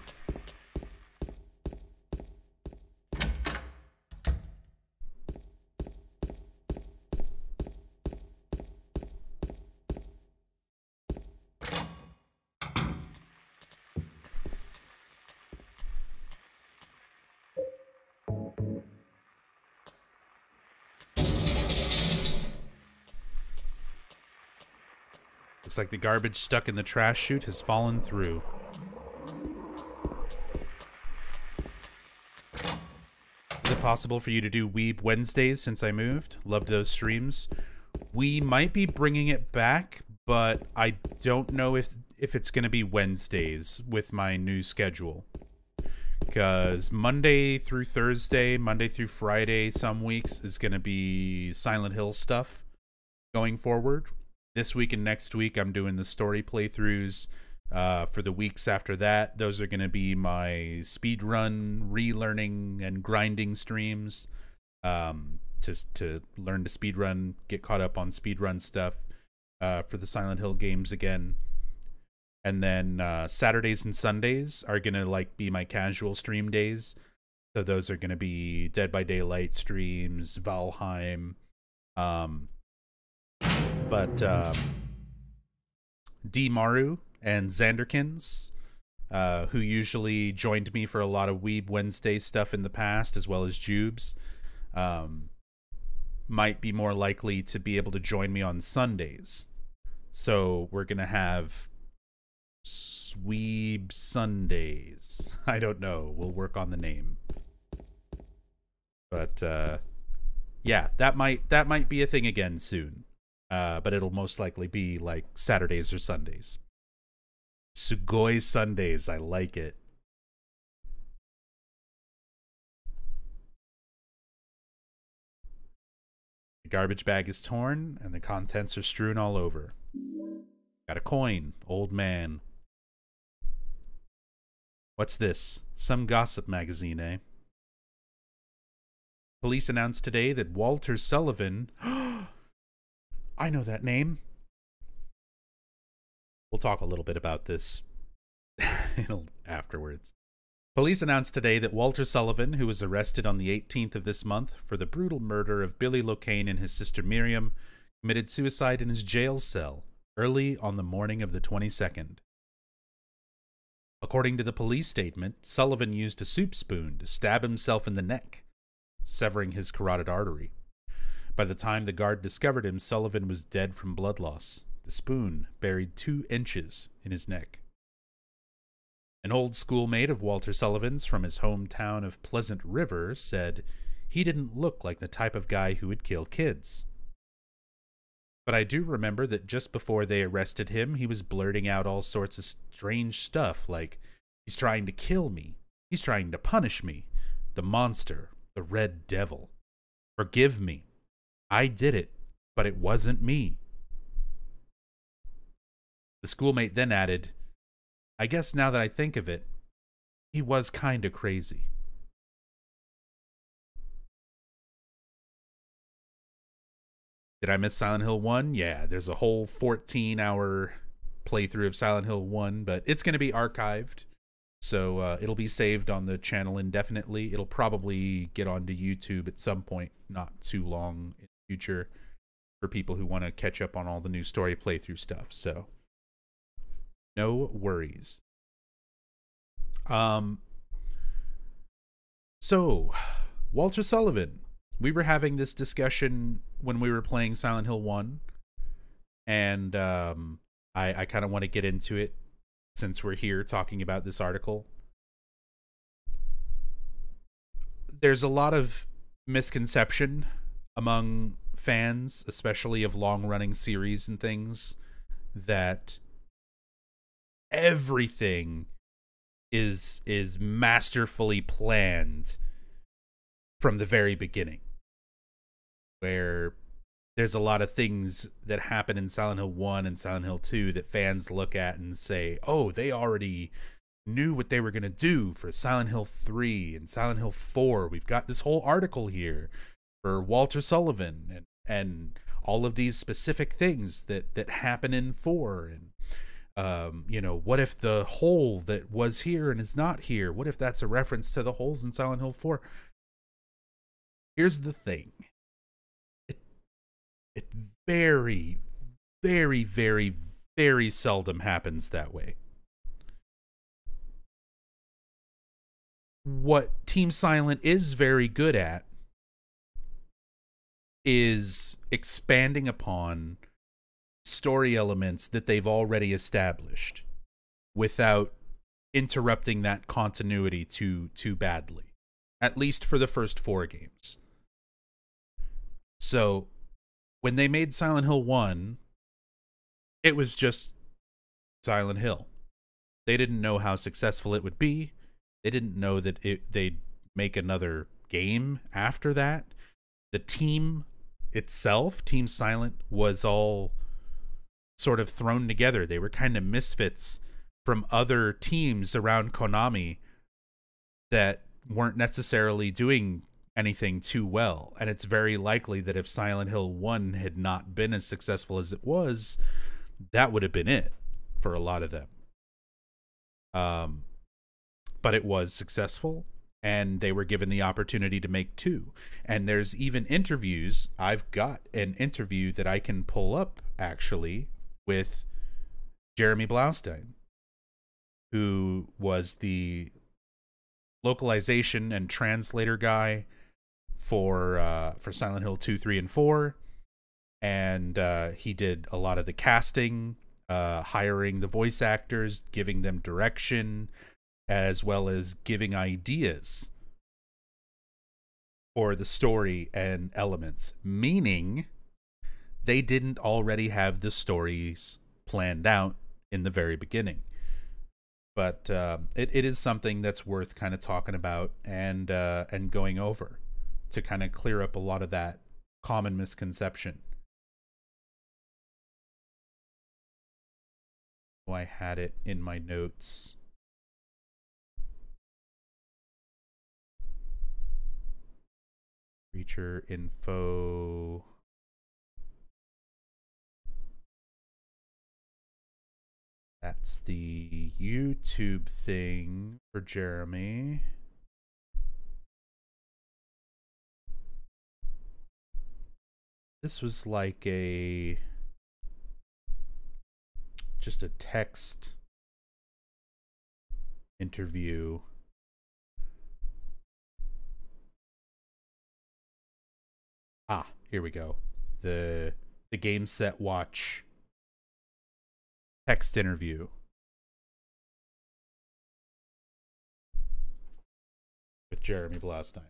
Looks like the garbage stuck in the trash chute has fallen through. Is it possible for you to do Weeb Wednesdays since I moved? Loved those streams. We might be bringing it back, but I don't know if it's going to be Wednesdays with my new schedule. Because Monday through Thursday, Monday through Friday, some weeks is going to be Silent Hill stuff going forward. This week and next week, I'm doing the story playthroughs. For the weeks after that, those are going to be my speedrun, relearning, and grinding streams. Just to learn to speedrun, get caught up on speedrun stuff for the Silent Hill games again. And then Saturdays and Sundays are going to like be my casual stream days. So those are going to be Dead by Daylight streams, Valheim, but D. Maru and Xanderkins, who usually joined me for a lot of Weeb Wednesday stuff in the past, as well as Jubes, might be more likely to be able to join me on Sundays. So we're going to have Weeb Sundays. I don't know. We'll work on the name. But yeah, that might be a thing again soon. But it'll most likely be like Saturdays or Sundays. Sugoi Sundays, I like it. The garbage bag is torn and the contents are strewn all over. Got a coin, old man. What's this? Some gossip magazine, eh? Police announced today that Walter Sullivan... I know that name. We'll talk a little bit about this afterwards. Police announced today that Walter Sullivan, who was arrested on the 18th of this month for the brutal murder of Billy Locane and his sister Miriam, committed suicide in his jail cell early on the morning of the 22nd. According to the police statement, Sullivan used a soup spoon to stab himself in the neck, severing his carotid artery. By the time the guard discovered him, Sullivan was dead from blood loss, the spoon buried 2 inches in his neck. An old schoolmate of Walter Sullivan's from his hometown of Pleasant River said he didn't look like the type of guy who would kill kids. But I do remember that just before they arrested him, he was blurting out all sorts of strange stuff like, he's trying to kill me, he's trying to punish me, the monster, the red devil, forgive me. I did it, but it wasn't me. The schoolmate then added, I guess now that I think of it, he was kinda crazy. Did I miss Silent Hill 1? Yeah, there's a whole 14-hour playthrough of Silent Hill 1, but it's going to be archived. So it'll be saved on the channel indefinitely. It'll probably get onto YouTube at some point, not too long in the future, for people who want to catch up on all the new story playthrough stuff. So no worries. So Walter Sullivan. We were having this discussion when we were playing Silent Hill 1, and I kind of want to get into it since we're here talking about this article. There's a lot of misconception among fans, especially of long-running series and things, that everything is masterfully planned from the very beginning, where there's a lot of things that happen in Silent Hill 1 and Silent Hill 2 that fans look at and say, oh, they already knew what they were going to do for Silent Hill 3 and Silent Hill 4. We've got this whole article here for Walter Sullivan and all of these specific things that happen in 4. And, you know, what if the hole that was here and is not here? What if that's a reference to the holes in Silent Hill 4? Here's the thing. It very, very, very, very seldom happens that way. What Team Silent is very good at is expanding upon story elements that they've already established without interrupting that continuity too badly, at least for the first 4 games. So when they made Silent Hill 1, it was just Silent Hill. They didn't know how successful it would be. They didn't know that they'd make another game after that. The team itself, Team Silent, was all sort of thrown together. They were kind of misfits from other teams around Konami that weren't necessarily doing anything too well. And it's very likely that if Silent Hill 1 had not been as successful as it was, that would have been it for a lot of them. But it was successful, and they were given the opportunity to make 2. And there's even interviews. I've got an interview that I can pull up, actually, with Jeremy Blaustein, who was the localization and translator guy for Silent Hill 2, 3, and 4. And he did a lot of the casting, hiring the voice actors, giving them direction, as well as giving ideas for the story and elements, meaning they didn't already have the stories planned out in the very beginning. But it is something that's worth kind of talking about and going over to kind of clear up a lot of that common misconception. Oh, I had it in my notes. Creature info. That's the YouTube thing for Jeremy. This was like just a text interview. Ah, here we go. The Game Set Watch text interview with Jeremy Blaustein.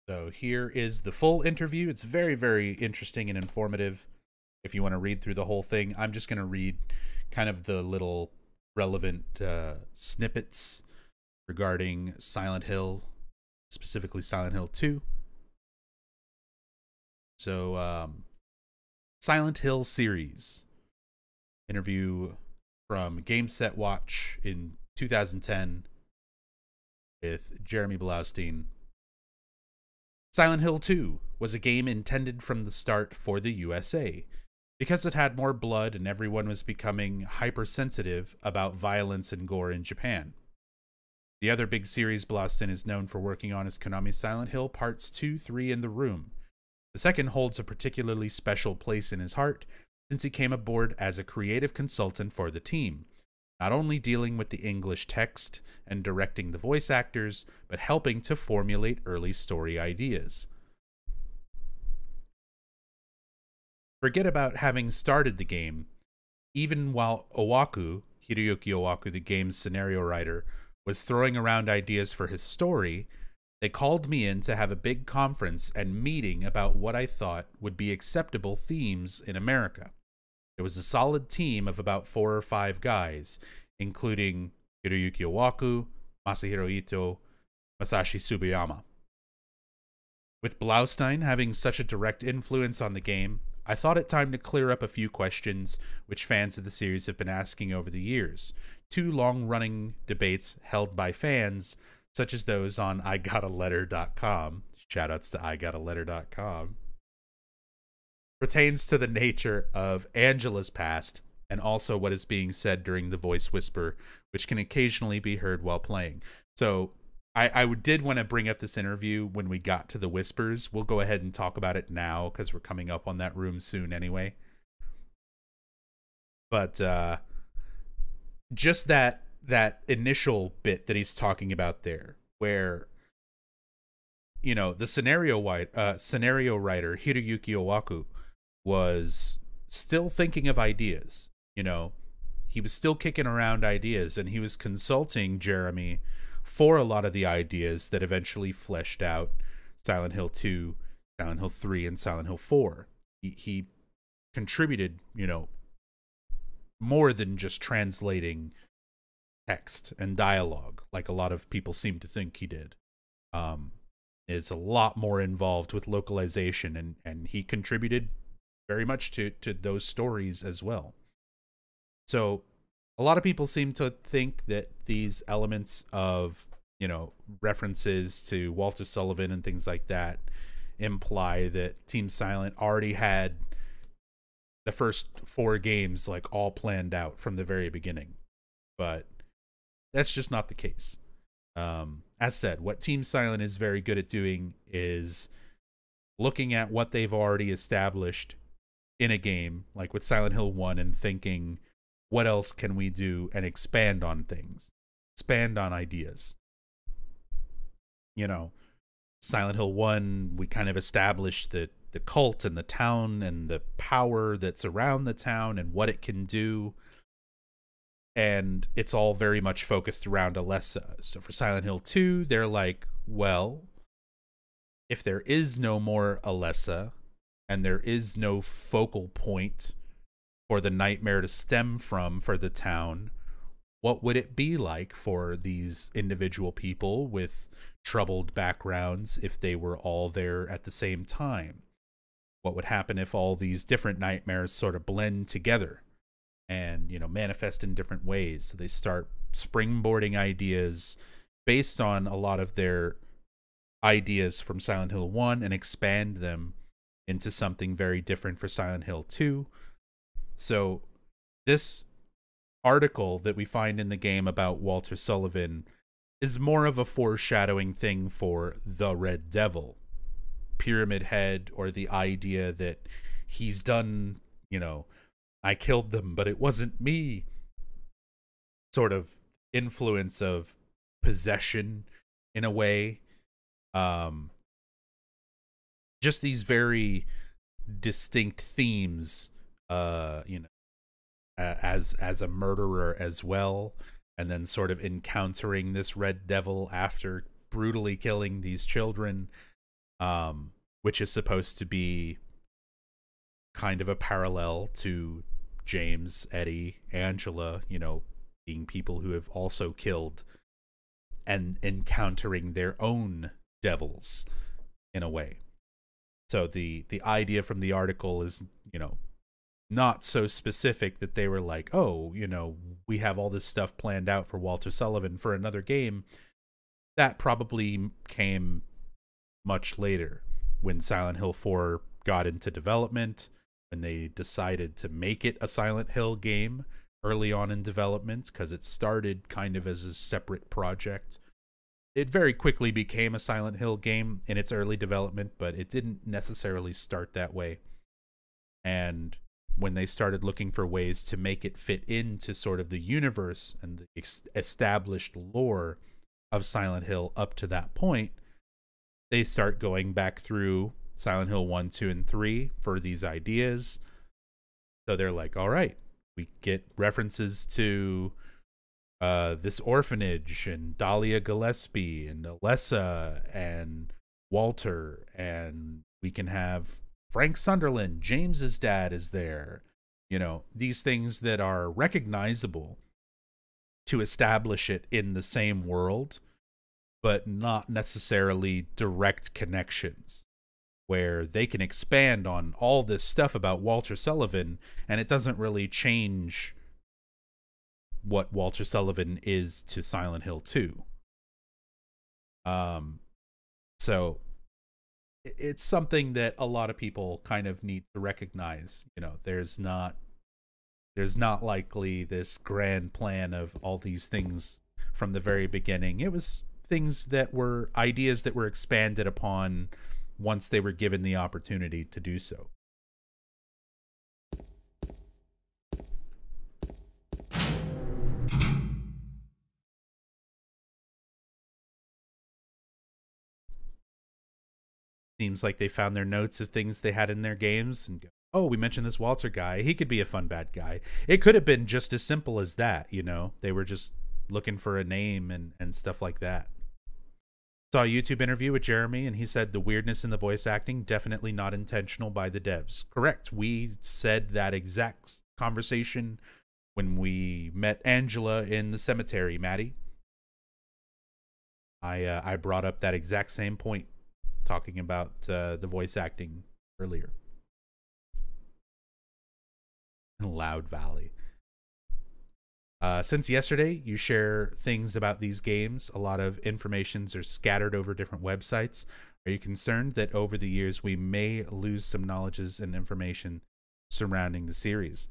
So here is the full interview. It's very, very interesting and informative if you want to read through the whole thing. I'm just going to read kind of the little relevant snippets regarding Silent Hill, specifically Silent Hill 2. So, Silent Hill series interview from Game Set Watch in 2010 with Jeremy Blaustein. Silent Hill 2 was a game intended from the start for the USA because it had more blood and everyone was becoming hypersensitive about violence and gore in Japan. The other big series Blaustein is known for working on is Konami's Silent Hill Parts 2, 3, and The Room. The second holds a particularly special place in his heart since he came aboard as a creative consultant for the team. not only dealing with the English text and directing the voice actors, but helping to formulate early story ideas. Forget about having started the game. Even while Hiroyuki Owaku, the game's scenario writer, was throwing around ideas for his story, they called me in to have a big conference and meeting about what I thought would be acceptable themes in America. It was a solid team of about 4 or 5 guys, including Hiroyuki Owaku, Masahiro Ito, Masashi Tsubuyama. With Blaustein having such a direct influence on the game, I thought it time to clear up a few questions which fans of the series have been asking over the years. 2 long-running debates held by fans, such as those on igotaletter.com. Shoutouts to igotaletter.com. Pertains to the nature of Angela's past, and also what is being said during the voice whisper, which can occasionally be heard while playing. So I did want to bring up this interview when we got to the whispers. We'll go ahead and talk about it now because we're coming up on that room soon anyway. But just that initial bit that he's talking about there, where, you know, the scenario writer Hiroyuki Owaku was still thinking of ideas. You know, he was still kicking around ideas, and he was consulting Jeremy for a lot of the ideas that eventually fleshed out Silent Hill 2, Silent Hill 3, and Silent Hill 4. He contributed, you know, more than just translating text and dialogue, like a lot of people seem to think he did. Is a lot more involved with localization, and he contributed very much to those stories as well. So a lot of people seem to think that these elements of, you know, references to Walter Sullivan and things like that imply that Team Silent already had the first 4 games like all planned out from the very beginning. But that's just not the case. As said, what Team Silent is very good at doing is looking at what they've already established in a game, like with Silent Hill 1, and thinking, what else can we do, and expand on things, expand on ideas. You know, Silent Hill 1, we kind of established the cult and the town and the power that's around the town and what it can do. And it's all very much focused around Alessa. So for Silent Hill 2, they're like, well, if there is no more Alessa and there is no focal point for the nightmare to stem from for the town, what would it be like for these individual people with troubled backgrounds if they were all there at the same time? What would happen if all these different nightmares sort of blend together and, you know, manifest in different ways? So they start springboarding ideas based on a lot of their ideas from Silent Hill 1 and expand them into something very different for Silent Hill 2. So this article that we find in the game about Walter Sullivan is more of a foreshadowing thing for the Red Devil, Pyramid Head, or the idea that he's done, you know, I killed them, but it wasn't me sort of influence of possession in a way. Just these very distinct themes, you know, as a murderer as well, and then sort of encountering this Red Devil after brutally killing these children, which is supposed to be kind of a parallel to James, Eddie, Angela, you know, being people who have also killed and encountering their own devils in a way. So the idea from the article is, you know, not so specific that they were like, oh, you know, we have all this stuff planned out for Walter Sullivan for another game. That probably came much later when Silent Hill 4 got into development, when they decided to make it a Silent Hill game early on in development, because it started kind of as a separate project. It very quickly became a Silent Hill game in its early development, but it didn't necessarily start that way. And when they started looking for ways to make it fit into sort of the universe and the established lore of Silent Hill up to that point, they start going back through Silent Hill 1, 2, and 3 for these ideas. So they're like, all right, we get references to this orphanage and Dahlia Gillespie and Alessa and Walter, and we can have Frank Sunderland, James's dad is there. You know, these things that are recognizable to establish it in the same world, but not necessarily direct connections, where they can expand on all this stuff about Walter Sullivan, and it doesn't really change what Walter Sullivan is to Silent Hill 2. So it's something that a lot of people kind of need to recognize. You know, there's not likely this grand plan of all these things from the very beginning. It was things that were ideas that were expanded upon once they were given the opportunity to do so. Seems like they found their notes of things they had in their games and go, oh, we mentioned this Walter guy. He could be a fun bad guy. It could have been just as simple as that, you know? They were just looking for a name and stuff like that. Saw a YouTube interview with Jeremy, and he said the weirdness in the voice acting, definitely not intentional by the devs. Correct. We said that exact conversation when we met Angela in the cemetery, Maddie. I brought up that exact same point, talking about the voice acting earlier. Loud Valley. Since yesterday, you share things about these games. A lot of informations are scattered over different websites. Are you concerned that over the years we may lose some knowledges and information surrounding the series?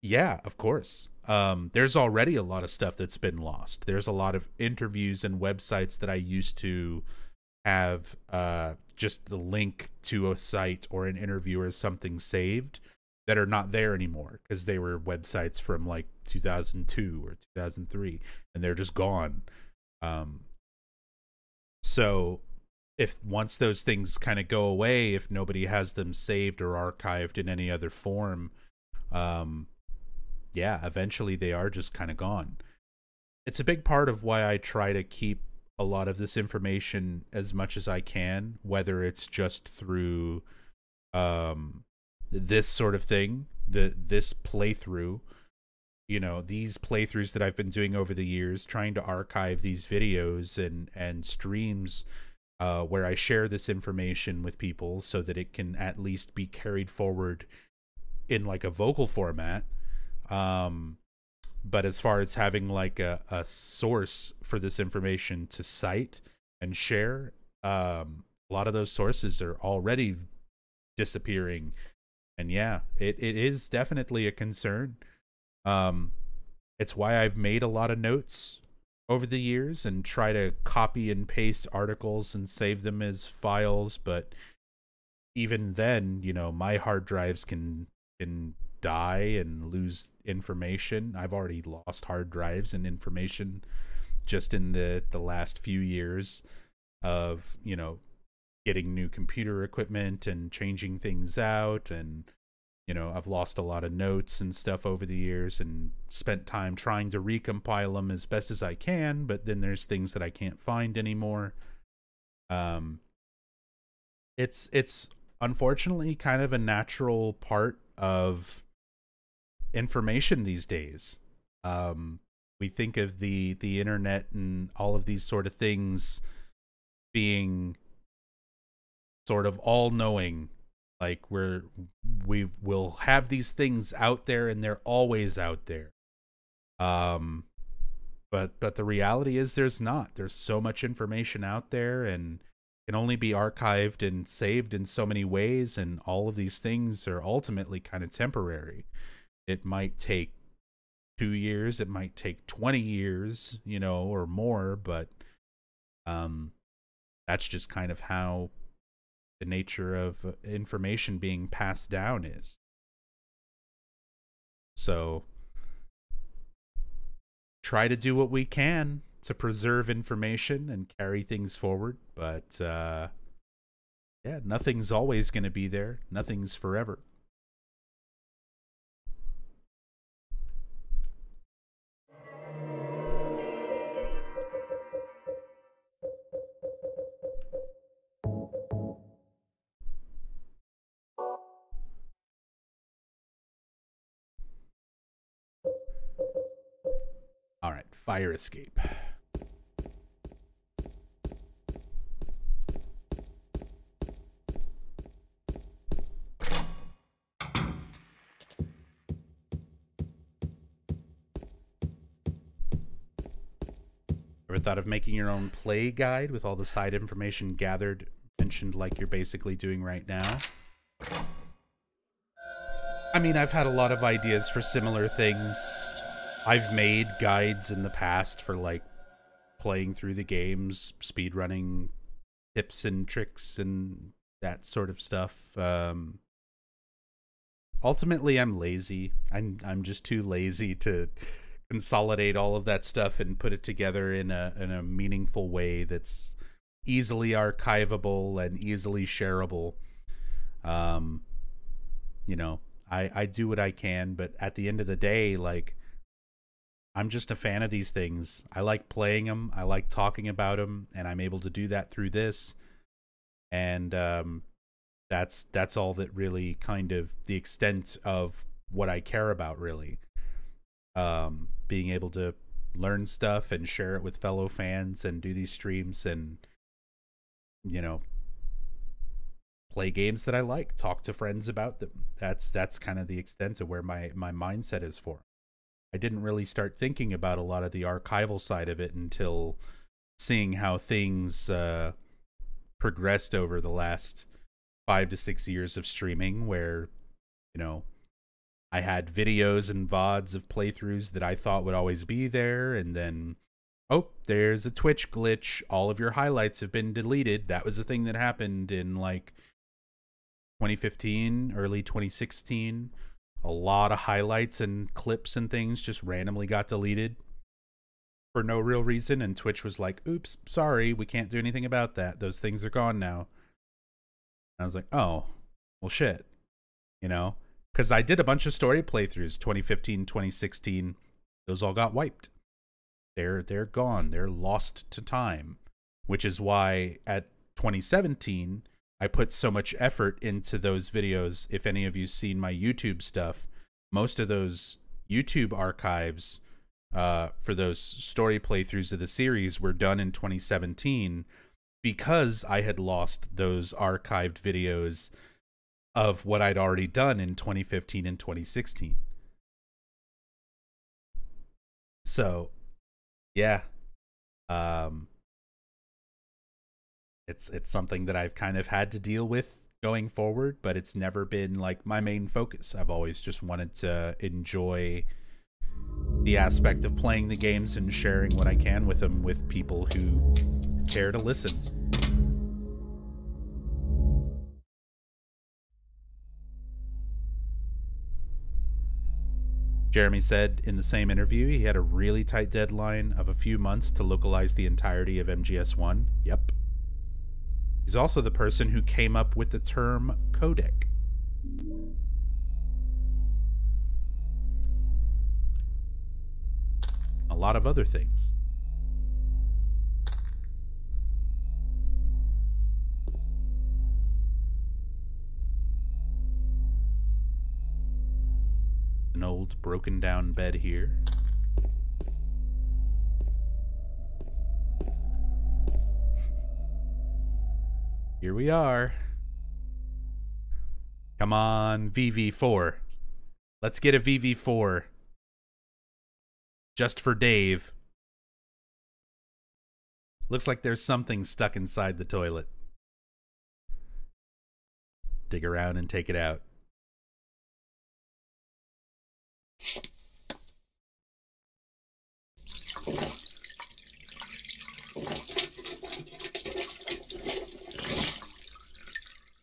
Yeah, of course. There's already a lot of stuff that's been lost. There's a lot of interviews and websites that I used to have just the link to a site or an interview or something saved that are not there anymore because they were websites from like 2002 or 2003 and they're just gone. So if once those things kind of go away, if nobody has them saved or archived in any other form, yeah, eventually they are just kind of gone. It's a big part of why I try to keep a lot of this information as much as I can, whether it's just through this sort of thing, this playthrough, you know, these playthroughs that I've been doing over the years, trying to archive these videos and streams where I share this information with people so that it can at least be carried forward in like a vocal format. But as far as having like a source for this information to cite and share, a lot of those sources are already disappearing. And yeah, it is definitely a concern. It's why I've made a lot of notes over the years and try to copy and paste articles and save them as files. But even then, you know, my hard drives can die and lose information. I've already lost hard drives and information just in the last few years of, you know, getting new computer equipment and changing things out. And, you know, I've lost a lot of notes and stuff over the years and spent time trying to recompile them as best as I can, but then there's things that I can't find anymore. It's unfortunately kind of a natural part of information these days. We think of the internet and all of these sort of things being sort of all-knowing, like we will have these things out there and they're always out there. But the reality is there's not. There's so much information out there and can only be archived and saved in so many ways, and all of these things are ultimately kind of temporary. It might take 2 years, it might take 20 years, you know, or more, but that's just kind of how the nature of information being passed down is. So try to do what we can to preserve information and carry things forward, but yeah, nothing's always going to be there. Nothing's forever. All right, fire escape. Ever thought of making your own play guide with all the side information gathered, mentioned like you're basically doing right now? I mean, I've had a lot of ideas for similar things. I've made guides in the past for like playing through the games, speedrunning, tips and tricks and that sort of stuff. Ultimately, I'm lazy. I'm just too lazy to consolidate all of that stuff and put it together in a meaningful way that's easily archivable and easily shareable. You know, I do what I can, but at the end of the day, like, I'm just a fan of these things. I like playing them. I like talking about them, and I'm able to do that through this. And that's all that really kind of the extent of what I care about, really. Being able to learn stuff and share it with fellow fans and do these streams and, you know, play games that I like, talk to friends about them. That's kind of the extent of where my mindset is for. I didn't really start thinking about a lot of the archival side of it until seeing how things progressed over the last 5 to 6 years of streaming, where, you know, I had videos and VODs of playthroughs that I thought would always be there, and then, oh, there's a Twitch glitch. All of your highlights have been deleted. That was a thing that happened in like 2015, early 2016. A lot of highlights and clips and things just randomly got deleted for no real reason, and Twitch was like, oops, sorry, we can't do anything about that. Those things are gone now. And I was like, oh, well, shit, you know? Because I did a bunch of story playthroughs, 2015, 2016. Those all got wiped. They're gone. They're lost to time. Which is why at 2017, I put so much effort into those videos. If any of you've seen my YouTube stuff, most of those YouTube archives for those story playthroughs of the series were done in 2017 because I had lost those archived videos of what I'd already done in 2015 and 2016. So, yeah. It's something that I've kind of had to deal with going forward, but it's never been like my main focus. I've always just wanted to enjoy the aspect of playing the games and sharing what I can with them with people who care to listen. Jeremy said in the same interview he had a really tight deadline of a few months to localize the entirety of MGS1. Yep. He's also the person who came up with the term codec. A lot of other things. An old broken down bed here. Here we are. Come on, VV4. Let's get a VV4. Just for Dave. Looks like there's something stuck inside the toilet. Dig around and take it out.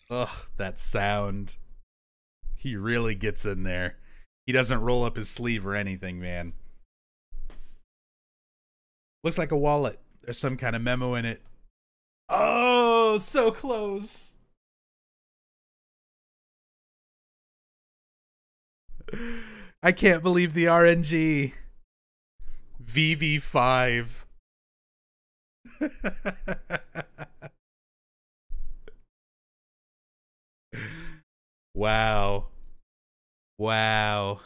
Ugh, that sound. He really gets in there. He doesn't roll up his sleeve or anything, man. Looks like a wallet. There's some kind of memo in it. Oh, so close. I can't believe the RNG. VV5. Wow. Wow.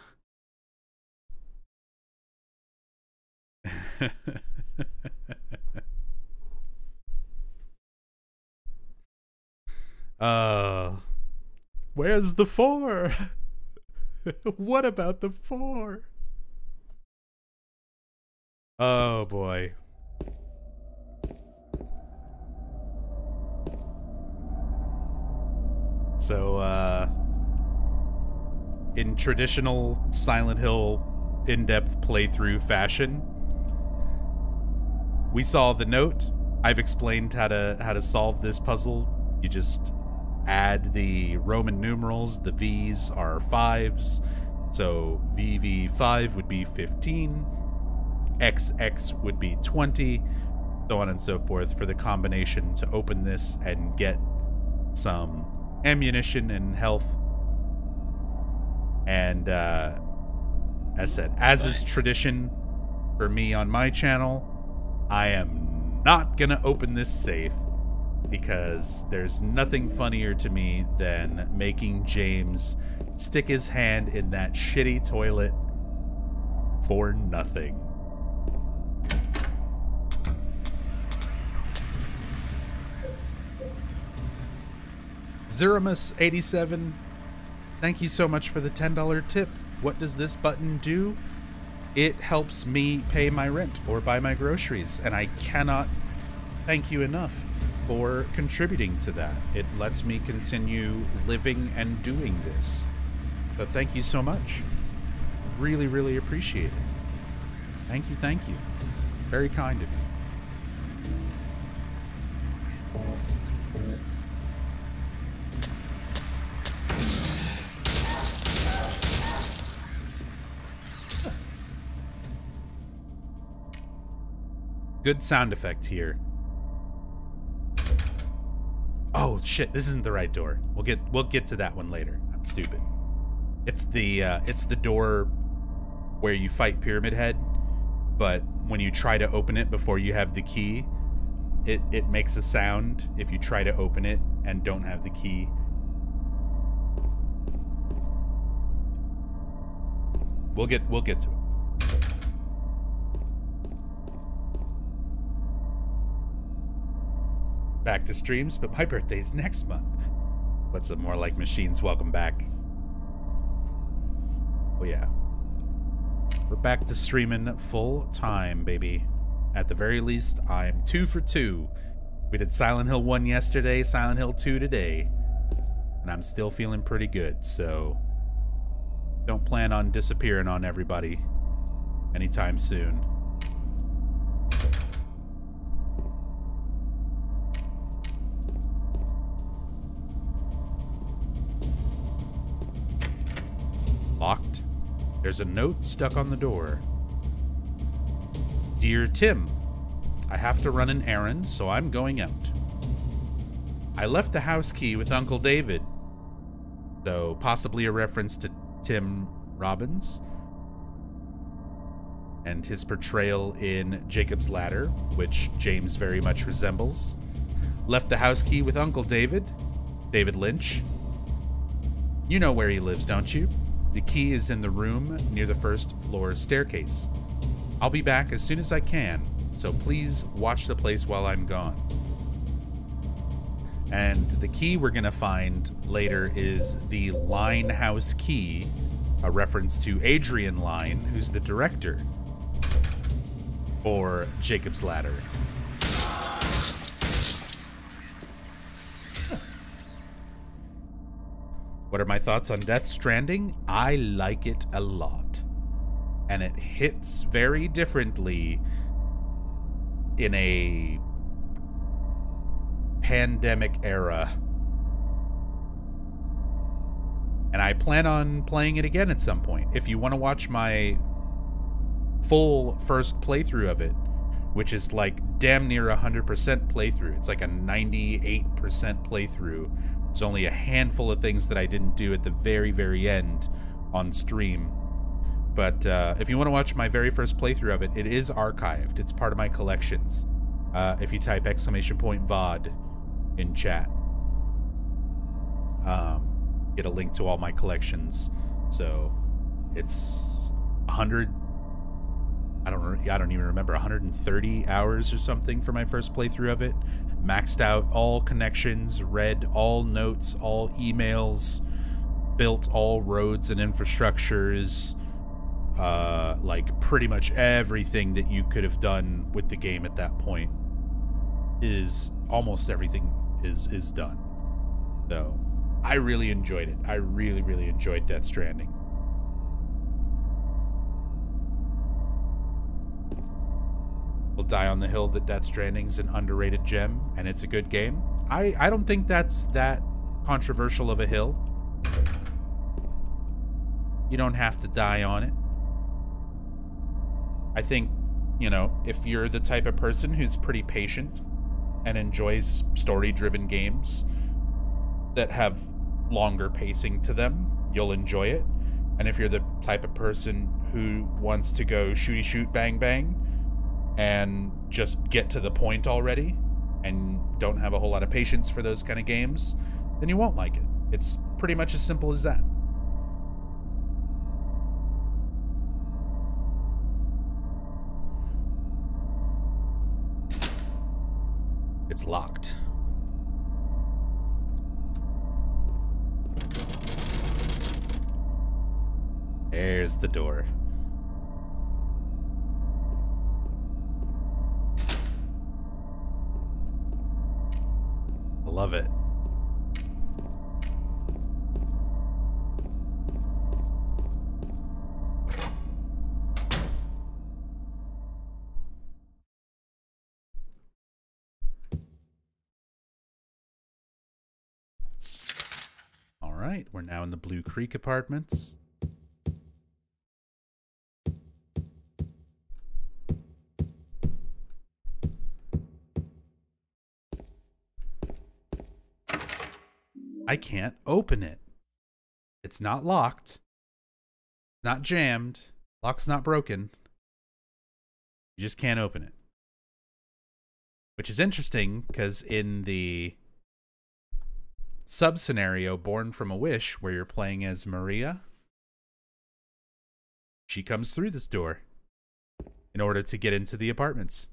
Where's the 4? What about the 4? Oh boy. So in traditional Silent Hill in-depth playthrough fashion, we saw the note. I've explained how to solve this puzzle. You just add the Roman numerals. The V's are 5s. So VV5 would be 15. XX would be 20. So on and so forth for the combination to open this and get some ammunition and health. And as I said, as is tradition for me on my channel, I am not gonna open this safe because there's nothing funnier to me than making James stick his hand in that shitty toilet for nothing. Zeramus87, thank you so much for the $10 tip. What does this button do? It helps me pay my rent or buy my groceries, and I cannot thank you enough for contributing to that. It lets me continue living and doing this. So thank you so much. Really, really appreciate it. Thank you, thank you. Very kind of you. Good sound effect here. Oh shit, this isn't the right door. We'll get to that one later. I'm stupid. It's the door where you fight Pyramid Head, but when you try to open it before you have the key, it makes a sound if you try to open it and don't have the key. We'll get to it. Back to streams, but my birthday's next month. What's up, More Like Machines? Welcome back. Oh yeah. We're back to streaming full time, baby. At the very least, I'm 2 for 2. We did Silent Hill 1 yesterday, Silent Hill 2 today. And I'm still feeling pretty good, so don't plan on disappearing on everybody anytime soon. Locked. There's a note stuck on the door. Dear Tim, I have to run an errand, so I'm going out. I left the house key with Uncle David, though possibly a reference to Tim Robbins and his portrayal in Jacob's Ladder, which James very much resembles. Left the house key with Uncle David, David Lynch. You know where he lives, don't you? The key is in the room near the first floor staircase. I'll be back as soon as I can, so please watch the place while I'm gone. And the key we're going to find later is the Linehouse key, a reference to Adrian Lyne, who's the director for Jacob's Ladder. What are my thoughts on Death Stranding? I like it a lot. And it hits very differently in a pandemic era. And I plan on playing it again at some point. If you want to watch my full first playthrough of it, which is like damn near 100% playthrough. It's like a 98% playthrough. There's only a handful of things that I didn't do at the very, very end on stream. But if you want to watch my very first playthrough of it, it is archived. It's part of my collections. If you type !VOD in chat, get a link to all my collections. So it's 100. I don't even remember, 130 hours or something for my first playthrough of it. Maxed out all connections, read all notes, all emails, built all roads and infrastructures, like pretty much everything that you could have done with the game at that point is almost everything is done. So I really enjoyed it. I really, really enjoyed Death Stranding. Will die on the hill that Death Stranding's an underrated gem, and it's a good game. I don't think that's that controversial of a hill. You don't have to die on it. I think, you know, if you're the type of person who's pretty patient and enjoys story-driven games that have longer pacing to them, you'll enjoy it. And if you're the type of person who wants to go shooty shoot bang bang and just get to the point already and don't have a whole lot of patience for those kind of games, then you won't like it. It's pretty much as simple as that. It's locked. There's the door. I love it. All right, we're now in the Blue Creek Apartments. I can't open it. It's not locked. Not jammed. Lock's not broken. You just can't open it. Which is interesting, because in the sub-scenario Born from a Wish, where you're playing as Maria, she comes through this door in order to get into the apartments.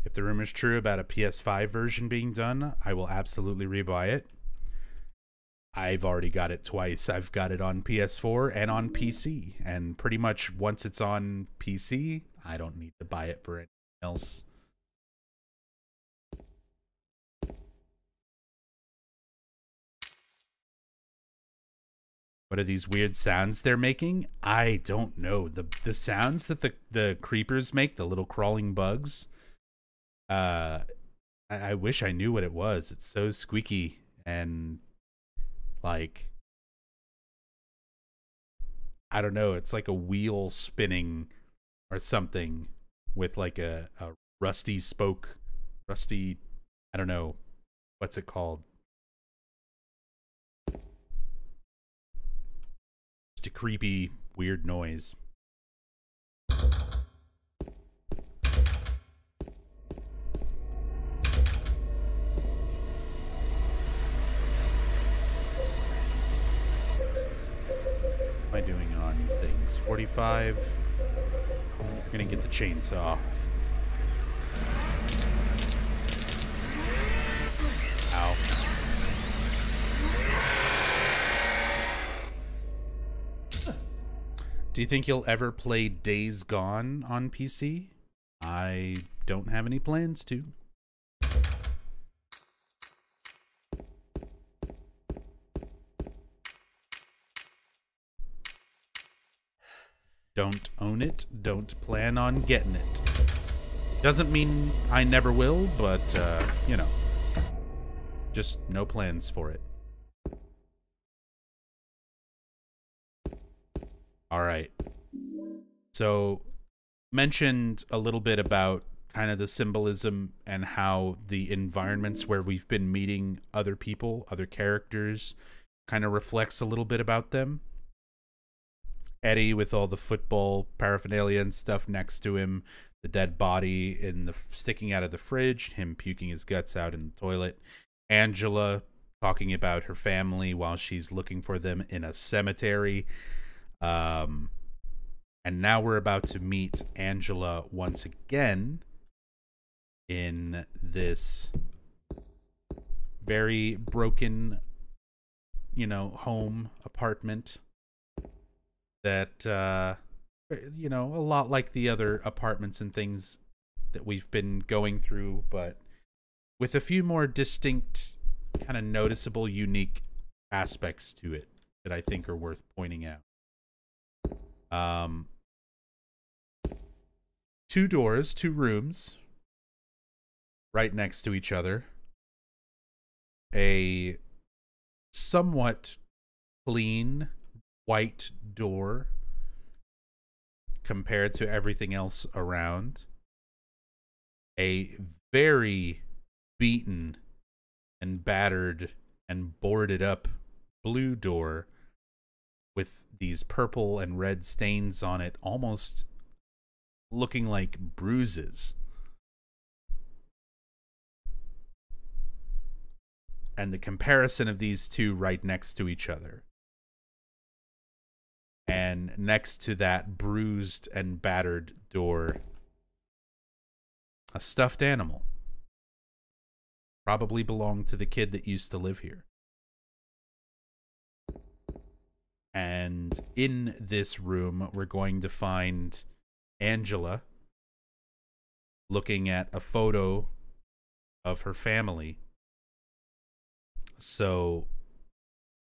If the rumor's true about a PS5 version being done, I will absolutely rebuy it. I've already got it twice. I've got it on PS4 and on PC. And pretty much once it's on PC, I don't need to buy it for anything else. What are these weird sounds they're making? I don't know. The sounds that the creepers make, the little crawling bugs, I wish I knew what it was. It's so squeaky and like, I don't know, it's like a wheel spinning or something with like a rusty spoke, I don't know, what's it called? Just a creepy, weird noise. Am I doing on things? 45. We're gonna get the chainsaw. Ow. Do you think you'll ever play Days Gone on PC? I don't have any plans to. Don't own it, don't plan on getting it. Doesn't mean I never will, but, you know, just no plans for it. All right. So, mentioned a little bit about kind of the symbolism and how the environments where we've been meeting other people, other characters, kind of reflects a little bit about them. Eddie with all the football paraphernalia and stuff next to him, the dead body in the sticking out of the fridge, him puking his guts out in the toilet. Angela talking about her family while she's looking for them in a cemetery. And now we're about to meet Angela once again in this very broken, you know, home apartment that, you know, a lot like the other apartments and things that we've been going through, but with a few more distinct, kind of noticeable, unique aspects to it that I think are worth pointing out. 2 doors, 2 rooms, right next to each other. A somewhat clean white door compared to everything else around. A very beaten and battered and boarded up blue door with these purple and red stains on it, almost looking like bruises. And the comparison of these two right next to each other. And next to that bruised and battered door, a stuffed animal. Probably belonged to the kid that used to live here. And in this room, we're going to find Angela looking at a photo of her family. So,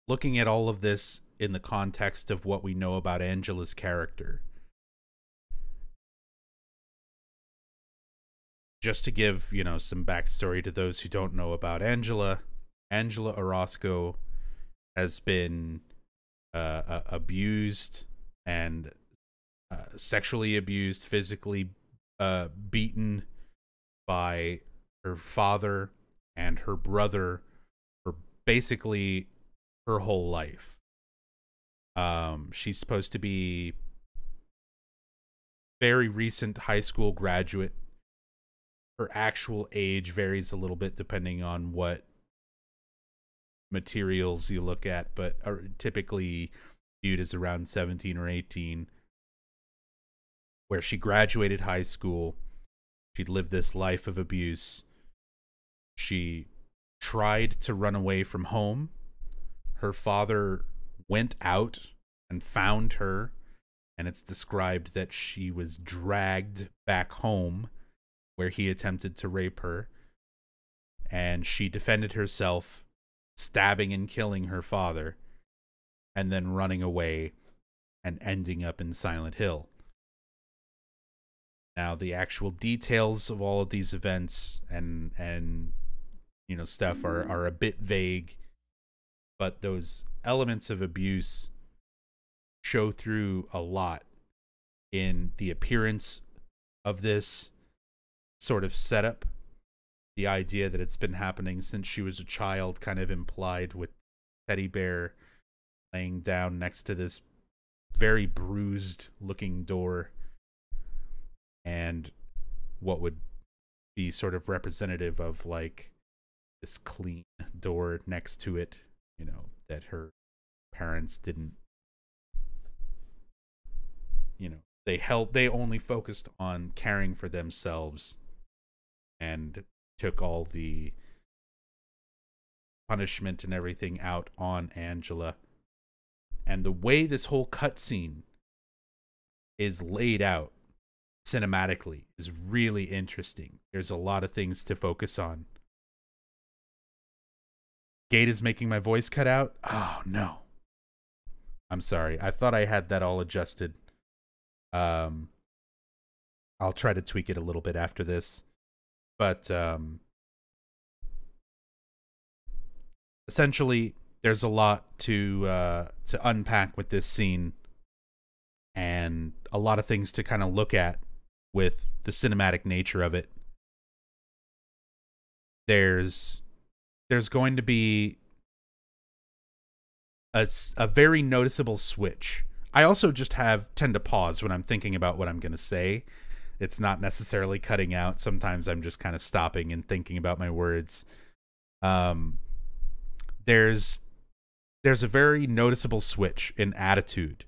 looking at all of this in the context of what we know about Angela's character. Just to give, you know, some backstory to those who don't know about Angela, Angela Orozco has been abused and sexually abused, physically beaten by her father and her brother for basically her whole life. She's supposed to be very recent high school graduate. Her actual age varies a little bit depending on what materials you look at, but are typically viewed as around 17 or 18, where she graduated high school. She'd lived this life of abuse. She tried to run away from home. Her father went out and found her, and it's described that she was dragged back home where he attempted to rape her, and she defended herself, stabbing and killing her father, and then running away and ending up in Silent Hill. Now, the actual details of all of these events and you know, stuff are a bit vague, but those elements of abuse show through a lot in the appearance of this sort of setup. The idea that it's been happening since she was a child, kind of implied with teddy bear laying down next to this very bruised looking door, and what would be sort of representative of like this clean door next to it, you know, that her parents didn't, you know, they only focused on caring for themselves and took all the punishment and everything out on Angela. And the way this whole cutscene is laid out cinematically is really interesting. There's a lot of things to focus on. Gate is making my voice cut out. Oh no. I'm sorry. I thought I had that all adjusted. I'll try to tweak it a little bit after this. But essentially, there's a lot to unpack with this scene, and a lot of things to kind of look at with the cinematic nature of it. There's going to be a very noticeable switch. I also just tend to pause when I'm thinking about what I'm going to say. It's not necessarily cutting out. Sometimes I'm just kind of stopping and thinking about my words. There's a very noticeable switch in attitude,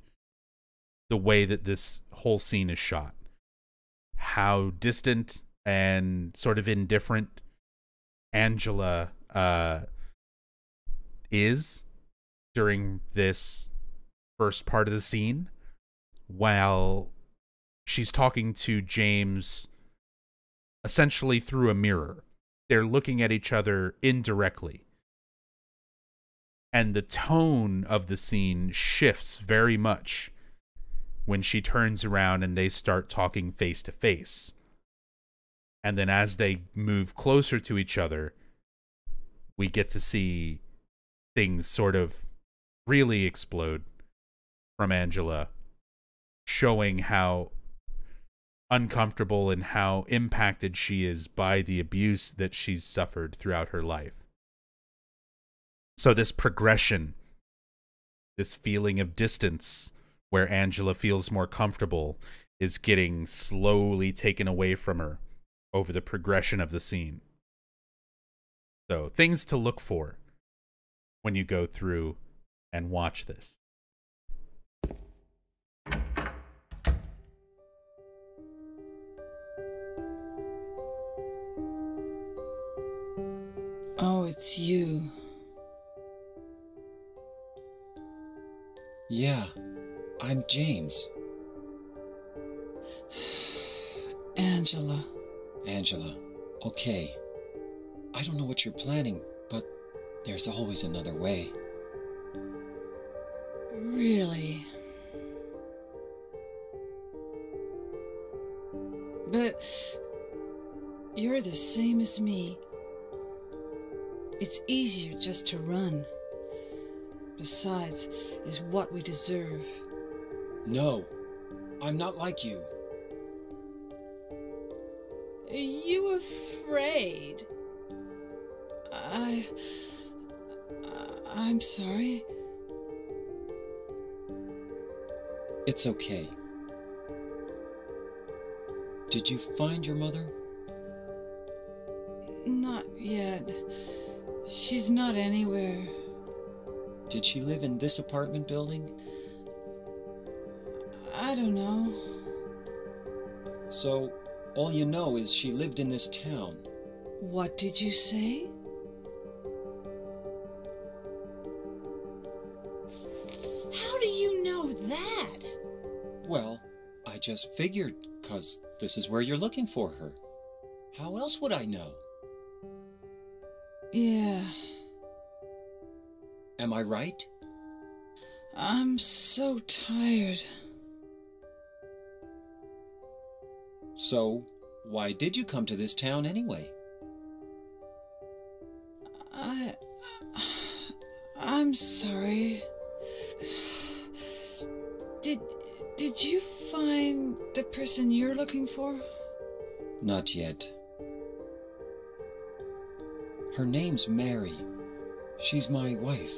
the way that this whole scene is shot. How distant and sort of indifferent Angela is during this first part of the scene, while she's talking to James essentially through a mirror. They're looking at each other indirectly. And the tone of the scene shifts very much when she turns around and they start talking face to face. And then as they move closer to each other, we get to see things sort of really explode from Angela, showing how uncomfortable and how impacted she is by the abuse that she's suffered throughout her life. So this progression, this feeling of distance where Angela feels more comfortable, is getting slowly taken away from her over the progression of the scene. So things to look for when you go through and watch this. Oh, it's you. Yeah, I'm James. Angela. Angela, okay. I don't know what you're planning, but there's always another way. Really? But you're the same as me. It's easier just to run. Besides, is what we deserve. No, I'm not like you. Are you afraid? I'm sorry. It's okay. Did you find your mother? Not yet. She's not anywhere. Did she live in this apartment building? I don't know. So, all you know is she lived in this town. What did you say? How do you know that? Well, I just figured, 'cause this is where you're looking for her. How else would I know? Yeah. Am I right? I'm so tired. So, why did you come to this town anyway? I'm sorry. Did you find the person you're looking for? Not yet. Her name's Mary. She's my wife.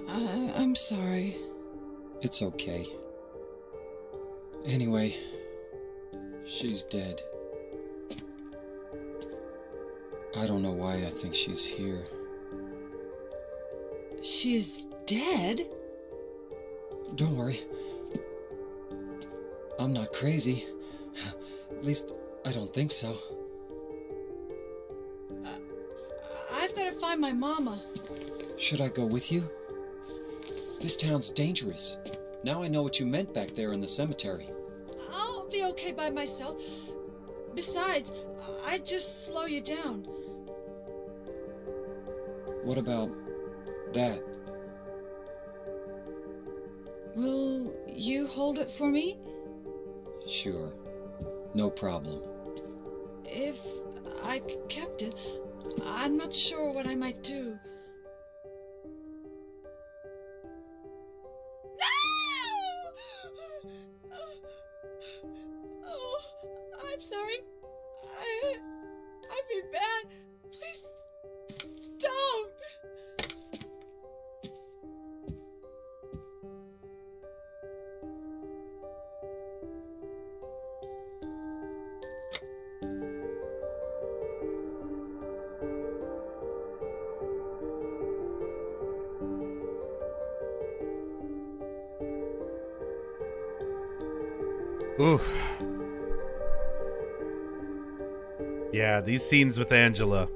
I'm sorry. It's okay. Anyway, she's dead. I don't know why I think she's here. She's dead? Don't worry. I'm not crazy. At least, I don't think so. I've got to find my mama. Should I go with you? This town's dangerous. Now I know what you meant back there in the cemetery. I'll be okay by myself. Besides, I'd just slow you down. What about that? Will you hold it for me? Sure. No problem. If I kept it, I'm not sure what I might do. No! Oh, I'm sorry. I've been bad. Please don't. Oof. Yeah, these scenes with Angela.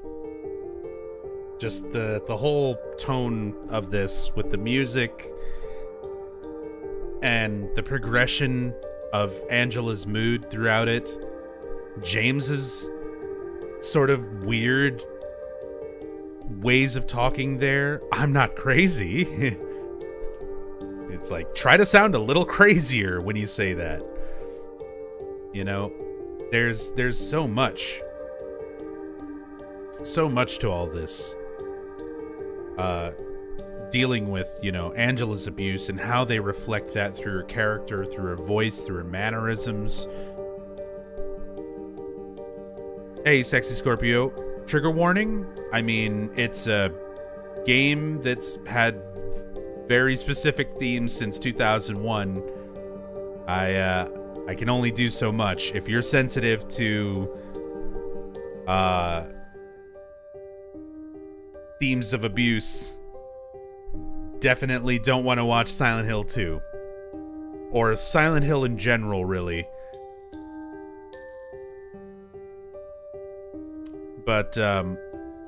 Just the whole tone of this with the music and the progression of Angela's mood throughout it. James's sort of weird ways of talking there. I'm not crazy. It's like, try to sound a little crazier when you say that. You know, there's so much to all this. Dealing with, you know, Angela's abuse and how they reflect that through her character, through her voice, through her mannerisms. Hey, Sexy Scorpio, trigger warning. I mean, it's a game that's had very specific themes since 2001. I can only do so much. If you're sensitive to themes of abuse, definitely don't want to watch Silent Hill 2. Or Silent Hill in general, really. But,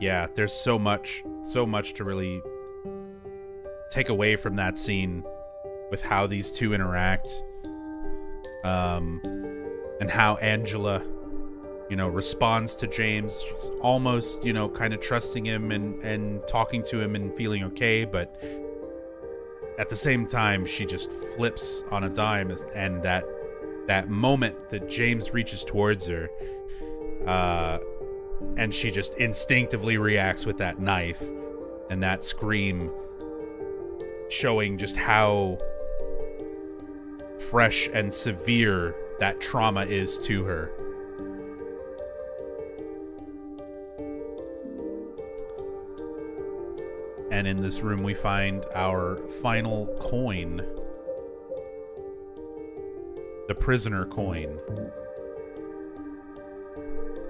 yeah, there's so much to really take away from that scene with how these two interact. And how Angela, you know, responds to James. She's almost, you know, kind of trusting him and talking to him and feeling okay, but at the same time, she just flips on a dime, and that moment that James reaches towards her, and she just instinctively reacts with that knife and that scream, showing just how fresh and severe that trauma is to her. And in this room we find our final coin. The prisoner coin.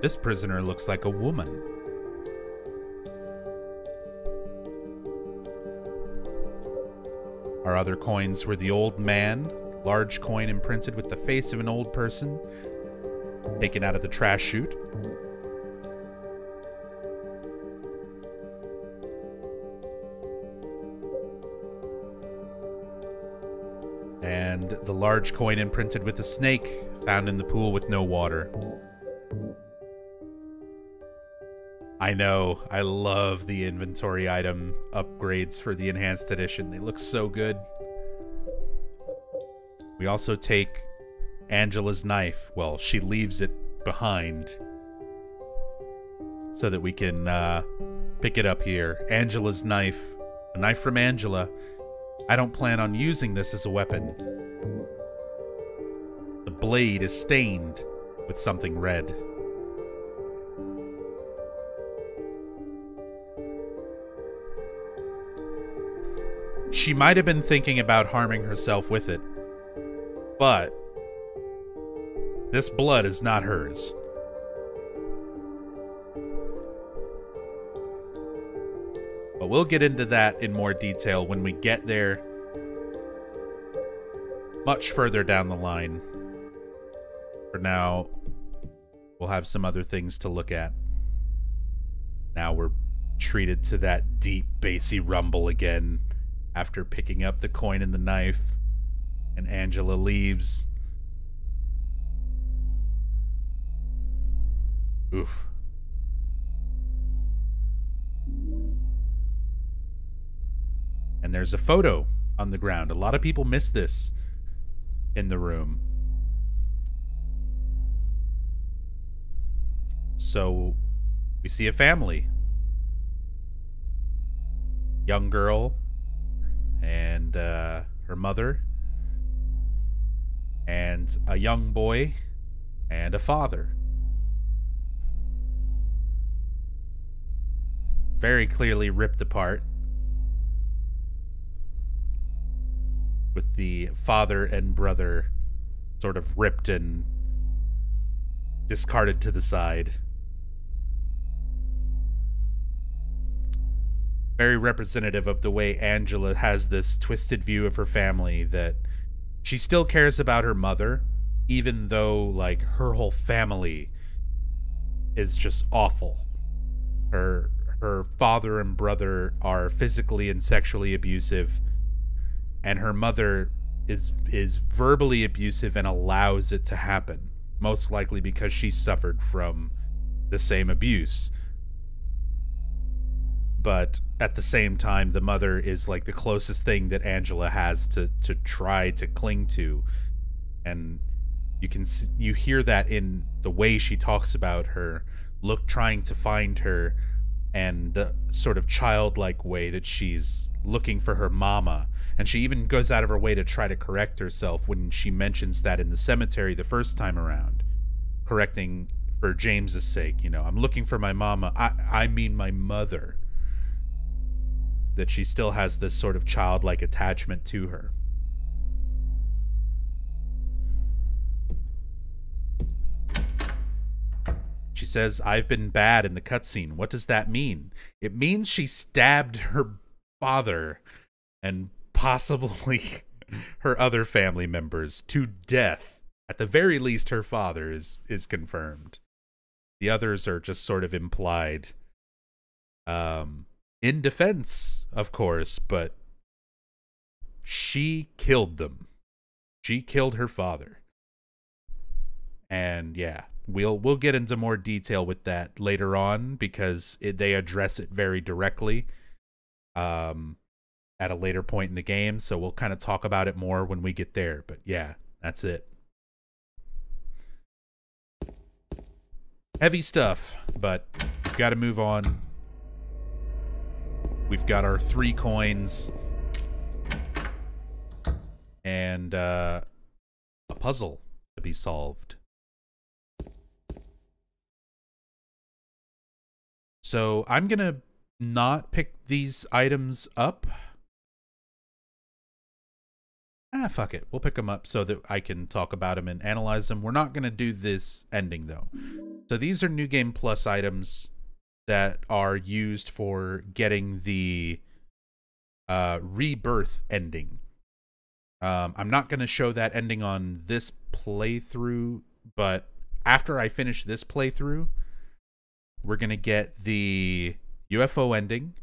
This prisoner looks like a woman. Our other coins were the old man, large coin imprinted with the face of an old person, taken out of the trash chute. And the large coin imprinted with the snake found in the pool with no water. I know, I love the inventory item upgrades for the enhanced edition. They look so good. We also take Angela's knife. Well, she leaves it behind so that we can pick it up here. Angela's knife. A knife from Angela. I don't plan on using this as a weapon. The blade is stained with something red. She might have been thinking about harming herself with it, but this blood is not hers. But we'll get into that in more detail when we get there, much further down the line. For now, we'll have some other things to look at. Now we're treated to that deep, bassy rumble again after picking up the coin and the knife. And Angela leaves. Oof. And there's a photo on the ground. A lot of people miss this in the room. So we see a family. Young girl and her mother, and a young boy and a father. Very clearly ripped apart, with the father and brother sort of ripped and discarded to the side. Very representative of the way Angela has this twisted view of her family, that she still cares about her mother, even though, like, her whole family is just awful. Her father and brother are physically and sexually abusive, and her mother is verbally abusive and allows it to happen, most likely because she suffered from the same abuse. But at the same time, the mother is like the closest thing that Angela has to try to cling to. And you hear that in the way she talks about her, trying to find her, and the sort of childlike way that she's looking for her mama. And she even goes out of her way to try to correct herself when she mentions that in the cemetery the first time around, correcting for James's sake, you know, I'm looking for my mama. I mean my mother. That she still has this sort of childlike attachment to her. She says, I've been bad in the cutscene. What does that mean? It means she stabbed her father and possibly her other family members to death. At the very least, her father is confirmed. The others are just sort of implied. In defense, of course, but she killed them. She killed her father. And yeah, we'll get into more detail with that later on, because they address it very directly at a later point in the game, so we'll kind of talk about it more when we get there. But yeah, that's it. Heavy stuff, but we've got to move on. We've got our 3 coins and a puzzle to be solved. So I'm going to not pick these items up. Fuck it. We'll pick them up so that I can talk about them and analyze them. We're not going to do this ending, though. So these are New Game Plus items that are used for getting the rebirth ending. I'm not going to show that ending on this playthrough, but after I finish this playthrough, we're going to get the UFO ending.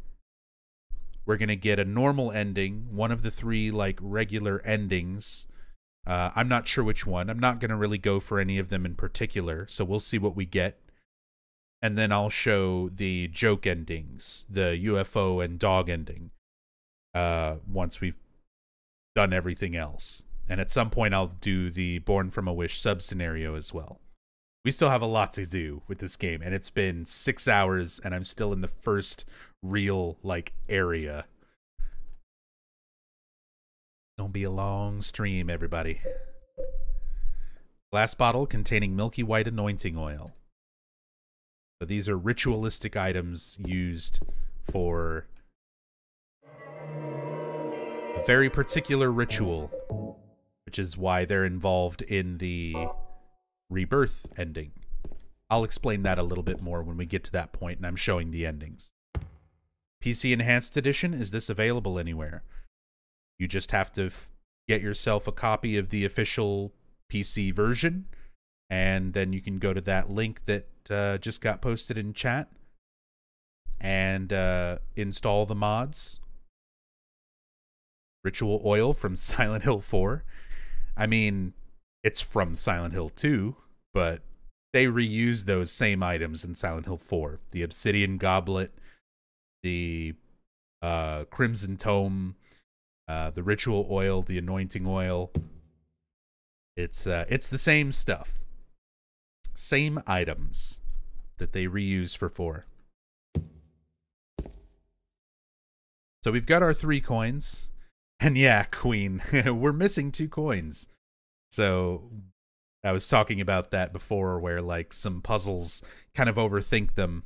We're going to get a normal ending, one of the 3 like regular endings. I'm not sure which one. I'm not going to really go for any of them in particular, so we'll see what we get. And then I'll show the joke endings, the UFO and dog ending, once we've done everything else. And at some point, I'll do the Born from a Wish sub-scenario as well. We still have a lot to do with this game, and it's been 6 hours, and I'm still in the first real, like, area. Don't be a long stream, everybody. Glass bottle containing milky white anointing oil. So these are ritualistic items used for a very particular ritual, which is why they're involved in the rebirth ending. I'll explain that a little bit more when we get to that point and I'm showing the endings. PC Enhanced Edition, is this available anywhere? You just have to get yourself a copy of the official PC version, and then you can go to that link that just got posted in chat and install the mods. Ritual oil from Silent Hill 4. I mean, it's from Silent Hill 2, but they reuse those same items in Silent Hill 4. The obsidian goblet, the crimson tome, the ritual oil, the anointing oil. It's the same stuff. Same items that they reuse for 4. So we've got our 3 coins. And yeah, Queen, we're missing 2 coins. So I was talking about that before, where like some puzzles kind of overthink them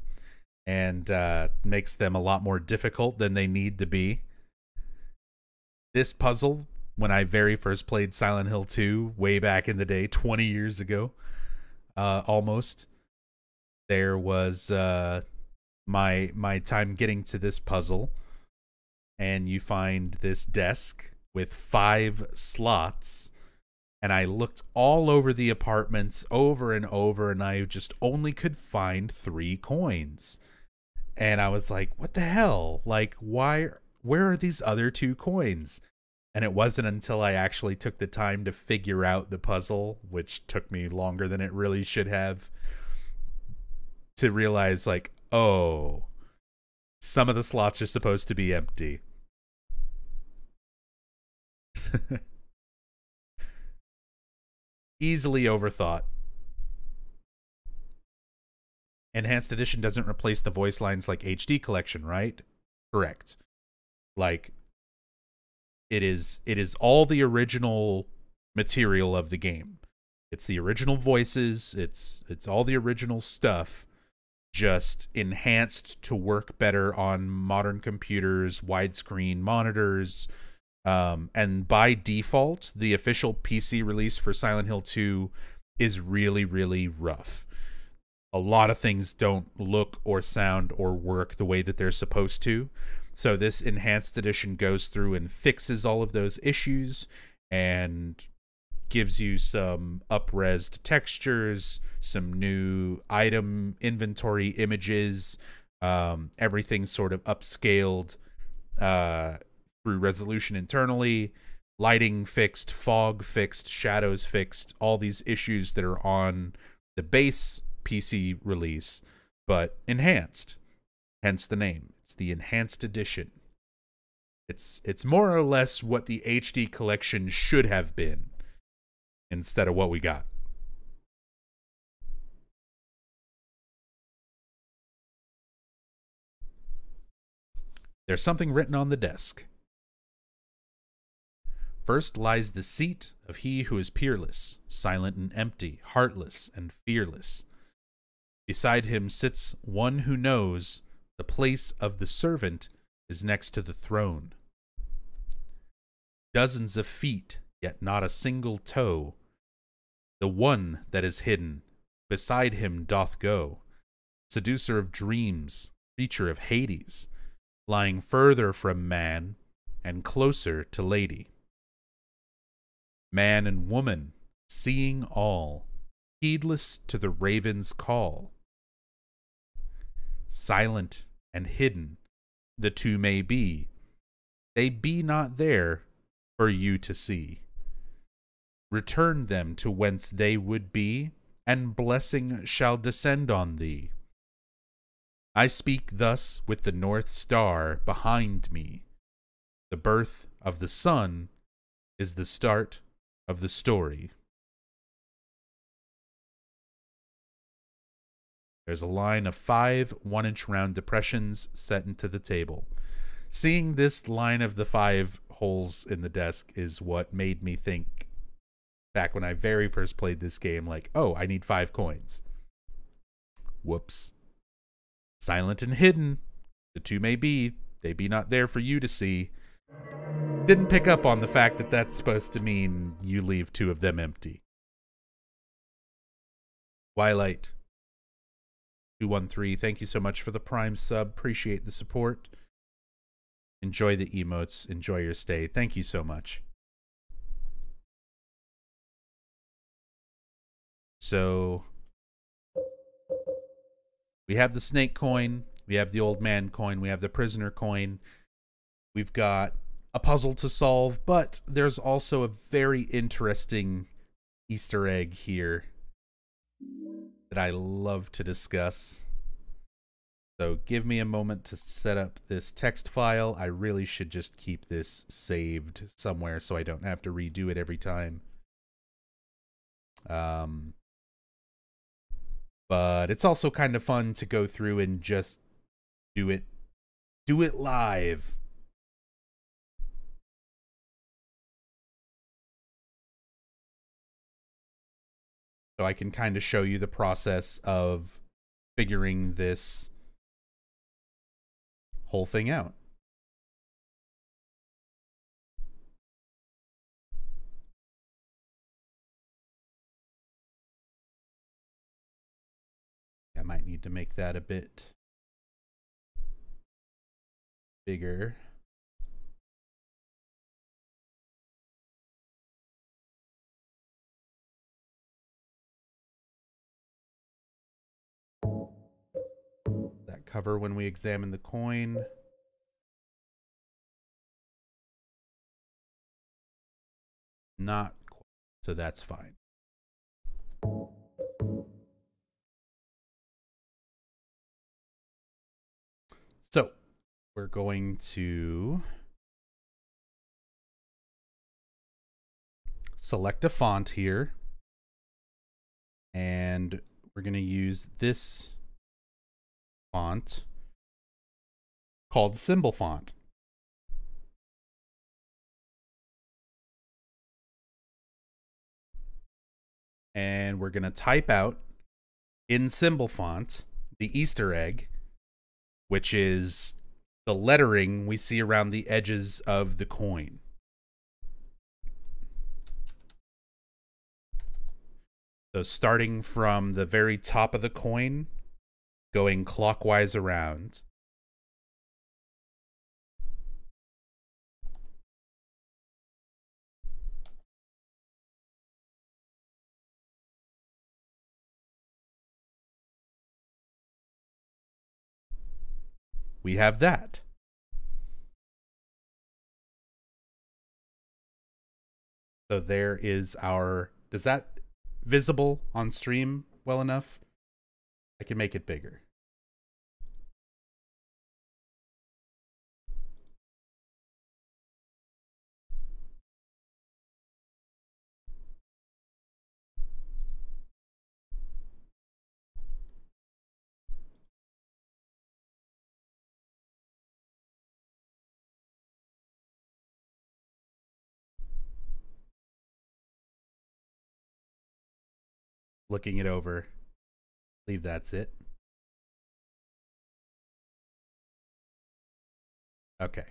and makes them a lot more difficult than they need to be. This puzzle, when I very first played Silent Hill 2 way back in the day, 20 years ago, almost, there was my time getting to this puzzle, and you find this desk with 5 slots, and I looked all over the apartments over and over, and I just only could find 3 coins. And I was like, what the hell? Like, where are these other 2 coins? And it wasn't until I actually took the time to figure out the puzzle, which took me longer than it really should have, to realize, like, oh, some of the slots are supposed to be empty. Easily overthought. Enhanced Edition doesn't replace the voice lines like HD Collection, right? Correct. Like, it is all the original material of the game. It's the original voices, it's all the original stuff, just enhanced to work better on modern computers, widescreen monitors, and by default, the official PC release for Silent Hill 2 is really, really rough. A lot of things don't look or sound or work the way that they're supposed to. So this enhanced edition goes through and fixes all of those issues and gives you some up-resed textures, some new item inventory images, everything sort of upscaled through resolution internally, lighting fixed, fog fixed, shadows fixed, all these issues that are on the base PC release, but enhanced. Hence the name. It's the Enhanced Edition. It's more or less what the HD collection should have been instead of what we got. There's something written on the desk. First lies the seat of he who is peerless, silent and empty, heartless and fearless. Beside him sits one who knows the place of the servant is next to the throne. Dozens of feet, yet not a single toe. The one that is hidden beside him doth go, seducer of dreams, creature of Hades, lying further from man and closer to lady. Man and woman, seeing all, heedless to the raven's call. Silent and hidden, the two may be. They be not there for you to see. Return them to whence they would be, and blessing shall descend on thee. I speak thus with the North Star behind me. The birth of the sun is the start of the story. There's a line of 5 one-inch round depressions set into the table. Seeing this line of the 5 holes in the desk is what made me think, back when I very first played this game, like, oh, I need 5 coins. Whoops. Silent and hidden, the two may be, they be not there for you to see. Didn't pick up on the fact that that's supposed to mean you leave 2 of them empty. Twilight 213, thank you so much for the Prime sub. Appreciate the support. Enjoy the emotes. Enjoy your stay. Thank you so much. So we have the snake coin. We have the old man coin. We have the prisoner coin. We've got a puzzle to solve, but there's also a very interesting Easter egg here that I love to discuss. So give me a moment to set up this text file. I really should just keep this saved somewhere so I don't have to redo it every time. But it's also kind of fun to go through and just do it live. So I can kind of show you the process of figuring this whole thing out. I might need to make that a bit bigger. That cover when we examine the coin. Not quite, so that's fine. So we're going to select a font here, and we're going to use this font called symbol font. And we're going to type out in symbol font the Easter egg, which is the lettering we see around the edges of the coin. So starting from the very top of the coin, going clockwise around. We have that. So there is our, does that visible on stream well enough? I can make it bigger. Looking it over. I believe that's it. Okay.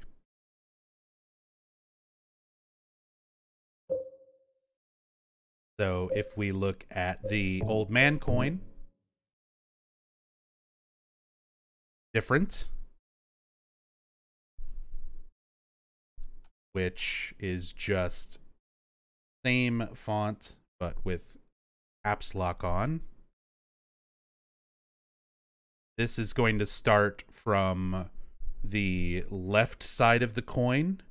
So if we look at the old man coin, different, which is just same font but with caps lock on. This is going to start from the left side of the coin,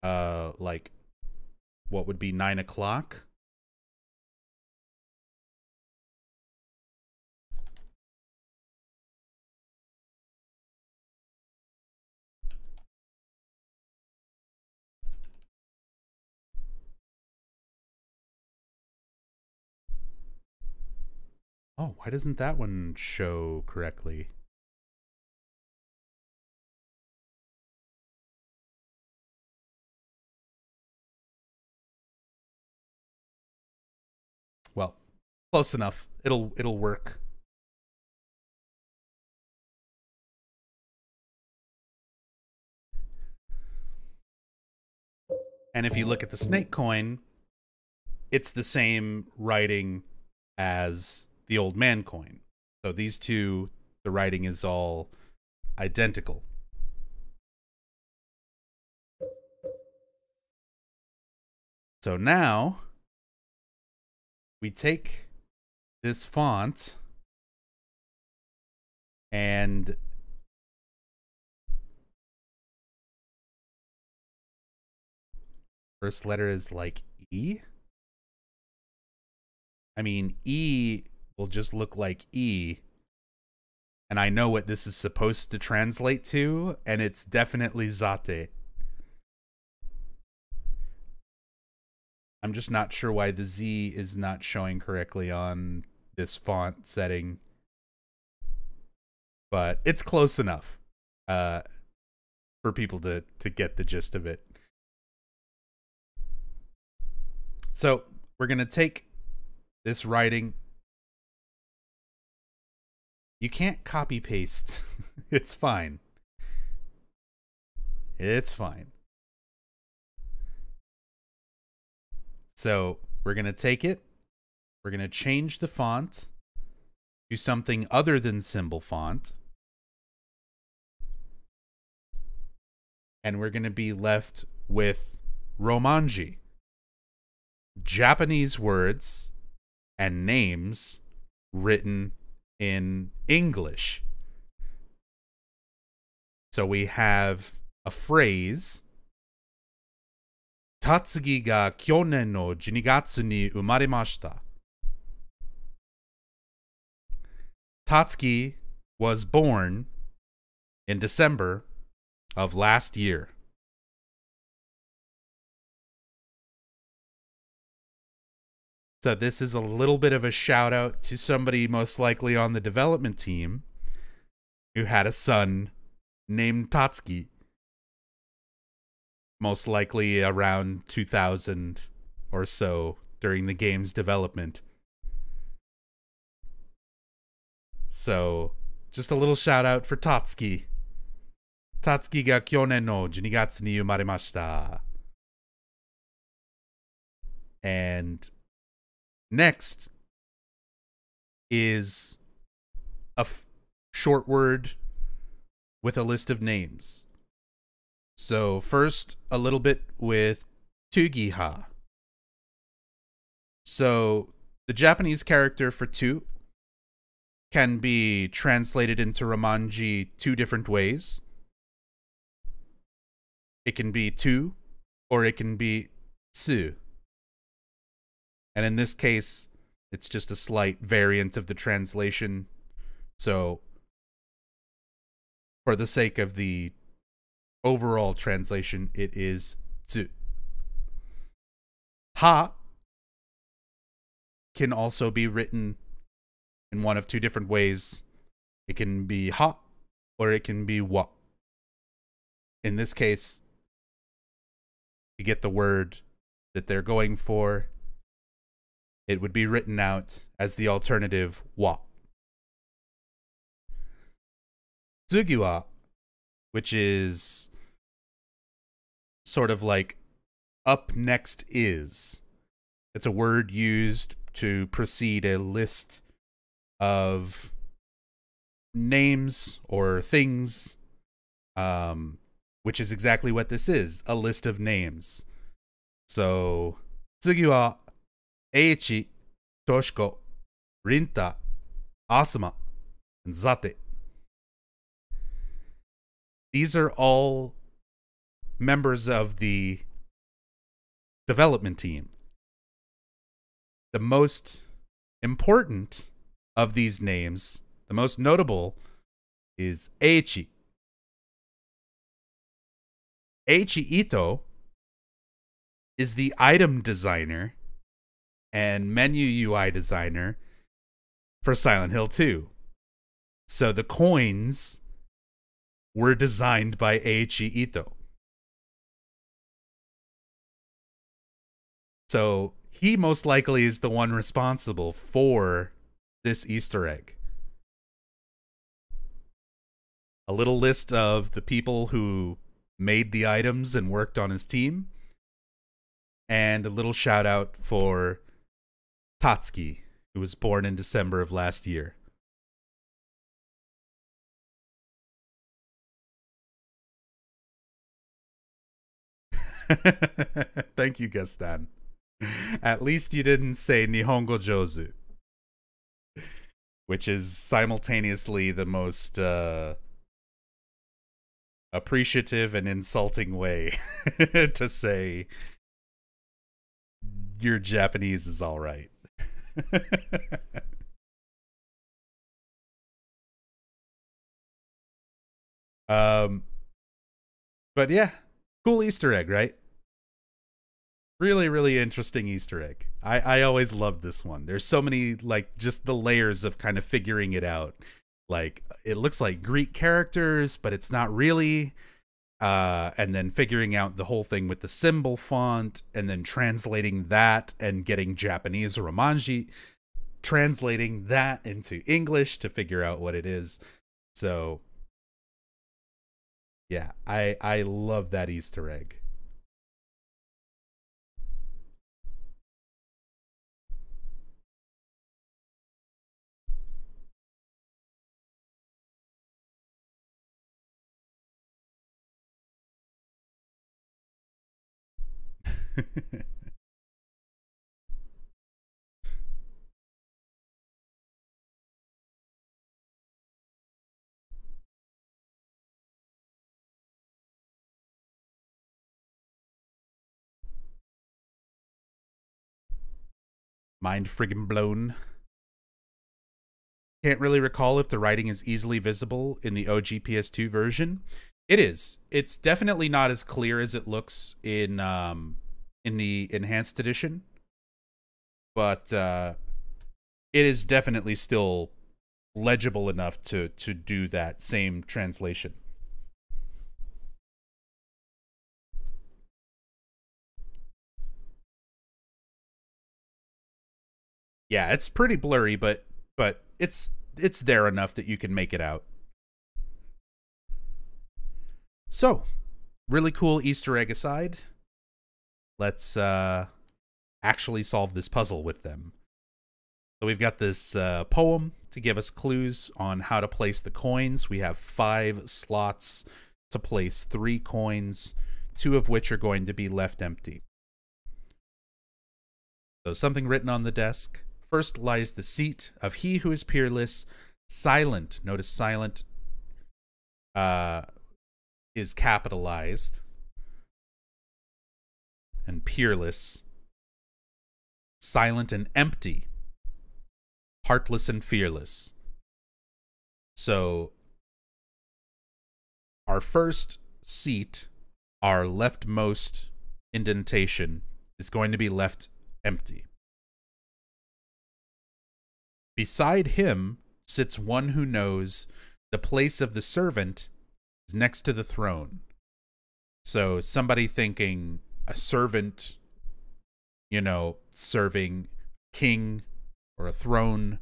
like what would be 9 o'clock. Oh, why doesn't that one show correctly? Well, close enough. It'll work. And if you look at the snake coin, it's the same writing as the old man coin. So these two, the writing is all identical. So now we take this font and First letter is like E. I mean, E will just look like E. And I know what this is supposed to translate to, and it's definitely Zate. I'm just not sure why the Z is not showing correctly on this font setting. But it's close enough for people to get the gist of it. So we're going to take this writing. You can't copy paste. It's fine. It's fine. So we're going to take it. We're going to change the font to something other than symbol font. And we're going to be left with Romanji. Japanese words and names written in English. So we have a phrase. Tatsugi ga kyonen no 12月に生まれました. Tatsuki was born in December of last year. So this is a little bit of a shout out to somebody most likely on the development team who had a son named Tatsuki. Most likely around 2000 or so during the game's development. So just a little shout out for Tatsuki. Tatsuki ga kyonen no 12月に生まれました. And next is a short word with a list of names. So first, a little bit with Tugiha. So the Japanese character for tu can be translated into Romanji two different ways. It can be tu, or it can be tsu. And in this case, it's just a slight variant of the translation. So, for the sake of the overall translation, it is tsu. Ha can also be written in one of two different ways. It can be ha, or it can be wa. In this case, to get the word that they're going for, it would be written out as the alternative wa. Tsugiwa, which is sort of like up next is. It's a word used to precede a list of names or things, which is exactly what this is, a list of names. So, Tsugiwa, Eiichi, Toshiko, Rinta, Asuma, and Zate. These are all members of the development team. The most important of these names, the most notable, is Eiichi. Eiichi Ito is the item designer and menu UI designer for Silent Hill 2. So the coins were designed by Eiichi Ito. So he most likely is the one responsible for this Easter egg. A little list of the people who made the items and worked on his team. And a little shout out for Tatsuki, who was born in December of last year. Thank you, Gaston. At least you didn't say Nihongo Jozu, which is simultaneously the most appreciative and insulting way to say your Japanese is all right. But yeah, cool Easter egg, right? Really, really interesting Easter egg. I always loved this one. There's so many, like, just the layers of kind of figuring it out. Like, it looks like Greek characters, but it's not really. And then figuring out the whole thing with the symbol font, and then translating that and getting Japanese Romanji, translating that into English to figure out what it is. So, yeah, I love that Easter egg. Mind friggin' blown. Can't really recall if the writing is easily visible in the OG PS2 version. It is. It's definitely not as clear as it looks in the enhanced edition, but it is definitely still legible enough to do that same translation. Yeah, it's pretty blurry, but it's there enough that you can make it out. So, really cool Easter egg aside, let's actually solve this puzzle with them. So we've got this poem to give us clues on how to place the coins. We have 5 slots to place 3 coins, 2 of which are going to be left empty. So something written on the desk. First lies the seat of he who is peerless, silent. Notice silent is capitalized, and peerless, silent and empty, heartless and fearless. So our first seat, our leftmost indentation, is going to be left empty. Beside him sits one who knows the place of the servant is next to the throne. So somebody thinking a servant, you know, serving king or a throne,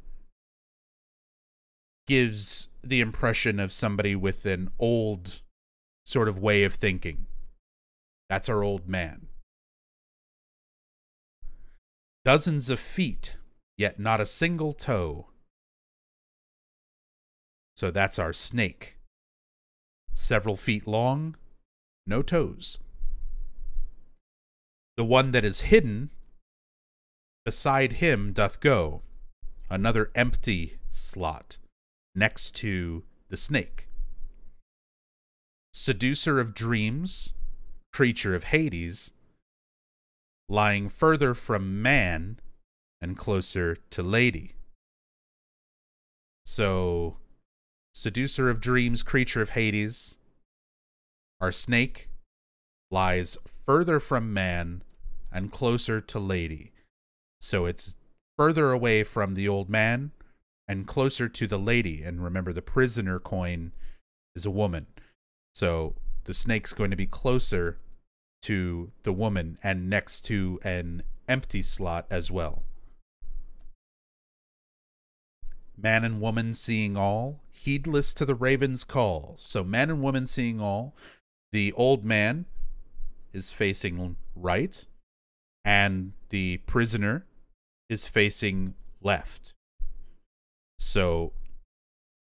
gives the impression of somebody with an old sort of way of thinking. That's our old man. Dozens of feet, yet not a single toe. So that's our snake. Several feet long, no toes. The one that is hidden beside him doth go, another empty slot next to the snake. Seducer of dreams, creature of Hades, lying further from man and closer to lady. So, seducer of dreams, creature of Hades, our snake lies further from man and closer to lady. So it's further away from the old man and closer to the lady. And remember, the prisoner coin is a woman. So the snake's going to be closer to the woman and next to an empty slot as well. Man and woman seeing all, heedless to the raven's call. So man and woman seeing all. The old man is facing right, and the prisoner is facing left. So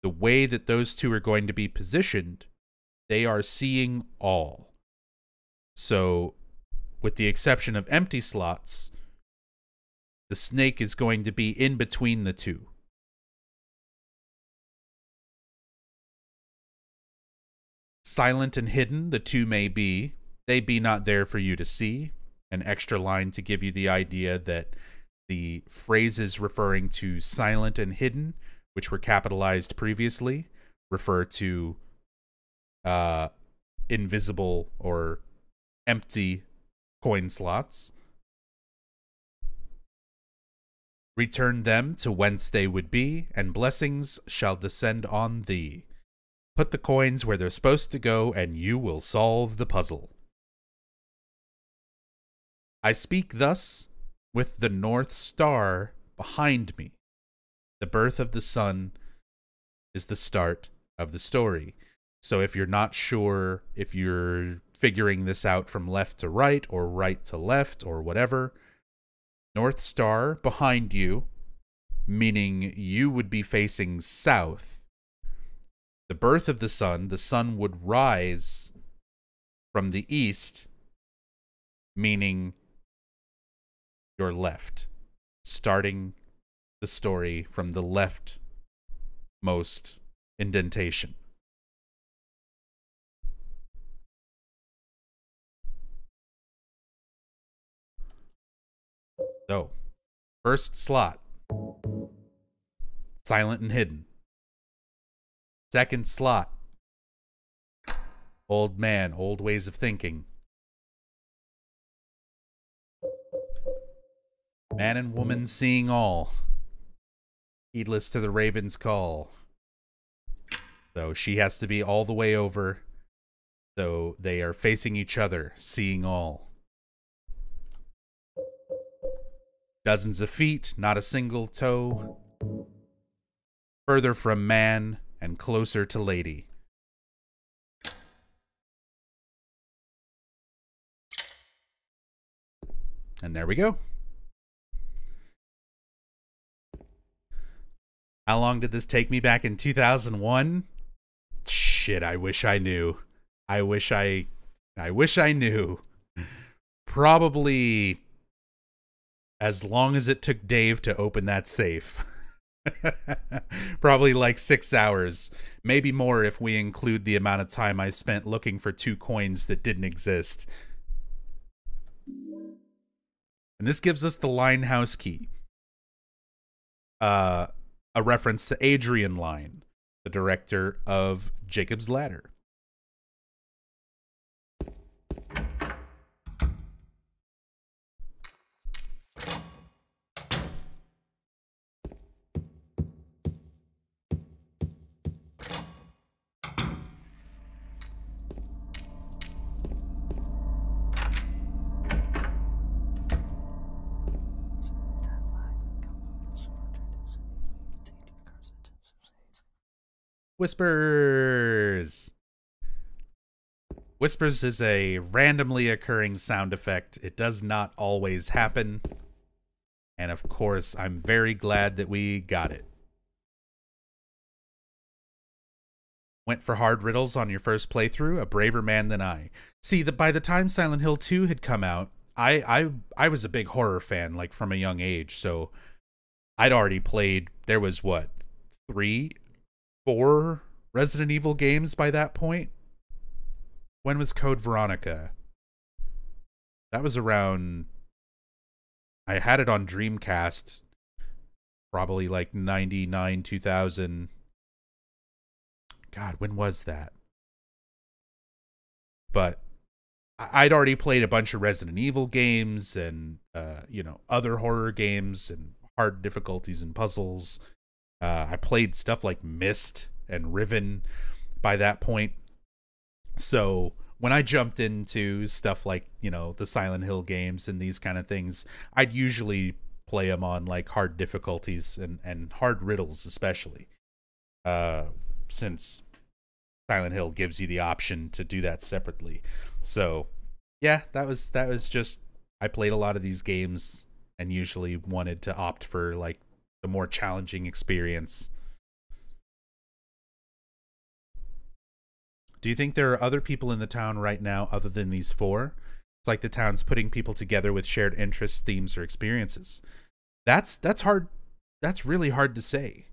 the way that those two are going to be positioned, they are seeing all. So with the exception of empty slots, the snake is going to be in between the two. Silent and hidden the two may be, they be not there for you to see, an extra line to give you the idea that the phrases referring to silent and hidden, which were capitalized previously, refer to invisible or empty coin slots. Return them to whence they would be, and blessings shall descend on thee. Put the coins where they're supposed to go, and you will solve the puzzle. I speak thus with the North Star behind me. The birth of the sun is the start of the story. So if you're not sure if you're figuring this out from left to right or right to left or whatever, North Star behind you, meaning you would be facing south. The birth of the sun would rise from the east, meaning your left, starting the story from the leftmost indentation. So, first slot, silent and hidden. Second slot, old man, old ways of thinking. Man and woman seeing all, heedless to the raven's call. So she has to be all the way over, so they are facing each other, seeing all. Dozens of feet, not a single toe. Further from man and closer to lady. And there we go. How long did this take me back in 2001? Shit, I wish I knew. I wish I knew. Probably as long as it took Dave to open that safe. Probably like 6 hours. Maybe more if we include the amount of time I spent looking for 2 coins that didn't exist. And this gives us the Linehouse key. A reference to Adrian Lyne, the director of Jacob's Ladder. Whispers. Whispers is a randomly occurring sound effect. It does not always happen. And of course, I'm very glad that we got it. Went for hard riddles on your first playthrough? A braver man than I. See, by the time Silent Hill 2 had come out, I was a big horror fan, like from a young age. So I'd already played, there was what, 4 Resident Evil games by that point? When was Code Veronica? That was around, I had it on Dreamcast, probably like 99, 2000. God, when was that? But I'd already played a bunch of Resident Evil games and, you know, other horror games and hard difficulties and puzzles. I played stuff like Myst and Riven by that point. So when I jumped into stuff like, you know, the Silent Hill games and these kind of things, I'd usually play them on like hard difficulties and hard riddles especially. Since Silent Hill gives you the option to do that separately. So yeah, that was just, I played a lot of these games and usually wanted to opt for like the more challenging experience. Do you think there are other people in the town right now other than these 4? It's like the town's putting people together with shared interests, themes, or experiences. That's hard. That's really hard to say,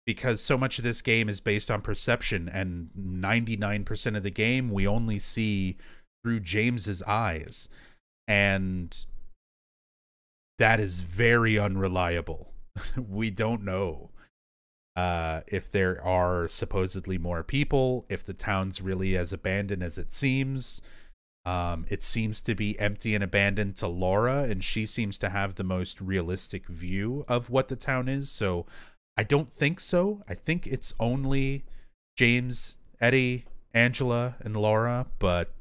because so much of this game is based on perception, and 99% of the game we only see through James's eyes. And that is very unreliable. We don't know if there are supposedly more people, if the town's really as abandoned as it seems. It seems to be empty and abandoned to Laura, and she seems to have the most realistic view of what the town is. So I don't think so. I think it's only James, Eddie, Angela, and Laura, but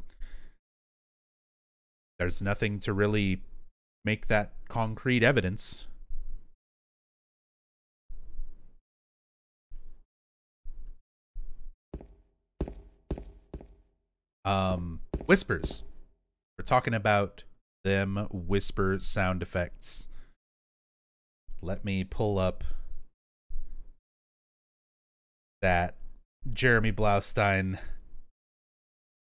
there's nothing to really make that concrete evidence. Whispers. We're talking about them whisper sound effects. Let me pull up that Jeremy Blaustein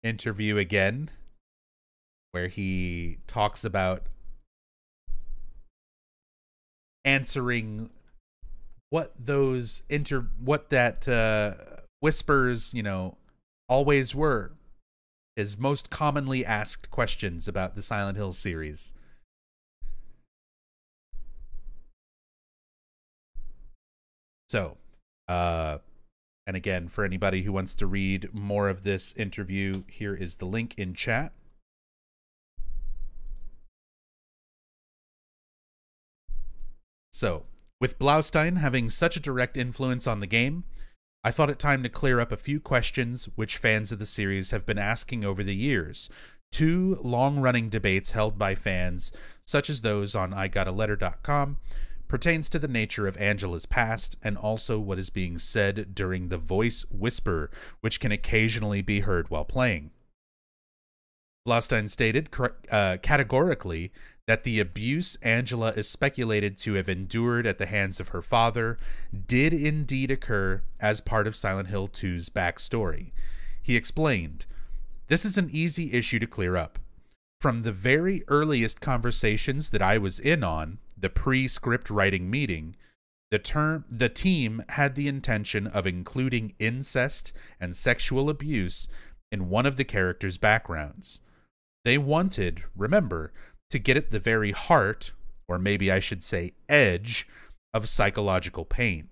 interview again, where he talks about answering what those whispers, you know, always were. His most commonly asked questions about the Silent Hill series. So, and again, for anybody who wants to read more of this interview, here is the link in chat. So, with Blaustein having such a direct influence on the game, I thought it time to clear up a few questions which fans of the series have been asking over the years. Two long-running debates held by fans, such as those on IGotALetter.com, pertains to the nature of Angela's past and also what is being said during the voice whisper, which can occasionally be heard while playing. Blaustein stated categorically that the abuse Angela is speculated to have endured at the hands of her father did indeed occur as part of Silent Hill 2's backstory. He explained, "This is an easy issue to clear up. From the very earliest conversations that I was in on, the pre-script writing meeting, the team had the intention of including incest and sexual abuse in one of the characters' backgrounds. They wanted, remember, to get at the very heart, or maybe I should say edge, of psychological pain.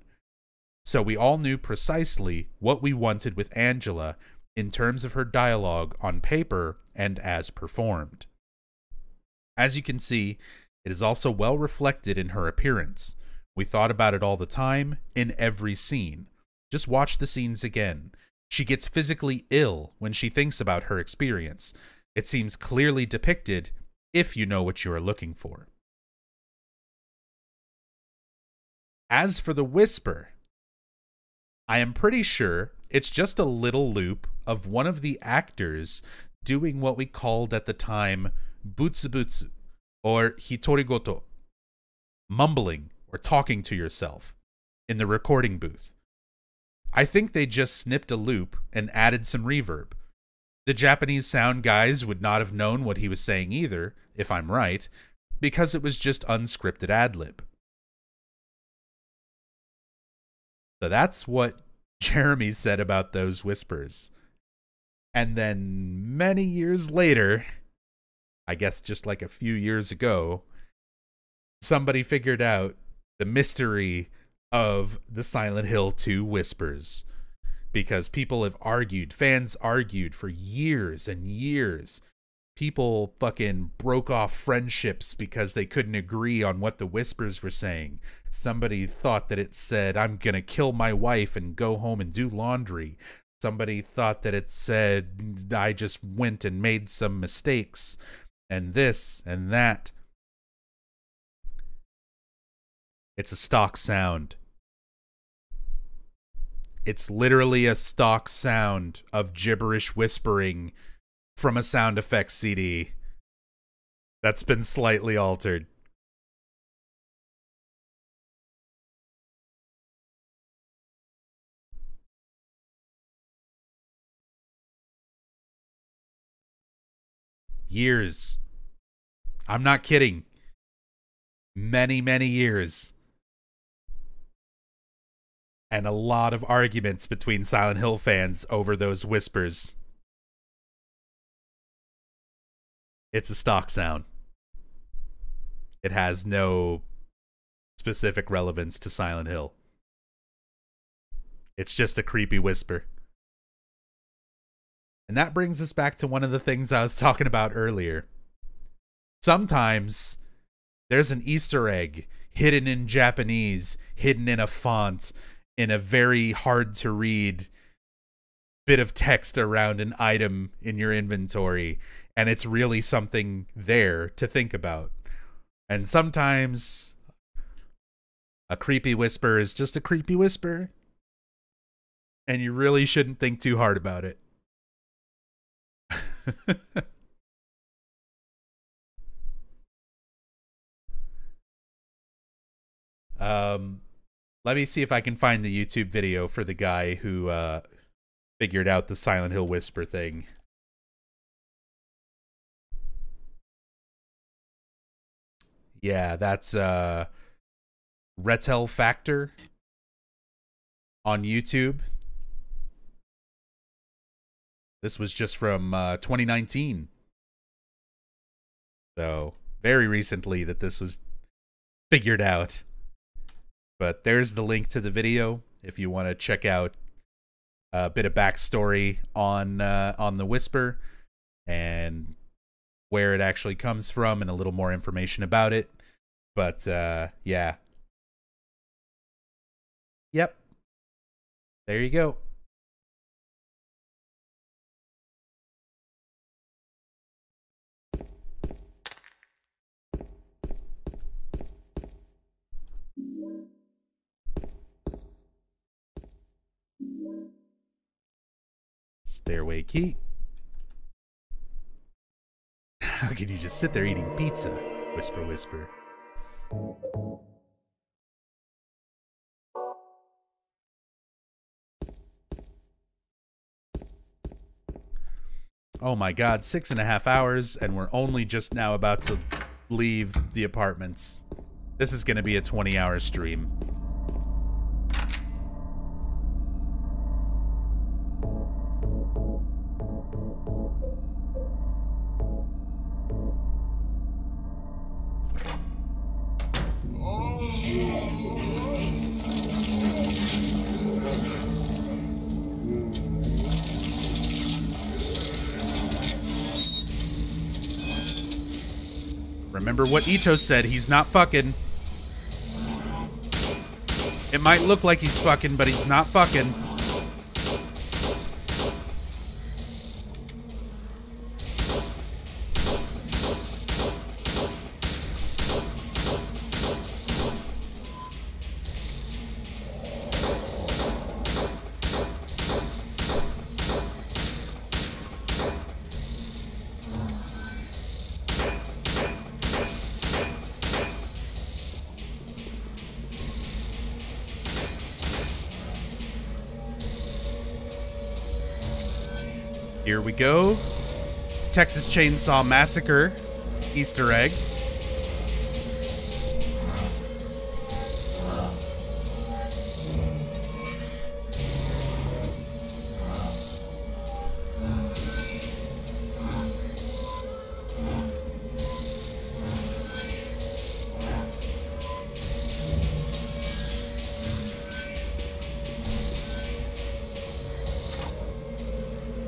So we all knew precisely what we wanted with Angela in terms of her dialogue on paper and as performed. As you can see, it is also well reflected in her appearance. We thought about it all the time, in every scene. Just watch the scenes again. She gets physically ill when she thinks about her experience. It seems clearly depicted if you know what you are looking for." As for the whisper, I am pretty sure it's just a little loop of one of the actors doing what we called at the time butsubutsu, or hitorigoto, mumbling or talking to yourself in the recording booth. I think they just snipped a loop and added some reverb. The Japanese sound guys would not have known what he was saying either, if I'm right, because it was just unscripted ad-lib. So that's what Jeremy said about those whispers. And then many years later, I guess just like a few years ago, somebody figured out the mystery of the Silent Hill 2 whispers. Because people have argued, fans argued for years and years. People fucking broke off friendships because they couldn't agree on what the whispers were saying. Somebody thought that it said, "I'm gonna kill my wife and go home and do laundry." Somebody thought that it said, "I just went and made some mistakes," and this and that. It's a stock sound. It's literally a stock sound of gibberish whispering from a sound effects CD that's been slightly altered. Years. I'm not kidding. Many, many years. And a lot of arguments between Silent Hill fans over those whispers. It's a stock sound. it has no specific relevance to Silent Hill. It's just a creepy whisper. And that brings us back to one of the things I was talking about earlier. Sometimes there's an Easter egg hidden in Japanese, hidden in a font, in a very hard to read bit of text around an item in your inventory, and it's really something there to think about. And sometimes a creepy whisper is just a creepy whisper, and you really shouldn't think too hard about it. Let me see if I can find the YouTube video for the guy who figured out the Silent Hill whisper thing. Yeah, that's Retel Factor on YouTube. This was just from 2019. So, very recently that this was figured out. But there's the link to the video if you want to check out a bit of backstory on the whisper and where it actually comes from and a little more information about it. But yeah. Yep. There you go. Stairway key. How can you just sit there eating pizza? Whisper, whisper. Oh my god, 6.5 hours, and we're only just now about to leave the apartments. This is going to be a 20-hour stream. Remember what Ito said, he's not fucking. It might look like he's fucking, but he's not fucking. Here we go. Texas Chainsaw Massacre Easter egg.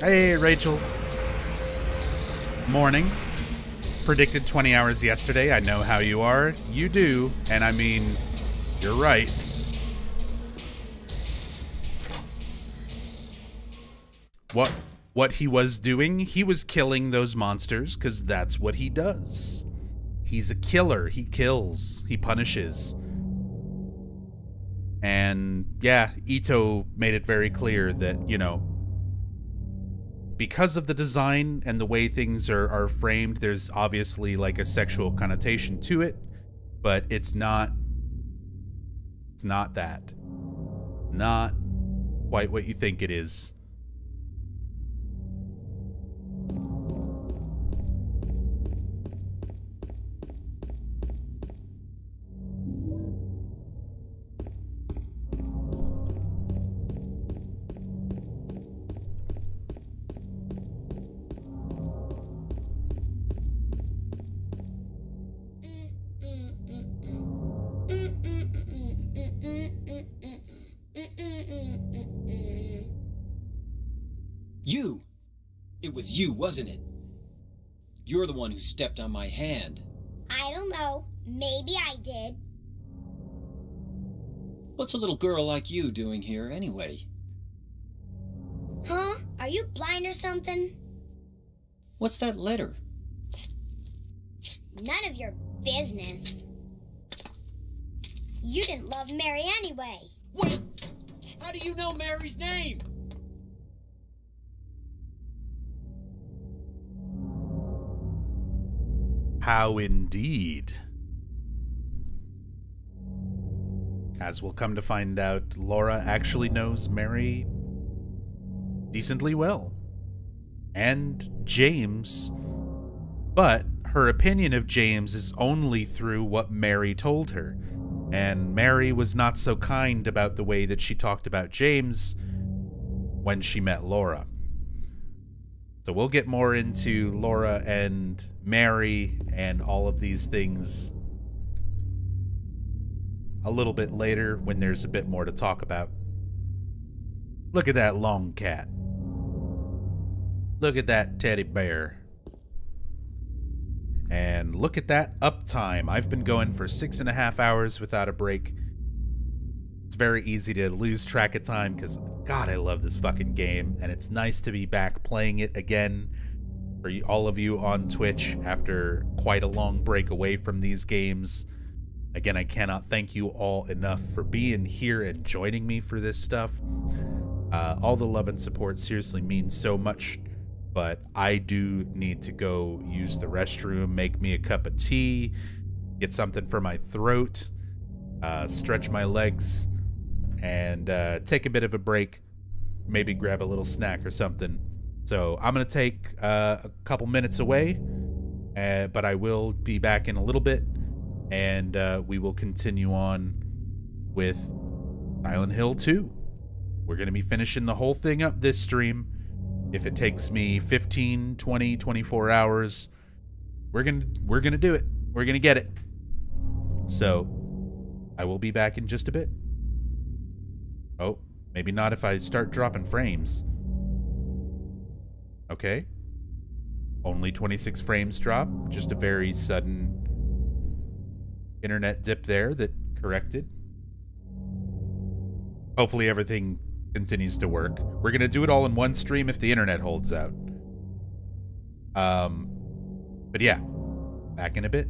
Hey, Rachel. Morning. Predicted 20 hours yesterday. I know how you are. You do. And I mean, you're right. What he was doing, he was killing those monsters because that's what he does. He's a killer. He kills. He punishes. And yeah, Ito made it very clear that, you know, because of the design and the way things are framed, there's obviously like a sexual connotation to it, but it's not that. Not quite what you think it is. You! It was you, wasn't it? You're the one who stepped on my hand. I don't know. Maybe I did. What's a little girl like you doing here, anyway? Huh? Are you blind or something? What's that letter? None of your business. You didn't love Mary anyway. Wait! How do you know Mary's name? How indeed. As we'll come to find out, Laura actually knows Mary decently well. And James. But her opinion of James is only through what Mary told her. And Mary was not so kind about the way that she talked about James when she met Laura. So we'll get more into Laura and Mary and all of these things a little bit later when there's a bit more to talk about. Look at that long cat. Look at that teddy bear. And look at that uptime. I've been going for 6.5 hours without a break. It's very easy to lose track of time because, God, I love this fucking game. And it's nice to be back playing it again for all of you on Twitch after quite a long break away from these games. Again, I cannot thank you all enough for being here and joining me for this stuff. All the love and support seriously means so much. But I do need to go use the restroom, make me a cup of tea, get something for my throat, stretch my legs, and take a bit of a break, maybe grab a little snack or something. So I'm going to take a couple minutes away, but I will be back in a little bit, and we will continue on with Silent Hill 2. We're going to be finishing the whole thing up this stream. If it takes me 15, 20, 24 hours, we're gonna do it. We're gonna get it. So, I will be back in just a bit. Oh, maybe not if I start dropping frames. Okay. Only 26 frames drop. Just a very sudden internet dip there that corrected. Hopefully everything continues to work. We're gonna do it all in one stream if the internet holds out. But yeah, back in a bit.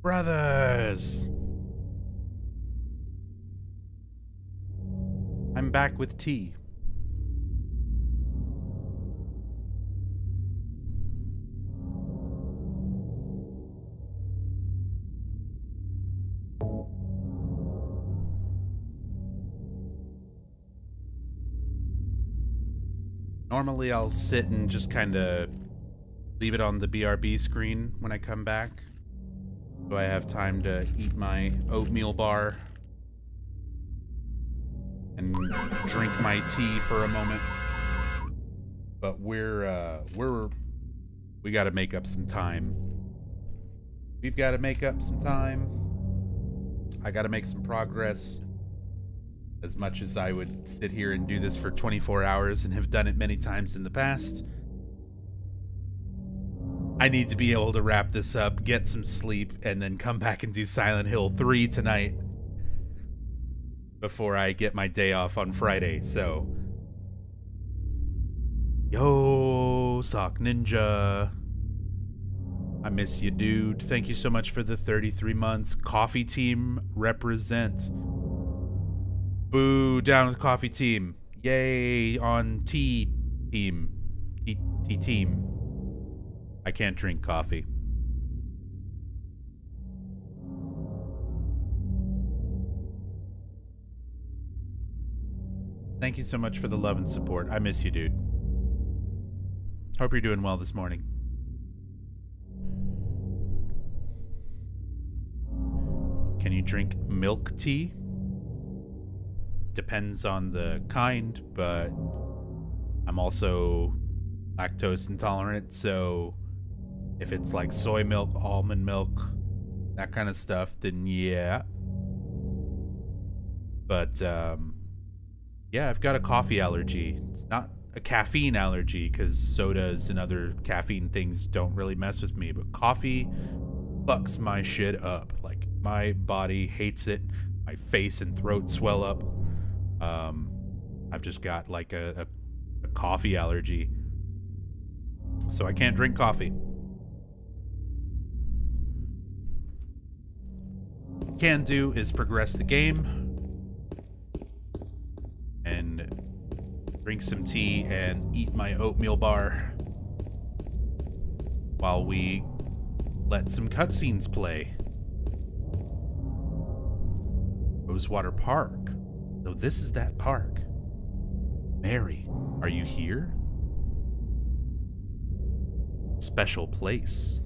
Brothers! I'm back with tea. Normally I'll sit and just kind of leave it on the BRB screen when I come back, so I have time to eat my oatmeal bar and drink my tea for a moment. But we got to make up some time. We've got to make up some time. I got to make some progress. As much as I would sit here and do this for 24 hours and have done it many times in the past, I need to be able to wrap this up, get some sleep, and then come back and do Silent Hill 3 tonight before I get my day off on Friday. So, yo, Sock Ninja, I miss you, dude. Thank you so much for the 33 months. Coffee team represent. Boo, down with coffee team. Yay on tea team. Tea team. I can't drink coffee. Thank you so much for the love and support. I miss you, dude. Hope you're doing well this morning. Can you drink milk tea? Depends on the kind, but I'm also lactose intolerant, so if it's like soy milk, almond milk, that kind of stuff, then yeah. But yeah, I've got a coffee allergy. It's not a caffeine allergy because sodas and other caffeine things don't really mess with me, but coffee fucks my shit up. Like, my body hates it. My face and throat swell up. I've just got like a coffee allergy, so I can't drink coffee. Can do is progress the game and drink some tea and eat my oatmeal bar while we let some cutscenes play. Rosewater Park. So this is that park. Mary, are you here? Special place.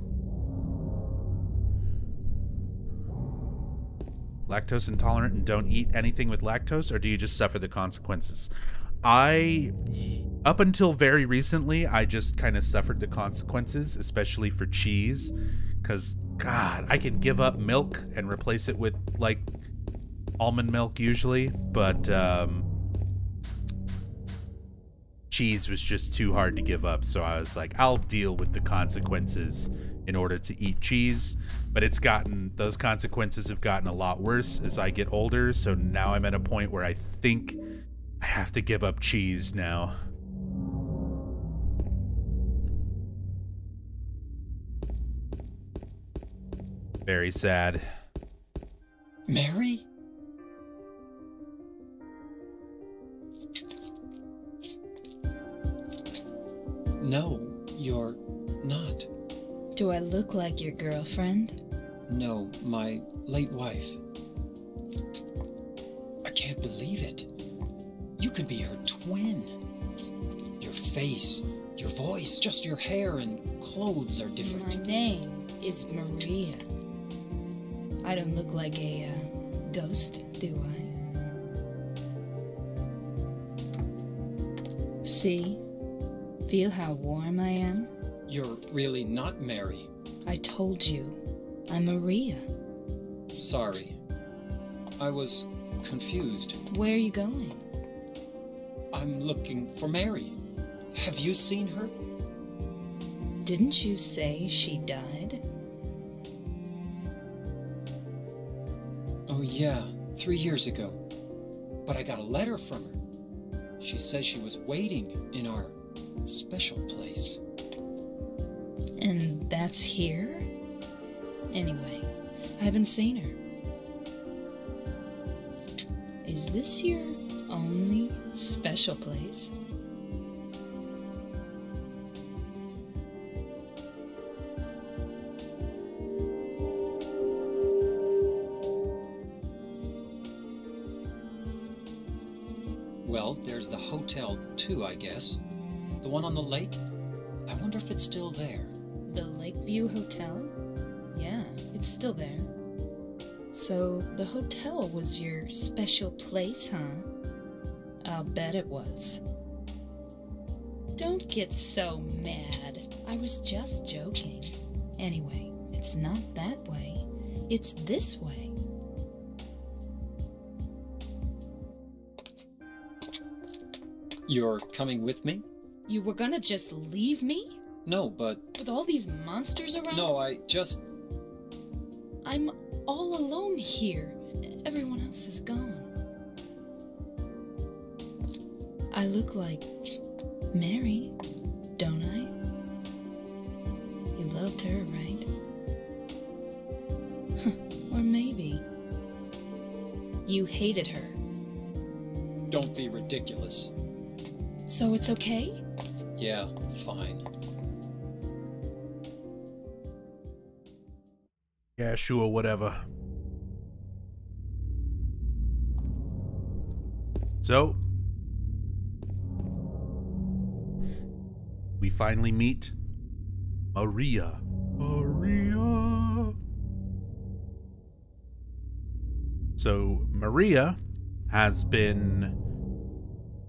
Lactose intolerant and don't eat anything with lactose, or do you just suffer the consequences? Up until very recently, I just kind of suffered the consequences, especially for cheese, because, God, I can give up milk and replace it with, like, almond milk usually, but cheese was just too hard to give up, so I was like, I'll deal with the consequences in order to eat cheese. But those consequences have gotten a lot worse as I get older, so now I'm at a point where I think I have to give up cheese now. Very sad. Mary? No, you're not. Do I look like your girlfriend? No, my late wife. I can't believe it. You could be her twin. Your face, your voice, just your hair and clothes are different. My name is Maria. I don't look like a ghost, do I? See? Feel how warm I am? You're really not Mary. I told you, I'm Maria. Sorry. I was confused. Where are you going? I'm looking for Mary. Have you seen her? Didn't you say she died? Oh yeah, 3 years ago. But I got a letter from her. She says she was waiting in our special place. And that's here? Anyway, I haven't seen her. Is this your only special place? Well, there's the hotel too, I guess. The one on the lake? I wonder if it's still there. The Lakeview Hotel? Yeah, it's still there. So, the hotel was your special place, huh? I'll bet it was. Don't get so mad. I was just joking. Anyway, it's not that way. It's this way. You're coming with me? You were gonna just leave me? No, but... With all these monsters around? No, I just... I'm all alone here. Everyone else is gone. I look like Mary, don't I? You loved her, right? Or maybe you hated her. Don't be ridiculous. So it's okay? Yeah, fine. Yeah, sure, whatever. So, we finally meet Maria. Maria. So, Maria has been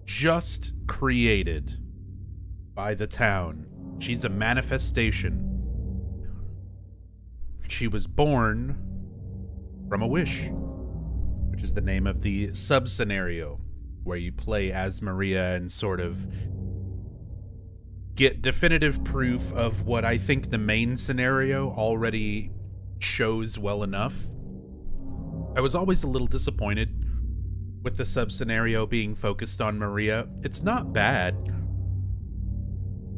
just created by the town. She's a manifestation. She was born from a wish, which is the name of the sub-scenario, where you play as Maria and sort of get definitive proof of what I think the main scenario already shows well enough. I was always a little disappointed with the sub-scenario being focused on Maria. It's not bad,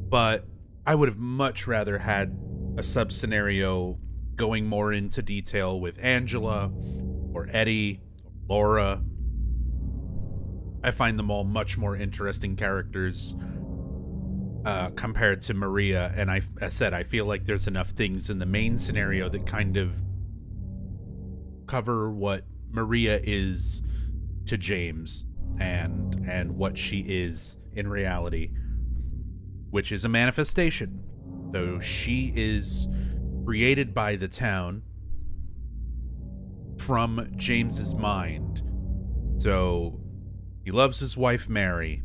but I would have much rather had a sub-scenario going more into detail with Angela or Eddie or Laura. I find them all much more interesting characters compared to Maria, and I said I feel like there's enough things in the main scenario that kind of cover what Maria is to James and what she is in reality, which is a manifestation. So she is created by the town from James's mind. So he loves his wife Mary.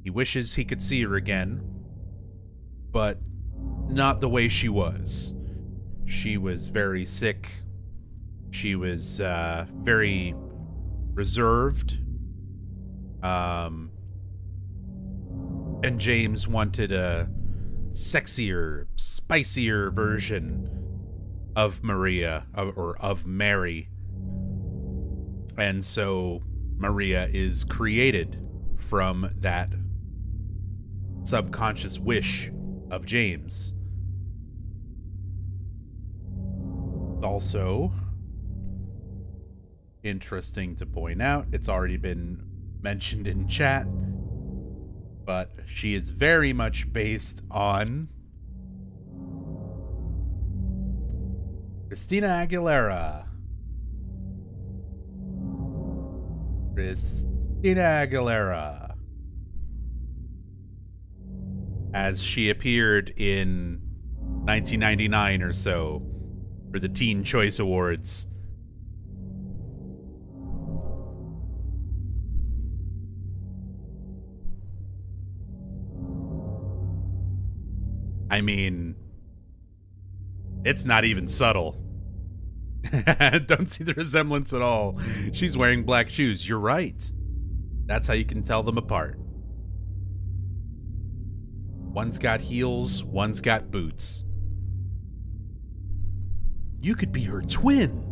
He wishes he could see her again, but not the way she was. She was very sick. She was very reserved. And James wanted a sexier, spicier version of Maria, or of Mary. And so Maria is created from that subconscious wish of James. Also, interesting to point out, it's already been mentioned in chat, but she is very much based on Christina Aguilera. Christina Aguilera. As she appeared in 1999 or so for the Teen Choice Awards. I mean, it's not even subtle. Don't see the resemblance at all. She's wearing black shoes. You're right. That's how you can tell them apart. One's got heels, one's got boots. You could be her twin.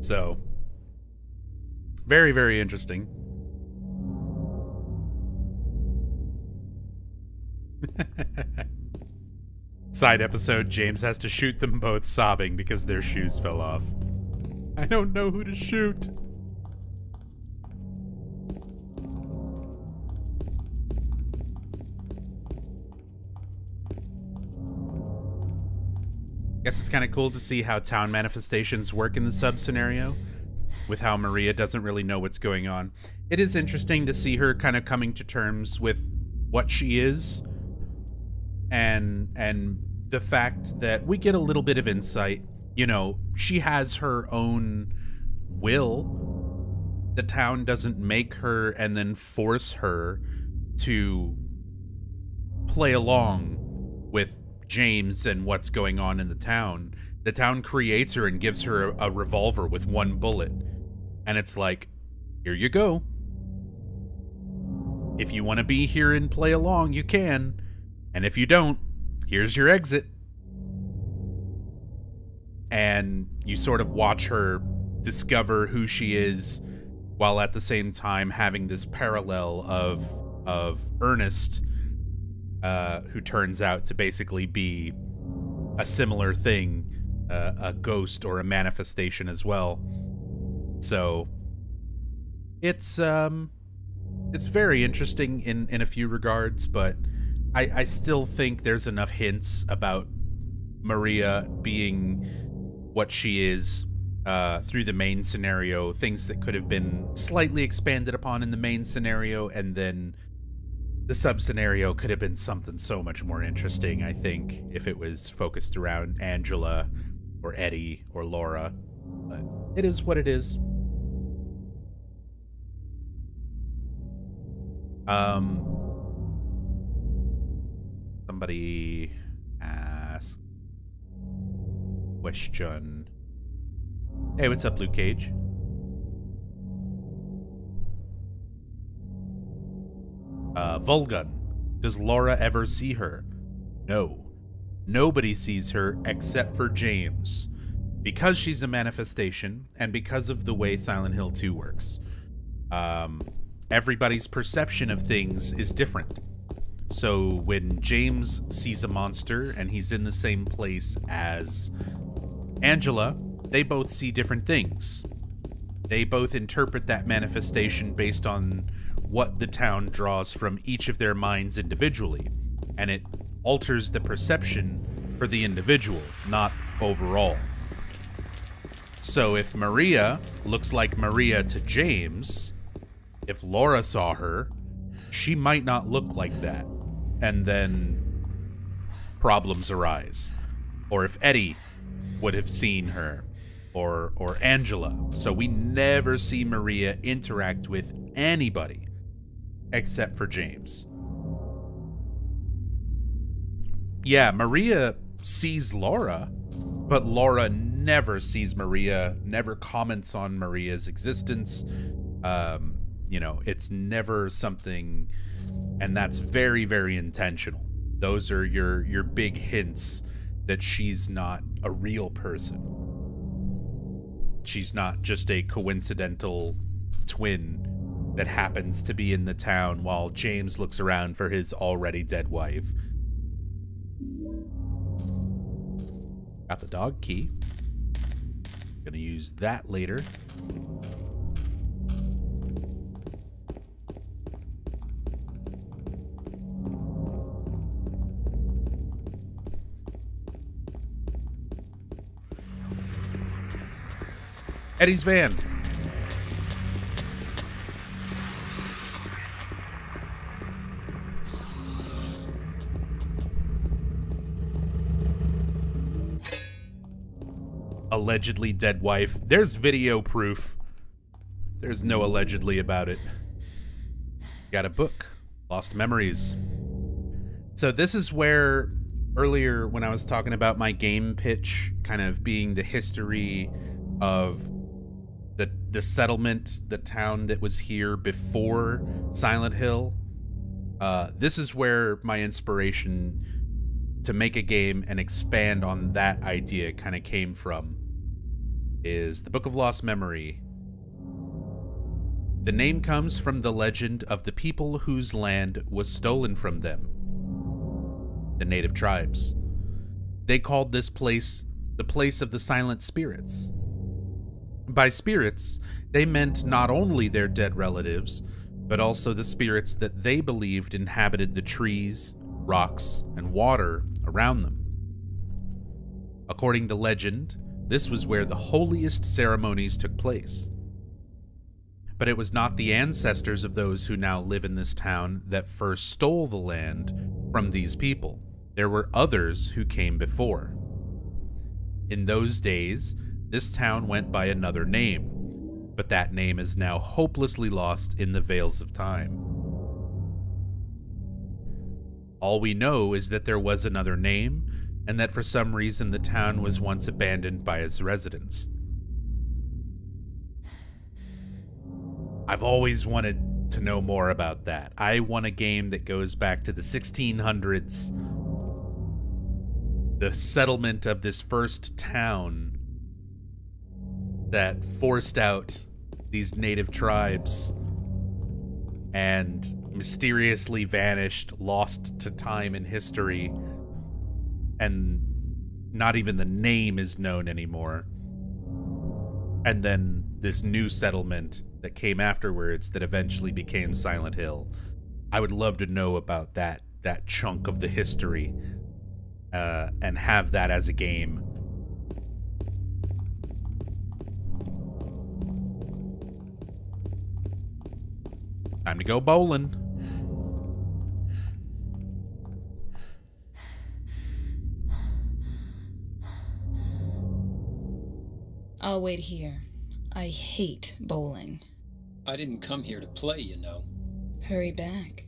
So, very, very interesting. Side episode, James has to shoot them both sobbing because their shoes fell off. I don't know who to shoot. Guess it's kind of cool to see how town manifestations work in the sub scenario, with how Maria doesn't really know what's going on. It is interesting to see her kind of coming to terms with what she is, and the fact that we get a little bit of insight. You know, she has her own will. The town doesn't make her and then force her to play along with James and what's going on in the town. The town creates her and gives her a revolver with one bullet. And it's like, here you go. If you want to be here and play along, you can. And if you don't, here's your exit. And you sort of watch her discover who she is, while at the same time having this parallel of Ernest, who turns out to basically be a similar thing, a ghost or a manifestation as well. So it's very interesting in a few regards, but I still think there's enough hints about Maria being what she is through the main scenario, things that could have been slightly expanded upon in the main scenario, and then the sub-scenario could have been something so much more interesting, I think, if it was focused around Angela or Eddie or Laura. But it is what it is. Somebody asked question. Hey, what's up, Luke Cage? Volgun. Does Laura ever see her? No. Nobody sees her except for James. Because she's a manifestation, and because of the way Silent Hill 2 works. Everybody's perception of things is different. So when James sees a monster and he's in the same place as Angela, they both see different things. They both interpret that manifestation based on what the town draws from each of their minds individually, and it alters the perception for the individual, not overall. So if Maria looks like Maria to James, if Laura saw her, she might not look like that, and then problems arise. Or if Eddie would have seen her, or Angela. So we never see Maria interact with anybody except for James. Yeah, Maria sees Laura, but Laura never sees Maria, never comments on Maria's existence. You know, it's never something, and that's very, very intentional. Those are your big hints that she's not a real person. She's not just a coincidental twin that happens to be in the town while James looks around for his already dead wife. Got the dog key. Gonna use that later. Eddie's van. Allegedly dead wife. There's video proof. There's no allegedly about it. Got a book. Lost Memories. So this is where earlier when I was talking about my game pitch kind of being the history of the settlement, the town that was here before Silent Hill. This is where my inspiration to make a game and expand on that idea kind of came from, is the Book of Lost Memory. The name comes from the legend of the people whose land was stolen from them, the native tribes. They called this place the place of the silent spirits. By spirits, they meant not only their dead relatives, but also the spirits that they believed inhabited the trees, rocks, and water around them. According to legend, this was where the holiest ceremonies took place. But it was not the ancestors of those who now live in this town that first stole the land from these people. There were others who came before. In those days, this town went by another name, but that name is now hopelessly lost in the veils of time. All we know is that there was another name, and that for some reason the town was once abandoned by its residents. I've always wanted to know more about that. I want a game that goes back to the 1600s, the settlement of this first town that forced out these native tribes and mysteriously vanished, lost to time and history, and not even the name is known anymore. And then this new settlement that came afterwards that eventually became Silent Hill. I would love to know about that chunk of the history, and have that as a game. Time to go bowling. I'll wait here. I hate bowling. I didn't come here to play, you know. Hurry back,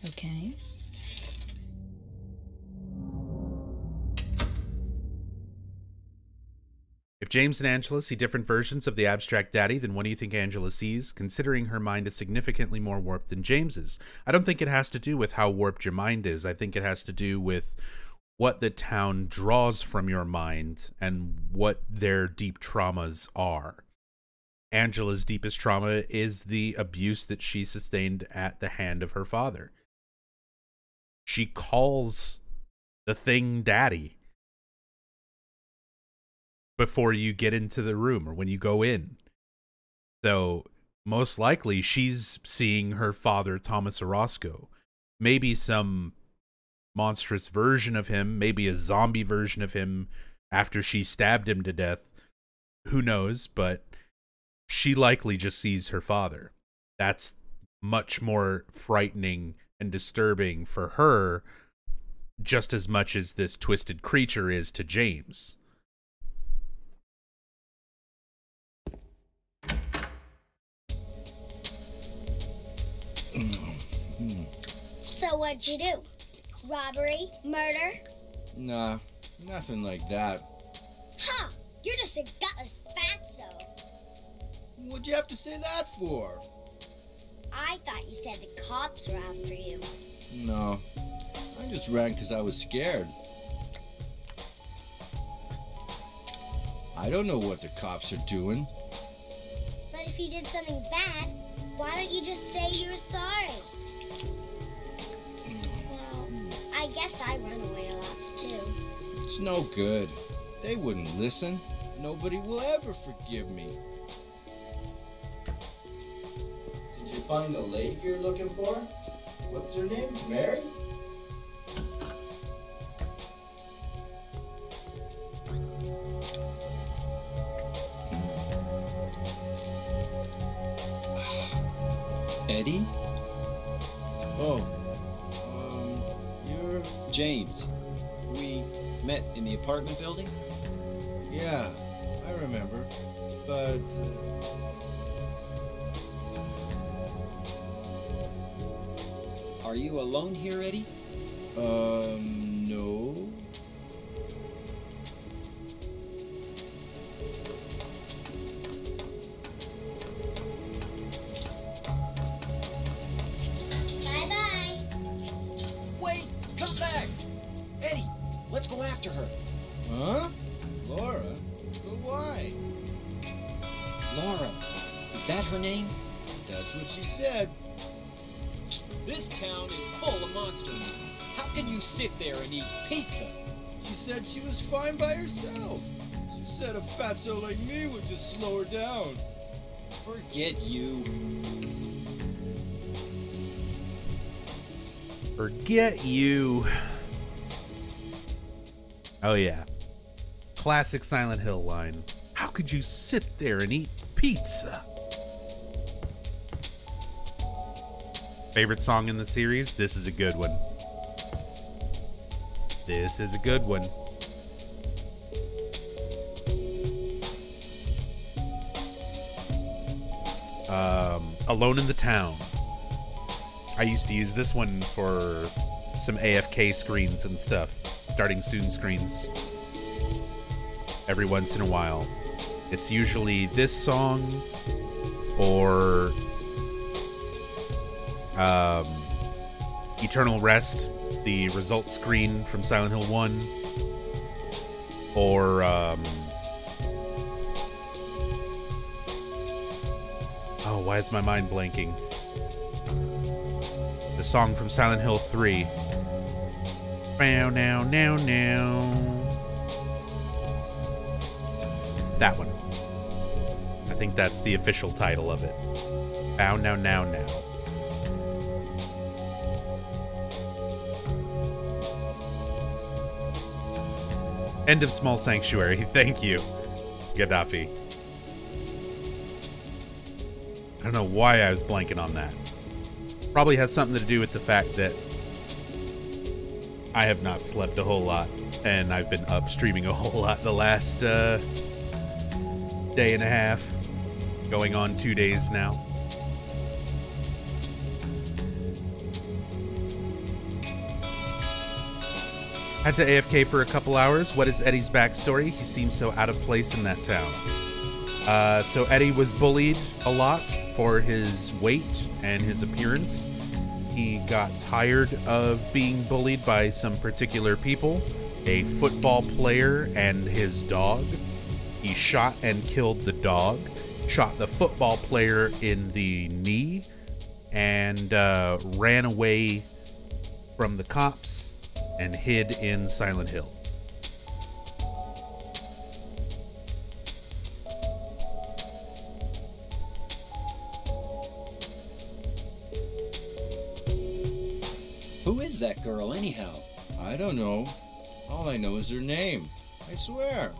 okay? If James and Angela see different versions of the abstract daddy, then what do you think Angela sees, considering her mind is significantly more warped than James's? I don't think it has to do with how warped your mind is. I think it has to do with what the town draws from your mind and what their deep traumas are. Angela's deepest trauma is the abuse that she sustained at the hand of her father. She calls the thing daddy before you get into the room or when you go in. So most likely she's seeing her father, Thomas Orozco. Maybe some monstrous version of him, maybe a zombie version of him after she stabbed him to death. Who knows, but she likely just sees her father. That's much more frightening and disturbing for her, just as much as this twisted creature is to James. So what'd you do? Robbery? Murder? Nah, nothing like that. Huh, you're just a gutless fatso. What'd you have to say that for? I thought you said the cops were after you. No, I just ran because I was scared. I don't know what the cops are doing. But if you did something bad, why don't you just say you were sorry? Well, I guess I run away a lot too. It's no good. They wouldn't listen. Nobody will ever forgive me. Did you find the lady you're looking for? What's her name? Mary? Eddie? Oh, you're... James. We met in the apartment building? Yeah, I remember. But... Are you alone here, Eddie? No. Bye-bye. Wait! Come back! Eddie, let's go after her. Huh? Laura? But why? Laura. Is that her name? That's what she said. This town is full of monsters. How can you sit there and eat pizza? She said she was fine by herself. She said a fatso like me would just slow her down. Forget you. Forget you. Oh yeah. Classic Silent Hill line. How could you sit there and eat pizza? Favorite song in the series? This is a good one. This is a good one. Alone in the Town. I used to use this one for some AFK screens and stuff. Starting soon screens. Every once in a while. It's usually this song or Eternal Rest, the result screen from Silent Hill 1, or oh, why is my mind blanking? The song from Silent Hill 3. Now, now, now, now. That one. I think that's the official title of it. Bow now, now, now. End of Small Sanctuary. Thank you, Gaddafi. I don't know why I was blanking on that. Probably has something to do with the fact that I have not slept a whole lot, and I've been up streaming a whole lot the last day and a half, going on 2 days now. Had to AFK for a couple hours. What is Eddie's backstory? He seems so out of place in that town. So Eddie was bullied a lot for his weight and his appearance. He got tired of being bullied by some particular people, a football player and his dog. He shot and killed the dog, shot the football player in the knee, and ran away from the cops and hid in Silent Hill. Who is that girl, anyhow? I don't know. All I know is her name. I swear.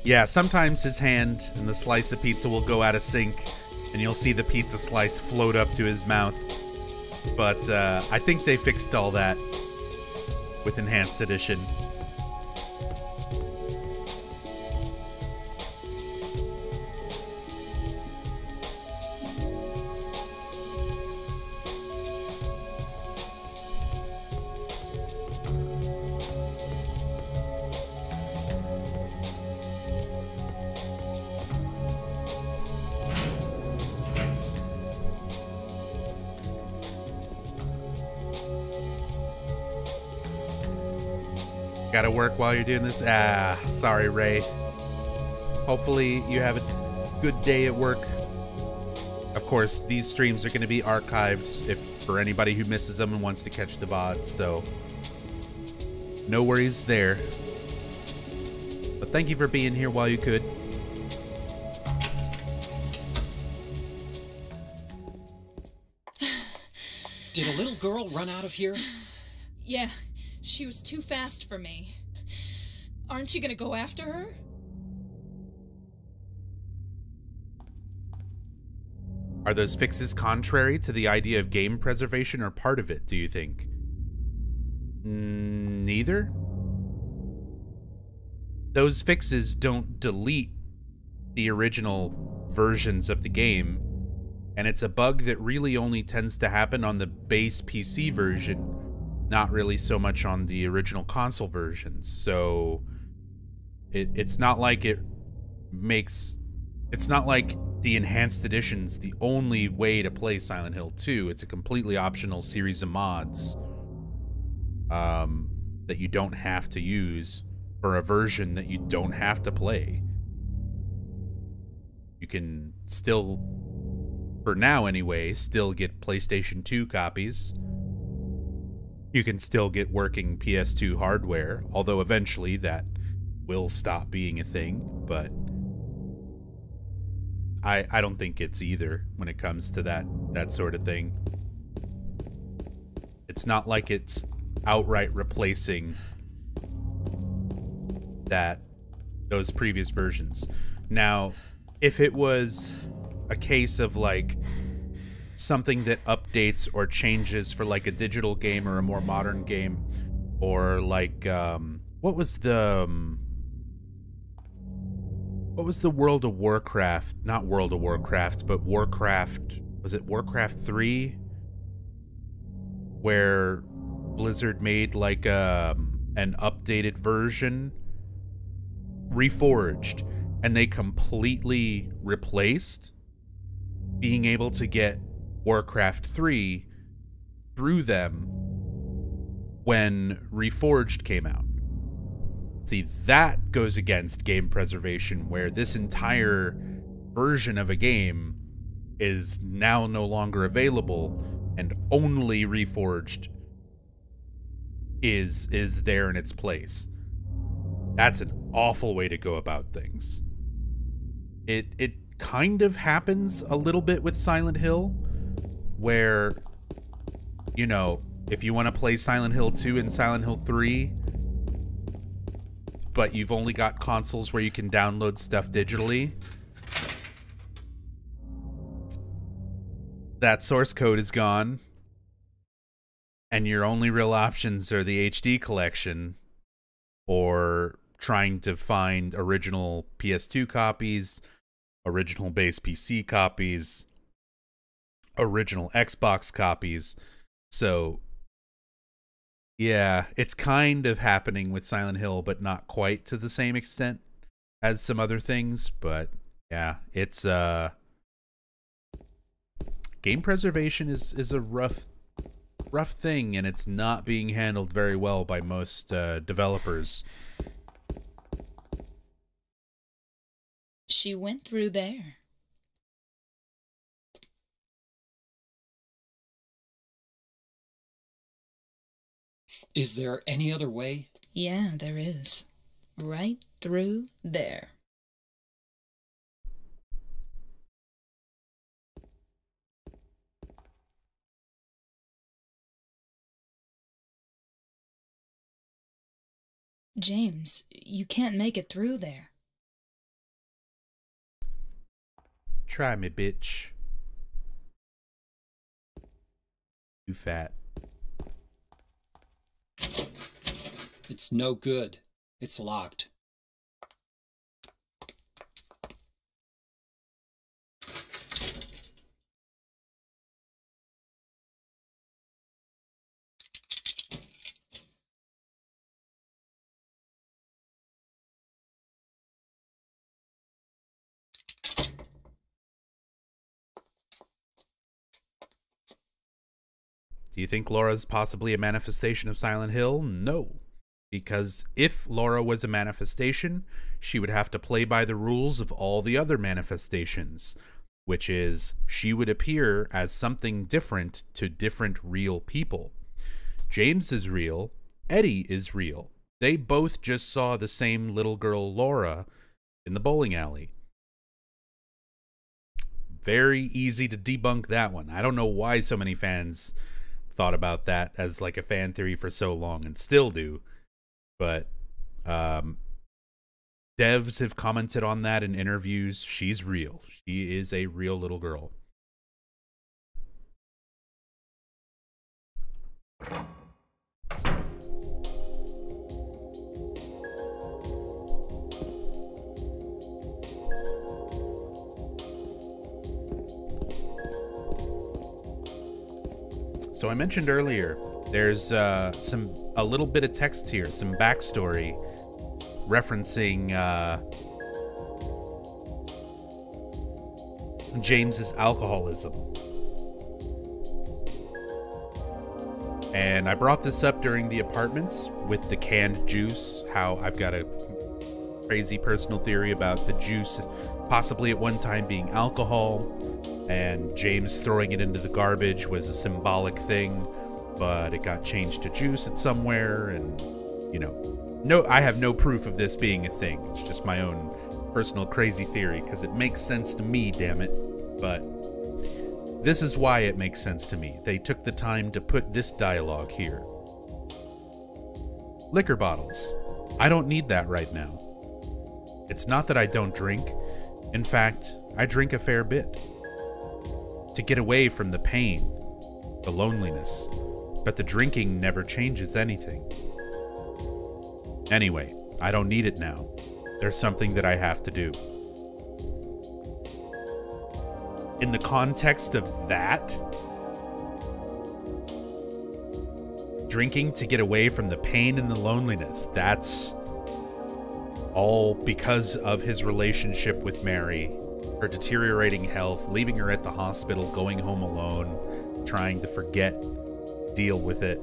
Yeah, sometimes his hand and the slice of pizza will go out of sync, and you'll see the pizza slice float up to his mouth. But I think they fixed all that with Enhanced Edition. Gotta work while you're doing this? Ah, sorry, Ray. Hopefully you have a good day at work. Of course, these streams are going to be archived if for anybody who misses them and wants to catch the VODs, so no worries there. But thank you for being here while you could. Did a little girl run out of here? Yeah, she was too fast for me. Aren't you gonna go after her? Are those fixes contrary to the idea of game preservation or part of it, do you think? Neither? Those fixes don't delete the original versions of the game, and it's a bug that really only tends to happen on the base PC version, not really so much on the original console versions. So it's not like it makes... It's not like the Enhanced Edition's the only way to play Silent Hill 2. It's a completely optional series of mods that you don't have to use for a version that you don't have to play. You can still, for now anyway, still get PlayStation 2 copies. You can still get working PS2 hardware, although eventually that will stop being a thing, but I don't think it's either when it comes to that sort of thing. It's not like it's outright replacing those previous versions. Now, if it was a case of like something that updates or changes for like a digital game or a more modern game, or like what was the World of Warcraft, not World of Warcraft, but Warcraft, was it Warcraft 3, where Blizzard made like an updated version, reforged, and they completely replaced being able to get Warcraft 3 through them when Reforged came out. See, that goes against game preservation, where this entire version of a game is now no longer available, and only Reforged is there in its place. That's an awful way to go about things. It kind of happens a little bit with Silent Hill, where, you know, if you want to play Silent Hill 2 and Silent Hill 3, but you've only got consoles where you can download stuff digitally, that source code is gone, and your only real options are the HD collection, or trying to find original PS2 copies, original base PC copies, original Xbox copies. So yeah, it's kind of happening with Silent Hill, but not quite to the same extent as some other things. But yeah, it's game preservation is a rough thing, and it's not being handled very well by most developers. She went through there. Is there any other way? Yeah, there is. Right through there. James, you can't make it through there. Try me, bitch. You fat. It's no good. It's locked. Do you think Laura's possibly a manifestation of Silent Hill? No. Because if Laura was a manifestation, she would have to play by the rules of all the other manifestations, which is she would appear as something different to different real people. James is real. Eddie is real. They both just saw the same little girl Laura in the bowling alley. Very easy to debunk that one. I don't know why so many fans thought about that as like a fan theory for so long, and still do. But devs have commented on that in interviews. She's real. She is a real little girl. So I mentioned earlier, there's a little bit of text here, some backstory referencing James's alcoholism. And I brought this up during the apartments with the canned juice, how I've got a crazy personal theory about the juice possibly at one time being alcohol, and James throwing it into the garbage was a symbolic thing, but it got changed to juice at somewhere, and, you know, no, I have no proof of this being a thing. It's just my own personal crazy theory, because it makes sense to me, damn it. But this is why it makes sense to me. They took the time to put this dialogue here. Liquor bottles. I don't need that right now. It's not that I don't drink. In fact, I drink a fair bit. To get away from the pain, the loneliness. But the drinking never changes anything. Anyway, I don't need it now. There's something that I have to do. In the context of that, drinking to get away from the pain and the loneliness, that's all because of his relationship with Mary, her deteriorating health, leaving her at the hospital, going home alone, trying to forget, deal with it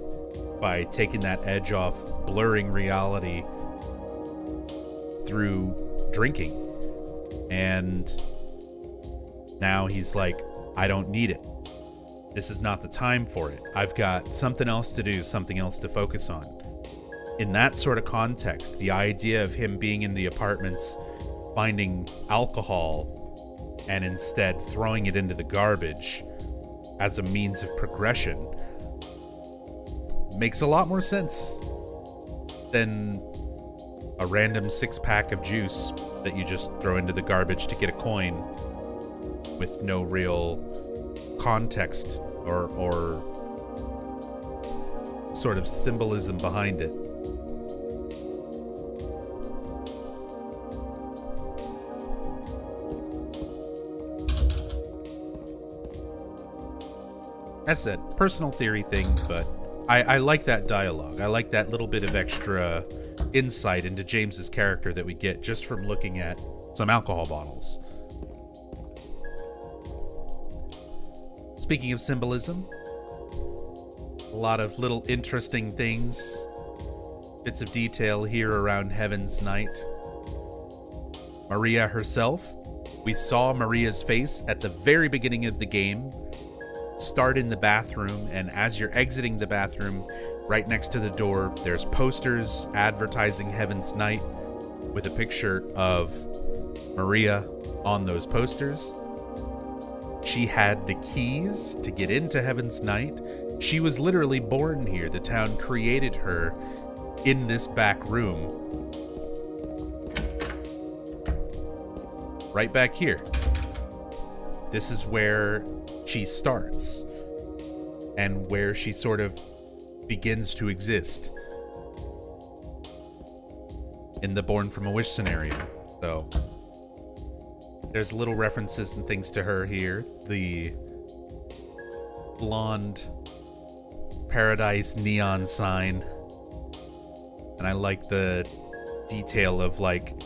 by taking that edge off, blurring reality through drinking. And now he's like, I don't need it. This is not the time for it. I've got something else to do, something else to focus on. In that sort of context, the idea of him being in the apartments, finding alcohol, and instead throwing it into the garbage as a means of progression makes a lot more sense than a random 6-pack of juice that you just throw into the garbage to get a coin with no real context or sort of symbolism behind it. As said, personal theory thing, but I like that dialogue. I like that little bit of extra insight into James's character that we get just from looking at some alcohol bottles. Speaking of symbolism, a lot of little interesting things, bits of detail here around Heaven's Night. Maria herself, we saw Maria's face at the very beginning of the game, start in the bathroom, and as you're exiting the bathroom, right next to the door, there's posters advertising Heaven's Night with a picture of Maria on those posters. She had the keys to get into Heaven's Night. She was literally born here. The town created her in this back room. Right back here. This is where she starts and where she sort of begins to exist in the Born from a Wish scenario. So there's little references and things to her here. The blonde paradise neon sign. And I like the detail of, like,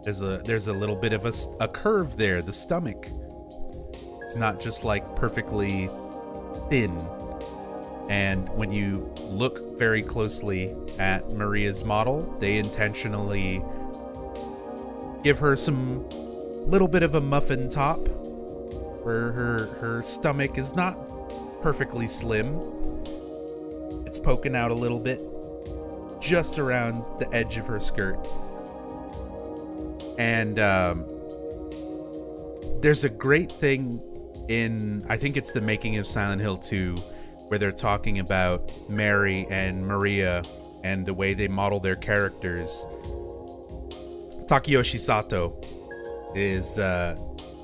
there's a little bit of a curve there, the stomach. It's not just like perfectly thin. And when you look very closely at Maria's model, they intentionally give her some little bit of a muffin top where her stomach is not perfectly slim. It's poking out a little bit just around the edge of her skirt. And there's a great thing in, I think it's the making of Silent Hill 2, where they're talking about Mary and Maria and the way they model their characters. Takeyoshi Sato is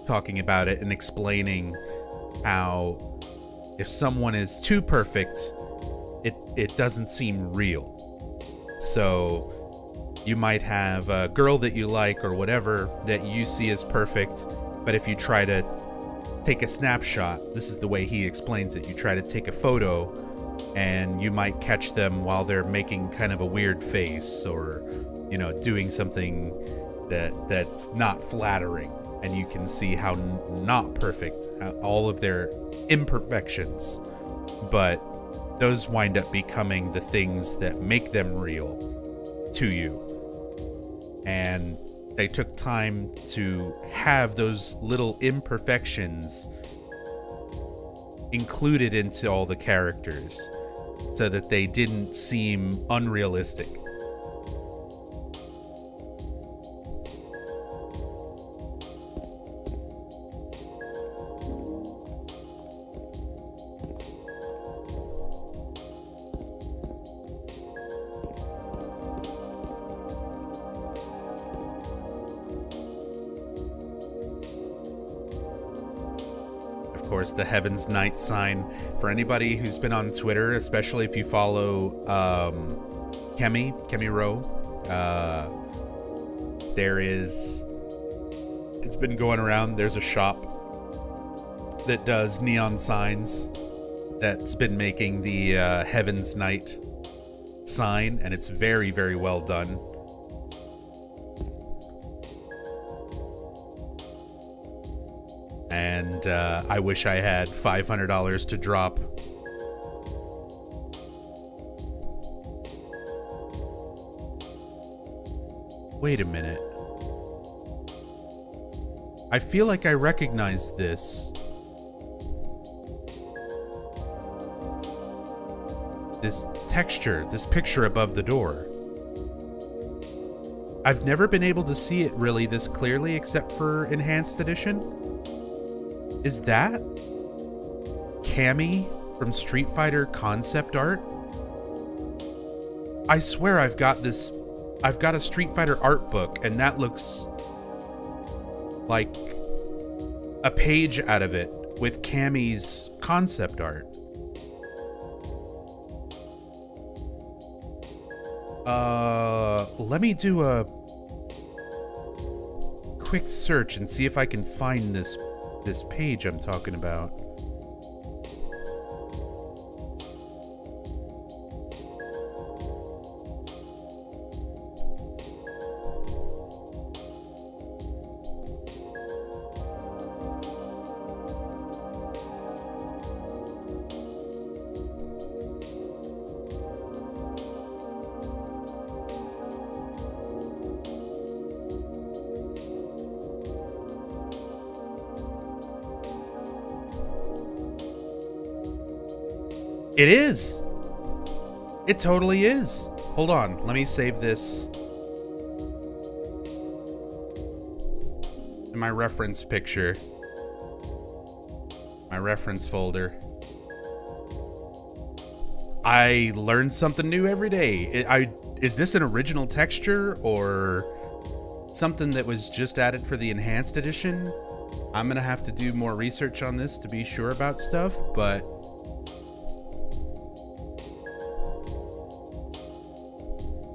talking about it and explaining how if someone is too perfect, it doesn't seem real. So you might have a girl that you like or whatever that you see as perfect, but if you try to take a snapshot, this is the way he explains it, you try to take a photo and you might catch them while they're making kind of a weird face or, you know, doing something that's not flattering, and you can see how not perfect, how all of their imperfections, but those wind up becoming the things that make them real to you. And they took time to have those little imperfections included into all the characters so that they didn't seem unrealistic. Of course, the Heaven's Night sign. For anybody who's been on Twitter, especially if you follow Kemi Rowe, it's been going around. There's a shop that does neon signs that's been making the Heaven's Night sign, and it's very, very well done. And I wish I had $500 to drop. Wait a minute. I feel like I recognize this. This texture, this picture above the door. I've never been able to see it really this clearly except for Enhanced Edition. Is that Cammy from Street Fighter concept art? I swear I've got a Street Fighter art book, and that looks like a page out of it with Cammy's concept art. Let me do a quick search and see if I can find this page I'm talking about. It is. It totally is. Hold on. Let me save this in my reference picture. My reference folder. I learn something new every day. Is this an original texture or something that was just added for the Enhanced Edition? I'm gonna have to do more research on this to be sure about stuff, but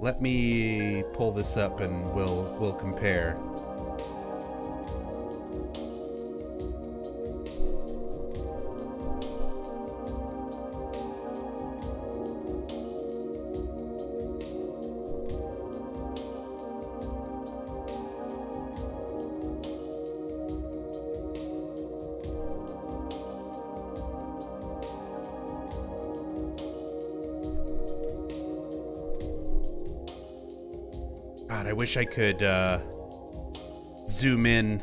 let me pull this up and we'll compare. God, I wish I could zoom in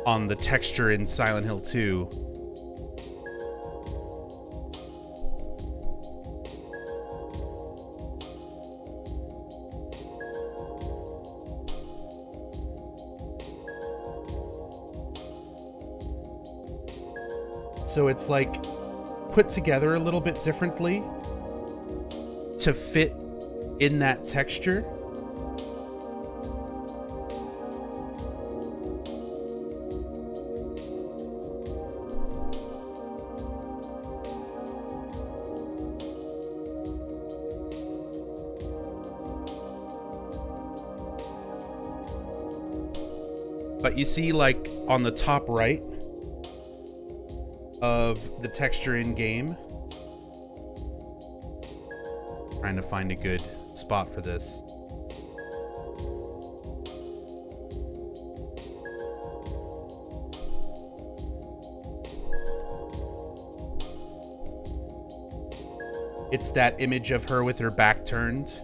on the texture in Silent Hill 2. So it's like put together a little bit differently to fit in that texture. But you see, like, on the top right of the texture in game, trying to find a good spot for this. It's that image of her with her back turned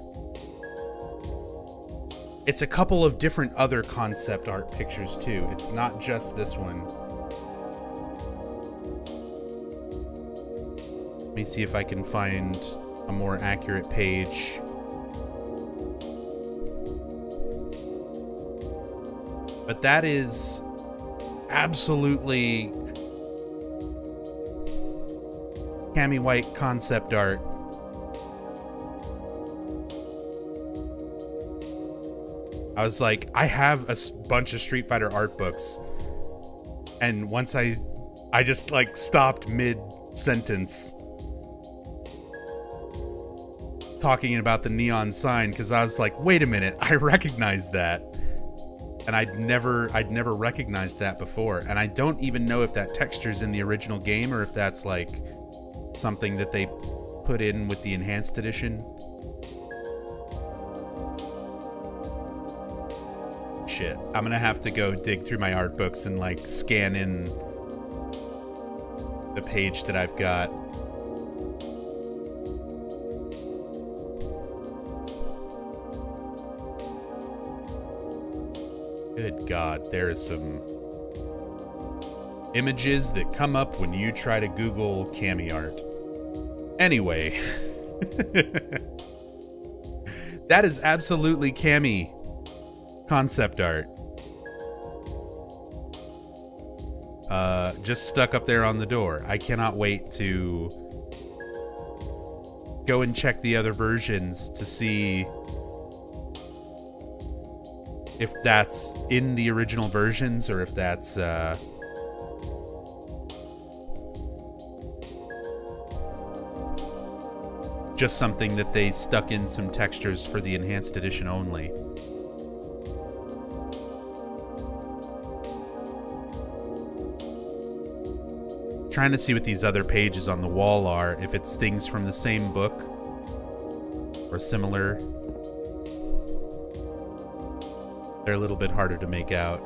It's a couple of different other concept art pictures too. It's not just this one. Let me see if I can find a more accurate page. But that is absolutely Cammy White concept art. I was like, I have a bunch of Street Fighter art books, and once I just like stopped mid-sentence talking about the neon sign because I was like, wait a minute, I recognize that. And I'd never recognized that before. And I don't even know if that texture's in the original game or if that's like something that they put in with the enhanced edition. Shit. I'm gonna have to go dig through my art books and like scan in the page that I've got. Good God, there is some images that come up when you try to Google Cammy art. Anyway, that is absolutely Cammy concept art. Just stuck up there on the door. I cannot wait to go and check the other versions to see if that's in the original versions or if that's just something that they stuck in some textures for the enhanced edition only. Trying to see what these other pages on the wall are, if it's things from the same book or similar. They're a little bit harder to make out.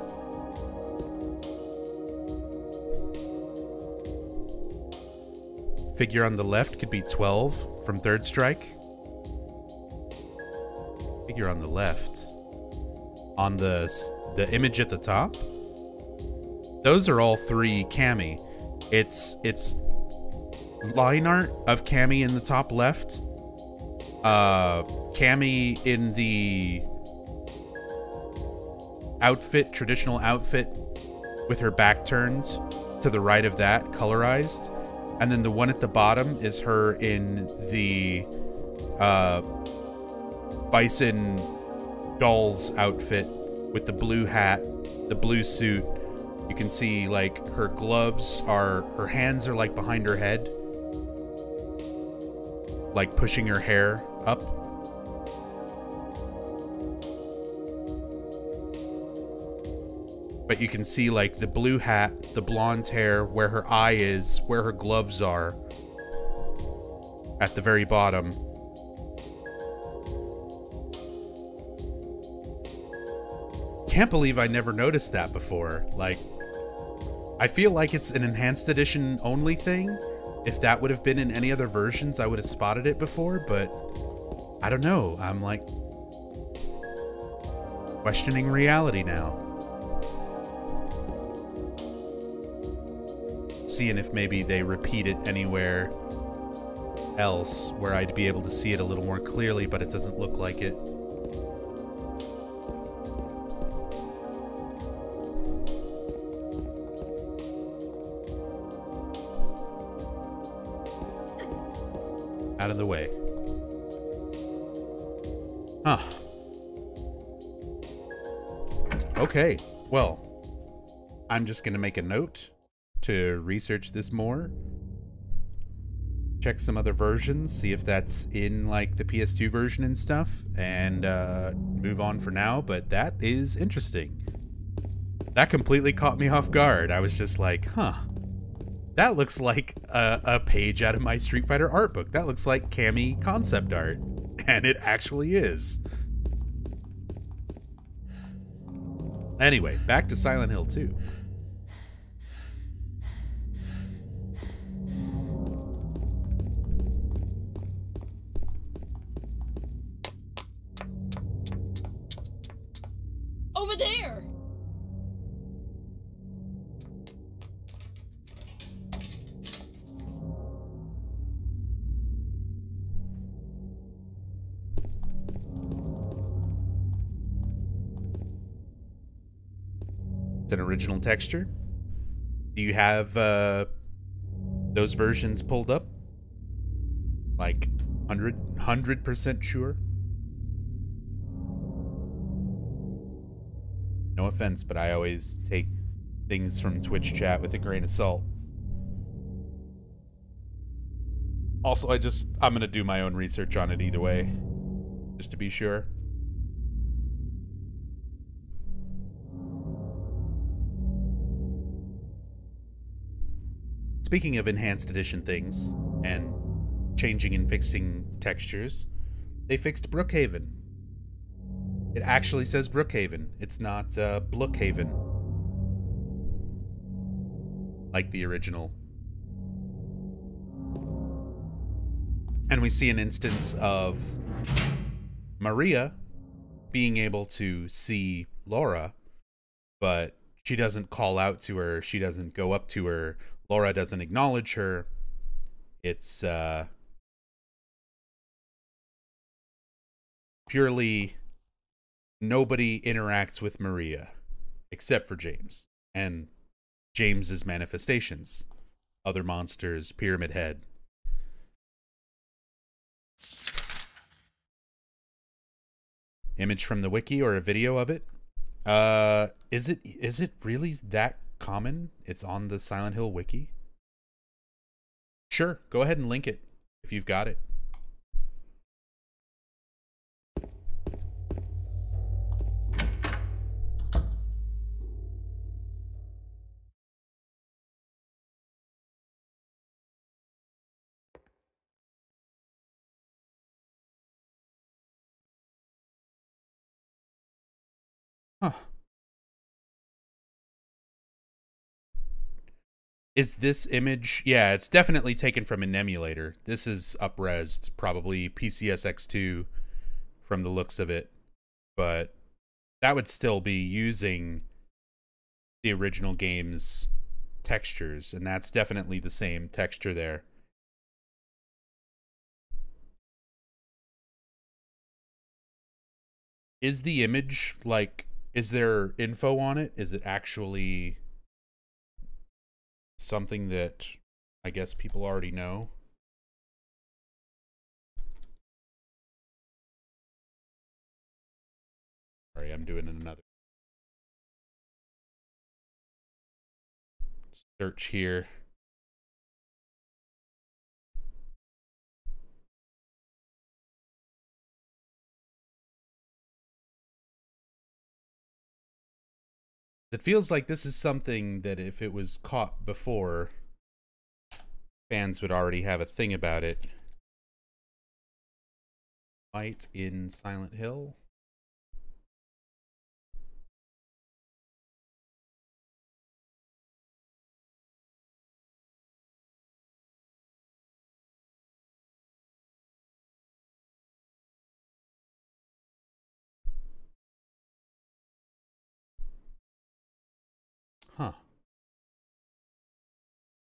Figure on the left could be 12 from Third Strike. Figure on the left. On the image at the top, those are all three Cammy. It's line art of Cammy in the top left. Cammy in the outfit, traditional outfit, with her back turned to the right of that, colorized. And then the one at the bottom is her in the Bison Dolls outfit with the blue hat, the blue suit. You can see like her gloves are, her hands are like behind her head, like pushing her hair up. But you can see like the blue hat, the blonde hair, where her eye is, where her gloves are at the very bottom. Can't believe I never noticed that before. Like, I feel like it's an enhanced edition only thing. If that would have been in any other versions, I would have spotted it before, but I don't know. I'm like questioning reality now. Seeing if maybe they repeat it anywhere else where I'd be able to see it a little more clearly, but it doesn't look like it. Out of the way. Huh. Okay, well, I'm just gonna make a note to research this more, check some other versions, see if that's in like the PS2 version and stuff, and move on for now. But that is interesting. That completely caught me off guard. I was just like, huh, that looks like a page out of my Street Fighter art book. That looks like Cammy concept art, and it actually is. Anyway, back to Silent Hill 2. Over there! It's an original texture. Do you have those versions pulled up? Like 100% sure? No offense, but I always take things from Twitch chat with a grain of salt. Also, I'm gonna do my own research on it either way, just to be sure. Speaking of enhanced edition things and changing and fixing textures, they fixed Brookhaven. It actually says Brookhaven. It's not Blookhaven, like the original. And we see an instance of Maria being able to see Laura, but she doesn't call out to her. She doesn't go up to her. Laura doesn't acknowledge her. It's purely nobody interacts with Maria except for James and James's manifestations. Other monsters, Pyramid Head. Image from the wiki or a video of it? Is it really that common? It's on the Silent Hill wiki? Sure, go ahead and link it if you've got it. Huh. Is this image? Yeah, it's definitely taken from an emulator. This is up-resed, probably PCSX2 from the looks of it. But that would still be using the original game's textures, and that's definitely the same texture there. Is the image, like, is there info on it? Is it actually something that I guess people already know? Sorry, I'm doing another search here. It feels like this is something that if it was caught before, fans would already have a thing about it. Fight in Silent Hill. Huh.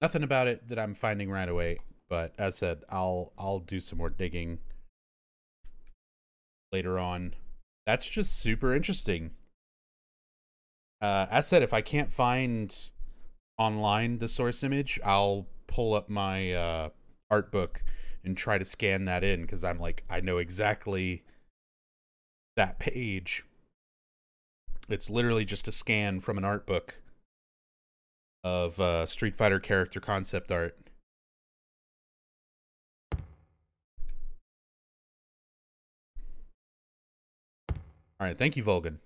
Nothing about it that I'm finding right away, but as said, I'll do some more digging later on. That's just super interesting. As said, if I can't find online the source image, I'll pull up my art book and try to scan that in, because I'm like, I know exactly that page. It's literally just a scan from an art book of Street Fighter character concept art. All right, thank you, Volgan.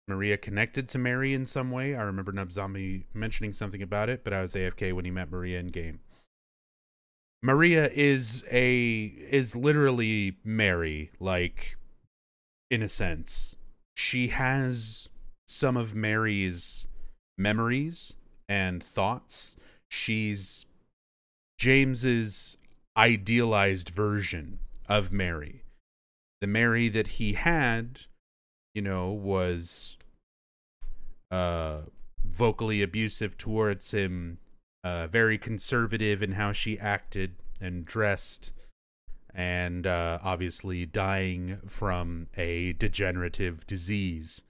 Maria connected to Mary in some way. I remember NubZombie mentioning something about it, but I was AFK when he met Maria in game. Maria is literally Mary, like, in a sense. She has some of Mary's memories and thoughts. She's James's idealized version of Mary. The Mary that he had, you know, was vocally abusive towards him, very conservative in how she acted and dressed, and obviously dying from a degenerative disease.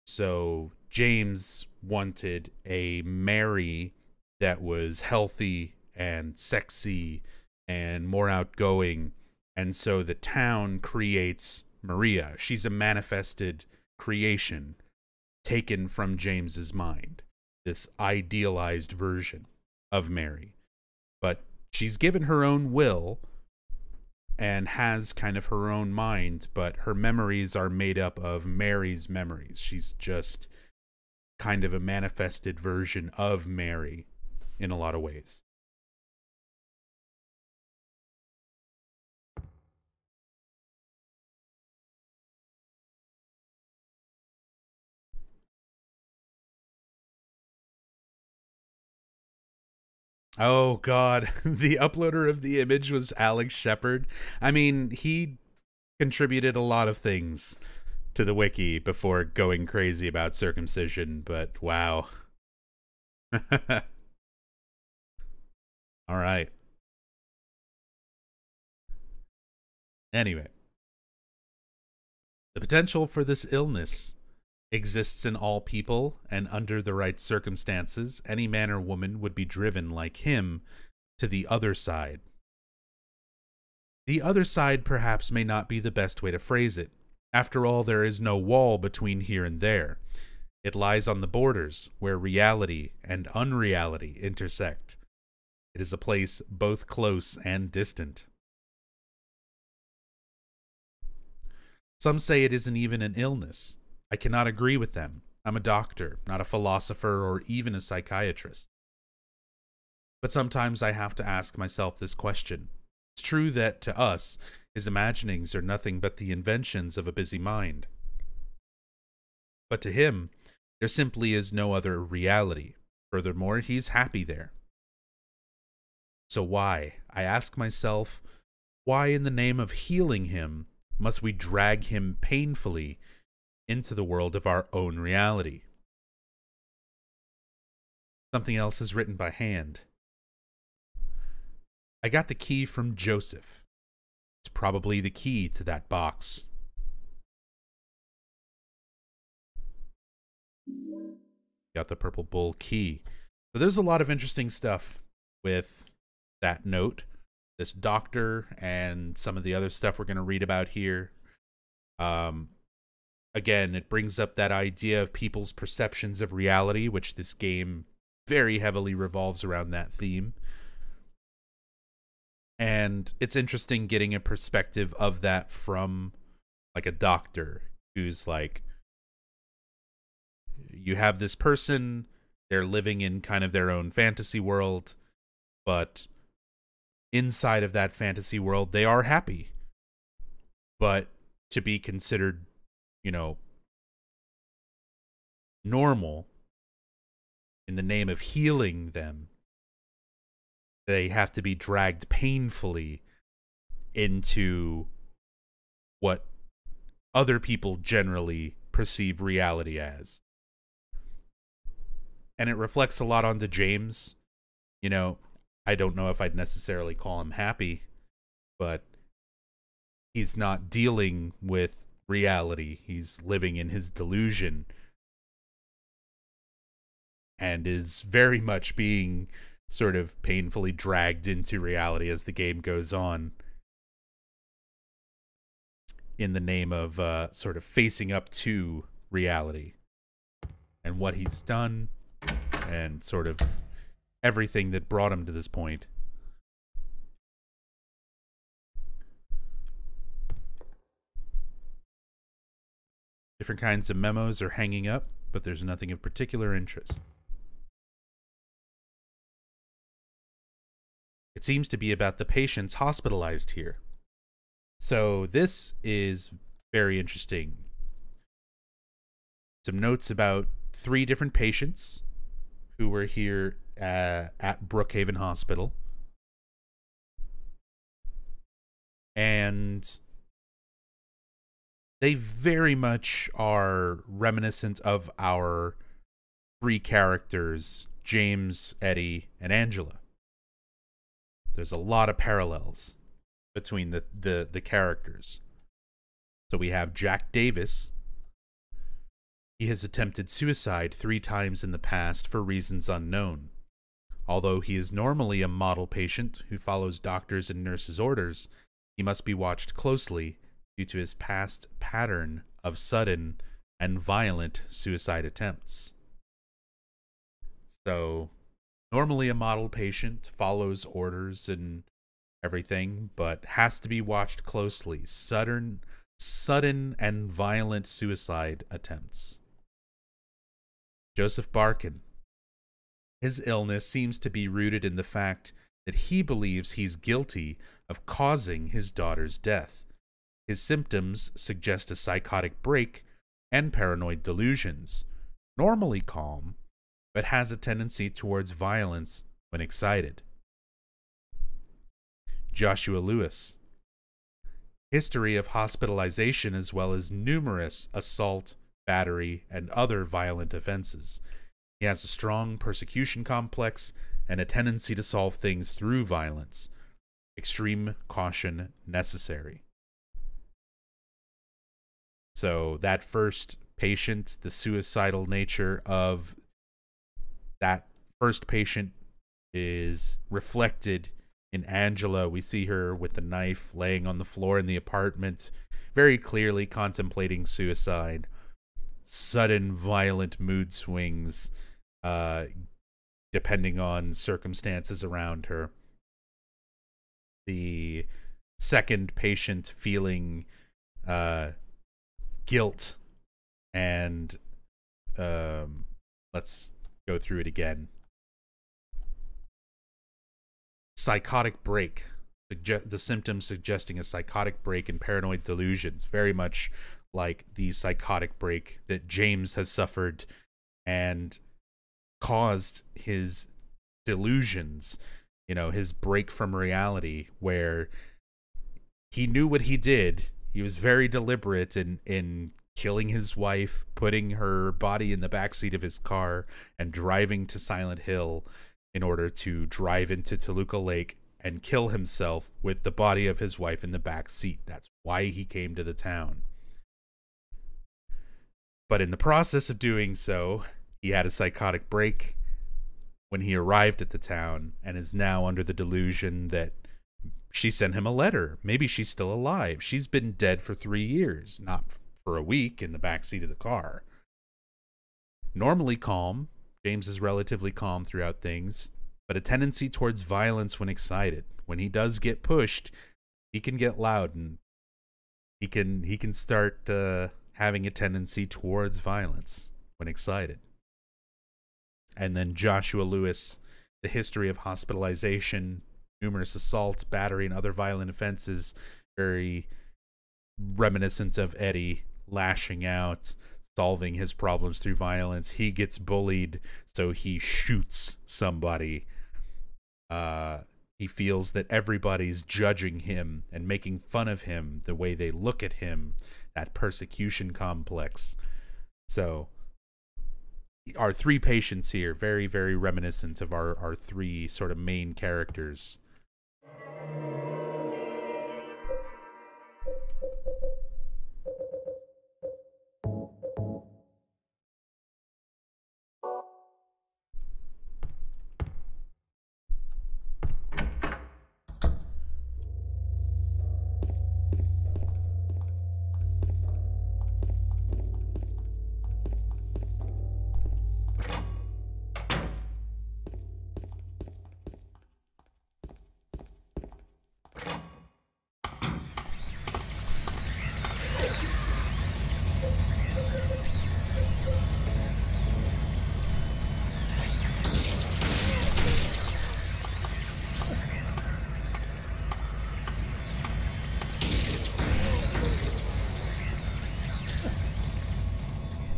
So James wanted a Mary that was healthy and sexy and more outgoing, and so the town creates Maria. She's a manifested creation taken from James's mind, this idealized version of Mary. But she's given her own will and has kind of her own mind, but her memories are made up of Mary's memories. She's just kind of a manifested version of Mary in a lot of ways. Oh God, the uploader of the image was Alex Shepard. I mean, he contributed a lot of things to the wiki before going crazy about circumcision, but wow. All right. Anyway, the potential for this illness exists in all people, and under the right circumstances, any man or woman would be driven, like him, to the other side. The other side perhaps may not be the best way to phrase it. After all, there is no wall between here and there. It lies on the borders, where reality and unreality intersect. It is a place both close and distant. Some say it isn't even an illness. I cannot agree with them. I'm a doctor, not a philosopher or even a psychiatrist. But sometimes I have to ask myself this question. It's true that, to us, his imaginings are nothing but the inventions of a busy mind. But to him, there simply is no other reality. Furthermore, he's happy there. So why, I ask myself, why in the name of healing him must we drag him painfully into the world of our own reality? Something else is written by hand. I got the key from Joseph. It's probably the key to that box. Got the purple bull key. So there's a lot of interesting stuff with that note, this doctor, and some of the other stuff we're going to read about here. Again, it brings up that idea of people's perceptions of reality, which this game very heavily revolves around that theme. And it's interesting getting a perspective of that from like a doctor who's like, you have this person, they're living in kind of their own fantasy world, but inside of that fantasy world, they are happy. But to be considered, you know, normal in the name of healing them, they have to be dragged painfully into what other people generally perceive reality as. And it reflects a lot onto James. You know, I don't know if I'd necessarily call him happy, but he's not dealing with reality. He's living in his delusion and is very much being sort of painfully dragged into reality as the game goes on, in the name of sort of facing up to reality and what he's done and sort of everything that brought him to this point. Different kinds of memos are hanging up, but there's nothing of particular interest. It seems to be about the patients hospitalized here. So this is very interesting. Some notes about 3 different patients who were here at Brookhaven Hospital. And they very much are reminiscent of our three characters, James, Eddie, and Angela. There's a lot of parallels between the characters. So we have Jack Davis. He has attempted suicide 3 times in the past for reasons unknown. Although he is normally a model patient who follows doctors' and nurses' orders, he must be watched closely due to his past pattern of sudden and violent suicide attempts. So, normally a model patient, follows orders and everything, but has to be watched closely. Sudden and violent suicide attempts. Joseph Barkin. His illness seems to be rooted in the fact that he believes he's guilty of causing his daughter's death. His symptoms suggest a psychotic break and paranoid delusions. Normally calm, but has a tendency towards violence when excited. Joshua Lewis. History of hospitalization as well as numerous assault, battery, and other violent offenses. He has a strong persecution complex and a tendency to solve things through violence. Extreme caution necessary. So that first patient, the suicidal nature of that first patient is reflected in Angela. We see her with the knife laying on the floor in the apartment, very clearly contemplating suicide. Sudden violent mood swings, depending on circumstances around her. The second patient feeling guilt and let's go through it again. Psychotic break. The symptoms suggesting a psychotic break and paranoid delusions, very much like the psychotic break that James has suffered and caused his delusions, you know, his break from reality, where he knew what he did. He was very deliberate in killing his wife, putting her body in the backseat of his car, and driving to Silent Hill in order to drive into Toluca Lake and kill himself with the body of his wife in the back seat. That's why he came to the town. But in the process of doing so, he had a psychotic break when he arrived at the town and is now under the delusion that she sent him a letter. Maybe she's still alive. She's been dead for 3 years, not for a week in the backseat of the car. Normally calm, James is relatively calm throughout things, but a tendency towards violence when excited. When he does get pushed, he can get loud and he can start having a tendency towards violence when excited. And then Joshua Lewis, the history of hospitalization, numerous assault, battery, and other violent offenses, very reminiscent of Eddie, lashing out, solving his problems through violence. He gets bullied, so he shoots somebody. He feels that everybody's judging him and making fun of him, the way they look at him, that persecution complex. So our 3 patients here, very, very reminiscent of our 3 sort of main characters.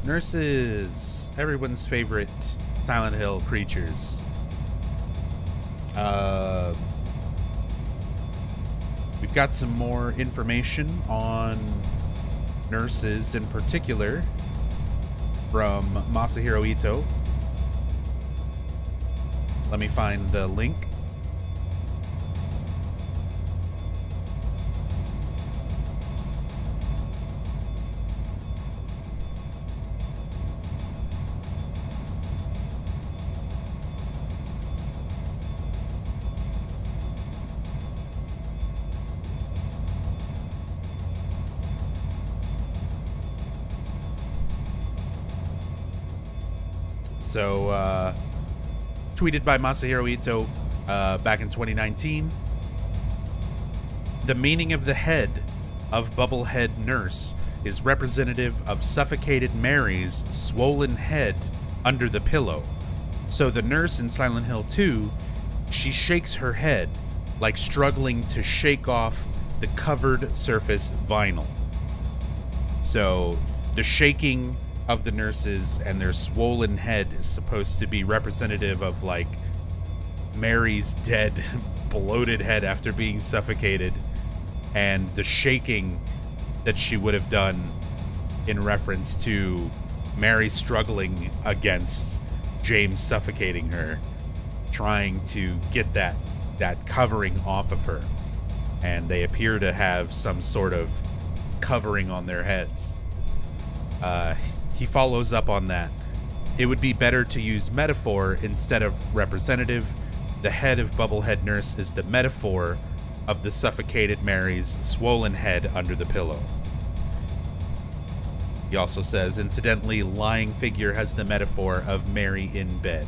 Nurses, everyone's favorite Silent Hill creatures. We've got some more information on nurses in particular from Masahiro Ito. Let me find the link. So, tweeted by Masahiro Ito back in 2019. The meaning of the head of Bubblehead Nurse is representative of suffocated Mary's swollen head under the pillow. So the nurse in Silent Hill 2, she shakes her head like struggling to shake off the covered surface vinyl. So the shaking of the nurses and their swollen head is supposed to be representative of like Mary's dead, bloated head after being suffocated, and the shaking that she would have done in reference to Mary struggling against James suffocating her, trying to get that covering off of her. And they appear to have some sort of covering on their heads. He follows up on that. It would be better to use metaphor instead of representative. The head of Bubblehead Nurse is the metaphor of the suffocated Mary's swollen head under the pillow. He also says, incidentally, lying figure has the metaphor of Mary in bed.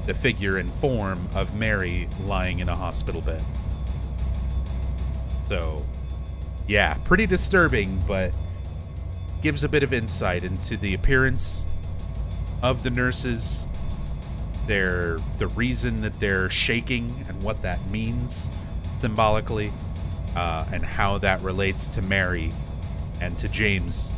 The figure and form of Mary lying in a hospital bed. So, yeah, pretty disturbing, but gives a bit of insight into the appearance of the nurses, the reason that they're shaking and what that means symbolically, and how that relates to Mary and to James.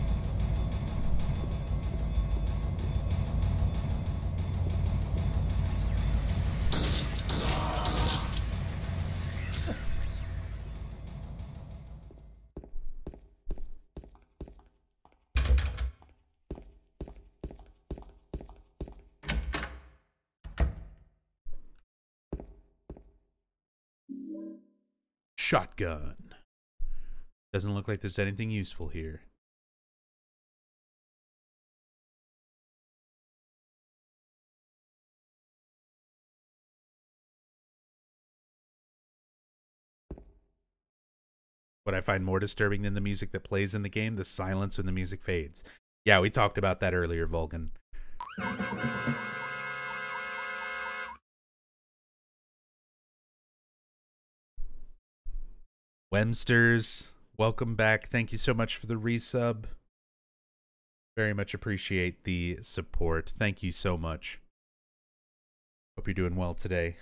Shotgun. Doesn't look like there's anything useful here. What I find more disturbing than the music that plays in the game, the silence when the music fades. Yeah, we talked about that earlier, Vulcan. Wemsters, welcome back. Thank you so much for the resub. Very much appreciate the support. Thank you so much. Hope you're doing well today.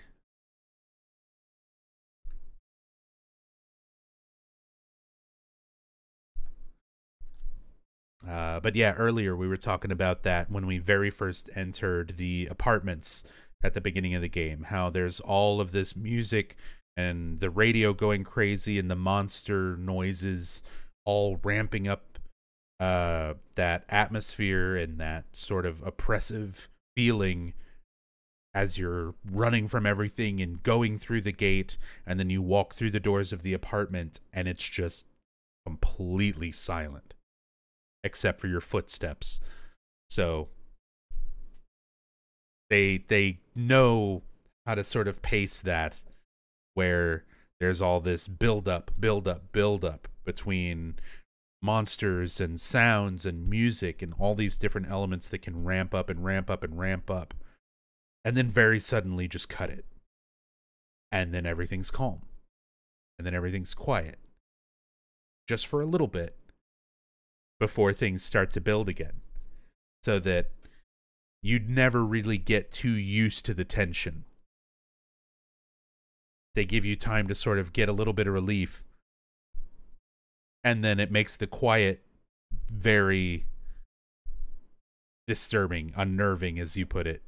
But yeah, earlier we were talking about that when we very first entered the apartments at the beginning of the game, how there's all of this music and the radio going crazy and the monster noises all ramping up that atmosphere and that sort of oppressive feeling as you're running from everything and going through the gate, and then you walk through the doors of the apartment and it's just completely silent except for your footsteps. So they know how to sort of pace that, where there's all this build up between monsters and sounds and music and all these different elements that can ramp up and ramp up and ramp up, and then very suddenly just cut it. And then everything's calm. And then everything's quiet. Just for a little bit before things start to build again. So that you'd never really get too used to the tension. They give you time to sort of get a little bit of relief. And then it makes the quiet very disturbing, unnerving, as you put it,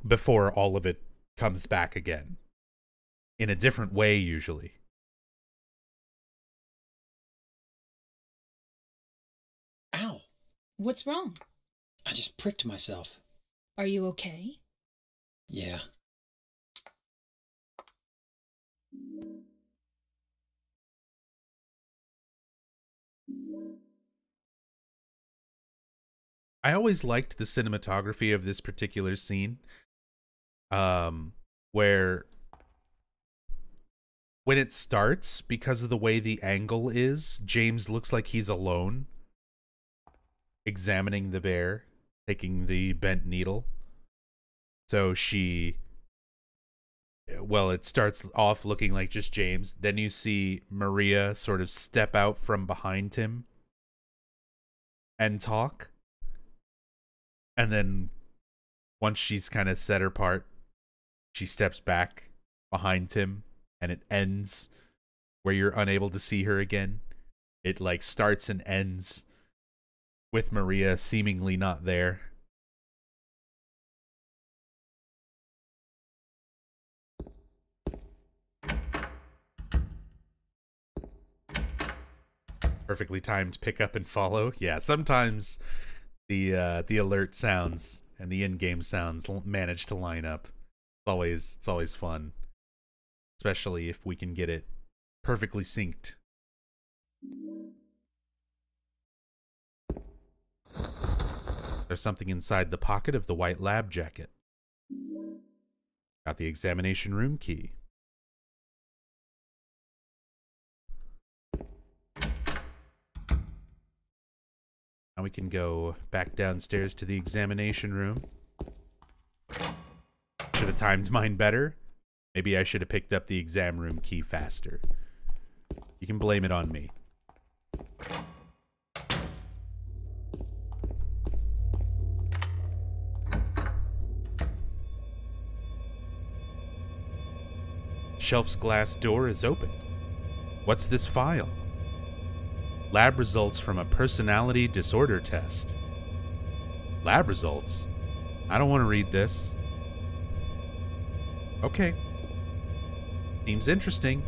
before all of it comes back again. In a different way, usually. Ow! What's wrong? I just pricked myself. Are you okay? Yeah. I always liked the cinematography of this particular scene, where when it starts, because of the way the angle is, James looks like he's alone, examining the bear, taking the bent needle. So it starts off looking like just James. Then you see Maria sort of step out from behind him and talk. And then once she's kind of set her part, she steps back behind him, and it ends where you're unable to see her again. It like starts and ends with Maria seemingly not there. Perfectly timed pick up and follow. Yeah, sometimes the alert sounds and the in-game sounds manage to line up. It's always fun, especially if we can get it perfectly synced. There's something inside the pocket of the white lab jacket. Got the examination room key. Now we can go back downstairs to the examination room. Should have timed mine better. Maybe I should have picked up the exam room key faster. You can blame it on me. Shelf's glass door is open. What's this file? Lab results from a personality disorder test. Lab results? I don't want to read this. Okay. Seems interesting.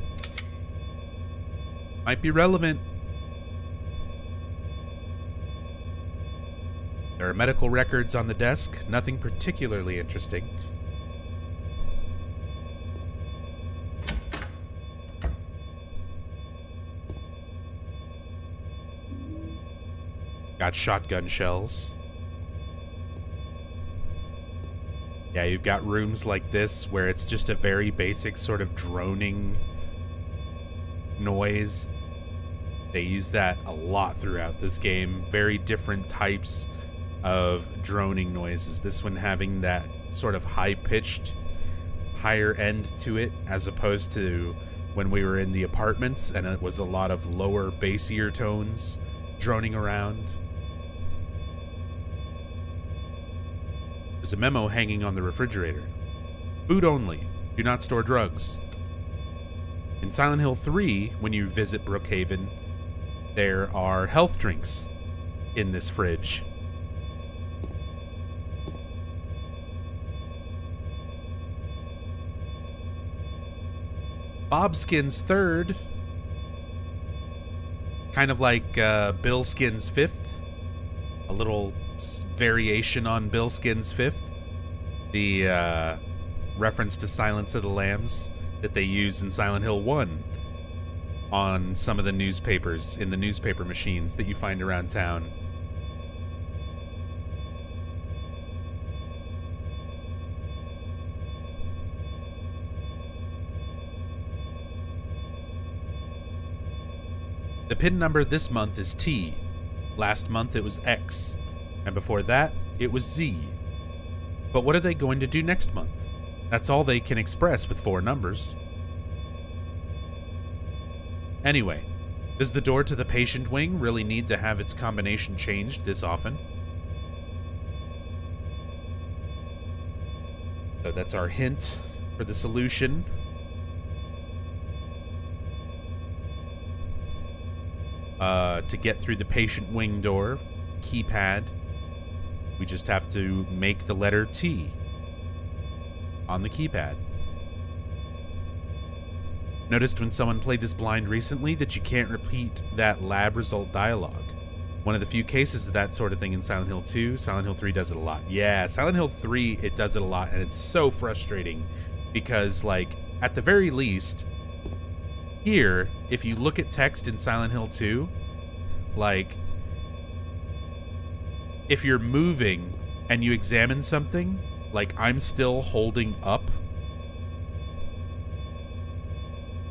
Might be relevant. There are medical records on the desk. Nothing particularly interesting. Got shotgun shells. Yeah, you've got rooms like this where it's just a very basic sort of droning noise. They use that a lot throughout this game. Very different types of droning noises. This one having that sort of high-pitched, higher end to it, as opposed to when we were in the apartments and it was a lot of lower, bassier tones droning around. There's a memo hanging on the refrigerator. Food only. Do not store drugs. In Silent Hill 3, when you visit Brookhaven, there are health drinks in this fridge. Bobskin's third. Kind of like Billskin's fifth. A little variation on Billskin's fifth. The reference to Silence of the Lambs that they use in Silent Hill 1 on some of the newspapers, in the newspaper machines that you find around town. The pin number this month is T. Last month it was X. And before that, it was Z. But what are they going to do next month? That's all they can express with 4 numbers. Anyway, does the door to the patient wing really need to have its combination changed this often? So that's our hint for the solution. To get through the patient wing door, keypad. We just have to make the letter T on the keypad. Noticed when someone played this blind recently that you can't repeat that lab result dialogue. One of the few cases of that sort of thing in Silent Hill 2. Silent Hill 3 does it a lot. Yeah, Silent Hill 3, it does it a lot, and it's so frustrating because, like, at the very least, here, if you look at text in Silent Hill 2, like, if you're moving and you examine something, like, I'm still holding up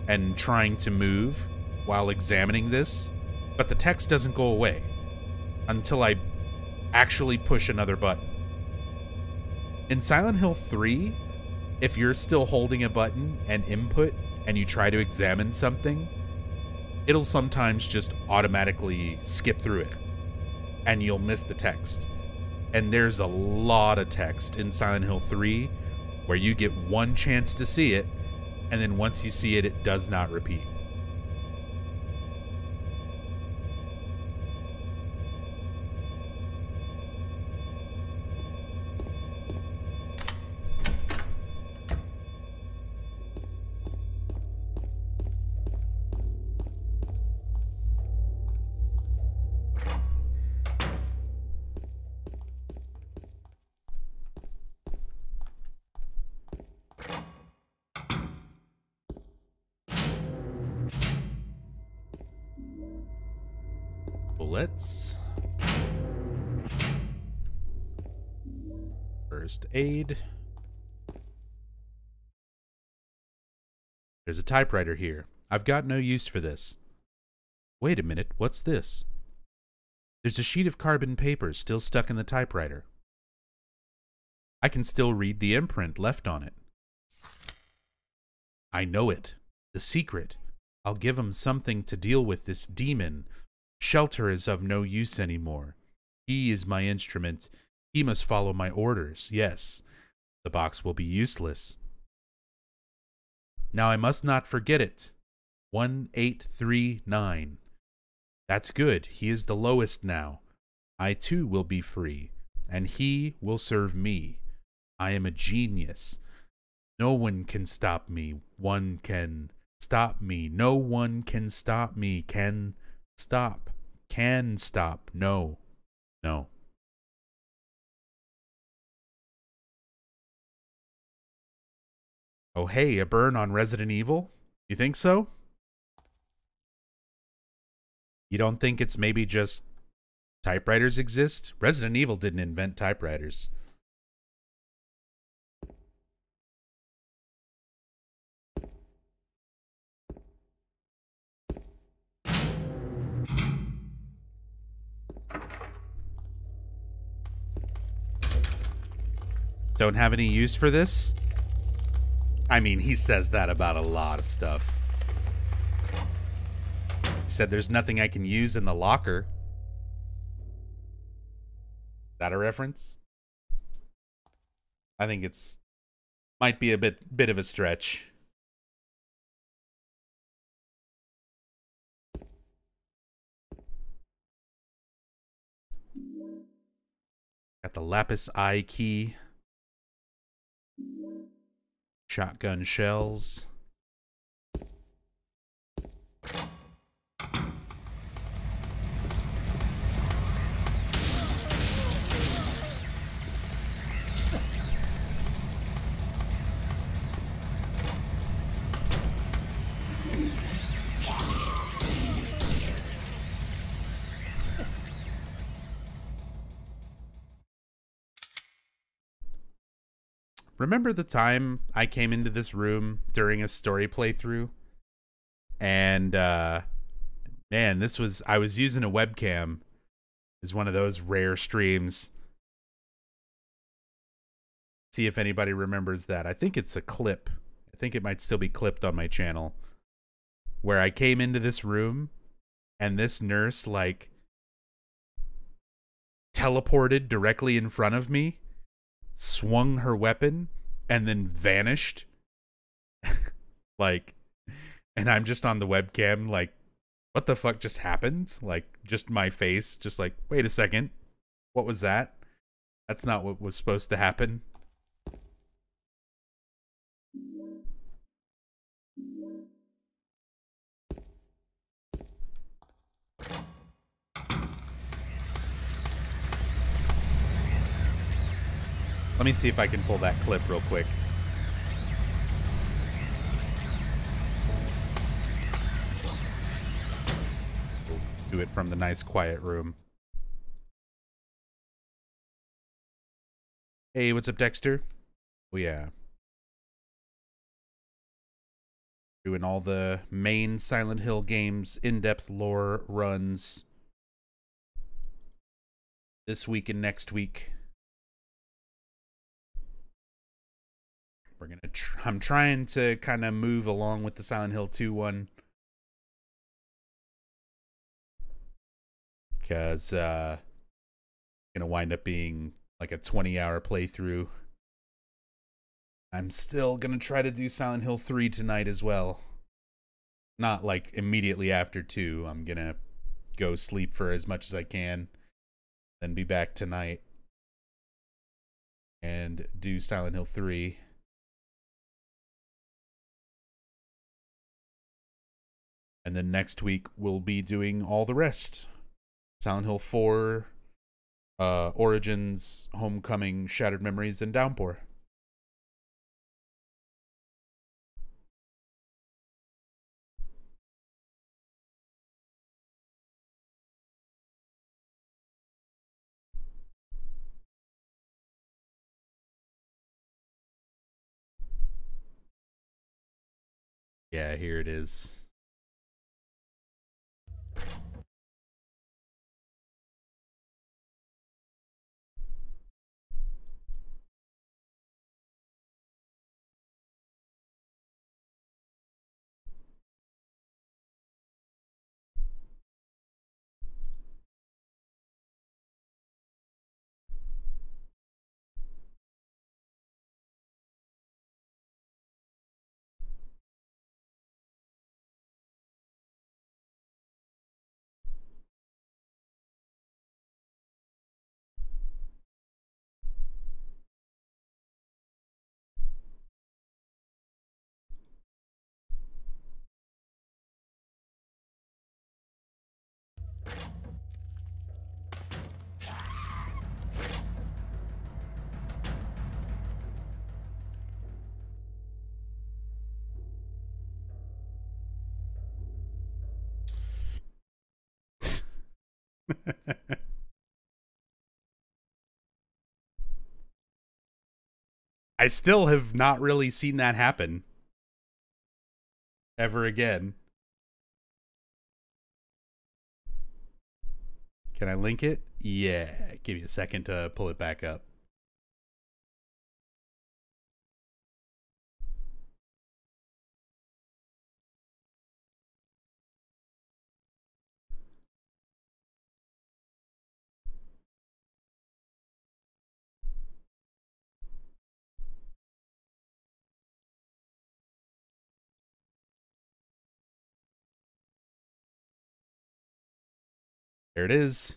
and trying to move while examining this, but the text doesn't go away until I actually push another button. In Silent Hill 3, if you're still holding a button and input and you try to examine something, it'll sometimes just automatically skip through it and you'll miss the text. And there's a lot of text in Silent Hill 3 where you get one chance to see it, and then once you see it, it does not repeat. Bullets. First aid. There's a typewriter here. I've got no use for this. Wait a minute, what's this? There's a sheet of carbon paper still stuck in the typewriter. I can still read the imprint left on it. I know it. The secret. I'll give him something to deal with this demon. Shelter is of no use anymore. He is my instrument. He must follow my orders. Yes, the box will be useless. Now I must not forget it. 1839. That's good. He is the lowest now. I too will be free, and he will serve me. I am a genius. No one can stop me. One can stop me. No one can stop me. Can stop. Can stop. No. No. Oh, hey, a burn on Resident Evil? You think so? You don't think it's maybe just typewriters exist? Resident Evil didn't invent typewriters. Don't have any use for this? I mean, he says that about a lot of stuff. He said there's nothing I can use in the locker. Is that a reference? I think it's might be a bit of a stretch. Got the lapis eye key. Shotgun shells. Remember the time I came into this room during a story playthrough? And, man, I was using a webcam. It's one of those rare streams. See if anybody remembers that. I think it's a clip. I think it might still be clipped on my channel. Where I came into this room and this nurse, like, teleported directly in front of me, swung her weapon, and then vanished. Like, and I'm just on the webcam, like, what the fuck just happened? Like, just my face, just like, wait a second. What was that? That's not what was supposed to happen. Let me see if I can pull that clip real quick. We'll do it from the nice quiet room. Hey, what's up, Dexter? Oh, yeah. Doing all the main Silent Hill games, in-depth lore runs this week and next week. We're gonna. I'm trying to kind of move along with the Silent Hill 2 one, because gonna wind up being like a 20-hour playthrough. I'm still gonna try to do Silent Hill 3 tonight as well. Not like immediately after 2. I'm gonna go sleep for as much as I can, then be back tonight and do Silent Hill 3. And then next week we'll be doing all the rest. Silent Hill 4, Origins, Homecoming, Shattered Memories, and Downpour. Yeah, here it is. I still have not really seen that happen ever again. Can I link it? Yeah. Give me a second to pull it back up. There it is.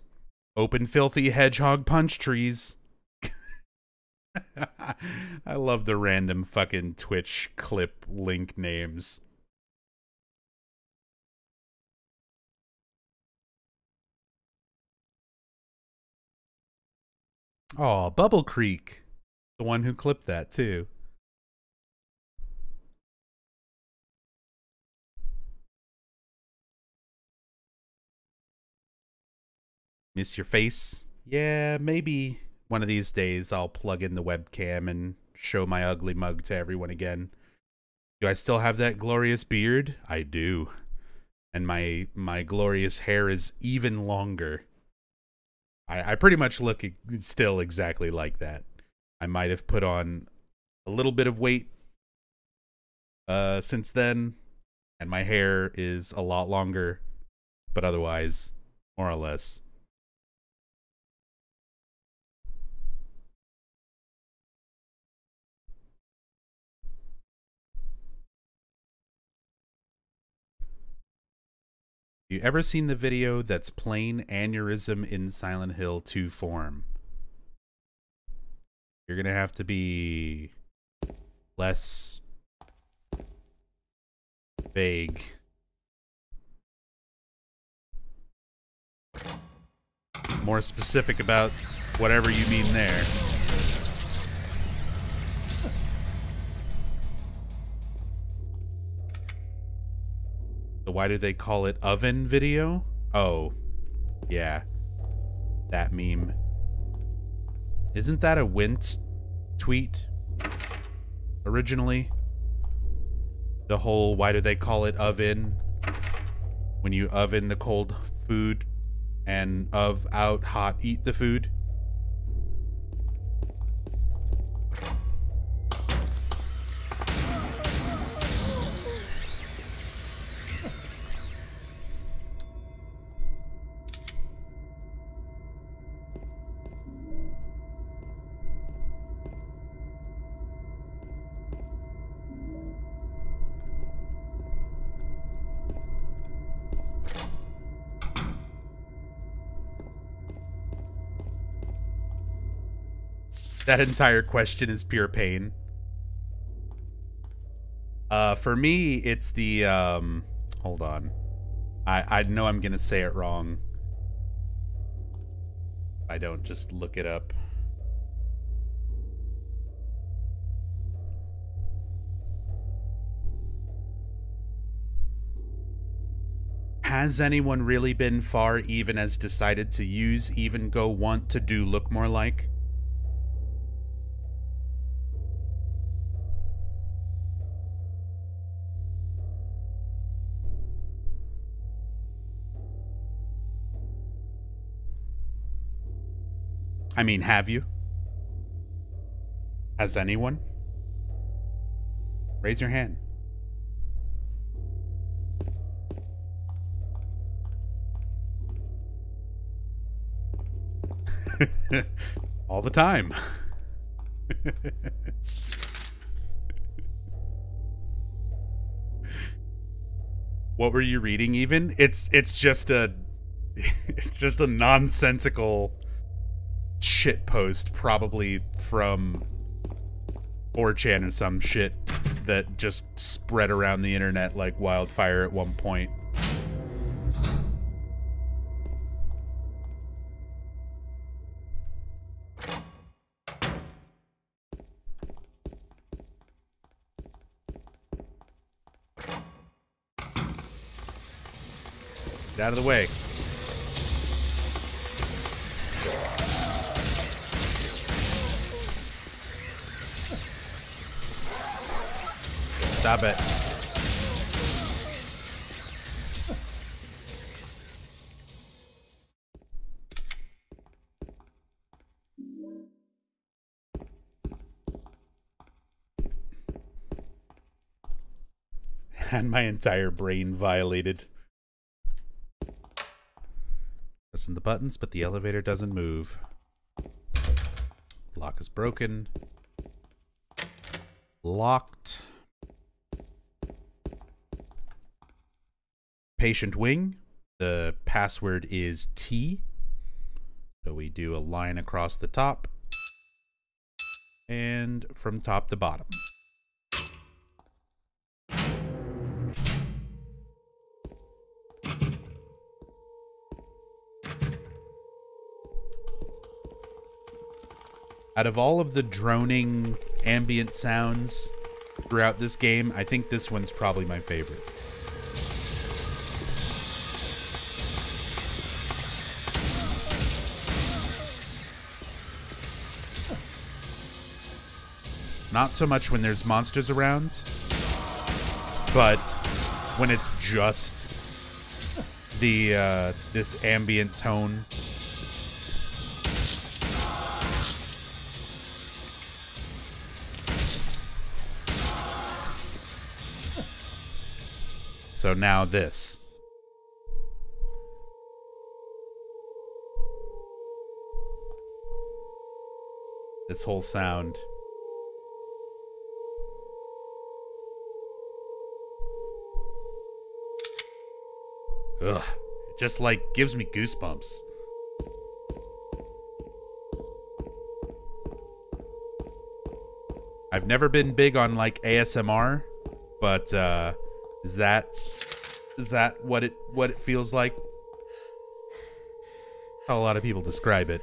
Open filthy hedgehog punch trees. I love the random fucking Twitch clip link names. Oh, Bubble Creek. The one who clipped that too. Miss your face? Yeah, maybe one of these days I'll plug in the webcam and show my ugly mug to everyone again. Do I still have that glorious beard? I do. And my glorious hair is even longer. I pretty much look still exactly like that. I might have put on a little bit of weight since then, and my hair is a lot longer, but otherwise, more or less. You ever seen the video that's plain aneurysm in Silent Hill 2 form? You're gonna have to be less vague. More specific about whatever you mean there. So why do they call it oven video? Oh, yeah. That meme. Isn't that a Wint tweet? Originally? The whole why do they call it oven? When you oven the cold food and of out hot eat the food. That entire question is pure pain. For me, it's the, hold on. I know I'm gonna say it wrong. I don't just look it up. Has anyone really been far even as decided to use even go want to do look more like? I mean, have you? Has anyone? Raise your hand. All the time. What were you reading even? It's just a nonsensical shit post, probably from 4chan or some shit that just spread around the internet like wildfire at one point. Get out of the way. Stop it. And my entire brain violated. Pressing the buttons, but the elevator doesn't move. Lock is broken. Locked. Patient wing. The password is T. So we do a line across the top. And from top to bottom. Out of all of the droning ambient sounds throughout this game, I think this one's probably my favorite. Not so much when there's monsters around, but when it's just the this ambient tone. So now this. This whole sound. Ugh. just like gives me goosebumps. I've never been big on like ASMR, but is that what it feels like? How a lot of people describe it.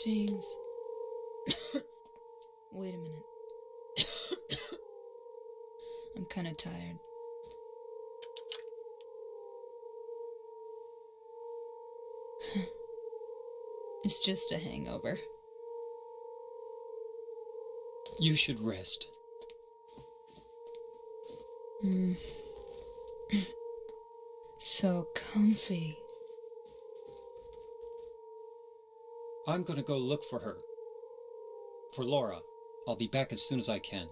James. Wait a minute. I'm kind of tired. It's just a hangover. You should rest. So comfy. I'm gonna go look for her. For Laura. I'll be back as soon as I can.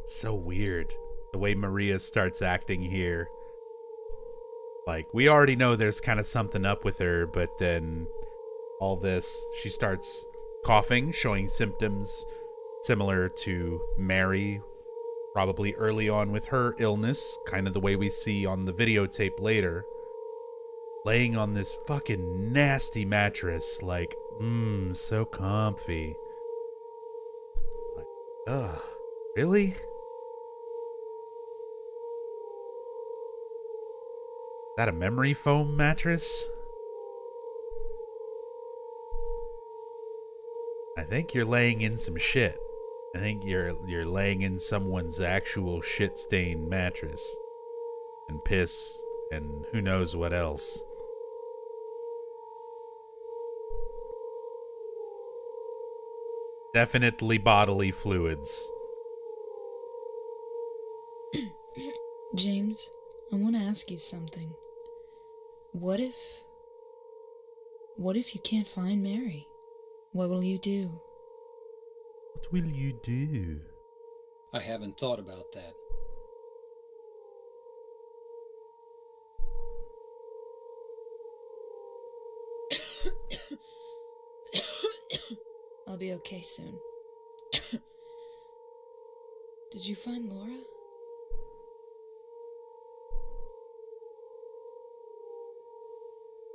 So weird. The way Maria starts acting here. Like, we already know there's kind of something up with her, but then all this, she starts coughing, showing symptoms similar to Mary, probably early on with her illness, kind of the way we see on the videotape later. Laying on this fucking nasty mattress, like, so comfy. Like, ugh, really? Is that a memory foam mattress? I think you're laying in some shit. I think you're laying in someone's actual shit-stained mattress. And piss, and who knows what else. Definitely bodily fluids. James, I want to ask you something. What if you can't find Mary? What will you do? What will you do? I haven't thought about that. I'll be okay soon. Did you find Laura?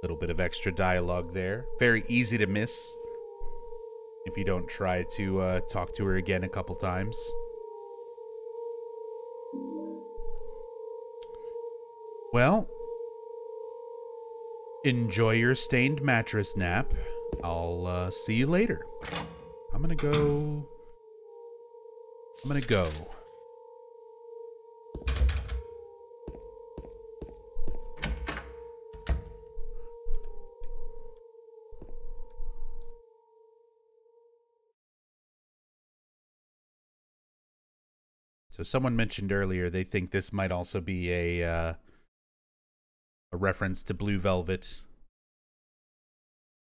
Little bit of extra dialogue there. Very easy to miss if you don't try to talk to her again a couple times. Well, enjoy your stained mattress nap. I'll see you later. I'm gonna go. So someone mentioned earlier they think this might also be a reference to Blue Velvet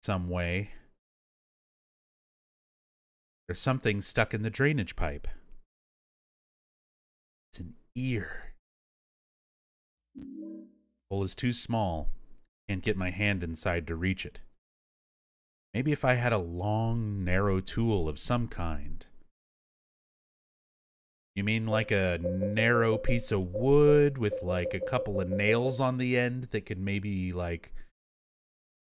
some way. There's something stuck in the drainage pipe. It's an ear. Hole is too small. Can't get my hand inside to reach it. Maybe if I had a long, narrow tool of some kind. You mean like a narrow piece of wood with like a couple of nails on the end that could maybe like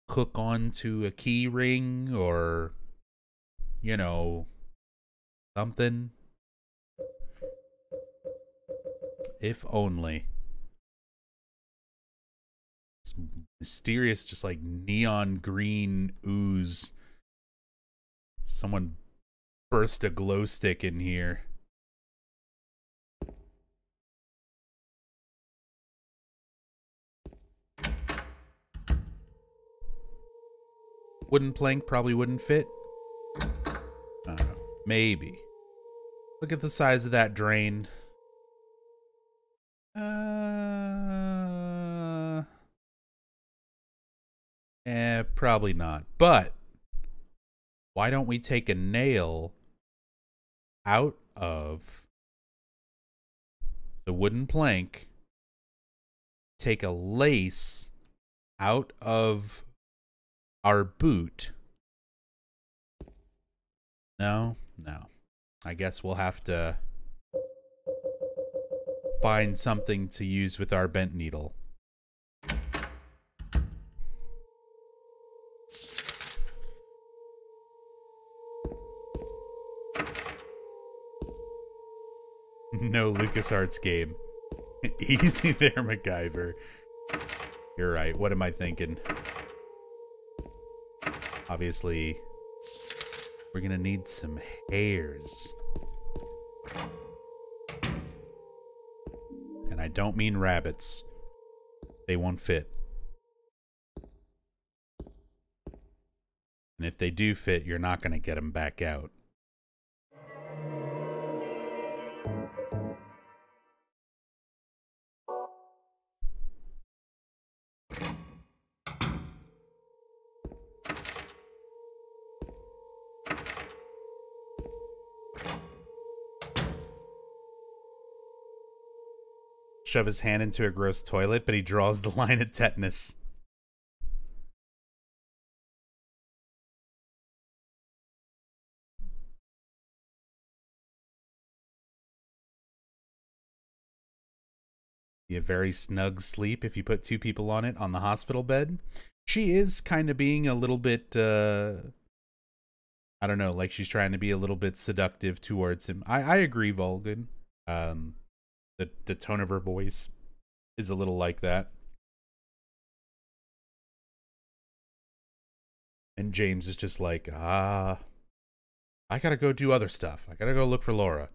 hook onto a key ring or, you know, something? If only. It's mysterious, just like neon green ooze. Someone burst a glow stick in here. Wooden plank probably wouldn't fit. I don't know. Maybe. Look at the size of that drain. Probably not. But why don't we take a nail out of the wooden plank, take a lace out of our boot? No. I guess we'll have to find something to use with our bent needle. No LucasArts game. Easy there, MacGyver. You're right. What am I thinking? Obviously, we're gonna need some hairs. And I don't mean rabbits. They won't fit. And if they do fit, you're not gonna get them back out. Shove his hand into a gross toilet, but he draws the line at tetanus. Be a very snug sleep if you put two people on it on the hospital bed. She is kind of being a little bit, I don't know, like she's trying to be a little bit seductive towards him. I agree, Volgan. The tone of her voice is a little like that. And James is just like, I gotta go do other stuff. I gotta go look for Laura.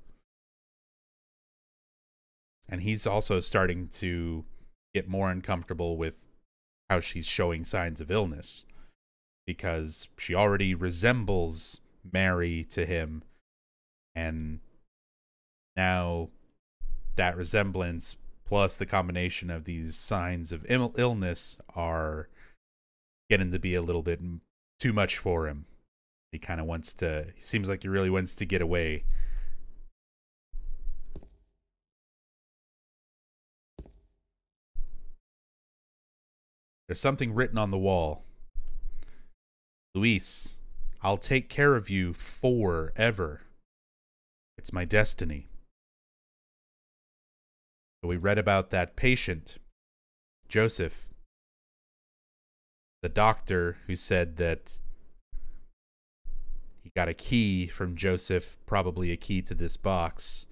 And he's also starting to get more uncomfortable with how she's showing signs of illness, because she already resembles Mary to him, and now that resemblance plus the combination of these signs of illness are getting to be a little bit too much for him. He kind of wants to, seems like he really wants to get away. There's something written on the wall. Luis, I'll take care of you forever. It's my destiny. So we read about that patient, Joseph, the doctor who said that he got a key from Joseph, probably a key to this box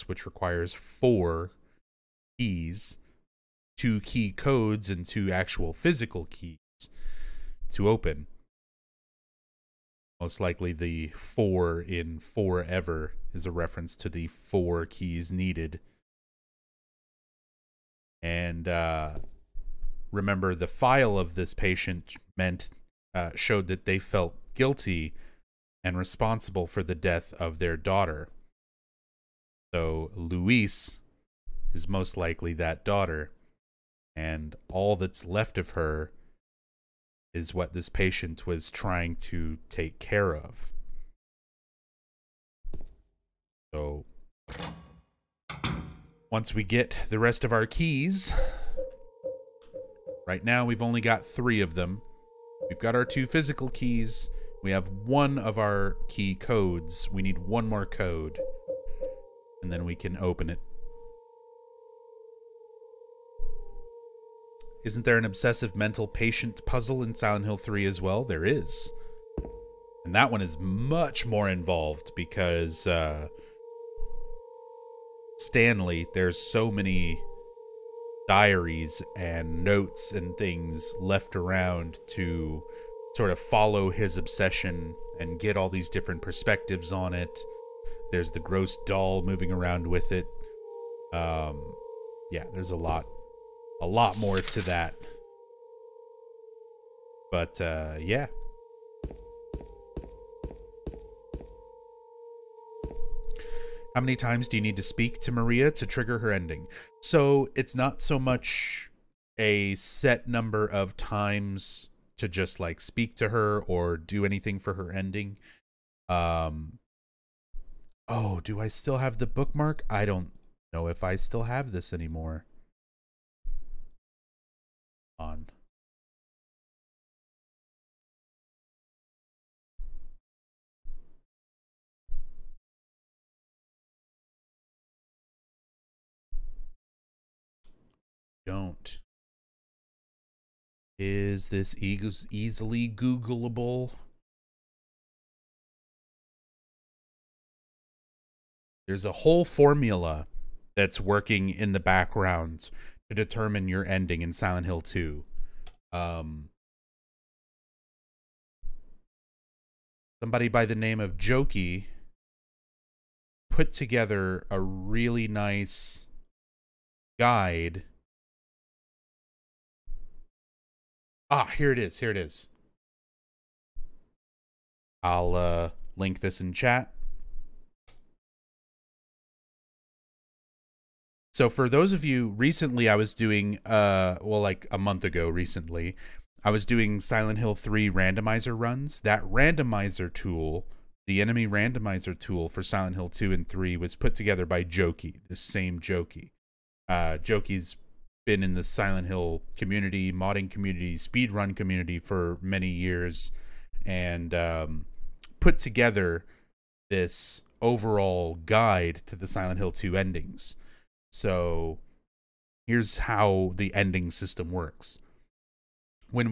which requires 4 keys, 2 key codes and 2 actual physical keys to open. Most likely the 4 in forever is a reference to the 4 keys needed. And remember, the file of this patient showed that they felt guilty and responsible for the death of their daughter. So Luis is most likely that daughter, and all that's left of her is what this patient was trying to take care of. So once we get the rest of our keys, right now we've only got 3 of them. We've got our 2 physical keys. We have 1 of our key codes. We need 1 more code, and then we can open it. Isn't there an obsessive mental patient puzzle in Silent Hill 3 as well? There is. And that one is much more involved because Stanley, there's so many diaries and notes and things left around to sort of follow his obsession and get all these different perspectives on it. There's the gross doll moving around with it. Yeah, there's a lot more to that. But yeah. How many times do you need to speak to Maria to trigger her ending? So it's not so much a set number of times to just like speak to her or do anything for her ending. Oh, do I still have the bookmark? I don't know if I still have this anymore. On. Don't. Is this easily Googleable? There's a whole formula that's working in the background to determine your ending in Silent Hill 2. Somebody by the name of Jokey put together a really nice guide. Ah, here it is. Here it is. I'll link this in chat. So for those of you, recently I was doing, well, like a month ago recently, I was doing Silent Hill 3 randomizer runs. That randomizer tool, the enemy randomizer tool for Silent Hill 2 and 3 was put together by Jokey, the same Jokey. Jokey's been in the Silent Hill community, modding community, speedrun community for many years, and put together this overall guide to the Silent Hill 2 endings. So here's how the ending system works. When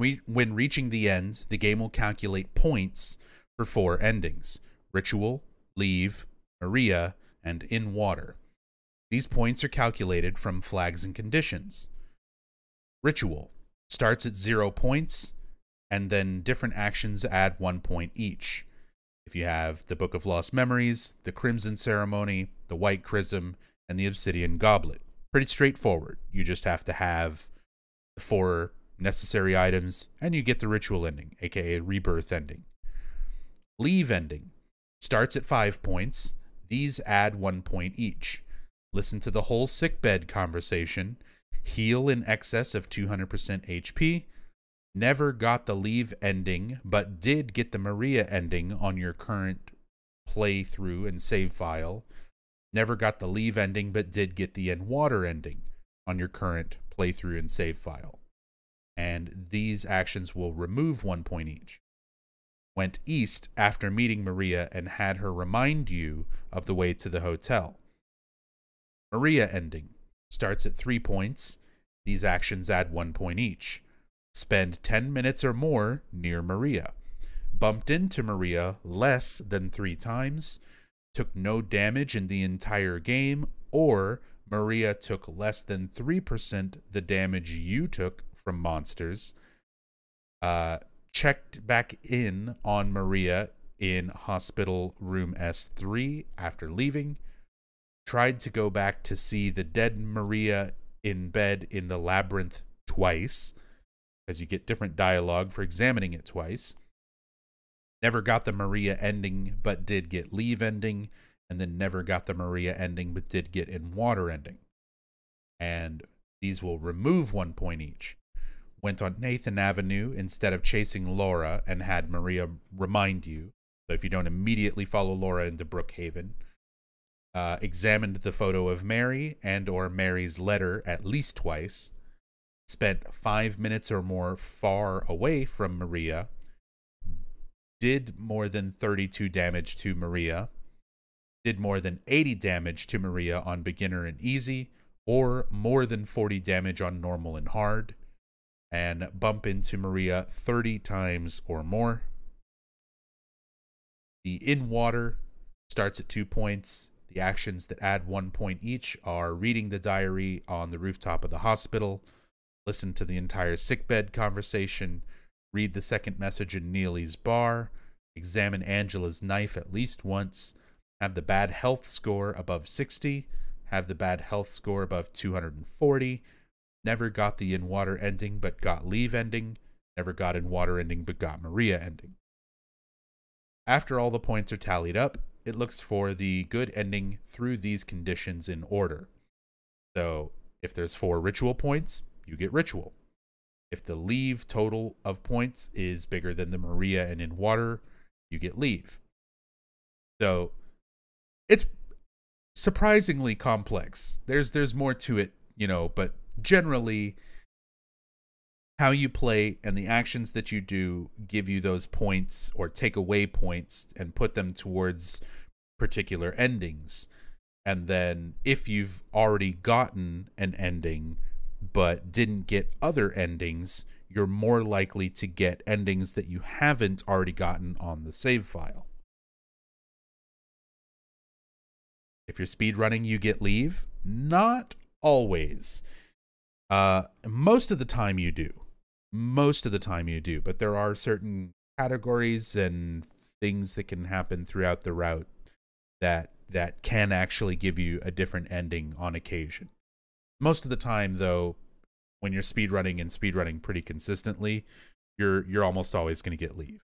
reaching the end, the game will calculate points for 4 endings: Ritual, Leave, Maria, and In Water. These points are calculated from flags and conditions. Ritual starts at 0 points, and then different actions add 1 point each. If you have the Book of Lost Memories, the Crimson Ceremony, the White Chrism, and the Obsidian Goblet. Pretty straightforward. You just have to have the 4 necessary items, and you get the ritual ending, aka rebirth ending. Leave ending starts at 5 points. These add 1 point each. Listen to the whole sickbed conversation. Heal in excess of 200% HP. Never got the leave ending, but did get the Maria ending on your current playthrough and save file. Never got the leave ending, but did get the In Water ending on your current playthrough and save file. And these actions will remove 1 point each. Went east after meeting Maria and had her remind you of the way to the hotel. Maria ending starts at 3 points. These actions add 1 point each. Spend 10 minutes or more near Maria. Bumped into Maria less than 3 times. Took no damage in the entire game, or Maria took less than 3% the damage you took from monsters. Checked back in on Maria in hospital room S3 after leaving. Tried to go back to see the dead Maria in bed in the labyrinth twice, because you get different dialogue for examining it twice. Never got the Maria ending, but did get leave ending, and then never got the Maria ending, but did get In Water ending. And these will remove 1 point each. Went on Nathan Avenue instead of chasing Laura and had Maria remind you. So if you don't immediately follow Laura into Brookhaven. Examined the photo of Mary and or Mary's letter at least twice. Spent 5 minutes or more far away from Maria. Did more than 32 damage to Maria. Did more than 80 damage to Maria on beginner and easy, or more than 40 damage on normal and hard. And bump into Maria 30 times or more. The In Water starts at 2 points. The actions that add 1 point each are reading the diary on the rooftop of the hospital, listen to the entire sickbed conversation, read the second message in Neely's bar, examine Angela's knife at least once, have the bad health score above 60, have the bad health score above 240, never got the In Water ending but got leave ending, never got In Water ending but got Maria ending. After all the points are tallied up, it looks for the good ending through these conditions in order. So if there's 4 ritual points, you get ritual. If the leave total of points is bigger than the Maria and in water, you get leave. So it's surprisingly complex. There's more to it, you know, but generally how you play and the actions that you do give you those points or take away points and put them towards particular endings. And then if you've already gotten an ending but didn't get other endings, you're more likely to get endings that you haven't already gotten on the save file. If you're speedrunning, you get leave. Not always. Most of the time you do. Most of the time you do, but there are certain categories and things that can happen throughout the route that can actually give you a different ending on occasion. Most of the time, though, when you're speedrunning and speedrunning pretty consistently, you're almost always going to get leave.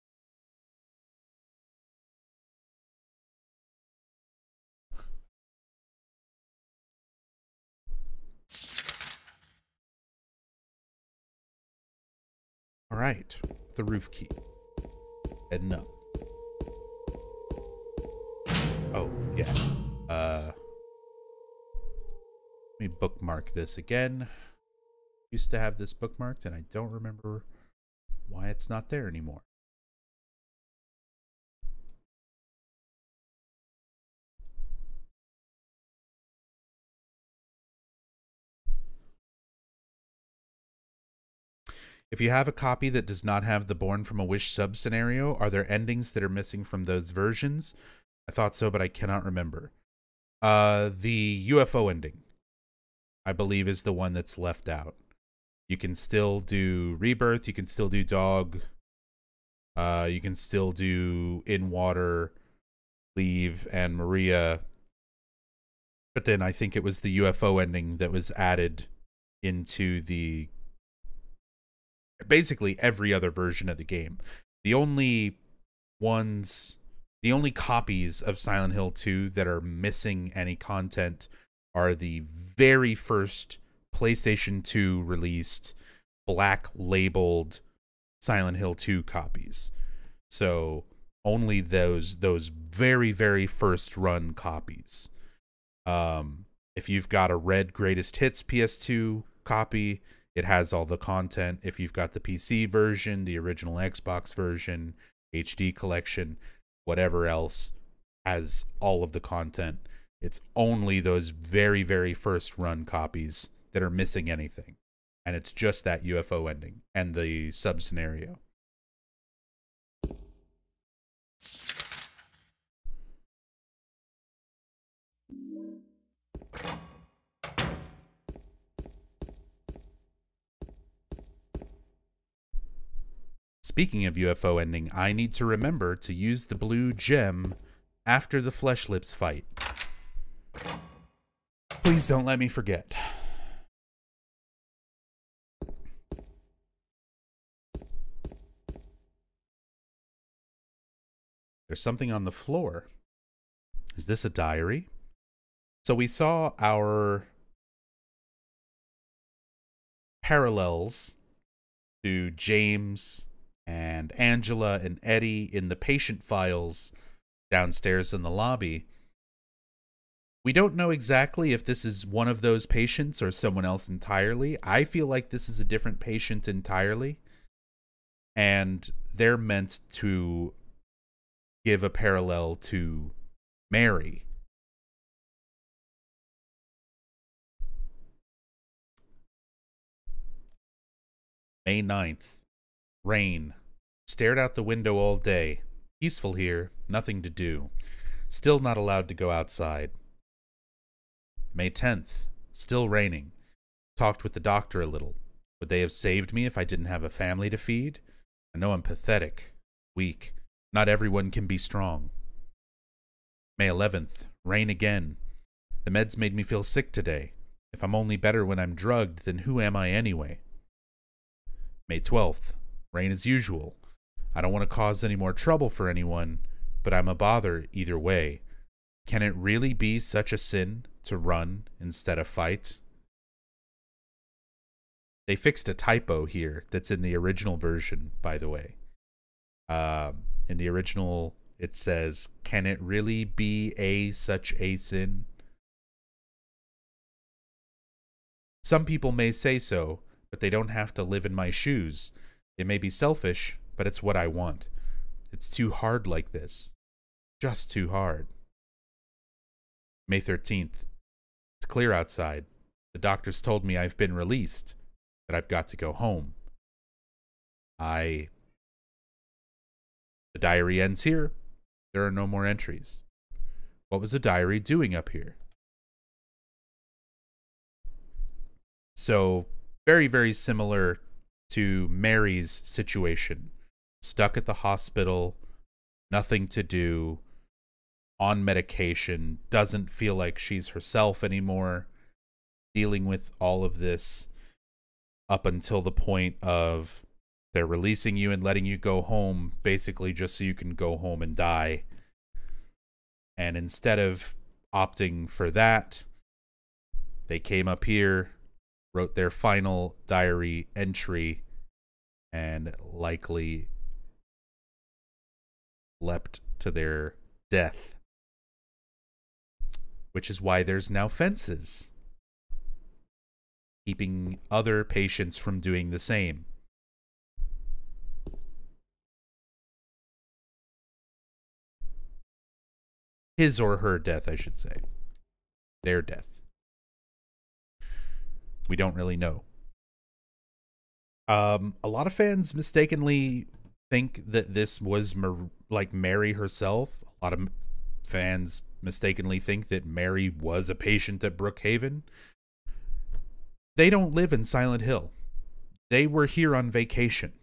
All right, the roof key. Heading up. Oh, yeah. Let me bookmark this again. Used to have this bookmarked, and I don't remember why it's not there anymore. If you have a copy that does not have the Born from a Wish sub-scenario, are there endings that are missing from those versions? I thought so, but I cannot remember. The UFO ending, I believe, is the one that's left out. You can still do Rebirth, you can still do Dog, you can still do In Water, Leave, and Maria. But then I think it was the UFO ending that was added into the basically every other version of the game. The only copies of Silent Hill 2 that are missing any content are the very first PlayStation 2 released black labeled Silent Hill 2 copies. So only those very, very first run copies. If you've got a red Greatest Hits PS2 copy, it has all the content. If you've got the PC version, the original Xbox version, HD collection, whatever else, has all of the content. It's only those very, very first run copies that are missing anything. And it's just that UFO ending and the sub-scenario. Speaking of UFO ending, I need to remember to use the blue gem after the Flesh Lips fight. Please don't let me forget. There's something on the floor. Is this a diary? So we saw our parallels to James and Angela and Eddie in the patient files downstairs in the lobby. We don't know exactly if this is one of those patients or someone else entirely. I feel like this is a different patient entirely. And they're meant to give a parallel to Mary. May 9th. Rain. Stared out the window all day. Peaceful here. Nothing to do. Still not allowed to go outside. May 10th. Still raining. Talked with the doctor a little. Would they have saved me if I didn't have a family to feed? I know I'm pathetic. Weak. Not everyone can be strong. May 11th. Rain again. The meds made me feel sick today. If I'm only better when I'm drugged, then who am I anyway? May 12th. Rain as usual. I don't want to cause any more trouble for anyone, but I'm a bother either way. Can it really be such a sin to run instead of fight? They fixed a typo here that's in the original version, by the way. In the original, it says, "Can it really be such a sin?" Some people may say so, but they don't have to live in my shoes. It may be selfish, but it's what I want. It's too hard like this. Just too hard. May 13th. It's clear outside. The doctors told me I've been released, that I've got to go home. The diary ends here. There are no more entries. What was the diary doing up here? So, very, very similar to Mary's situation. Stuck at the hospital, nothing to do, on medication, doesn't feel like she's herself anymore, dealing with all of this up until the point of they're releasing you and letting you go home, basically just so you can go home and die. And instead of opting for that, they came up here, wrote their final diary entry, and likely leapt to their death. Which is why there's now fences, keeping other patients from doing the same. His or her death, I should say. Their death. We don't really know. A lot of fans mistakenly think that this was like Mary herself. A lot of fans mistakenly think that Mary was a patient at Brookhaven. They don't live in Silent Hill. They were here on vacation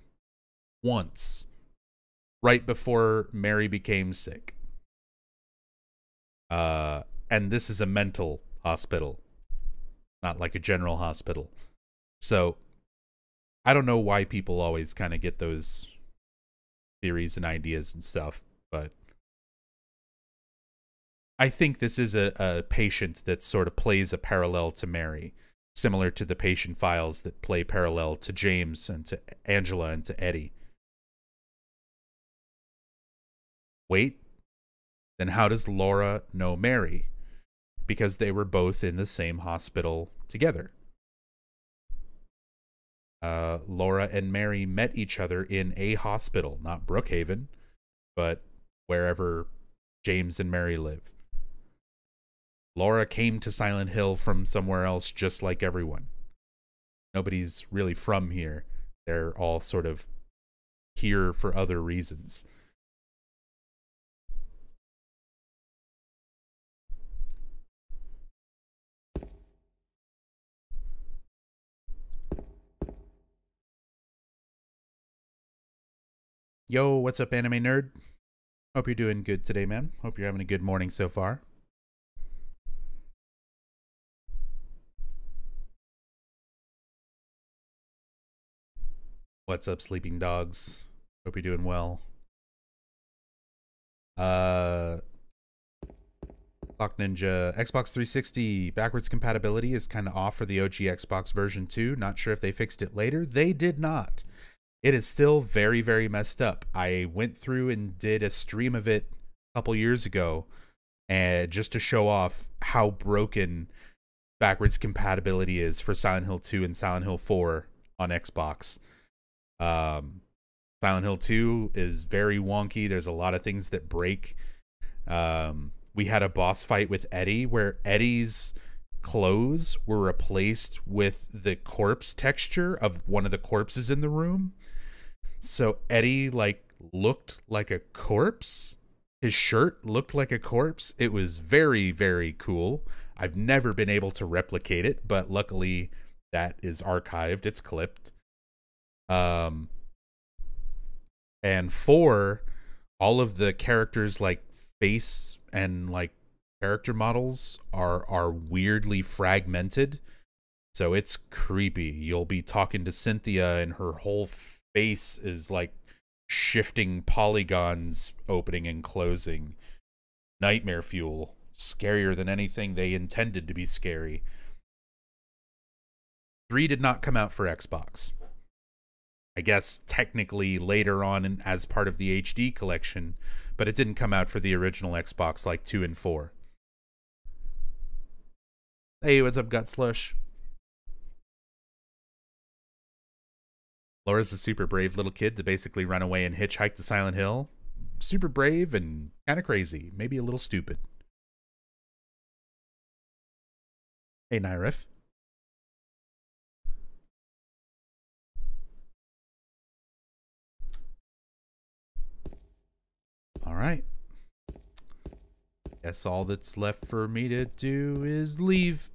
once, right before Mary became sick. And this is a mental hospital, not like a general hospital. So I don't know why people always kind of get those theories and ideas and stuff, but I think this is a patient that sort of plays a parallel to Mary, similar to the patient files that play parallel to James and to Angela and to Eddie. Wait, then how does Laura know Mary? Because they were both in the same hospital together. Laura and Mary met each other in a hospital, not Brookhaven, but wherever James and Mary live. Laura came to Silent Hill from somewhere else just like everyone. Nobody's really from here. They're all sort of here for other reasons. Yo, what's up, anime nerd? Hope you're doing good today, man. Hope you're having a good morning so far. What's up, sleeping dogs? Hope you're doing well. Clock Ninja, Xbox 360 backwards compatibility is kind of off for the OG Xbox version 2. Not sure if they fixed it later. They did not. It is still very, very messed up. I went through and did a stream of it a couple years ago, and just to show off how broken backwards compatibility is for Silent Hill 2 and Silent Hill 4 on Xbox. Silent Hill 2 is very wonky. There's a lot of things that break. We had a boss fight with Eddie where Eddie's clothes were replaced with the corpse texture of one of the corpses in the room. So Eddie looked like a corpse. His shirt looked like a corpse. It was very, very cool. I've never been able to replicate it, but luckily that is archived. It's clipped. And 4, all of the characters face and character models are weirdly fragmented. So it's creepy. You'll be talking to Cynthia and her whole face is shifting polygons opening and closing. Nightmare fuel. Scarier than anything they intended to be scary. 3 did not come out for Xbox. I guess technically later on as part of the HD collection, but it didn't come out for the original Xbox like 2 and 4. Hey, what's up, Gut Slush? Laura's a super brave little kid to basically run away and hitchhike to Silent Hill. Super brave and kind of crazy. Maybe a little stupid. Hey, Nyrif. All right. Guess all that's left for me to do is leave.